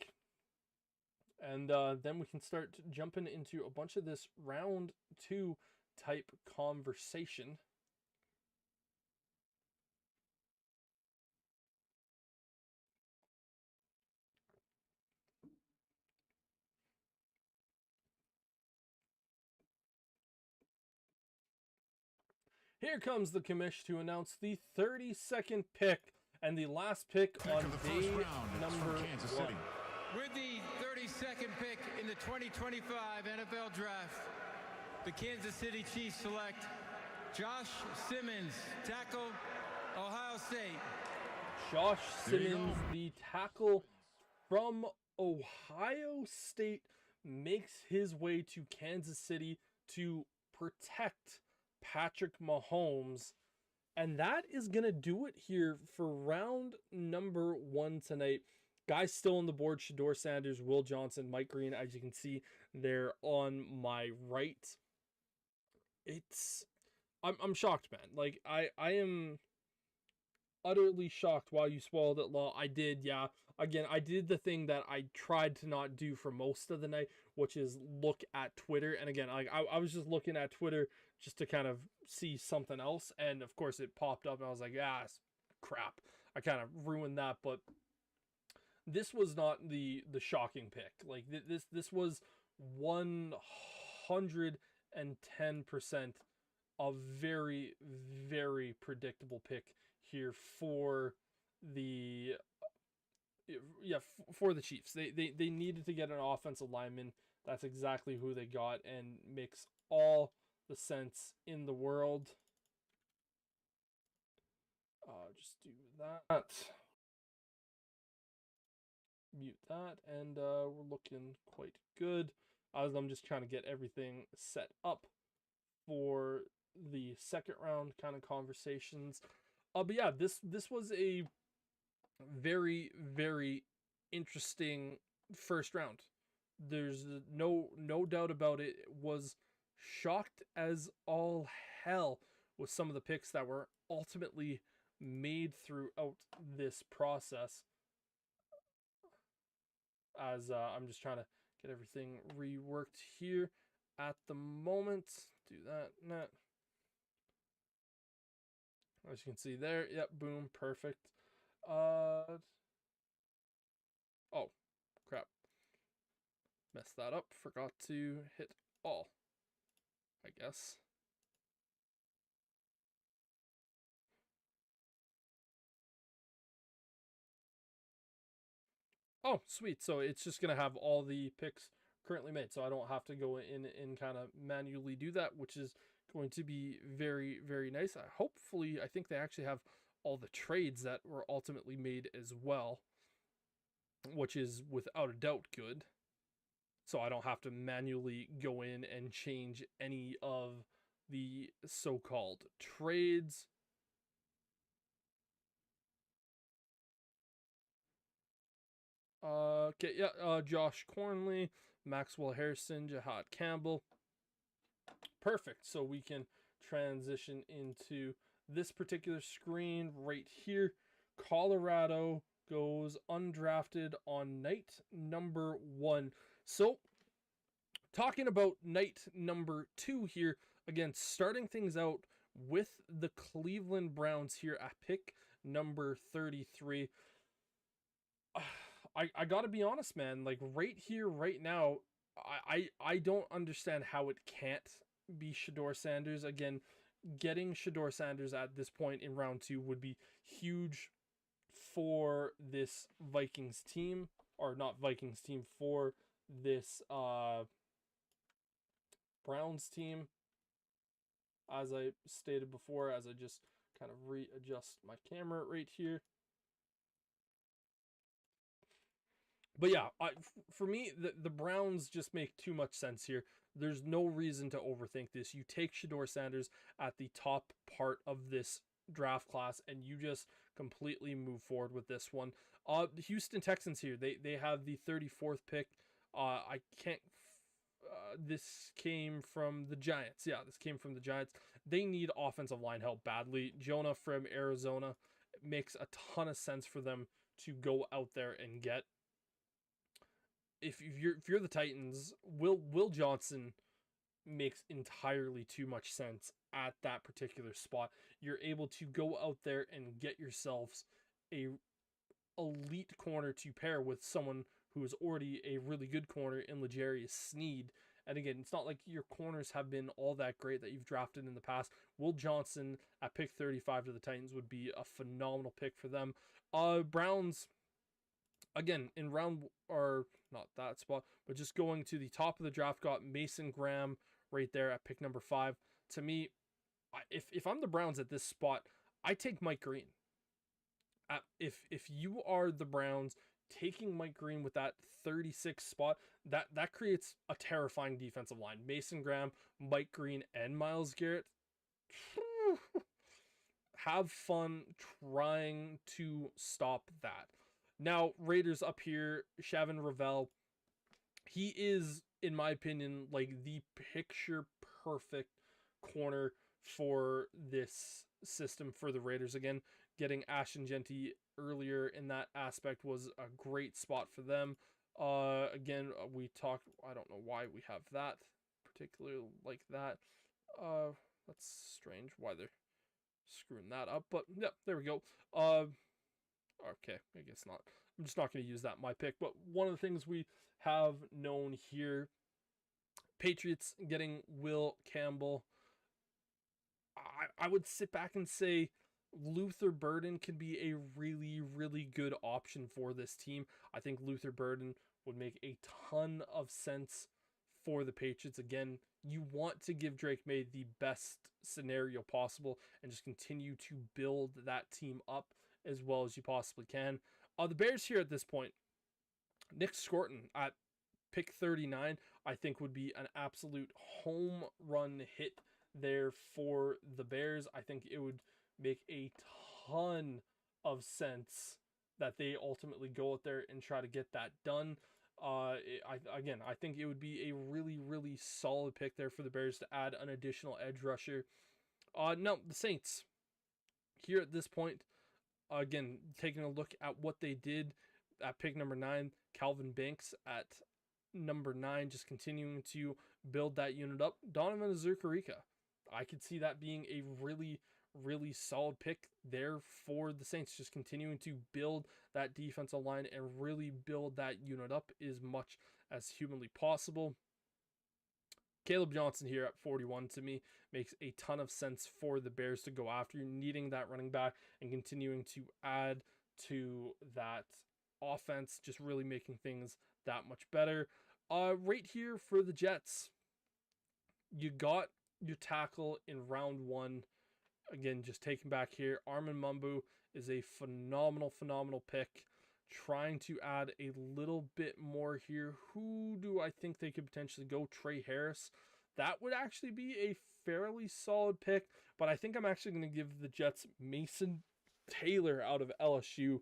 And then we can start jumping into a bunch of this round 2 type conversation. Here comes the commish to announce the 32nd pick and the last pick on day number 1. With the 32nd pick in the 2025 NFL Draft, the Kansas City Chiefs select Josh Simmons, tackle, Ohio State. Josh Simmons, the tackle from Ohio State, makes his way to Kansas City to protect Patrick Mahomes. And that is going to do it here for round number 1 tonight. Guys still on the board: Shedeur Sanders, Will Johnson, Mike Green, as you can see there on my right. I'm shocked, man. Like, I am utterly shocked. While you spoiled it, Law. I did, yeah. Again, I did the thing that I tried to not do for most of the night, which is look at Twitter. And again, I was just looking at Twitter just to kind of see something else. And of course it popped up and I was like, crap. I kind of ruined that. But this was not the shocking pick. Like, this was 110% a very, very predictable pick here for the for the Chiefs. They needed to get an offensive lineman. That's exactly who they got, and makes all the sense in the world. Just do that. Mute that, and we're looking quite good as I'm just trying to get everything set up for the second round kind of conversations. But yeah, this was a very, very interesting first round. There's no doubt about it. It was shocked as all hell with some of the picks that were ultimately made throughout this process. As I'm just trying to get everything reworked here at the moment. Do that. Nah. As you can see there, yep, boom, perfect. Oh, crap. Messed that up. Forgot to hit all, I guess. Oh, sweet. So it's just going to have all the picks currently made. So I don't have to go in and kind of manually do that, which is going to be very, very nice. I think they actually have all the trades that were ultimately made as well, which is without a doubt good. So I don't have to manually go in and change any of the so-called trades. Okay, yeah, Josh Cornley, Maxwell Harrison, Jahad Campbell. Perfect. So we can transition into this particular screen right here. Colorado goes undrafted on night number 1. So, talking about night number 2 here, again, starting things out with the Cleveland Browns here at pick number 33. I gotta be honest, man, like right here, right now, I don't understand how it can't be Shedeur Sanders. Again, getting Shedeur Sanders at this point in round 2 would be huge for this Vikings team, or not Vikings team, for this Browns team. As I stated before, as I just kind of readjust my camera right here. But yeah, for me, the Browns just make too much sense here. There's no reason to overthink this. You take Shedeur Sanders at the top part of this draft class, and you just completely move forward with this one. The Houston Texans here, they have the 34th pick. I can't... this came from the Giants. Yeah, this came from the Giants. They need offensive line help badly. Jonah from Arizona, it makes a ton of sense for them to go out there and get. If you're the Titans, Will Johnson makes entirely too much sense at that particular spot. You're able to go out there and get yourselves a elite corner to pair with someone who is already a really good corner in L'Jarius Sneed. And again, it's not like your corners have been all that great that you've drafted in the past. Will Johnson at pick 35 to the Titans would be a phenomenal pick for them. Browns, again, in round, or not that spot, but just going to the top of the draft, got Mason Graham right there at pick number 5. To me, if I'm the Browns at this spot, I take Mike Green. If you are the Browns, taking Mike Green with that 36 spot, that creates a terrifying defensive line. Mason Graham, Mike Green, and Myles Garrett. have fun trying to stop that. Now, Raiders up here, Shavin Ravel, he is, in my opinion, like the picture perfect corner for this system for the Raiders. Again, getting Ashton Genty earlier in that aspect was a great spot for them. Again, we talked, I don't know why we have that particularly like that. That's strange why they're screwing that up, but yeah, there we go. Okay, I guess not. I'm just not going to use that in my pick, but one of the things we have known here, Patriots getting Will Campbell. I would sit back and say Luther Burden could be a really, really good option for this team. I think Luther Burden would make a ton of sense for the Patriots. Again, you want to give Drake May the best scenario possible and just continue to build that team up as well as you possibly can. The Bears here at this point, Nick Scorton at pick 39, I think would be an absolute home run hit there for the Bears. I think it would make a ton of sense that they ultimately go out there and try to get that done. I think it would be a really, really solid pick there for the Bears to add an additional edge rusher. No, the Saints here at this point, again, taking a look at what they did at pick number 9, Calvin Banks at number 9, just continuing to build that unit up. Donovan Azucarika, I could see that being a really, really solid pick there for the Saints, just continuing to build that defensive line and really build that unit up as much as humanly possible. Caleb Johnson here at 41 to me makes a ton of sense for the Bears to go after, needing that running back and continuing to add to that offense, just really making things that much better. Right here for the Jets, you got your tackle in round 1. Again, just taking back here, Armin Mumbu is a phenomenal pick. Trying to add a little bit more here. Who do I think they could potentially go? Trey Harris. That would actually be a fairly solid pick, but I think I'm actually going to give the Jets Mason Taylor out of LSU.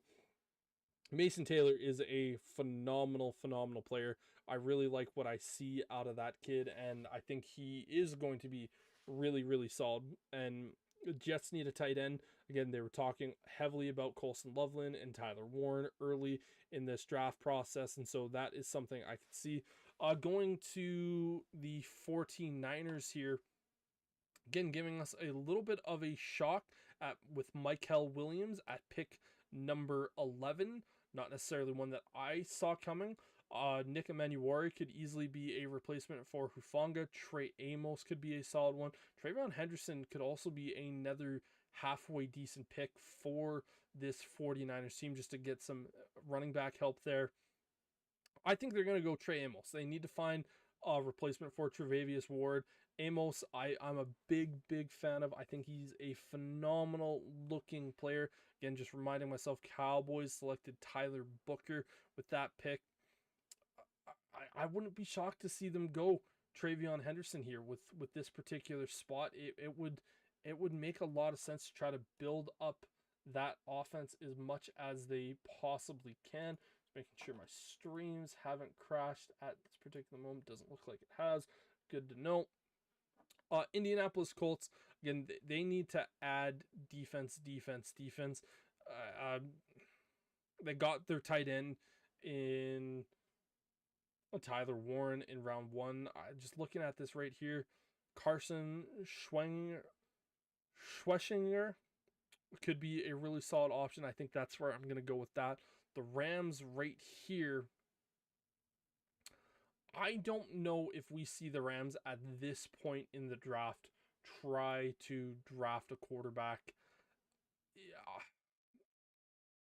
Mason Taylor is a phenomenal player. I really like what I see out of that kid, and I think he is going to be really, really solid. And the Jets need a tight end. Again, they were talking heavily about Colson Loveland and Tyler Warren early in this draft process, and so that is something I could see. Going to the 49ers here, again, giving us a little bit of a shock with Michael Williams at pick number 11. Not necessarily one that I saw coming. Nick Emmanuel could easily be a replacement for Hufanga. Trey Amos could be a solid one. Trayvon Henderson could also be another halfway decent pick for this 49ers team, just to get some running back help there. I think they're going to go Trey Amos. They need to find a replacement for Tre'Davious Ward. Amos, I'm a big fan of. I think he's a phenomenal looking player. Again, just reminding myself, Cowboys selected Tyler Booker with that pick. I wouldn't be shocked to see them go Travion Henderson here with this particular spot. It would make a lot of sense to try to build up that offense as much as they possibly can. Just making sure my streams haven't crashed at this particular moment. Doesn't look like it has. Good to know. Indianapolis Colts, again, they need to add defense. They got their tight end in Tyler Warren in round 1. Just looking at this right here, Carson Schweschinger could be a really solid option. I think that's where I'm going to go with that. The Rams right here, I don't know if we see the Rams at this point in the draft try to draft a quarterback. Yeah.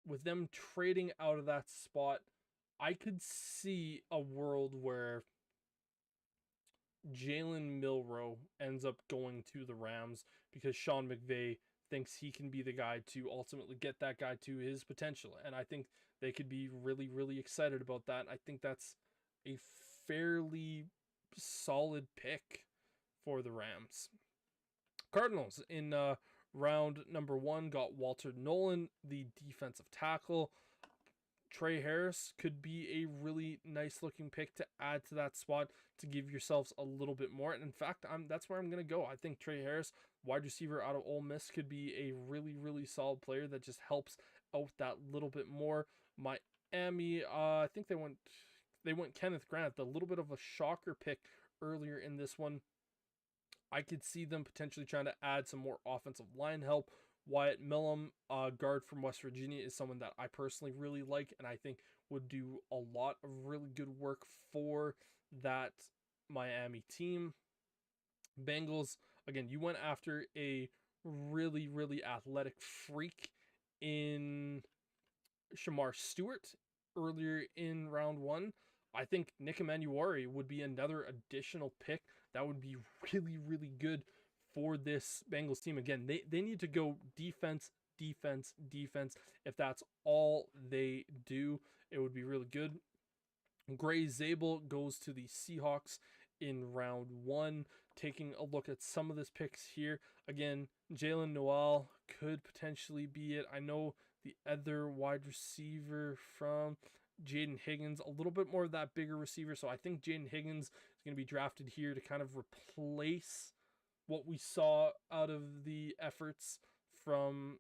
With them trading out of that spot, I could see a world where Jalen Milroe ends up going to the Rams because Sean McVay thinks he can be the guy to ultimately get that guy to his potential. And I think they could be really, really excited about that. I think that's a fairly solid pick for the Rams. Cardinals in round number 1 got Walter Nolan, the defensive tackle. Trey Harris could be a really nice looking pick to add to that spot to give yourselves a little bit more. And in fact, that's where I'm going to go. I think Trey Harris, wide receiver out of Ole Miss, could be a really, really solid player that just helps out that little bit more. Miami, I think they went Kenneth Grant, a little bit of a shocker pick earlier in this one. I could see them potentially trying to add some more offensive line help. Wyatt Millum, guard from West Virginia, is someone that I personally really like and I think would do a lot of really good work for that Miami team. Bengals, again, you went after a really, really athletic freak in Shamar Stewart earlier in round 1. I think Nick Emmanuel would be another additional pick that would be really, really good for this Bengals team. Again, they need to go defense. If that's all they do, it would be really good. Gray Zabel goes to the Seahawks in round 1. Taking a look at some of this picks here. Again, Jalen Noel could potentially be it. I know the other wide receiver from Jaden Higgins, a little bit more of that bigger receiver. So I think Jaden Higgins is going to be drafted here to kind of replace what we saw out of the efforts from,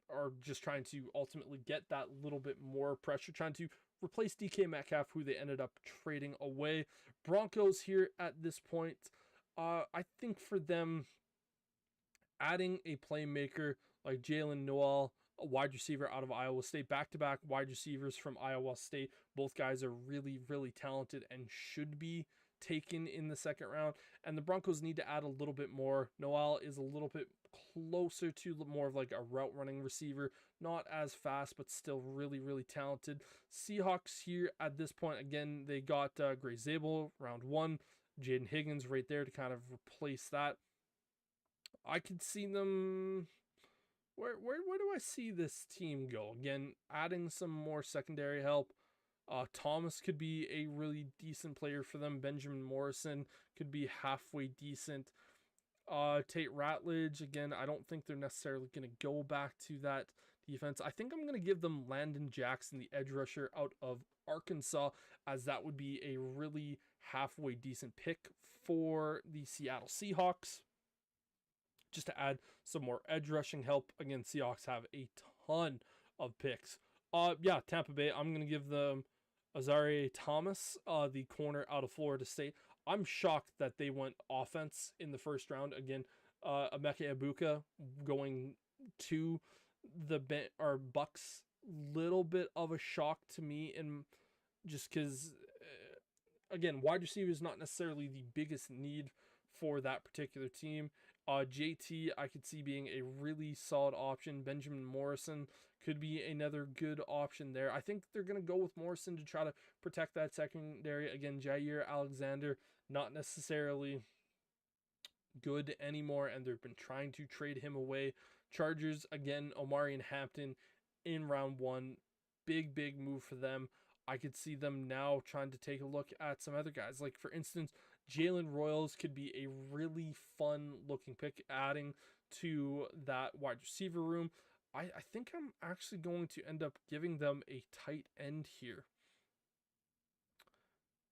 or just trying to ultimately get that little bit more pressure, trying to replace DK Metcalf, who they ended up trading away. Broncos here at this point, I think for them, adding a playmaker like Jalen Noel, a wide receiver out of Iowa State, back-to-back wide receivers from Iowa State. Both guys are really, really talented and should be taken in the second round. And the Broncos need to add a little bit more. Noel is a little bit closer to more of like a route running receiver, not as fast, but still really, really talented. Seahawks here at this point, again, they got Gray Zabel, round 1. Jaden Higgins right there to kind of replace that. I could see them... Where do I see this team go? Again, adding some more secondary help. Thomas could be a really decent player for them. Benjamin Morrison could be halfway decent. Tate Ratledge, again, I don't think they're necessarily going to go back to that defense. I think I'm going to give them Landon Jackson, the edge rusher out of Arkansas, as that would be a really halfway decent pick for the Seattle Seahawks, just to add some more edge rushing help. Again, Seahawks have a ton of picks. Tampa Bay, I'm going to give them Azareye'h Thomas, the corner out of Florida State. I'm shocked that they went offense in the first round. Again, Emeka Egbuka going to the Bucks, little bit of a shock to me, and just because, again, wide receiver is not necessarily the biggest need for that particular team. JT, I could see being a really solid option. Benjamin Morrison could be another good option there. I think they're going to go with Morrison to try to protect that secondary. Again, Jair Alexander, not necessarily good anymore, and they've been trying to trade him away. Chargers, again, Omarion Hampton in round 1. Big move for them. I could see them now trying to take a look at some other guys. Like, for instance, Jalen Royals could be a really fun looking pick, adding to that wide receiver room. I think I'm actually going to end up giving them a tight end here.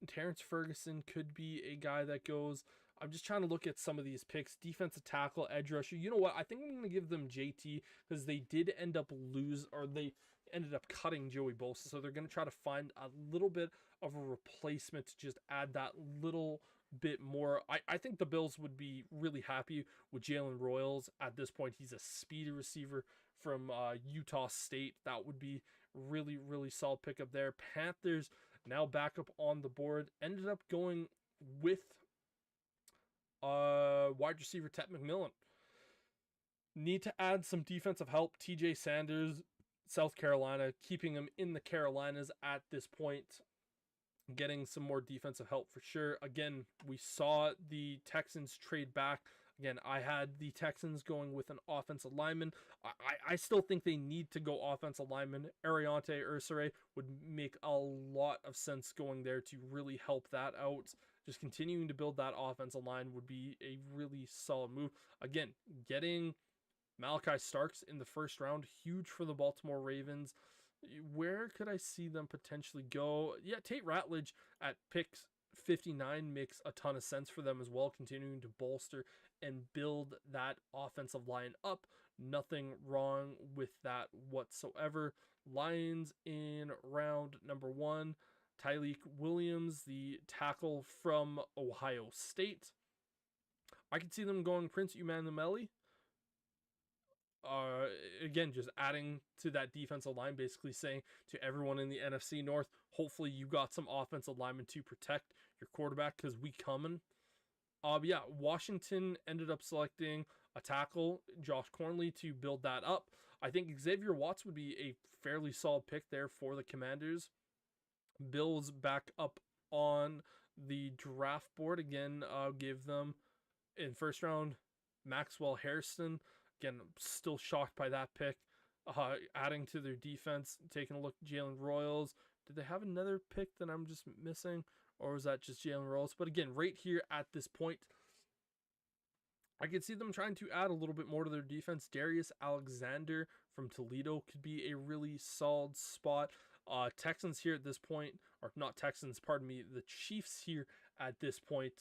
Terrence Ferguson could be a guy that goes. I'm just trying to look at some of these picks. Defensive tackle, edge rusher. You know what? I think I'm going to give them JT because they did end up they ended up cutting Joey Bosa. So they're going to try to find a little bit of a replacement to just add that little bit more. I think the Bills would be really happy with Jalen Royals at this point. He's a speedy receiver from Utah State. That would be really, really solid pickup there. Panthers now back up on the board. Ended up going with wide receiver Ted McMillan. Need to add some defensive help. TJ Sanders, South Carolina, keeping him in the Carolinas at this point. Getting some more defensive help for sure. Again, we saw the Texans trade back. Again, I had the Texans going with an offensive lineman. I still think they need to go offensive lineman. Ariante Ursare would make a lot of sense going there to really help that out. just continuing to build that offensive line would be a really solid move. Again, getting Malachi Starks in the first round, huge for the Baltimore Ravens. Where could I see them potentially go? Yeah, Tate Ratledge at pick 59 makes a ton of sense for them as well, continuing to bolster and build that offensive line up. Nothing wrong with that whatsoever. Lions in round number 1. Tyleik Williams, the tackle from Ohio State. I could see them going Prince Umanumeli. Again, just adding to that defensive line, basically saying to everyone in the NFC North, hopefully you got some offensive linemen to protect your quarterback, because we coming. Yeah, Washington ended up selecting a tackle, Josh Cornley, to build that up. I think Xavier Watts would be a fairly solid pick there for the Commanders. Bills back up on the draft board again. Give them in first round Maxwell Harrison. Again, I'm still shocked by that pick. Adding to their defense, taking a look at Jalen Royals. Did they have another pick that I'm just missing? Or was that just Jalen Royals? But again, right here at this point, I could see them trying to add a little bit more to their defense. Darius Alexander from Toledo could be a really solid spot. Texans here at this point, or not Texans, pardon me, the Chiefs here at this point,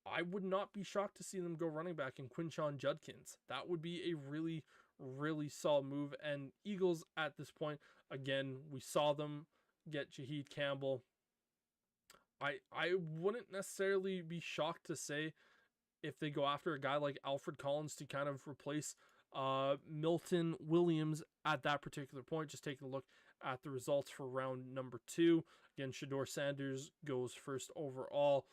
I would not be shocked to see them go running back in Quinshon Judkins. That would be a really, really solid move. And Eagles at this point, again, we saw them get Shaheed Campbell. I wouldn't necessarily be shocked to say if they go after a guy like Alfred Collins to kind of replace Milton Williams at that particular point. Just taking a look at the results for round number 2. Again, Shedeur Sanders goes first overall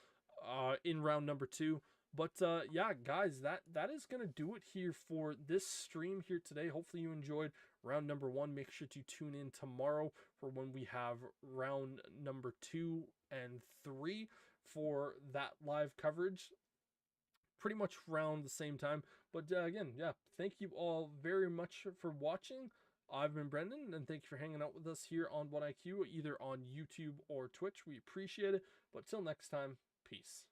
in round number 2. But yeah, guys, that is going to do it here for this stream here today. Hopefully you enjoyed round number 1. Make sure to tune in tomorrow for when we have round number 2 and 3 for that live coverage. Pretty much around the same time. But again, yeah, thank you all very much for watching. I've been Brendan, and thank you for hanging out with us here on 1IQ, either on YouTube or Twitch. We appreciate it. But till next time, peace.